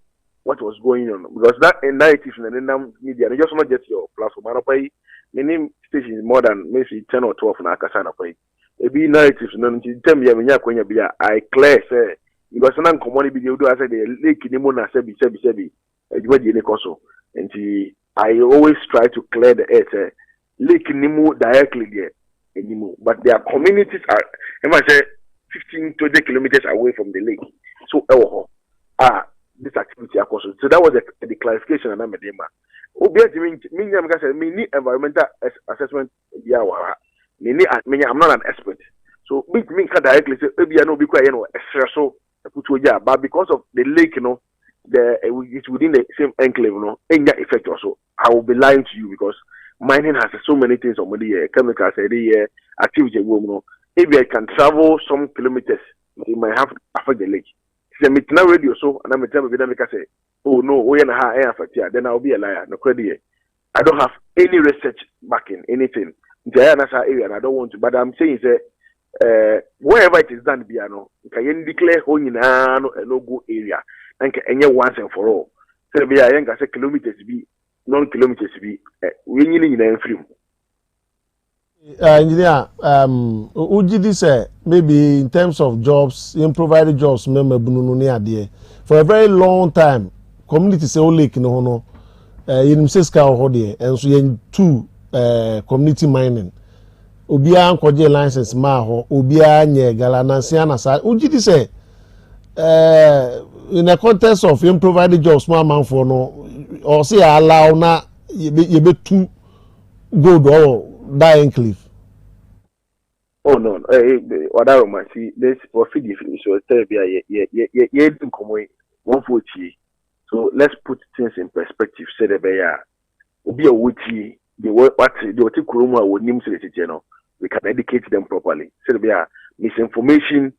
what was going on because that narrative in the media, and just not just your platform. Many stations more than maybe 10 or 12 na akasa na pay. Ebi narratives no nti tem ya menya kwanya bia I clear say because na nkomo ni bi do say the lake ni mo na sebi ejuma di ne koso. Nti I always try to clear the air lake ni mo directly there anymore, but their communities are I say 15 to 20 kilometers away from the lake. So this activity so that was the clarification and I'm a dema. Me environmental assessment I'm not an expert. So me can directly say I know because so but because of the lake, it's within the same enclave, any effect also. I will be lying to you because mining has so many things on the chemicals, activity, maybe I can travel some kilometers. It might have affect the lake. It's a midnight radio so, and I'm a tell me say, oh no, we are not affect here. Then I'll be a liar. No credit. I don't have any research backing anything. Area, and I don't want to. But I'm saying wherever it is done, piano, can declare home in no go area and can once and for all. So be I say kilometers be non-kilometers be we need in free. Engineer, Ujidi say maybe in terms of jobs, in provided jobs, for a very long time, community say lake no in Mseska or Hodie, and so in two community mining. Obia nkoje license ma ho, obia nye galanansiana sa. Ujidi say in the context of in provided jobs, small man for no, or say allow na you be too good or dying cliff. Oh no, what I want to see this for feed so tell me one for so let's put things in perspective. Say the bear be a witty the what the kuruma would name say we can educate them properly. Say the bear misinformation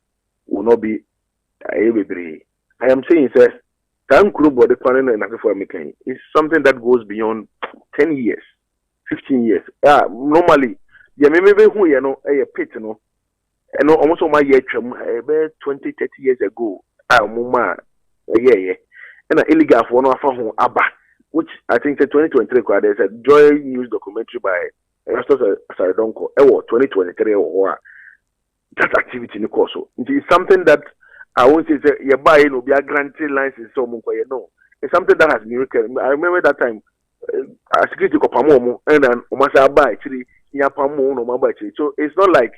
will not be I am saying sir time kurubo the panel and for making is something that goes beyond 10 years, 15 years. Normally yeah, maybe who a pit and almost all my year 20-30 years ago. Muma and an illegal for no home Abba, which I think the 2023 there's a Joy News documentary by Erastus Saridonko 2023 or that activity in the course. It is something that I won't say you buy be a granted license so no. It's something that has been recurring. I remember that time security kopamomo and then umasa buy actually so it's not like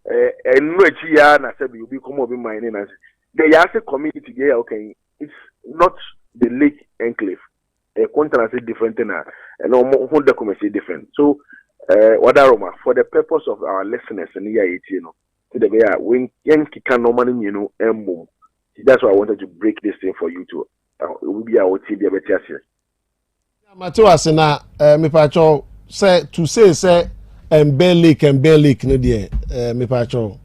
and no chia na said you be come over mining and they are a community there. Okay, it's not the lake enclave. A contrast is different and no document is different. So, Wadaroma, for the purpose of our listeners and here, to the way when Yankee can normally, move. That's why I wanted to break this thing for you to. It will be our TV better here. Matthew Asena, me pacho say to say Mbe Lake no there, me pacho.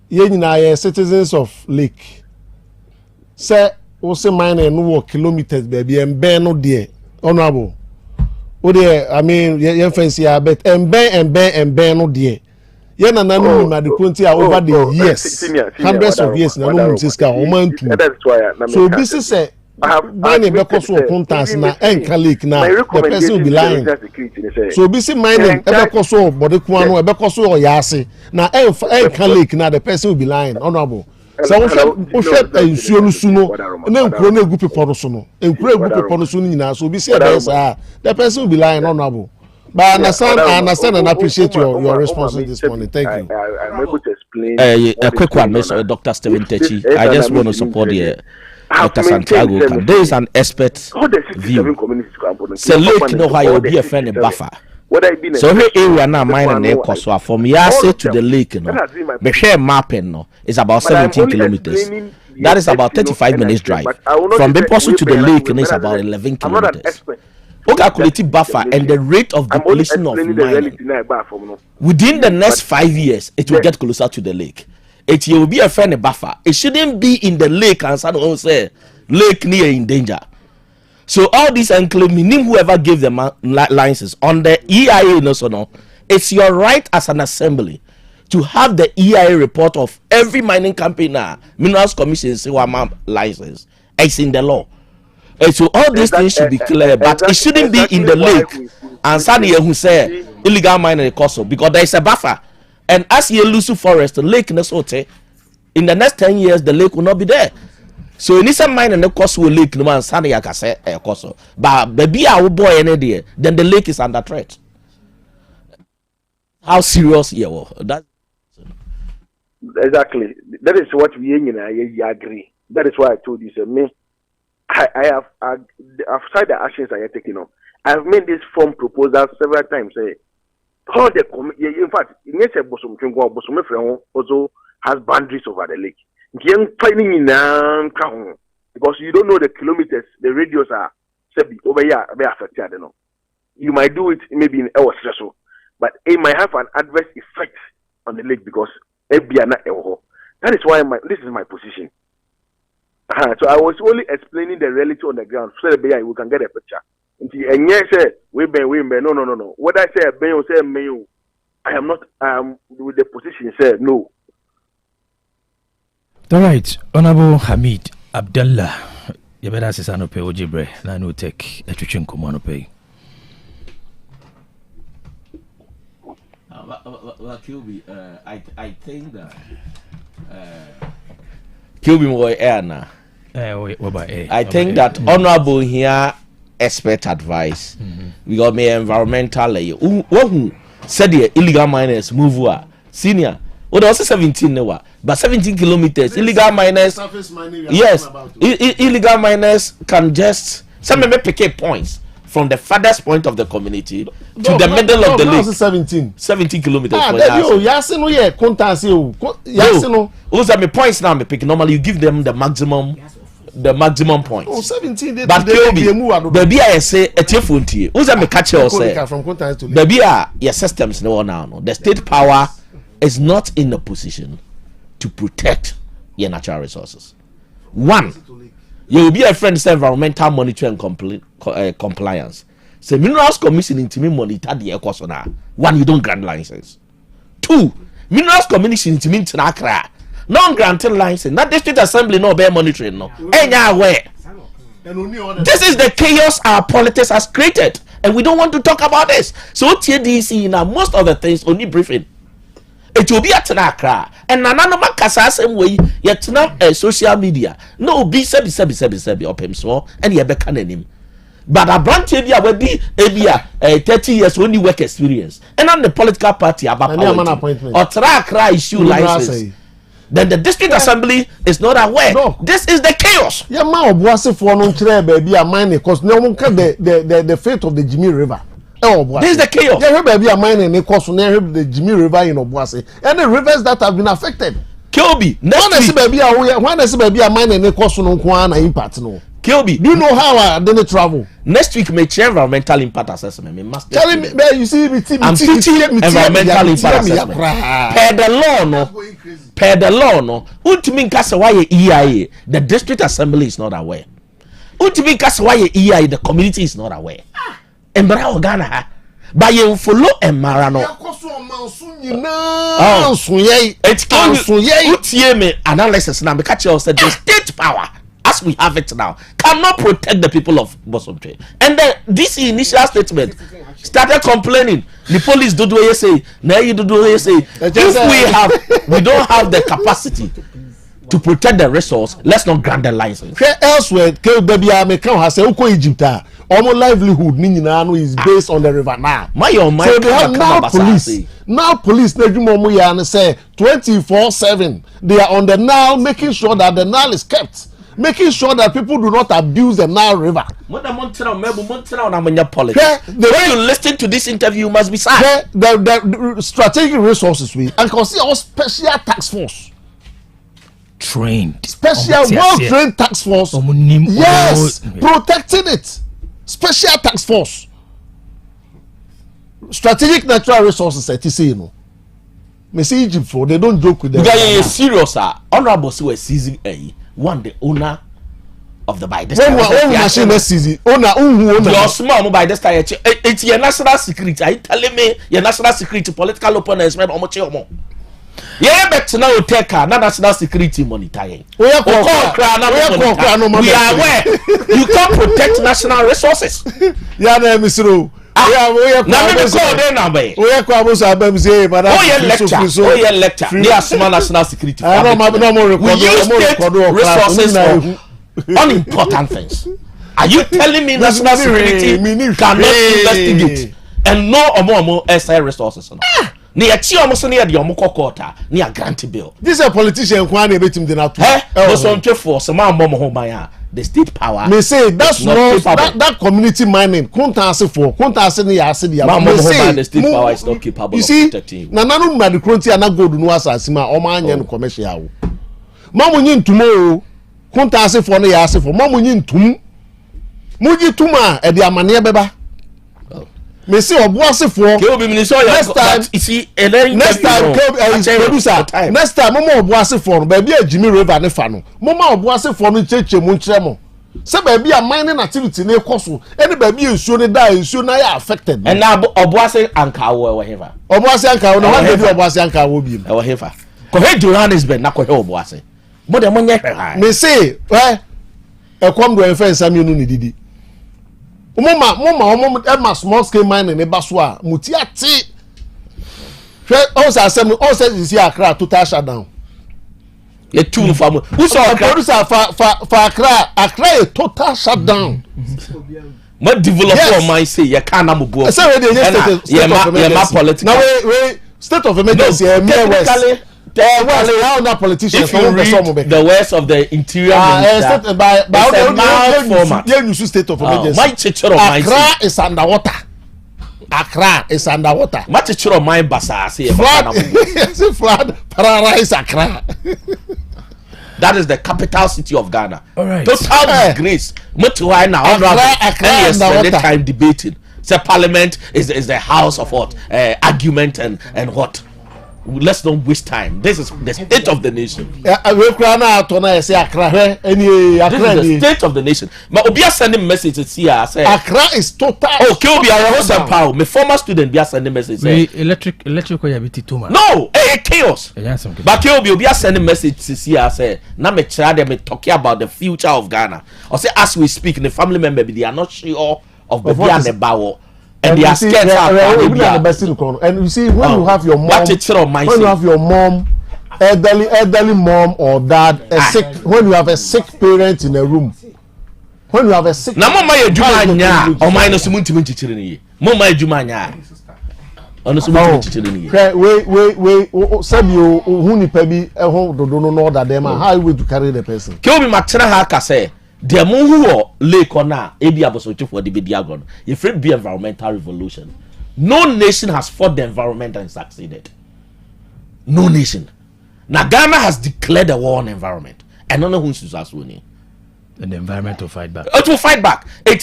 Ye nyina citizens of Lake. Say o say mine no walk kilometers baby Mbe no there. Honorable. O there, I mean, ye fancy a bet Mbe no there. Ye na nanu ma de konti over the years. Hundreds of years na no msiska o man tu. So this is say mining because of contents na enka lake na the person will be lying. So busy mining because of body kwano because of yase na enka lake na the person will be lying. Honorable. So o hwe ensuo no su no na nkuro na egu people no so no nkuro egu people no so no nyina so busy the person will be lying. Honorable. But I understand and appreciate your response this morning. Thank you. I'm able to explain. A quick one, Mr. Dr. Stephen Techi. I just want to support Dr. Santiago. There is an expert view. So look, know how you'll be a friend in buffer. So here area now mine and Ekoswa from Yase to the lake, the share mapping is about 17 kilometers. That is about 35 minutes drive. From Beposu to the lake is about 11 kilometers. Calculated buffer and the rate of depletion of mining within the next 5 years, it will get closer to the lake. It will be a friendly buffer. It shouldn't be in the lake and someone say lake near in danger. So all these enclave, meaning whoever gave them licenses on the EIA, no, it's your right as an assembly to have the EIA report of every mining company now, Minerals Commission say license. It's in the law. So all these things should be clear, but it shouldn't be in the lake. And Sani who say illegal mining cost because there is a buffer. And as you lose forest, the lake in the next 10 years, the lake will not be there. So in this mining the cost will lake no man Sani say cost. But baby our boy any day, then the lake is under threat. How serious you are? That exactly. That is what we agree. That is why I told you, sir, me. I have tried the actions I have taken on. I have made this form proposal several times. All the in fact, also has boundaries over the lake. Because you don't know the kilometers, the radius are over here, very affected. You might do it maybe in our stressful, but it might have an adverse effect on the lake because that is why this is my position. So I was only explaining the reality on the ground so that we can get a picture. And yes, we no. What I say, I am not with the position. Say no. All right, Honorable Hamid Abdallah. You better say no pay Ojibre. Na no take a chuchin komo no pay. I think that Kilby boy Erna. I think that honorable here expert advice. We got me environmental who said the illegal miners move senior. What also 17 now, but 17 kilometers illegal miners. Yes, illegal miners can just some may pick points from the farthest point of the community to the middle of the lake. 17 kilometers. Those are my points now. Me pick normally you give them the maximum points. Oh, 17. But baby, I say a tefunti. Who's a me catch you say? Baby, your systems no now. The state power is not in a position to protect your natural resources. One, you will be a friend say environmental monitoring compliance. Say Minerals Commission into me monitor the cost on. One, you don't grant license. Two, Minerals Commission into me Tinakra. Non-granting license, not district assembly, no bear monitoring, no. Anywhere. This is the chaos our politics has created, and we don't want to talk about this. So TDC now most of the things only briefing. It will be at Tanakra and Nanama Kasa same way yet now social media. No be sebi or so and ye bekan him. but a branch area will be 30 years only work experience, and on the political party about appointment or track issue license. Then the district assembly is not aware. No. This is the chaos. Yeah, ma obuase for no chere baby a mine because no one can the fate of the Jimmy River. This is the chaos. Yeah, baby a mine and cause the Jimmy River in Obuase and the rivers that have been affected. Kilby, next week, baby a mine and cause no kwana impact no. Kilby, do you know how I didn't travel? Next week, may share environmental impact assessment. Me must tell me, you see, I'm teaching environmental impact assessment. Per the law, no. Ultimate Kasawaya EIA, the district assembly is not aware. Ultimate Kasawaya EIA, the community is not aware. And Bravo Ghana, by you follow and Marano. It's analysis now because you said the state power. As we have it now, cannot protect the people of Bosomtre. And then this initial statement started complaining. The police do what you say. Now you do what you say. If we don't have the capacity to protect the resource, let's not grant the license. Elsewhere, baby, I may come has a Egypt. Almost livelihood is based on the river now. So they have now police. Now police say 24/7. They are on the Nile, making sure that the Nile is kept. Making sure that people do not abuse the Nile River. When you listen to this interview, you must be sad. The strategic resources we and consider our special task force. Trained. Special well-trained task force. Yes, protecting it. Special task force. Strategic natural resources, you know. Me see Egypt for they don't joke with them. Because serious, honorable was seizing one the owner of the by this time. When machine is seizing owner your small by this time. It's your national security. Are you telling me your national security political opponents spend how much more? Yeah, but now take national security monitoring. We are aware you can't protect national resources. Yeah, Mr. Lecture. They are small national security. We use state resources for unimportant things. Are you telling me national security cannot investigate and no more SI resources? Near almost near the Omoko near Grant Bill. This is a politician who are able to do that. For some more the state power. May say that's not that community mining. The state power is not capable of protecting you. Nananu Madikronti and not go to Nuasasima or Manyan commercial. Mamunin tomorrow, Contase for Niasi for Mamunin Tum Muji Tuma at the Amania Beba. Me say Obuase for next time next time Momo Obuase for baby Jimmy River ne fa no Momo Obuase for no cheche mu nkyeremo say baby a mining activity na ekoso any baby nsuo ne die nsuo na ya affected and na Obuase anka wo hefa Obuase anka no one baby Obuase anka wo bi wo hefa ko he Johannesburg na ko he Obuase mo de mo nye hwe me say ekom do enfa nsami no ne didi Mama, small scale mining in Baswa, Mutiati. Also, assembly, all says is here, Accra, total shutdown. A two farmer who saw a producer for Accra, a total shutdown. What developer might say, you can't have a book. I said, now, state of emergency, politicians. If you read the words of the interior minister, by format. You state of emergency. Accra is underwater. Accra is underwater. My teacher of mine, Basa, flood, paradise Accra. That is the capital city of Ghana. All right. Total disgrace. Much why now? Accra spend the time debating. So Parliament is the house of what argument and what. Let's not waste time. This is the state of the nation. This is the state of the nation. But Obia sending messages here. Say Accra is total. Oh, Kilby, I power. My former student be sending messages. Electric too much. No, chaos. But Kilby, Obia sending messages here. Say now me try them talking about the future of Ghana. Or say as we speak, the family member they are not sure of the Ghana. And they are scared. And you see, when you have your mom, elderly mom or dad, when you have a sick parent in a room, when you have a sick na mama ye dwuma nya o man no so muntimi nchichire ni ye mama ye dwuma nya ono so muntimi nchichire ni ye we sabi o hu nipa bi ho dodo no order dem how you to carry the person ke obi matena ha ka say de mo hu lake ona ebi abosochefo de be diagon ye free be environmental revolution. No nation has fought the environment and succeeded. No nation. Now Ghana has declared a war on environment. I don't know who's winning. And the environment will fight back. It will fight back. I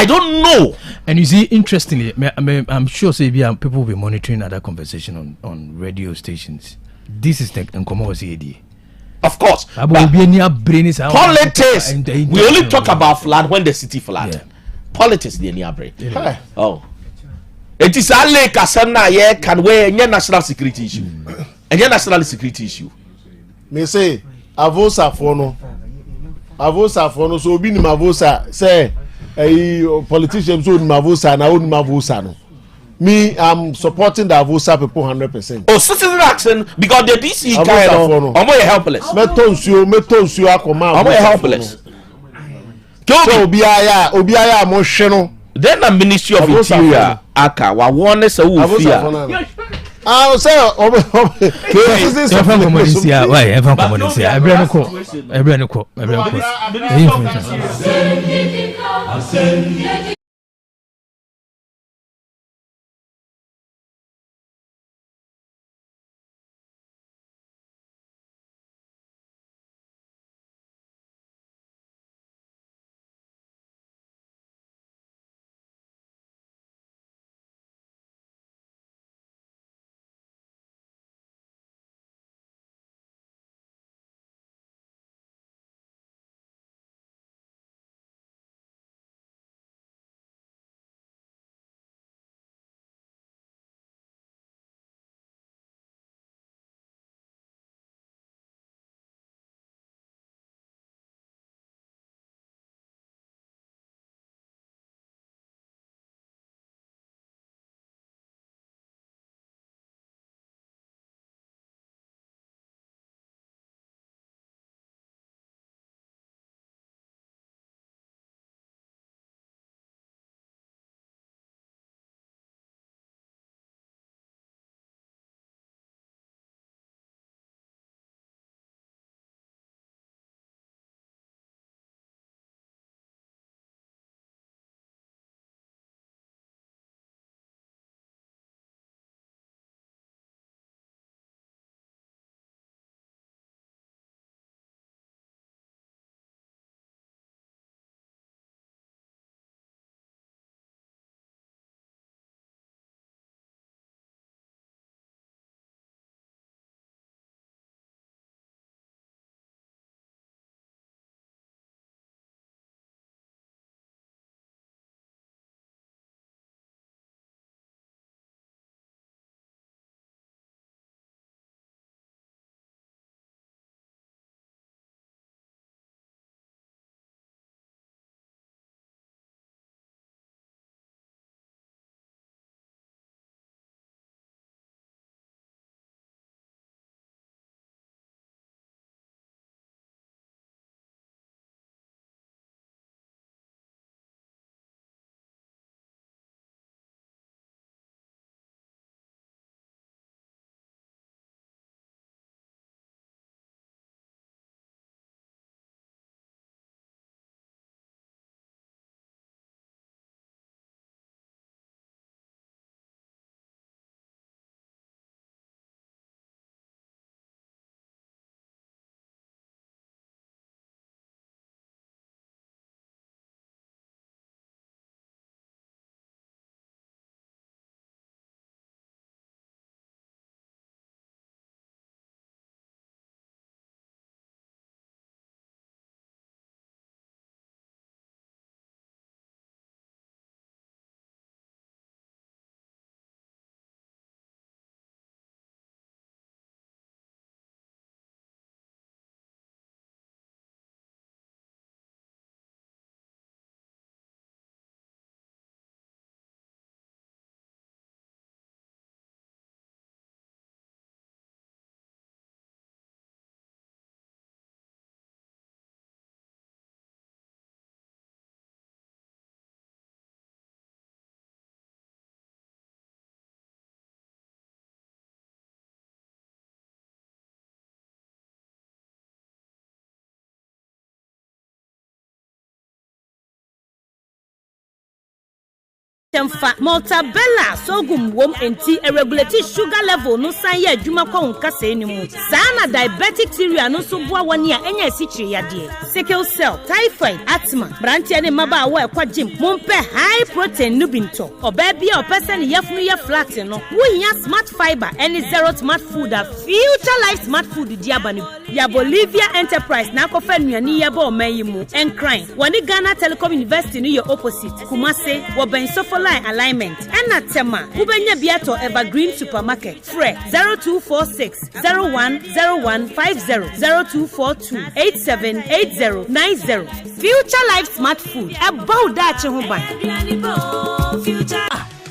don't know. And you see, interestingly, I'm sure people will be monitoring that conversation on radio stations. This is the Nkomo. Of course. Politics. We only talk about flood when the city flood. Yeah. Politics, the near brain. Oh. It is a lake asana ye can wear any national security issue. Any national security issue. Me say avosa fono so obi ni mavosa say politicians so ni mavosa na oni mavosa no. Me I'm supporting the avosa people 100%. Oh, citizen action because the DC kind of omo helpless. Me tonsuo akoma. Omo helpless. So obi aya mo hwe no. Then the Ministry of Interior aka wa warn say wo fear. I say everyone community why everyone community everyone ko Temfa Maltabella Sogum wom enti a regulatory sugar level no san ye adwuma kwa nkasa enimu. Saa na diabetic theory no so boa wani a enya sichiri yade. Sickle cell, typhoid, asthma, brantia ne maba awo ekwa gym. Mompe high protein no binto. Oba bia opese ne yefunu ye flat no. Wo hia smart fiber any zero smart food a future life smart food di abani. Ya Bolivia Enterprise na akofa nuani ye ba o mayimu. Encrying. Wani Ghana Telecom University no ye opposite. Kumase wo ben sofo line alignment. Ena tema. Ubenya biato Evergreen Supermarket. Fre 0246 010150 0242 878090. Future Life Smart Food. About that chehuban.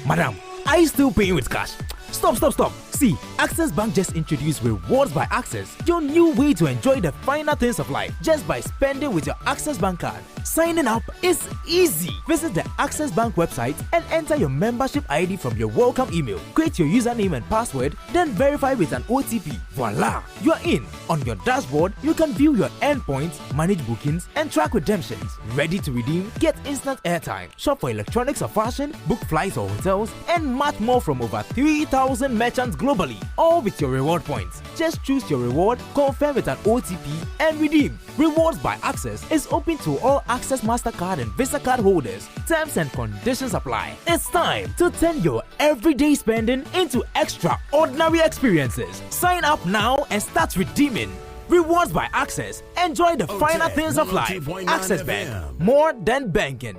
Madam, are you still paying with cash? Stop. See, Access Bank just introduced Rewards by Access, your new way to enjoy the finer things of life just by spending with your Access Bank card. Signing up is easy. Visit the Access Bank website and enter your membership ID from your welcome email. Create your username and password, then verify with an OTP. Voila! You are in. On your dashboard, you can view your endpoints, manage bookings, and track redemptions. Ready to redeem? Get instant airtime. Shop for electronics or fashion, book flights or hotels, and much more from over 3,000 merchants globally. All with your reward points. Just choose your reward, confirm with an OTP, and redeem. Rewards by Access is open to all Access MasterCard and Visa card holders. Terms and conditions apply. It's time to turn your everyday spending into extraordinary experiences. Sign up now and start redeeming. Rewards by Access. Enjoy the finer things of life. Access Bank. More than banking.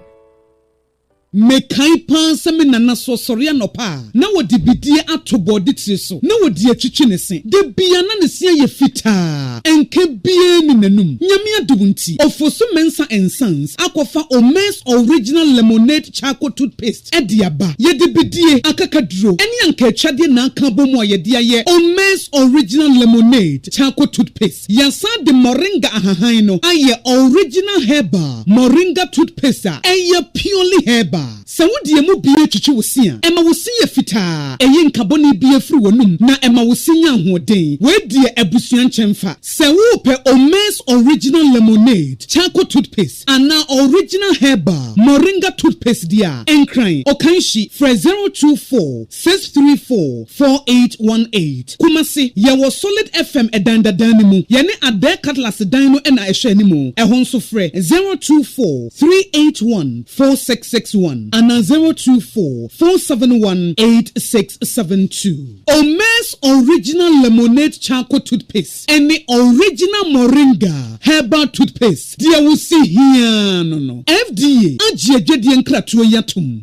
Mekai pansame nana so sori anopa na wodi bidie atobodi tire so na wodi atwitwe ne se de bia na ne se ye fita enke bia ni nanum nyame adubunti ofoso mensa ensans akofa Omes original lemonade charcoal toothpaste ediaba ye de bidie akakaduro eni anka atwade na aka bomu ayede aye Omes original lemonade charcoal toothpaste yasa de moringa ahahan no aye original herbal moringa toothpaste aye purely herbal. Sa wodi emu bie twitwe wosia ema wosia fita eyin kaboni bie firi wonum na ema wosinya hoden we die abusua nchemfa sa wo pe Omes original lemonade charcoal toothpaste ana original herbal moringa toothpaste dia enkran okanshi fra 024 634 4818 kumasi ye wo solid fm edanda danimu ye ne ade cutlass dan no ena ehwe animu ehon so fra 024 381 4661 and 024-471-8672. Omes original lemonade charcoal toothpaste and the original moringa herbal toothpaste. Dear we see here no. FDA ajejedi enkratuo yatum.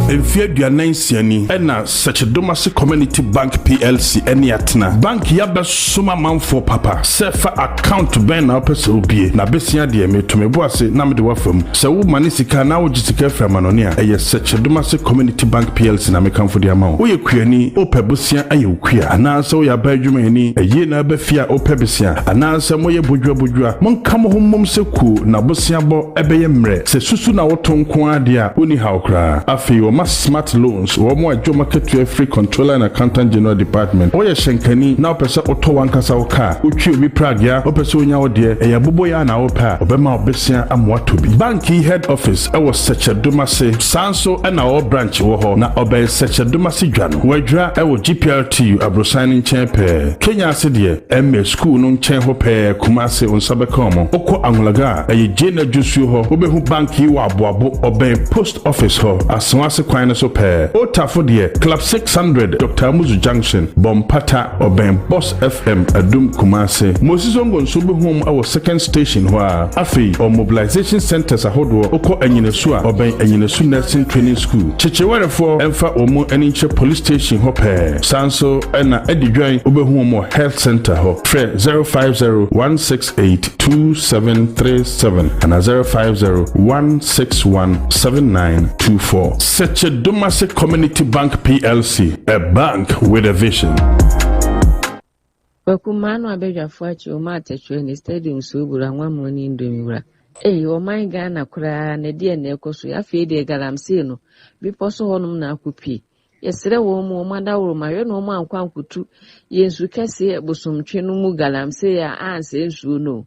Enfia duanan siani ena Sechedomase Community Bank PLC eni atena bank yaba soma manfo papa sefa account ben na opese obie na besia de metomebo ase na mede wafam se wo mane sika na wo gisika fra manone a eye Sechedomase Community Bank PLC na mekamfo de ama wo ye kuani opebusia aye okua ana se wo ya ba adwuma ni eye na ba fia opebusia ana se mo ye bodwa monka mo hommom se ku na bosia bo ebeye mre se susu na wo tonko ade a oni hawkra afi smart loans or more job market to a free controller and accountant general department or your shenkani now person auto one kasa car uchi obi pragia or person nya ode e yabobo ya na opa obema obesia amwato bi banki head office e was Sechedomase sanso and our branch wo ho na obe Sechedomase dwano wadra e wo GPRTU abrosan nchepe Kenya asede MA school no nchen ho pe Kumase onsabekomo okọ anwulaga e jena jusu ho obehu banki wa aboabo obe post office ho aswase kwan so pe otafo de club 600 Dr. Muzu Junction Bompata oben Boss FM Adum Kumase Moses Ongon so be home our second station ho afi or mobilization centers ahodo okọ anyinesu a oben anyinesu nursing training school checheware for emfa omo aninche police station ho pe sanso na edidwan obehu omo health center ho fre 0501682737 and 0501617924 Sechedomase Community Bank PLC, a bank with a vision. Wakumano abeja fuachi omate chweni stadium subura mwamoni indomiura. My Ghana kura ne die ne koso ya fede galamsino. Biposo honum na kupi. yɛsrɛ wɔ mu ɔmo adaworo ma hwɛ no ɔmo ankwa nkutu yɛnsu kɛse bosomtwe no mu galamsey a anse nsuo no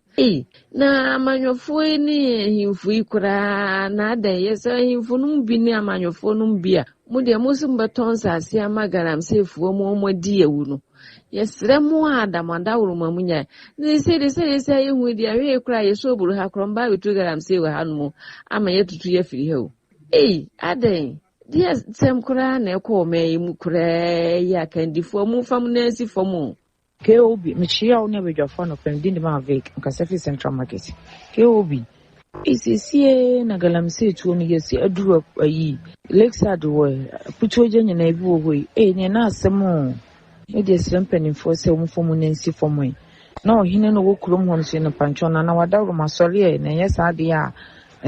na amanyɔfoɔ ne ahimfo yi koraa na adan yɛsɛ ahimfo no bi ne amanyɔfoɔ no bi a mo deɛ mo so mbɛtɔn nsase ama galamseyfoɔ mu ɔmo di ewu no yɛsrɛ mo adamadaworo ma mo nya ne sɛ yɛhu di ahwɛ koraa yɛsɛ oburu ha krɔmba betu galamsey wɔ ha no mu ama yɛtutu yɛfiri ha o adan deɛ sɛm koraa na ɛkɔ ɔma yi mu koraa yɛ akandifoɔ mu fam na asi fam o KOB mekyia wo ne abadwafoɔ no fam di ne ma avek nkasafi central market KOB isisie na galamsey tuo no yɛsi aduru ayi lakeside wɔ putuo gya nyina bi wɔ hɔ yi ne na asɛm o ne deɛ srɛ mpanimfoɔ sɛ wɔn fam na asi fam yi na ɔhene no wɔ kurom hɔ nso ne pantwɔ na wadaworo masɔre na ɛnyɛ saa deɛ a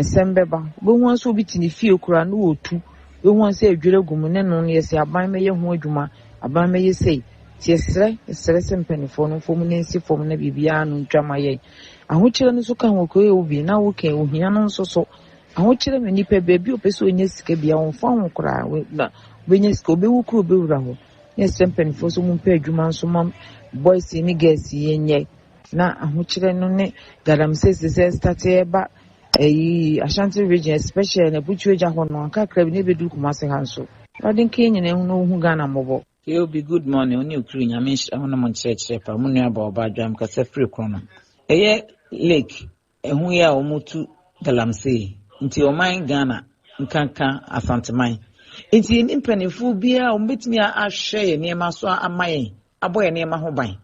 nsɛm bɛba bɛhu nso obi tene fie kura no wɔtu bɛhu nso adwere gu mu ne no yɛsi aban mɛyɛ ho adwuma aban mɛyɛ sei tiɛsrɛ sɛ mpanimfoɔ no fam na asi fam na biribiara no ntwama yɛ ahokyerɛ no so ka ho kɔ obi na wo kan ohia no nso so ahokyerɛ me nipa baabi opɛ sɛ onya sika bia wo fa ho kora na obenya sika obɛwu kuro obɛwura hɔ ne sɛ mpanimfoɔ so mu mpɛ adwuma nso ma boys ne girls yɛnyɛ na ahokyerɛ no ne galamsey sɛ start ɛba Ashanti region especially na buchu eja hɔ no akakra bi ne bedu Kumasi ha nso ɔde nke nyina hu no hu Ghana mmɔbɔ be good morning oni okuru nyame ho no monkyerɛkyerɛ pa mu nua ba ɔba adwam kasa free krono ɛyɛ lake ɛhu ya omutu galamsey nti ɔman Ghana nkanka asanteman nti ni mpanifo bia ɔmbetumi ahwɛ yɛ nneɛma so amayen abɔ yɛ nneɛma ho ban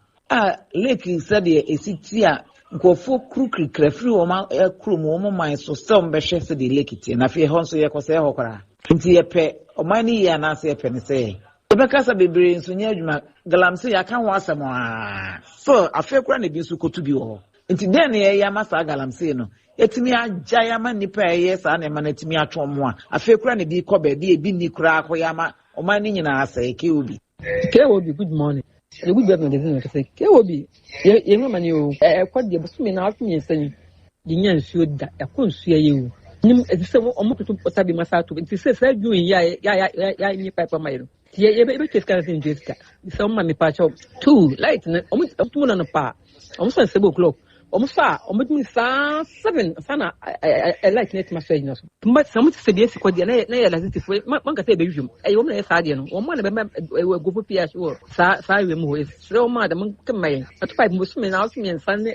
lake sɛdeɛ esiti a nkɔfo kru krikra o ma kru mu o man so sɛ ɔmbɛhwɛ sɛ de lake tie na fie hɔ nso yɛ kɔsɛ hɔ kora nti yɛpɛ ɔman ni yɛ na sɛ yɛpɛ ne sɛ yɛbɛkasa bebree nso nyɛ adwuma galamsey aka ho asɛm so afɛ kora na bi nso kotu bi wɔ hɔ nti den ne yɛ ama saa galamsey no yɛtumi agya yama nipa yɛ saa na ma na tumi atwɔn mu a afɛ kora na bi kɔ baabi ebi ni kora akɔ yama ɔman ni nyinaa sɛ KOB good morning the good government is saying KOB ye mama ni o ekɔ de bosome na afumi ensan de nya nsuo da ekɔ nsuo yɛ wu nim edise mo omo toto otabi masato nti sɛ sɛ dwu ya ni pipe ma yero ye be test kan sin jeska sɛ mo ma me pa cho 2 light na omo tumu na no pa omo sɛ 7 o'clock omo fa omo tumi saa 7 sana light net ma fɛ nyina so tumba samu sɛ de esi kɔ de na yɛ laziti fo man ka sɛ be hwum omo na yɛ saa de no omo na be go pia so saa we mu ho sɛ omo ada man kemai atopa mo sumi na osumi ensan ne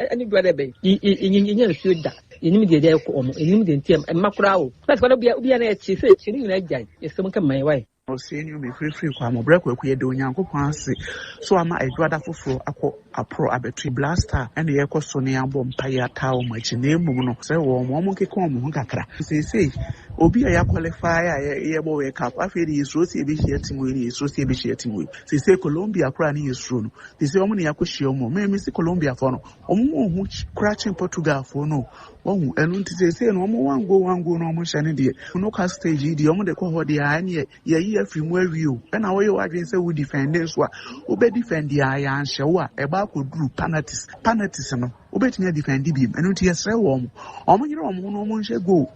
ani dware be nya nsuo da enim de ɛkɔ omo enim de ntem makura wo pɛs kɔ bia na ɛkyi sɛ ɛkyi nyina agyan yɛsɛm kemai wai Oseni me free kwa mo break kwa de onyankopɔn ase so ama adwada foforo akɔ apro abetri blaster ene ye kɔ so ne abɔ mpaye atawo machi na emum no sɛ wo mo nkeka mo ho kakra sei obi a ya qualify a ye bo we cap afi de yesro se be hia timu ni yesro se be hia timu sei Colombia kra ne yesro no sei omo ne yakɔ mo me si Colombia fo no omo hu crashing Portugal fo no omo enu nti sei no omo wango no omo hye ne de no ka stage de omo de kɔ hɔ de anye ye afiri mu awio na wo ye wadwen sɛ wo defend so a wo be defend ya anhye wo a eba akɔduru penalties no wo betumi defend bi enu nti yesrɛ wo omo nyere omo no omo nhye go.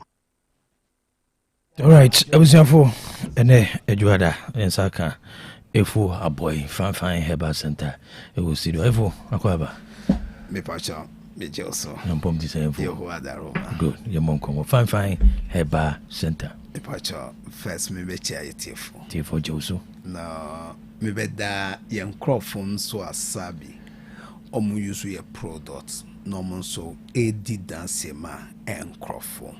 All right, abusiafo ene adwada ensaka efu aboy fan herbal center e wo studio efu akwaba me pacha me jelso nampom ti say efu yo adaro good ye monko fan herbal center me pacha first me be chia tifo jelso na me be da ye microphone so asabi omu use your product no mo so edi dance ma microphone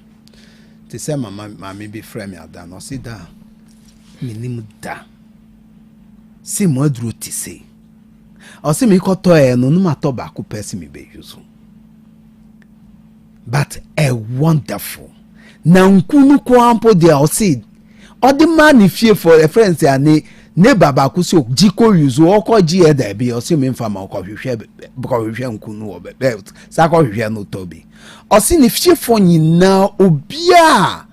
te sɛ mama bi frɛ me ada no si da minim da si mo aduro ti se o si mi kɔtɔ no ma tɔ ba ko pɛsi mi be use but a wonderful na nkunu ko ampo de o si odi man ni fie for reference ani ne baba ko si jiko use o ko ji e da bi o si mi mfa ma ko hwehwɛ nkunu wo be sa ko hwehwɛ no tobi osi ni fie fo nyina obia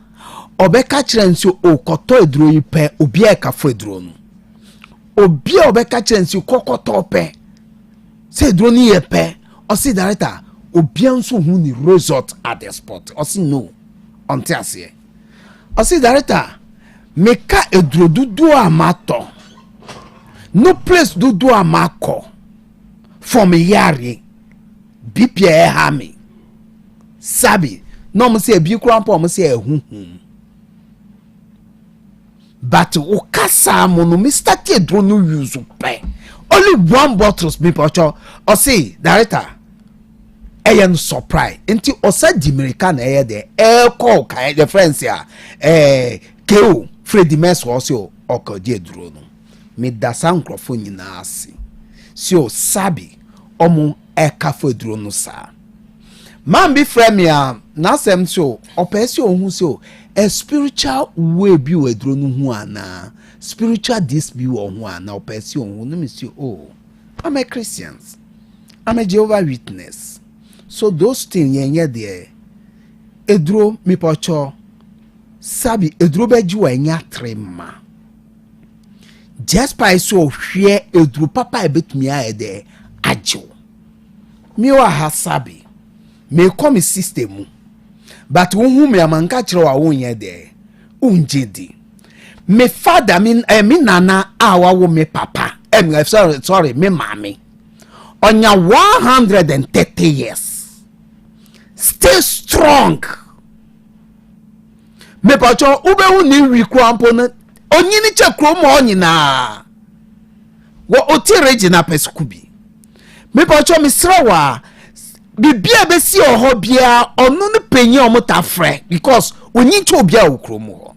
obeka kire nso okoto eduro yi pe obia ka fo eduro no obia obeka kire nso kokoto pe se eduro ni ye pe osi director obia nso hu ni result at the spot osi no onte ase osi director meka eduro dudu amato no place dudu amako for me yare bipia ha me sabi no mo se bi krampo mo se ehuhu but o kasa mo no Mr. Kedro no use pe only one bottles me pocho o say director eyen surprise enti o sa dimerika na eye de call kai the friends ya keo Freddy Mess o se o ko je duro no me da sankrofo nyina ase si o sabi omo kafo duro no sa man be frame ya na sem so opesi ohun so a spiritual way bi we duro no hu ana spiritual this bi wo hu ana opesi ohun no me si I'm a Christian, I'm a Jehovah Witness, so those things yenye there eduro mi pocho sabi eduro beju enya trema just by so hwe eduro papa ebetumi aede ajo mi wa hasabi me come system but won me amanka kire wa won ye de unjedi me father mi nana awa wo me papa sorry me mami onya 130 years stay strong me pacho ube hu ni wi kwampo na onyini chekro mo onyina wo oti regina peskubi me pacho mi srawa bibia be si oho bia onu ne penye omota frɛ because onyi to bia okromo ho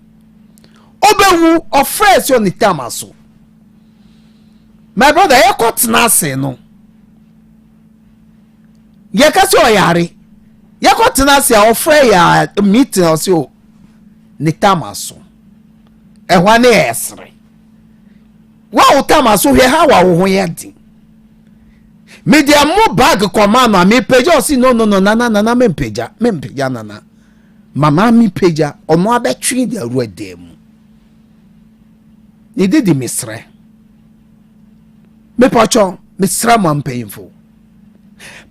obewu ofrɛ si oni tamaso my brother yakotna se no yakasi oyare yakotna se ofrɛ ya meeting osi o ni tamaso ehwa ne esre wa utamaso hwe ha wa wo ho yedi media mo bag command me page osi no nana me page nana mama mi page ono abetwi de ruedem ni didi misre me pacho misra man painful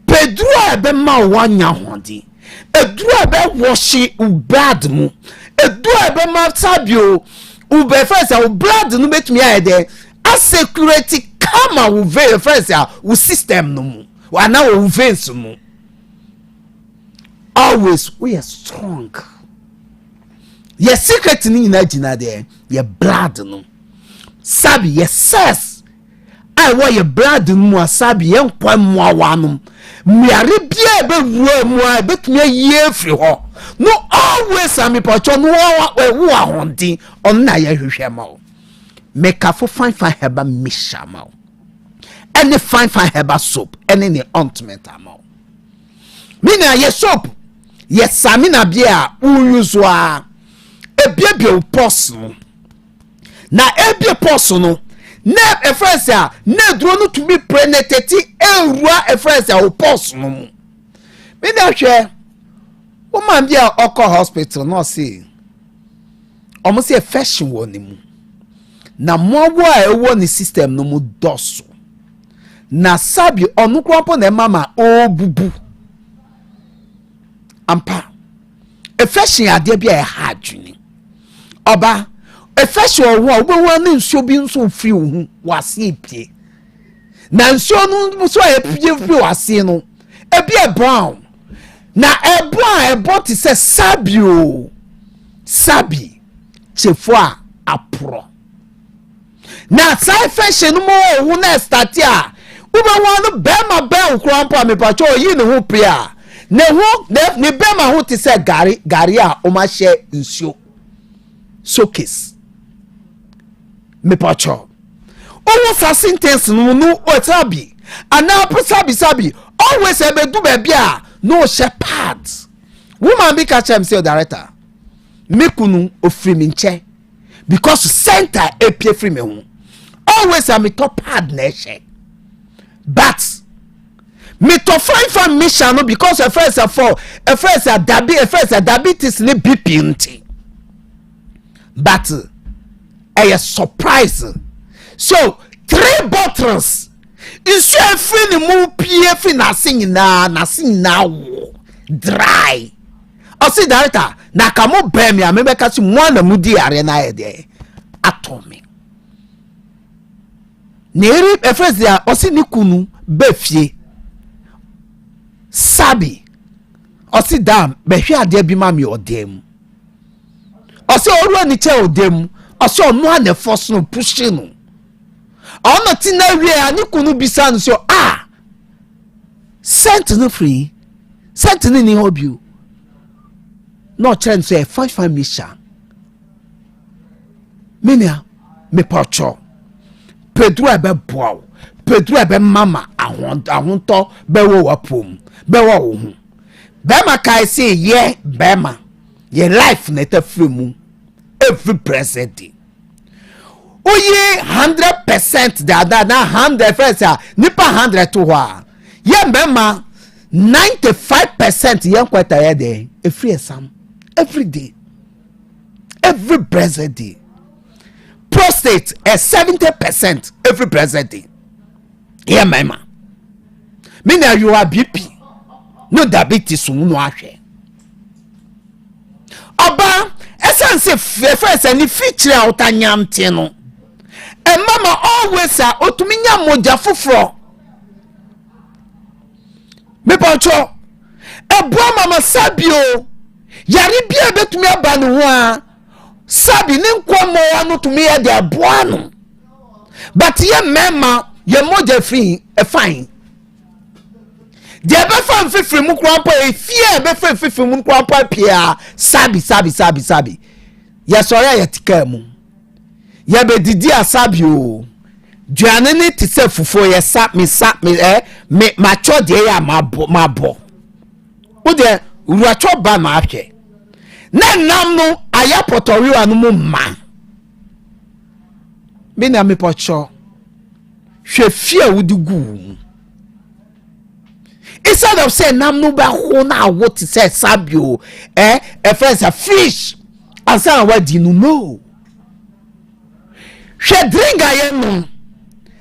pedro ebe ma wanya hodi edru ebe washi ubad mu edru ebe ma sabio ube first a blood no betumi ayede asecurity kama wo ve first a wo system no mu wa na wo veins mu always we are strong your secret ni na gina there your blood no sabi your cells I wa your blood mu asabi yen kwa mu awanum miare bia be ruwa mu a betumi aye firi ho no always am pocho no wo ahondi on na ye hwehwe ma o make for fine heba misha ma o any fine heba soap any ne ointment ma o mina ye soap ye samina bia use a ebie poso na ebie poso no na efresi a na duro no to be prenateti ewura efresi a poso no mu me na hwe woman bia okọ hospital no say omo say fashion woni mu na mowo a ewo ni system no mu doso na sabi onu kwampo na mama obubu ampa fashion ade bia e ha adwini oba efesho wo obewa na nsuo bi nso firi hu wase pie na nsuo no so epie firi wase no ebie brown na ebon ti se sabi chefo a apro na sai fashion mo hu na start a obewa no be ma be ukrampa me pacho yi ne hu pia ne hu ne be ma hu ti se gari a o ma hye nsuo showcase me pacho owo fa sentence no otabi ana sabi always ebe do be bia no shepherd woman be catch am say director me kunu ofri mi nche because center epie free me hu always am top hard na she but me to find mission no because a first diabetes ni BP nti but a surprise so 3 bottles is your free mu pie na sing na dry o see director na kamo be me amebeka si mo na mudi are na ye de atomi neri efresi a osi ni kunu befie sabi osi dam behwe ade bi ma me odem osi oru ni che odem osi onu ane force no push no ona ti na wie ani kunu bisa no so sent no free sent ni hobby no chance say 5 misha menia me pacho pedro ebe boa pedro ebe mama ahonto be wo wapom be wo hu be ma kai say ye be ma ye life na ta fremu every present day oye 100% da na 100% nipa 100 to wa ye be ma 95% ye kwata ye de every exam every day every present day prostate is 70% every present day yeah mama me na you are BP no diabetes no ahwe oba essence first any feature outanyamte no and mama always otuminya moja foforo me poncho ebo mama sabio yari bia betumi aba no ho a sabi ne nkomo anu tumi ya de aboa no but ye mema ye moja free e fine de be fa fifiri mu kwampa e fie be fa fifiri mu kwampa pia sabi ya sore ya tika mu ya be didi asabi o duane ne ti se fufo ye me macho de ya mabo o de ruacho ba ma ahwe na nam no aya potori anu mu ma me na me pocho hwe fie wudi gu instead of say nam no ba ho na what say sabio first a fish asa wadi no hwe drink aye no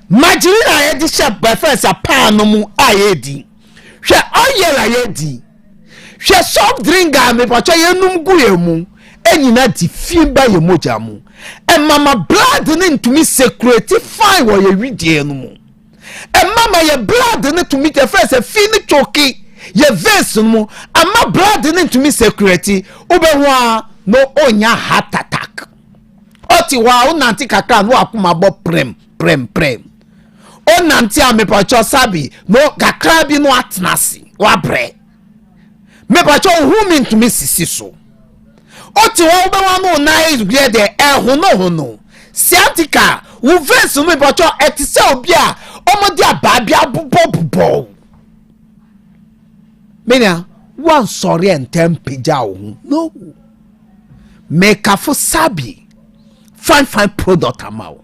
margarine aye di sharp by first a pan no mu aye di hwe oil aye di hwe soft drink a me pacho ye num gu emu enyina di fimba ye moja mu e mama blood ne ntumi security fine wo ye widie no mu e mama ye blood ne to meet the first fini choki ye veins no ama blood ne to meet security obewa no onya heart attack oti wa unanti kakra no akuma bo prem onanti amepacho sabi no kakra bi no atnasi wa bre mepacho hu mi to me sisi so oti wa obewa no na is where the hono sciatica wo veins no mepacho etise obi a omodi ababia bubo mena one sorry and tempija o no make a for sabi fine product amao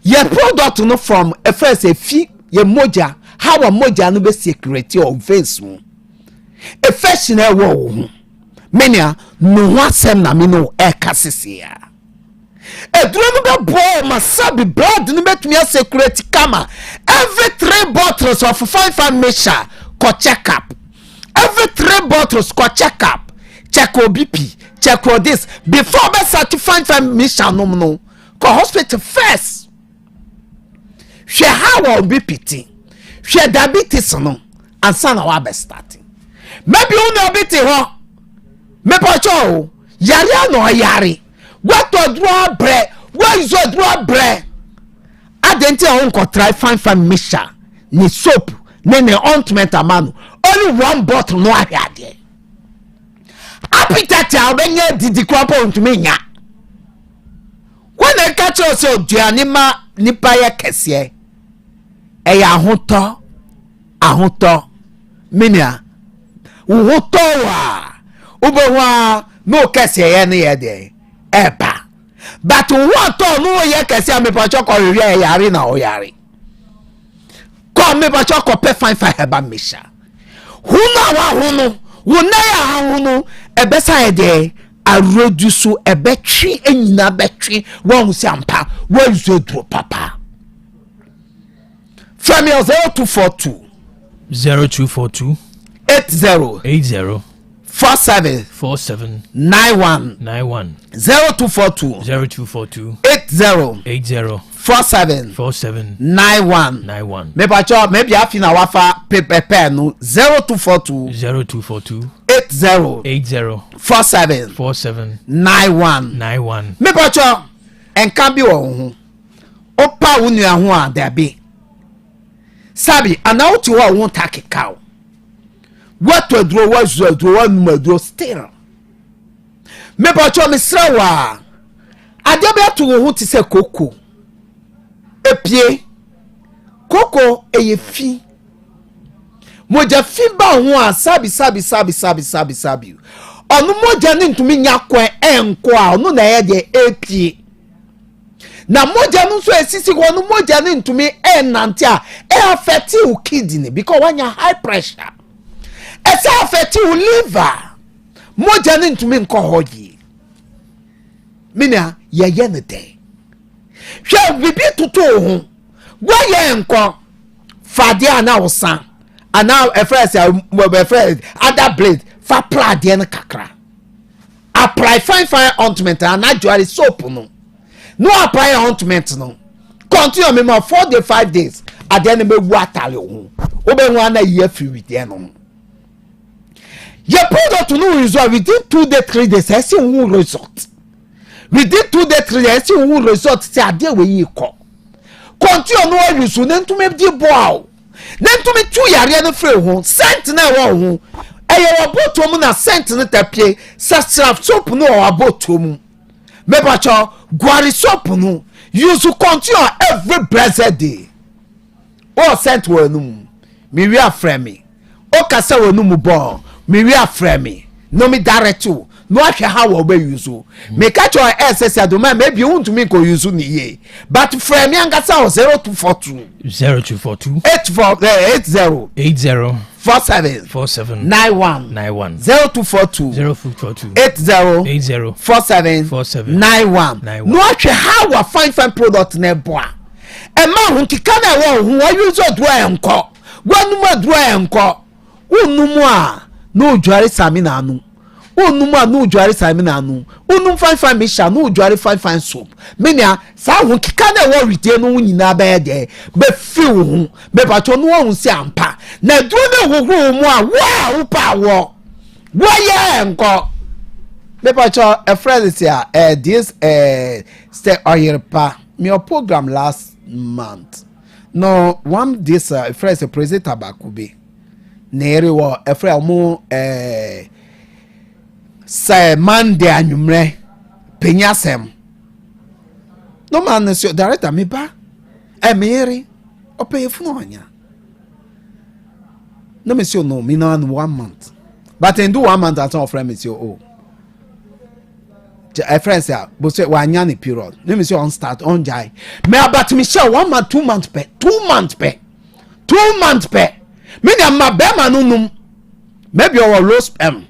ye product no from a first a fee ye moja how a moja no be security or veins mu a fashion e wo mena no wasem na me no e kasisia eduro no be bo masabi blood no betumi security kama every 3 bottles of 5 measure ko check up every 3 bottles ko check up check OBP check for this before be certified 5 measure no ko hospital first she how OBP she diabetes no ansa na wa be starting maybe una obiti ho me pocho yare no yare what to draw bread where is your draw bread adenti on ko try fine mixture ni soap ne ointment amano only 1 bottle no ahade appetite obenya didi kwapo ntumi nya when e catch us oduane ma nipa ye kese e ya ahoto minia woto wa ubewa no kese ye ne ye de eba but what no ye kese amepacho ko rere yare na o yare ko amepacho ko pe fine heba misha huna wa hunu wona ya hunu ebesa ye de aroduso ebetwi enyina betwi won sampa wo zodro papa from 0242 0242 80 80 47 47 91 91 0242 0242 80 47 91 91 me pacho maybe afina wafa pepe no 0242 80 47 91 me pacho enka bi wo ho opa wonu ho a da bi sabi anauti wo won takikao what to draw was to draw one draw still me pacho me srawa adebe to wo ti se koko epie koko eye fi moja fi ba ho a sabi onu moja ni ntumi nya kwen enko a onu na ye de epie na moja no so esisi onu moja ni ntumi enante a affect u kidney because when you high pressure it's affect u liver moja ni ntumi nko hoji mina ye ne de hwe bibi tutu ho gwaye nko fade ana wosan ana efres other blade fa plade na kakra apply fine ointment and actually soap no apply ointment no continue me more 4 days 5 days adene me wu atale ho obenwa na ye free with there no your product no result within 2 days 3 days I see one result within 2 days 3 days I see one result say ade we yi ko continue no use na ntumi di boa na ntumi tu yare no free ho scent na wo ho eye wo botom na scent no tapie sasraf soap no wo botom me pacho guari soap no use continue every blessed day o scent wo num me wi afre me o kasa wo num bo me wi afre me no me direct to no ahwe ha wo ba use me catch your ss adoma maybe you want to make use ni ye but frame angasa 0242 80 47 91 0242 80 47 91 no ahwe ha wa fine product na boa e ma hu kika na wo hu wa use do enko wanu ma do enko unumu a no dware sami na anu onum a no dware sami na anu onum fine misha no dware fine soap menia sa hu kika na wo rite no nyina ba ye be fiw hu be pato no hu si ampa na duro na hohoro mu a wa upa wo ye enko be pato a friend here this stay oyerpa me program last month no one this friend president Abakubi nere wo a friend mo say Monday anumre penyasem no man so director me ba emiri opeyefunu onya no me so no me no 1 month but in do 1 month at all friend me so oh a friend say bo say wa nya ne period no me so on start on jai me about me show 1 month 2 month pe 2 month pe me na ma be ma no num maybe our low sperm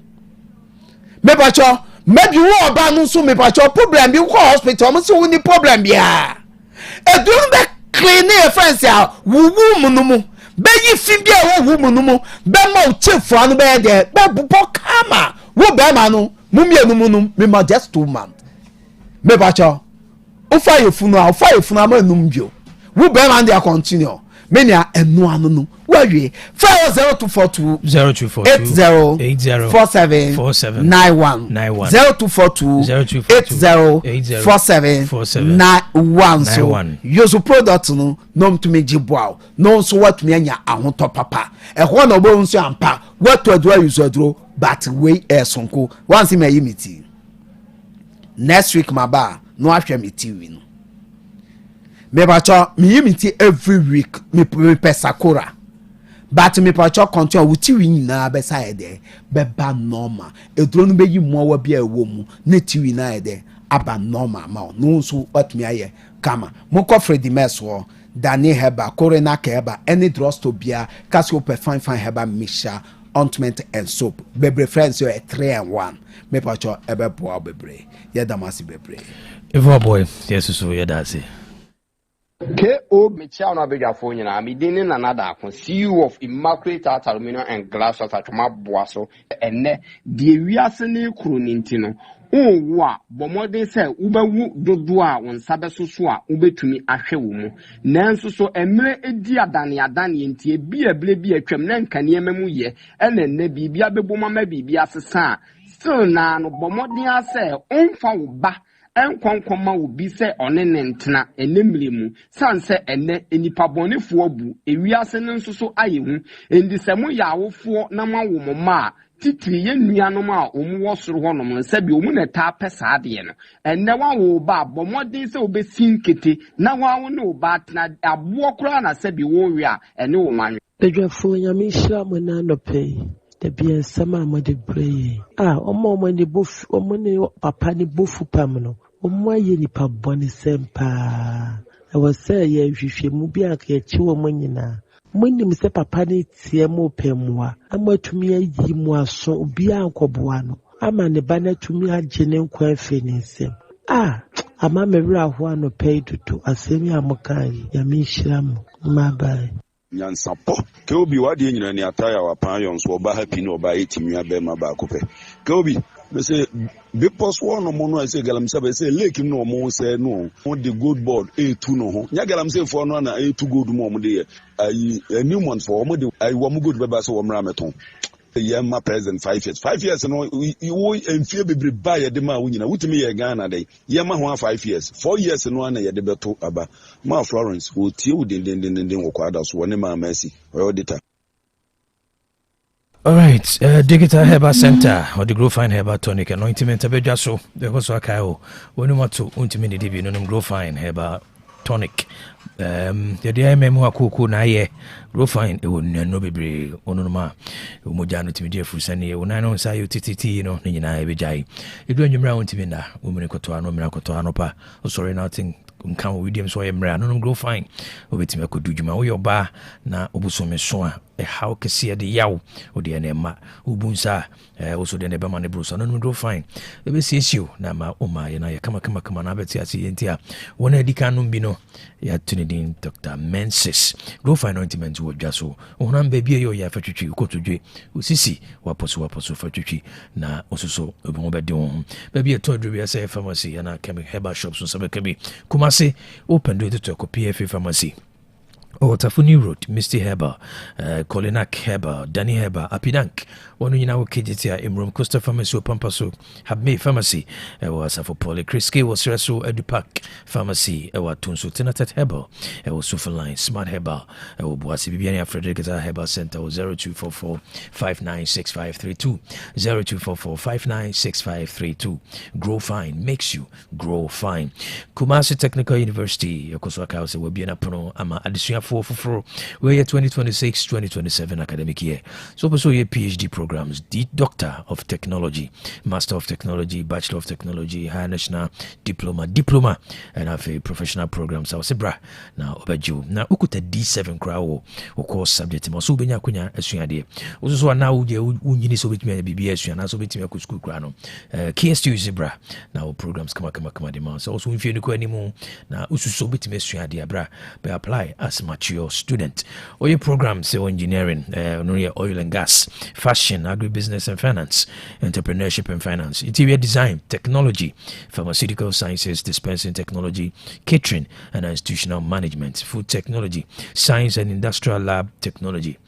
me pacho maybe wo ba no so me pacho problem bi ko hospital mo so ni problem bia e do be clean e friends ya wu mu no mu be yi fi bia wo mu no mu be ma o chief anu be de be bupo kama wo be ma no mu mienu mu no me ma just 2 months me pacho o fa yefunu ama num bio wo be ma dey continue menia enu anu no wawie 0242 80 47 91 0242 80 47 91 so use product no nom to me jiboa no so what me anya ahoto papa e ho na obo nso ampa what to do use adro but we sonko once me yimiti next week maba no ahwe miti wi no me pacho me yimiti every week me pesakora but me pacho continue wuti wi nyina be side de be ba normal eduro no be yi mo wa bia ewo mu na ti wi na de aba normal ma no so what me aye kama mo ko Freddy Meswo Dani Heba Corona Keba any drugstore bia Casio fine Heba Misha ointment and soap bebre friends you 3-in-1 me pacho ebe boa bebre ye damasi bebre Evo boy yes so ye that's it K.O. Michano Abidjafo, me didn't another CEO of Immaculate Art Aluminum and Glass at Atoma Boaso, and the Riasene Crunintino. Oh, wa, Bomode say, Ubewu Dodua, on Sabasua, Ube to me, Ashewumu. Nanso so Emre Edia Dani and Tia be a blebi a tremendous Kanyamamuye, and then Nebi Biaboma maybe be assassin. Still now, Bomodia say, on Fauba. Enkwankoma obi se one ne ntena enemle mu sanse ene enipa bonefo bu ewiase ne nso so ayehu endi se mo yawofo na mawo moma titiri ye nuanom a omu wosoro honom nse bi omu na ta pesa ade no enne wawo ba bomodin se obesin kete na wawo ne oba tena abo kura na se bi wo wi a ene wo manwe Bedwafo nyame hira mo na nope the bien sama mo de breye omo ni bofu omo ni papa ni bofu pam no omo aye ni pa boni sempa e wo say ye hwehwe mu bi aka ye chi wo mo nyina monim se papa ni tie mo pemwa amatumi ayi mu aso obi ankoboa no ama ne ba na tumi agye ne nkwa afi ne nsem ama mewura ho ano pay dudu asemi amokai ya mi hyiram mabai Nyansapo ke obi wade nyina ni ataya wa pan yon so oba happy no oba etimi abema ba kope ke obi me say bepos one no no say galamse be say lake no mo say no on the good board A2 no ho nya galamse for no na A2 good mo de a new month for mo de wo mo good be ba so wo mra meton my present 5 years. 5 years, no, you and fear be by a dema winner. What me a Ghana day? Yama 5 years. 4 years, no one a debate about Ma Florence, who till the Quadas, one ma mercy, or auditor. All right, Digital Herbal Center or the Grow Fine Herbal Tonic and Ointment Abejaso, the Hoswakao, when you want to ultimate divi, no Grow Fine Herbal Tonic. The dear Memo Kuku Naye, Grow Fine, it would no be onoma, Umojano to me, dear Fusani, when I know Sayu TTT, no, Nina Ebijai. You do your round to me now, Woman Cotuano, Miracotuanopa, or sorry, nothing. Unka Williams so emra no Grow Fine obetime akodu djuma wo yoba na obusome so a how kese de yaw o de enema ubunsa also de neba mane bruso no Grow Fine e be siesio na ma o ma ye na ye kama na beti ase yentia wona edika no bi no ya tunidin Dr. Mensis Grow Fine ointment wo dwaso wona mba bi ye ya fatwitwi ukotodwe usisi waposo fatwitwi na ososo obo be de won ba bi etodwe bi ase pharmacy na kemi herbal shops so be kemi Kumasi open to the PFA Pharmacy. Tafuni Road, Misty Herbal, Kolinak Herbal, Danny Herbal, Apidank, one in our KGT, Imrum Costa Pharmacy, Pampaso, Habme Pharmacy, was for Poly Kriski, was Reso Edupak Pharmacy, Tunsu Tenatat Herbal, Sufaline, Smart Herbal, Boasi Bibiania Frederica Herbal Center, 0244 596532, 0244 596532. Grow Fine makes you grow fine. Kumasi Technical University, Yokoswaka House will be an apono, ama addition for we're 2026-2027 academic year. So also your PhD programs, the Doctor of Technology, Master of Technology, Bachelor of Technology, Higher National Diploma, and have a professional programs. I was bra now obaju. Now ukuta D7 crowd or course subject masu benya kunya esuade. Also now the unyini so bit me BBS and so bit me school crano. KSU zebra now programs kama demand. So also if you no anymore now usu so bit me esuade bra be apply as mature student or your programs say engineering oil and gas, fashion, agribusiness and finance, entrepreneurship and finance, interior design, technology, pharmaceutical sciences, dispensing technology, catering and institutional management, food technology, science and industrial lab technology,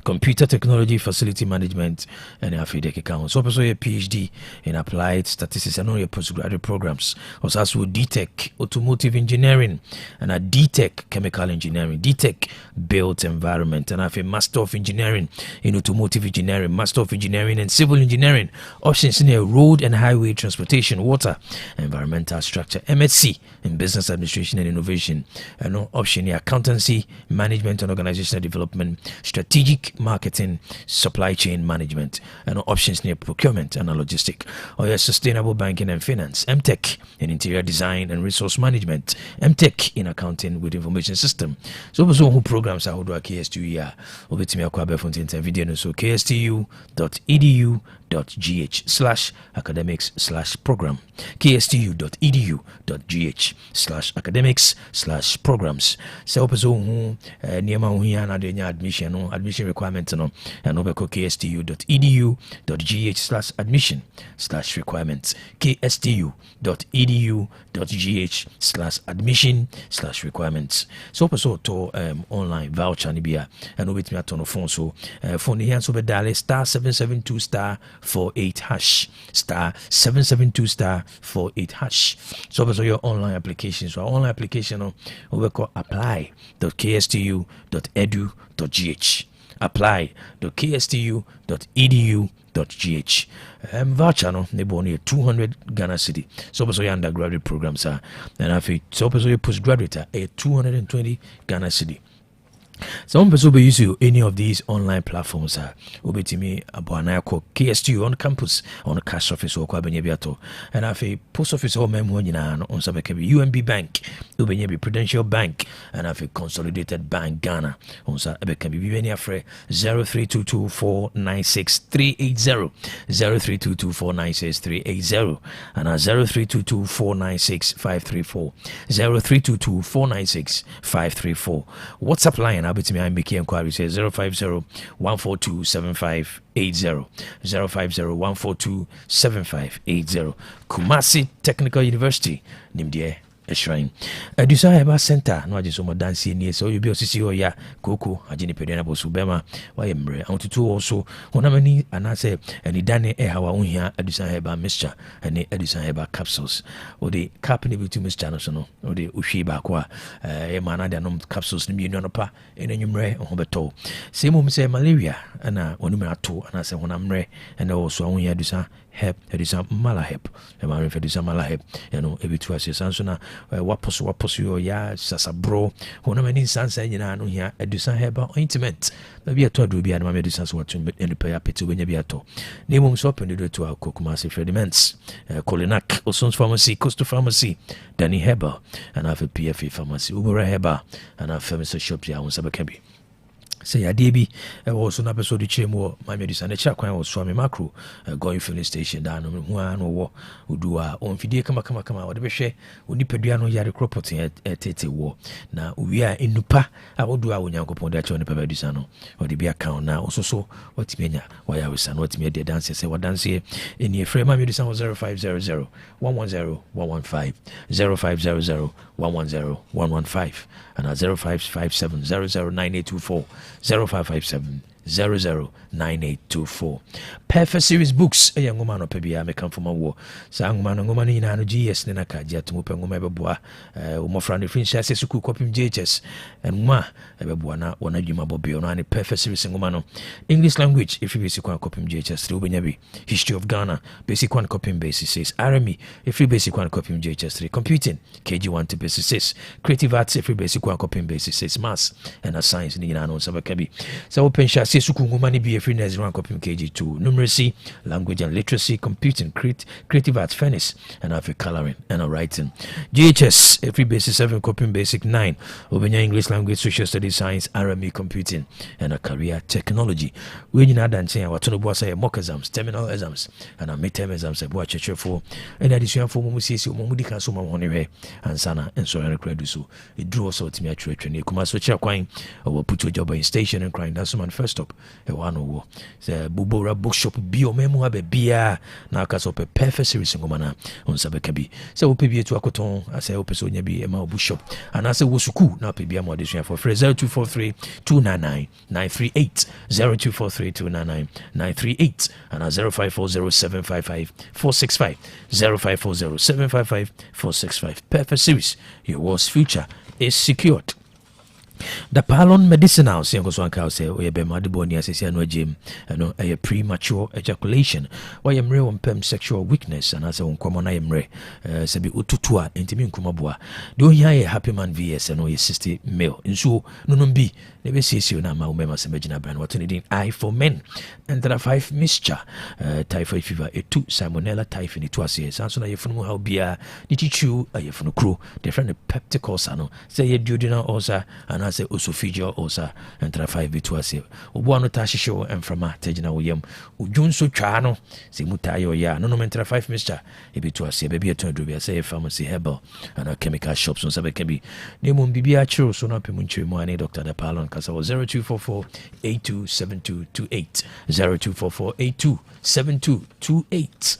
computer technology, facility management, and affiliate accounts. So also a PhD in applied statistics and all your postgraduate programs. Also DTech automotive engineering and a DTech chemical engineering, DTech built environment, and I have a master of engineering in automotive engineering, master of engineering and civil engineering. Options in a road and highway transportation, water, environmental structure, MSc in business administration and innovation, and no option in accountancy, management and organizational development, strategic marketing, supply chain management, and options near procurement and logistic, or your sustainable banking and finance, MTech in interior design and resource management, MTech in accounting with information system. So who programs are KSTU here over to me akwabe fontin video so kstu.edu kstu.edu.gh/academics/program, kstu.edu.gh/academics/programs. So opeso hu niema hu ya na de admission requirement no and over kstu.edu.gh/admission/requirements, kstu.edu.gh/admission/requirements. So opeso to online voucher ni bia and over me ato no phone so phone here so be dial *772*48# *772*48#. So opeso your online application. So our online application no over call apply.kstu.edu.gh, apply.kstu.edu.gh. Voucher no nebo no 200 Ghana cedi. So also your undergraduate programs are, and I think so also your postgraduate are 220 Ghana cedi. Some people will use any of these online platforms. Obetimi Abuanako KSTU on campus on a cash office or Kwabenyabiato, and I say post office or Memoina on Sabekabi UMB Bank, Ubenyabi Prudential Bank, and I say Consolidated Bank Ghana on Sabekabi Vivenia Fre 0322496380, 0322496380, and 0322496534, 0322496534. WhatsApp line. I'm making inquiry. Say 050-142-7580, 050-142-7580. Kumasi Technical University, Nimdie Shrine. Dusa Heba Center, no just some dance in here, so you'll be able ya Koko, Ajini Pedena Bosubema, Wayembre, and to also, Honamani, and I say, and the Dane Ehawa Unia, Edusa Heba Mixture, and the Edusa Heba capsules, or the Capini between Miss Janosono, or the Ushiba Qua, Emana, the nom capsules, Niminopa, and a numre, or Hobeto. Same say malaria, and Onumerato, and I say Honamre, and also Unia Dusa. Help, it is a malahep, a man if it is a malahep, every 2 years, Sansona, waposu, ya, sasabro, Honamani Sansa, and here, a Dusan Heba ointment. Maybe a todd will be an Mamedusans what to any pay up to Wenyabiato. Name was open to our Kokumasi Frediments, Colinac, Osons Pharmacy, Coastal Pharmacy, Danny Heba, and I have a PFA Pharmacy, Ubera Heba, and our famous shop here on Sabakabi. Say a DB also an episode of Chemo, my medicine, a chakwan was Swami Macro, going filling station down on one or who do our own video come out the Beshe, Unipediano Yari Cropoting at Tete War. Now we are in Nupa, I will do our young upon that on the Pavadisano or the beer account now. Also, so what's mania, why I was and what made the dance say what dance here in your frame. My medicine was 0500 110 115 0500 110 115 and 0557 009824. 0557 009824. Perfect Series Books, a young woman of Pebia may come from a war. Sangman and woman in Hano GS Nenaka, Jatumupengumaboa, Umofrani Fringe Suku Copim JHS, and Ma, Ebebuana, one of Jumabobionani, Perfect Series and Womano. English language, if you basic one copim JHS, Rubenabi, History of Ghana, basic one copim basis 6, RME, if you basic one copim JHS 3, Computing, KG1 to basis 6, Creative Arts, if you basic one copim basis 6, Maths, and a Science in the Yano Sabakabi. So open Shasi Suku Mani be a free as one copim KG2, Numeracy, Language and Literacy, Computing, Creative Arts, Furnace, and African Coloring and Writing. GHS, every basis 7, copim basic 9, Obenya English Language, Social Studies, Science, RME, Computing, and a Career Technology. We need to say our Tono Bossa mock exams, terminal exams, and our midterm exams at Watch for, and addition for Mumusisi, Mumudika Suma Honore, and Sana, and so on. Credusu. It drew us out to me at Trade Training, Kumaso Chakwine, or put your job in station and crying. That's man first up. A one over the Bubora bookshop, Bio Memo, a beer, now cast up a perfect series in Gomana on Sabekabi. So, PBA to Akoton, as I hope so, be a bookshop, and as a Wusuku, now PBA modification for 0243 299 938, 0243 299 938, and 0540 755 465, 0540 755 465. Perfect series, your world's future is secured. The Palon Medicinal Siangoswan Cow say, we have been Madiboni as a gym, and a premature ejaculation, why am real on pem sexual weakness, and as a common I am re, Sabi Ututua, Intimin Kumabua. Do you a happy man VS and 60 male? In so, no be, never sees you now, my members imagine brand what needing I for men, and there are 5 mixture, typhoid fever, a 2 salmonella typhoid, it was years, and so I from how be a teach you, I from crew, different pepticals, say a duodenal ulcer, and anaasɛ osophageal ulcer ntra 5 bi to aseɛ oboa no taa hyehyɛ wo mframa tagyina wo yam odwo nso twaa no sɛ mu taa yɛ ɔyɛ a nonom ntra 5 mixture ɛbi to aseɛ baabi ɛtɔn aduro bi a sɛ yɛ pharmacy herbal ana chemical shops nsa bɛka bi na mmom biribiaa kyerɛw so no apɛmu nkyerɛ mu a ne Dr. Dapalon kasa wɔ 0244827228 0244827228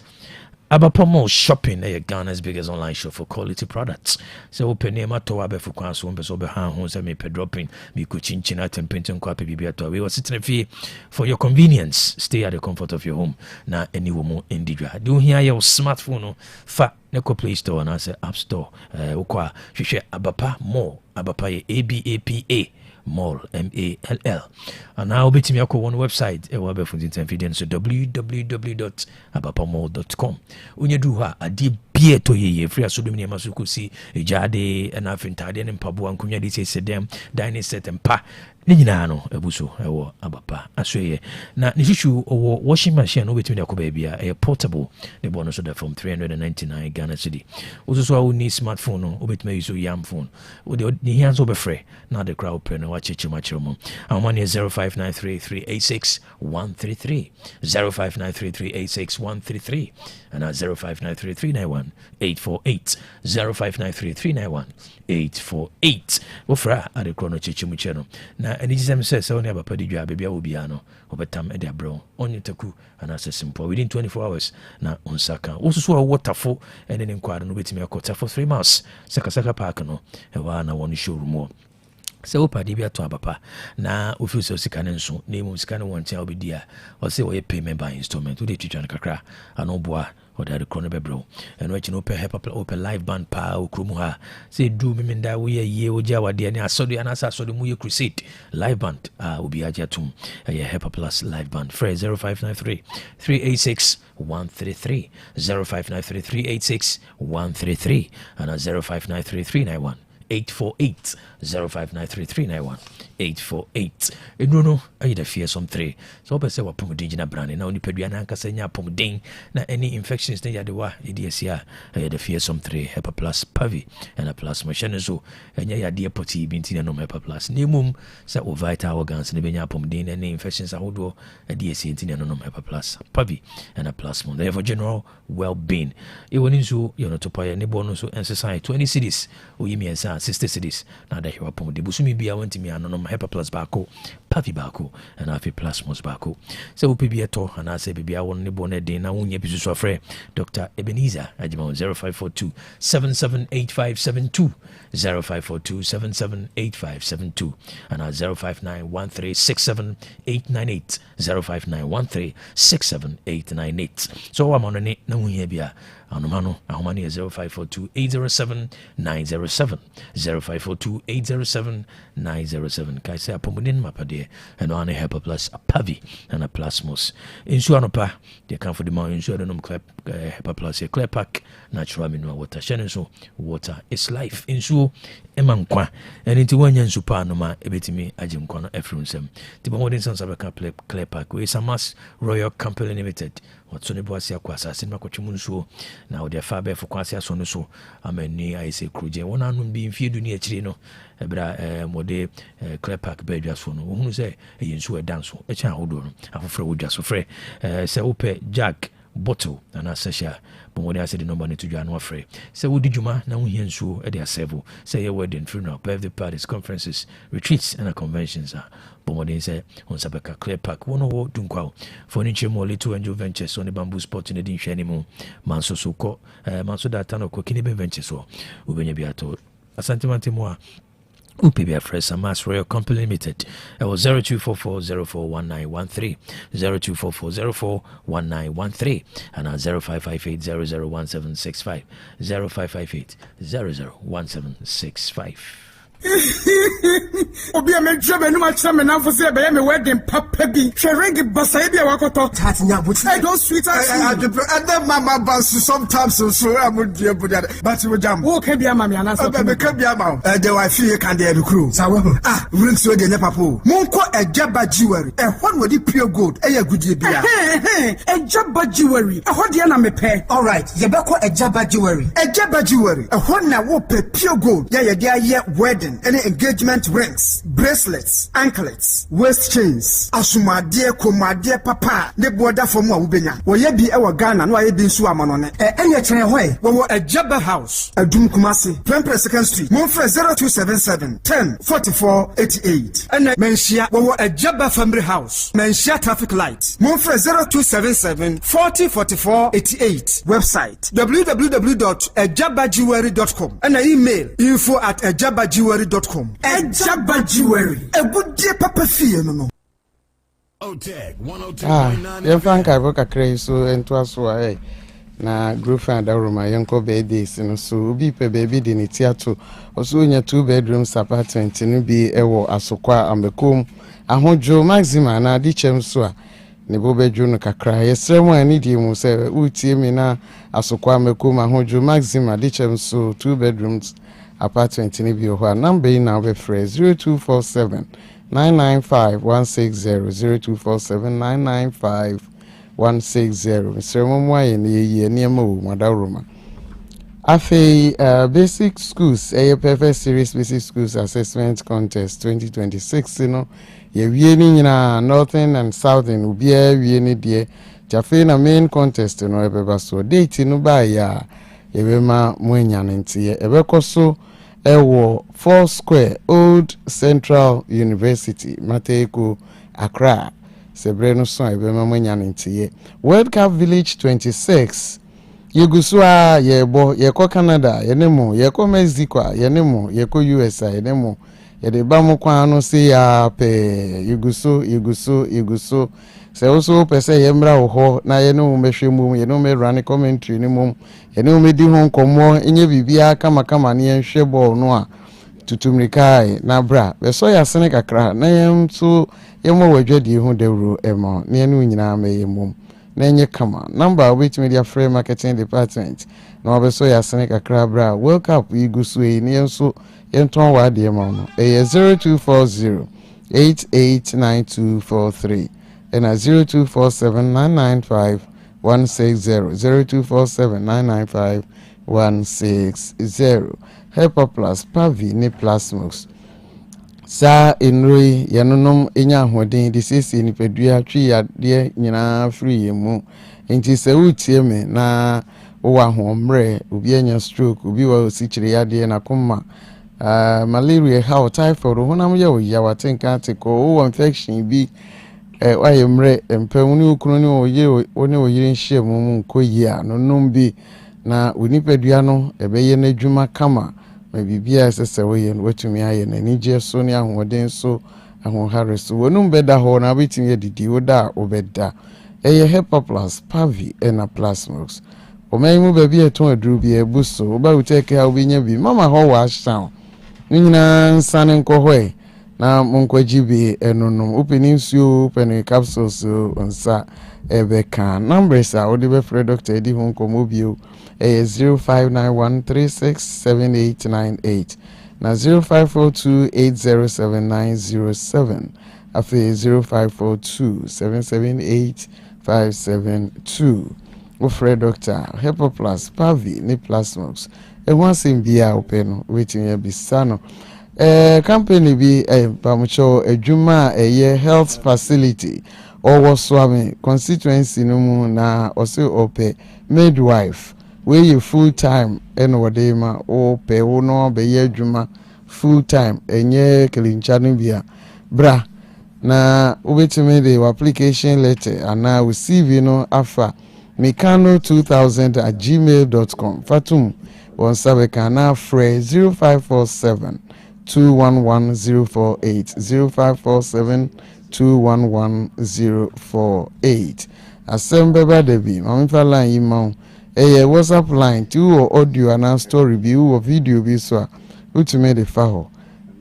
Abapamo Shopping, Ghana's biggest online shop for quality products. So open name at Towabe for Kwanso, Besobe Homes, and me dropping, me kuchin chinat and pinton kwapi bibiato. We were sitting fee for your convenience. Stay at the comfort of your home. Na any woman in Didra. Do hear your smartphone, fa Neko Play Store and answer App Store. Ukwa, Shisha Abapa More, Abapa ABAPA. Mall MALL. And now bet me one website e wabe for intelligence www.abapamall.com. Unye duha adi bie to ye free aso domini masuku si ejade na afintade ne mpaboa nkunya de sedem dining set mpa ne nyina no ebuso ewo abapa asoye na ne hwehwu owo washing machine no betimi akoba bia e portable ne bono so da from 399 Ghana cedi oso a woni smartphone no obetimi use yam phone o de ne hands obefre na the crowd pen na wachechi machiro mo amani 0593386133 0593386133 and 0593391848 0593391848 ofra ade krono chechimu cheno na ani jisem se oni abapa di dwa bebia obia no obetam ede abro onye taku anase simple within 24 hours na onsaka osusu a waterful ene ne nkwado no betimi akota for 3 months saka park no e wa na won showroom sɛ wopade bi ato abapa na ofi sɛ sika ne nso na emu sika ne wɔntia obedi a ɔsɛ ɔyɛ payment by installment wode twitwa no kakra ano boa ɔde krono bɛbrɛ ɛno akyi no wopɛ live band paa okrom ha sɛ du memenda woyɛ yie wogya wadeɛ ne asɔde anasɛ asɔde mu yɛ crusade live band a obi agye atom ɛyɛ Hepa Plus live band frɛ 0593 386 133 0593 386 133 and 0593 391 848 0593391848 eduro no ayi da fearsome 3 so obese wa pomodin gina brane na oni padua na ankasa nya pomodin na any infections na yade wa edia ayi da fearsome 3 Hepa Plus pavi and a plus machine so enya yade poti binti na no Hepa Plus nemum sa o vital organs na benya pomodin na any infections ahodo edia ntina no Hepa Plus pavi and a plus mon therefore general well-being e woni so yo no topa ya ne bo no so exercise 20 cities o yimi ensa 60 cities na da hewa pom de busumi bia wantimi anonom Hepa Plus bako pavi bako and afi plasmos bako so upibi eto ana se bibia won ne bo na den na wonye bisu so afre Dr. Ebenezer ajima 0542 778572 0542 778572 and 0591367898 0591367898 so I'm on ne na wonye bia anomano ahomani 0542 807 907 0542 807 907 kai say apomodin mapade and on a Hepa Plus a pavi and a plasmos insu anopa they come for the man insu adonom Hepa Plus a clear pack natural mineral water shene so water is life insu emankwa and into one yansu pa no ma ebetimi agim kono efrunsem the modern sons of a clear pack we Samas Royal Company Limited what's on the boss ya kwasa sinma kwatwumunso na ode fa be for kwasa so no so amani I say kruje wona no bi mfie du ne akire no ebra mode clear pack be dwa so no ohunu se yensu edanso e chan hodo no afofre wodwa so frɛ se ope jack bottle and asesha bomode ase the number to dwa no afre se wodi dwuma na wo hiansuo e de asevo se ye wedding funeral birthday parties conferences retreats and conventions bomode se on sabeka clear pack wono wo dunkwa furniture mo little angel ventures on the bamboo spot in the din hwani mu manso so ko manso data no ko kini be ventures so ubenya biato asantimante mo a UPB Fresh Samas Royal Company Limited. It was 0244041913, 0244041913, and 0558001765, 0558001765. Obi a me job enu ma chama na for say be me wedding papa bi hwering basa bi a wakoto tat nya buti I don't sweet as and then mama bounce sometimes so am dia budia but we jam wo ka bia mama ana so be ka bia ma the wife e kan dey recruit sa we rings so dey ne papa monko ejaba jewelry e hon wodi pure gold e ya gudie bia ejaba jewelry e ho de na me pe all right ye be ko ejaba jewelry e hon na wo pe pure gold ya ye dia ye wedding wedding, any engagement rings, bracelets, anklets, waist chains, asumade, komade, papa, ne border for more ubenya. Woye bi ewa Ghana, no aye bin su amanone. Enye chene hoye, wo a Jabba House, a Dum Kumasi, Prempre 2nd Street, Monfre 0277 10 44 88. And Menshia, wo a Jabba Family House, Menshia Traffic Light, Monfre 0277 40 44 88. Website www.ejabajewelry.com and email info@ejabajewelry.com. Ejabba Jewelry, a good dear papa fee no. Otec 102.9 FM. Franka boka kre so ento aso ai na group fan da room ayenko birthdays no so obi pe baby di ne tiato oso nya 2 bedrooms apartment no bi ewo asokwa ambekom ahojo maxima na di chem so a ne bo bedroom no kakra yesrem ani di mu se utie mi na asokwa ambekom ahojo maxima di chem so 2 bedrooms apartment ni bi ho number na be fresh 0247 995-160 0247-995-160. Mr. Momwaye ni ye niema wo madaroma. Afe basic schools perfect series basic schools assessment contest 2026 you know ye wie ni nyina northern and southern ubia wie ni de jafe na main contest no ebeba so date no ba ya ebema mwenya ntie ebekoso ewo 4 Square Old Central University Mateko Accra sebreno so ebema mwenya ntie World Cup Village 26 yegusua yebo yeko Canada yenemo yeko Mexico yenemo yeko USA yenemo yede bamu kwa no se ya pe yeguso se oso pese yemra ho na yeno mehwemu yeno me run commentary ni mum yeno me di ho komo enye bibia kama ne yenhwe ball no a tutumrikai na bra be so ya sene kakra na yem so yemo wadwadi ho dawro ema ne yeno nyina me yemum na enye kama number which media frame marketing department na obeso ya sene kakra bra World Cup igusu e ne enso yenton wa de ema no 0240 889243 and 0247995160 0247995160 Helper Plus Pavi ne Plasmos sa enroi yanonom enya hoden de sisi ni pedua twi ya de nyina free yemu enti se utie me na wo ahomre obi enya stroke obi wa osichire ya de na koma malaria how typhoid honam ye wo ya watenka teko wo infection bi wayemre empewuni ukunu ni oye oni oyire nhye mu nkoyi a no nombi na onipedua no ebeye na dwuma kama ma bibia sese woye no watumi aye na nije so ni ahoden so ahohare so wonum beda ho na bitimi edidi woda obeda Helper Plus Pavi ena Plasmos omaimu baby eton aduru bi ebuso oba uteke ha obinya bi mama ho wa sound nyina nsane nkohwe na munkwaji bi enonom openinsuo open capsules onsa ebeka numbers a odi be free doctor edi ho nkomobio 0591367898 na 0542807907 afi 0542778572 wo free doctor Helper Plus Pavi ne Plasmos ewansim bia openo wetin ya bisano company bi pamucho adwuma health facility owo swami constituency no mu na ose ope midwife we you full time wodema ope wo no be ye adwuma full time enye kelincha no bia bra na obetime the application letter ana receive no afa mekano2000@gmail.com fatum on sabekana fre 0547 211-048 0547-211-048 Asembeba Debi Mamfa line imau WhatsApp line tu audio and story bi u video bi so a utume de fa ho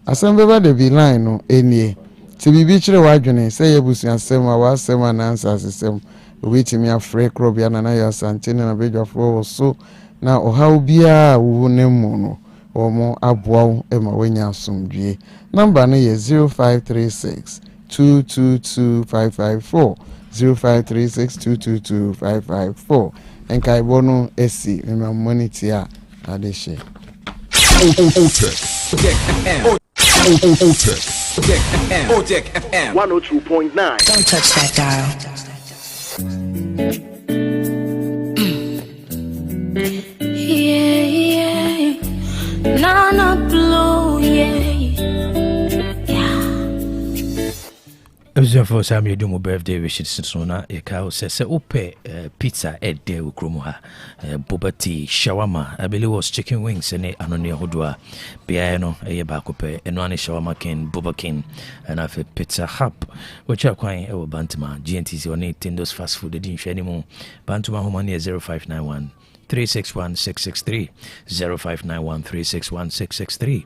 Asembeba Debi line no enie ti bibi kire wadwene say yebusu asem a wasem na answer asem obetimi afre krobia na ya santene na bedwafo so na ohaw bia wo nemu no omo aboa ema wenya asomdwie number no ye 0536 222554 0536 222554 enkai bono esi mema monity a adeshe Otec Otec FM 102.9. Don't touch that dial. Yeah. Nana Blue, yeah. For some you do my birthday wishes so na e ka say ope pizza e de ukromo ha boba tea shawarma I believe was chicken wings ne anone hodoa bia no e ba ko pe eno ane shawarma king boba king and afi pizza hub which are kwan e wo bantama GNTC on Tindos fast food din hwe animo bantama homa ne 0591 361-663 0591-361-663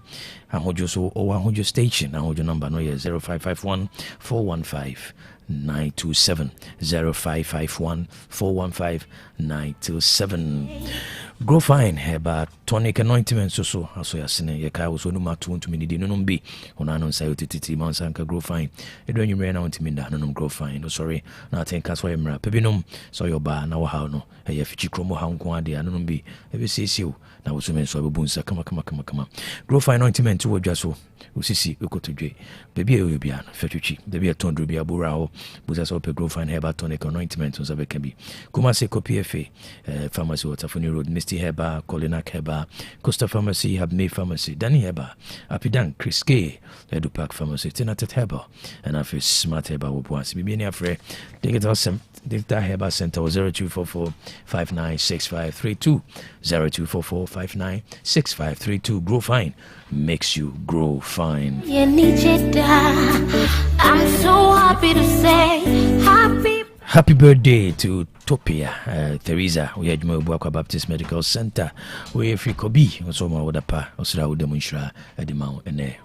ahojo so o ahojo station ahojo number no 0551-415-927 0551-415-927 Grow fine heba tonic anointment so yasene ye ka so no matu ntumi ni no bi ona no say otititi mansanka grow fine edo nwumre na ntumi nda no grow fine no sorry na think as why mra pebinom so your ba na wo ha no ye fichi kromo ha nko ade no bi ebe sesiu na wo so men so abunsa kama grow fine anointment wo dwa so usisi ukotodwe baby e bia no fatwitwi baby e tondro bia bora ho buza so pe grow fine heba tonic anointment so be kan bi kuma se copy fa pharmacy Waterford Road Misty Heba, Colina Heba, Costa Pharmacy, Habme Pharmacy, Danny Heba, Apidan, Chris K, Edu Park Pharmacy, Tinatet Heba, and I feel Smart Heba will once be many afraid. Digital Heba Center 0244-596532, 0244-596532. Grow fine makes you grow fine. I'm so happy to say happy birthday to Topia Teresa. We had Mwabwa Baptist Medical Center. We free Kobi also ma wodapa osra wodemunshra edimau ene.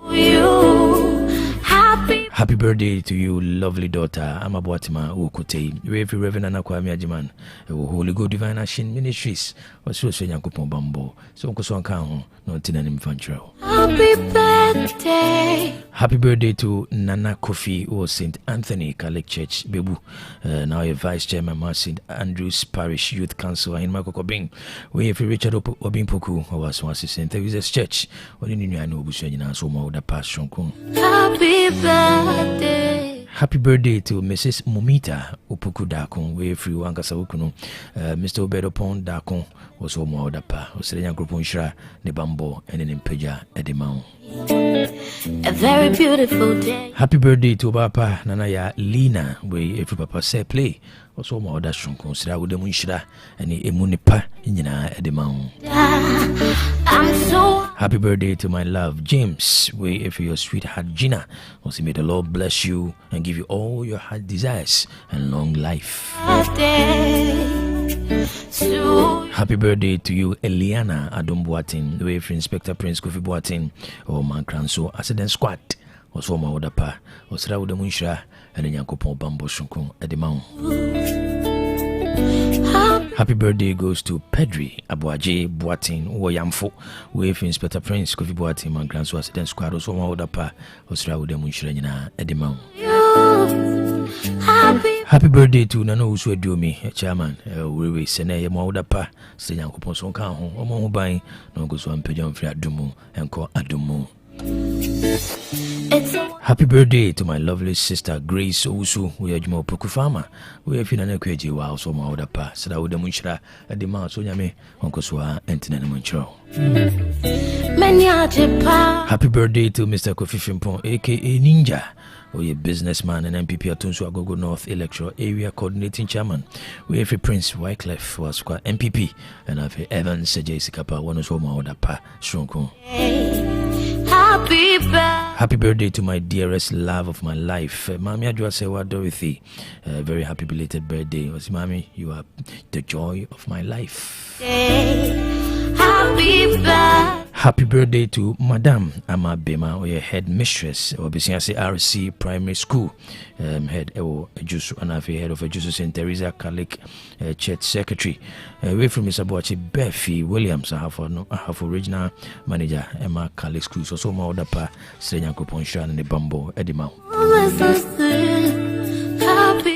Happy birthday to you, lovely daughter Amabuatima Ukote. We free Reverend Anakwami Ajiman. Holy God Divine Action Ministries. Also Yankopon Bambo. So Uncle Kan no Tinanim Fanchro. happy birthday. Happy birthday to Nana Kofi or St. Anthony Catholic Church Bebu. Now a Vice Chairman of St. Andrew's Parish Youth Council in Makokobing. We have Richard Obimpoku, who was once St. Teresa's Church. Or in New York, so more the passion. Happy birthday. Happy birthday to Mrs. Mumita Upuku Dakon, we free Wankasa Ukuno, Mr. Obedo Pond Dakon, was home or the pa, Australian Group Shra, Nebambo, and an Impeja Edimau. A very beautiful day. Happy birthday to Papa Nanaya Lina, we every papa say play, also more that strong consider with the Munshra and the Emunipa in Edimau. I'm so happy birthday to my love James, we if your sweetheart Gina, also may the Lord bless you and give you all your heart desires and long life. Happy birthday to you Eliana Adom Boateng, we for Inspector Prince Kofi Boateng or Mankranso Accident Squad, also my odapa, or Sra with the Munshra and the Yankopon Bambo Shunkun Edimau. Happy birthday goes to Pedri Abuaje Boateng Woyamfo, with Inspector Prince Kofi Boateng Mankranso Accident Squad, also my odapa, or Sra with the Munshra Edimau. Happy birthday to Nano Usu Domi, chairman. We sene ya maudapa, say Yankopon Sonka, Omo Bay, no goes one pigeon free Adumu and call Adumu. Happy birthday to my lovely sister Grace Owusu, we are Jmo Pukufama. We have an equity while so maudapa, so that would the Munchra at the Mount Sonyame, Uncle Swa, and Tinanamuncho. Happy birthday to Mr. Kofi Fimpon, aka Ninja. We a businessman and MPP Atunsu Agogo North Electoral Area Coordinating Chairman. We have a Prince Wycliffe was MPP and have Evans Jessica one of my other pa Shunku. Happy birthday to my dearest love of my life, Mami Adwasewa Dorothy. Very happy belated birthday. Was Mami, you are the joy of my life. Happy birthday to Madame Ama Bema, or your head mistress, or Bisiansi RC Primary School, head Jusu Anafi, head of Jusu St. Teresa Catholic Church Secretary. Away from Mr. Boachi Beffy Williams, I have original manager Emma Catholic School, so my other pa, Senya Kuponshan and the Bambo Edimau.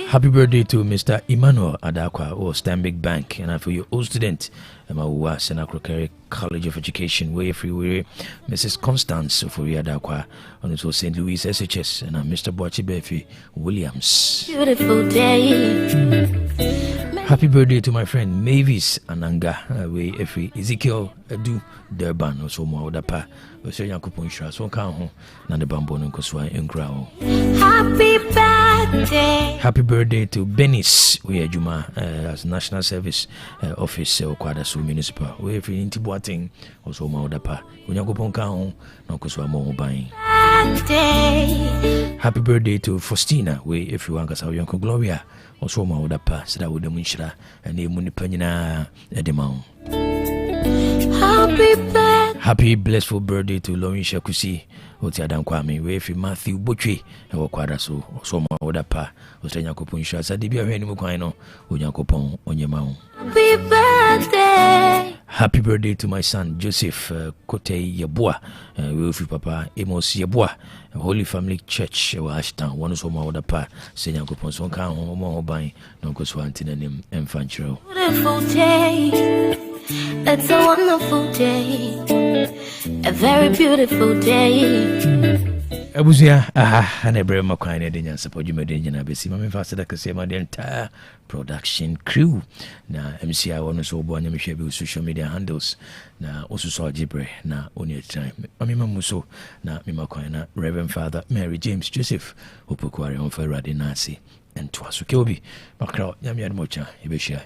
Happy birthday to Mr. Emmanuel Adakwa or Stanbic Bank, and for your old student, Emma Senakro College of Education, way free Mrs. Constance for Adakwa, and also St. Louis SHS, and Mr. Boachi Befi Williams. Beautiful day. Happy birthday to my friend Mavis Ananga, way every Ezekiel Edu Durban, also Maudapa, also Yakupon Shra, so Kaho, Nanda Bambo and Koswa and Grau. Happy birthday. Happy birthday to Benis, we are Juma as National Service Office or Kwadasu Municipal. We have in Boateng, also Maudapa, Unyakupon Kaho, Nokoswa Mo buying. Happy birthday to Faustina, we if you want us our Yanko Gloria, also Maudapa, so that would the Munshra and the Munipanina Edemau. Happy blissful birthday to Lauren Shakusi, Otiadan Kwame, we if Matthew Butchie, or Quadaso, or Soma Odapa, Ostenyakopon Shas, at the Bia Mukwano, Unyakopon, Onyamau. Happy birthday. Happy birthday to my son Joseph Kote Yabua, Wilfrey Papa Amos Yabua, Holy Family Church, Ashton, one of Soma Odapa, Senyakopon Sonka, Homo Bine, Nonkoswantin and Infantro. Beautiful day. It's a wonderful day, a very beautiful day. Abuzia, and a brave Makwine, the Nyansapo, you made in Abesi, Mamma Faster, the entire production crew. Now, MCI one so born, and Michelle social media handles. Now, also saw Jibre, now, only a time. Mamma Muso, now, Mimakwina, Reverend Father Mary James Joseph, Upukwari on Ferrari Nasi, and Twasu Kilby, Macro, Yamian Mocha, Ibisha.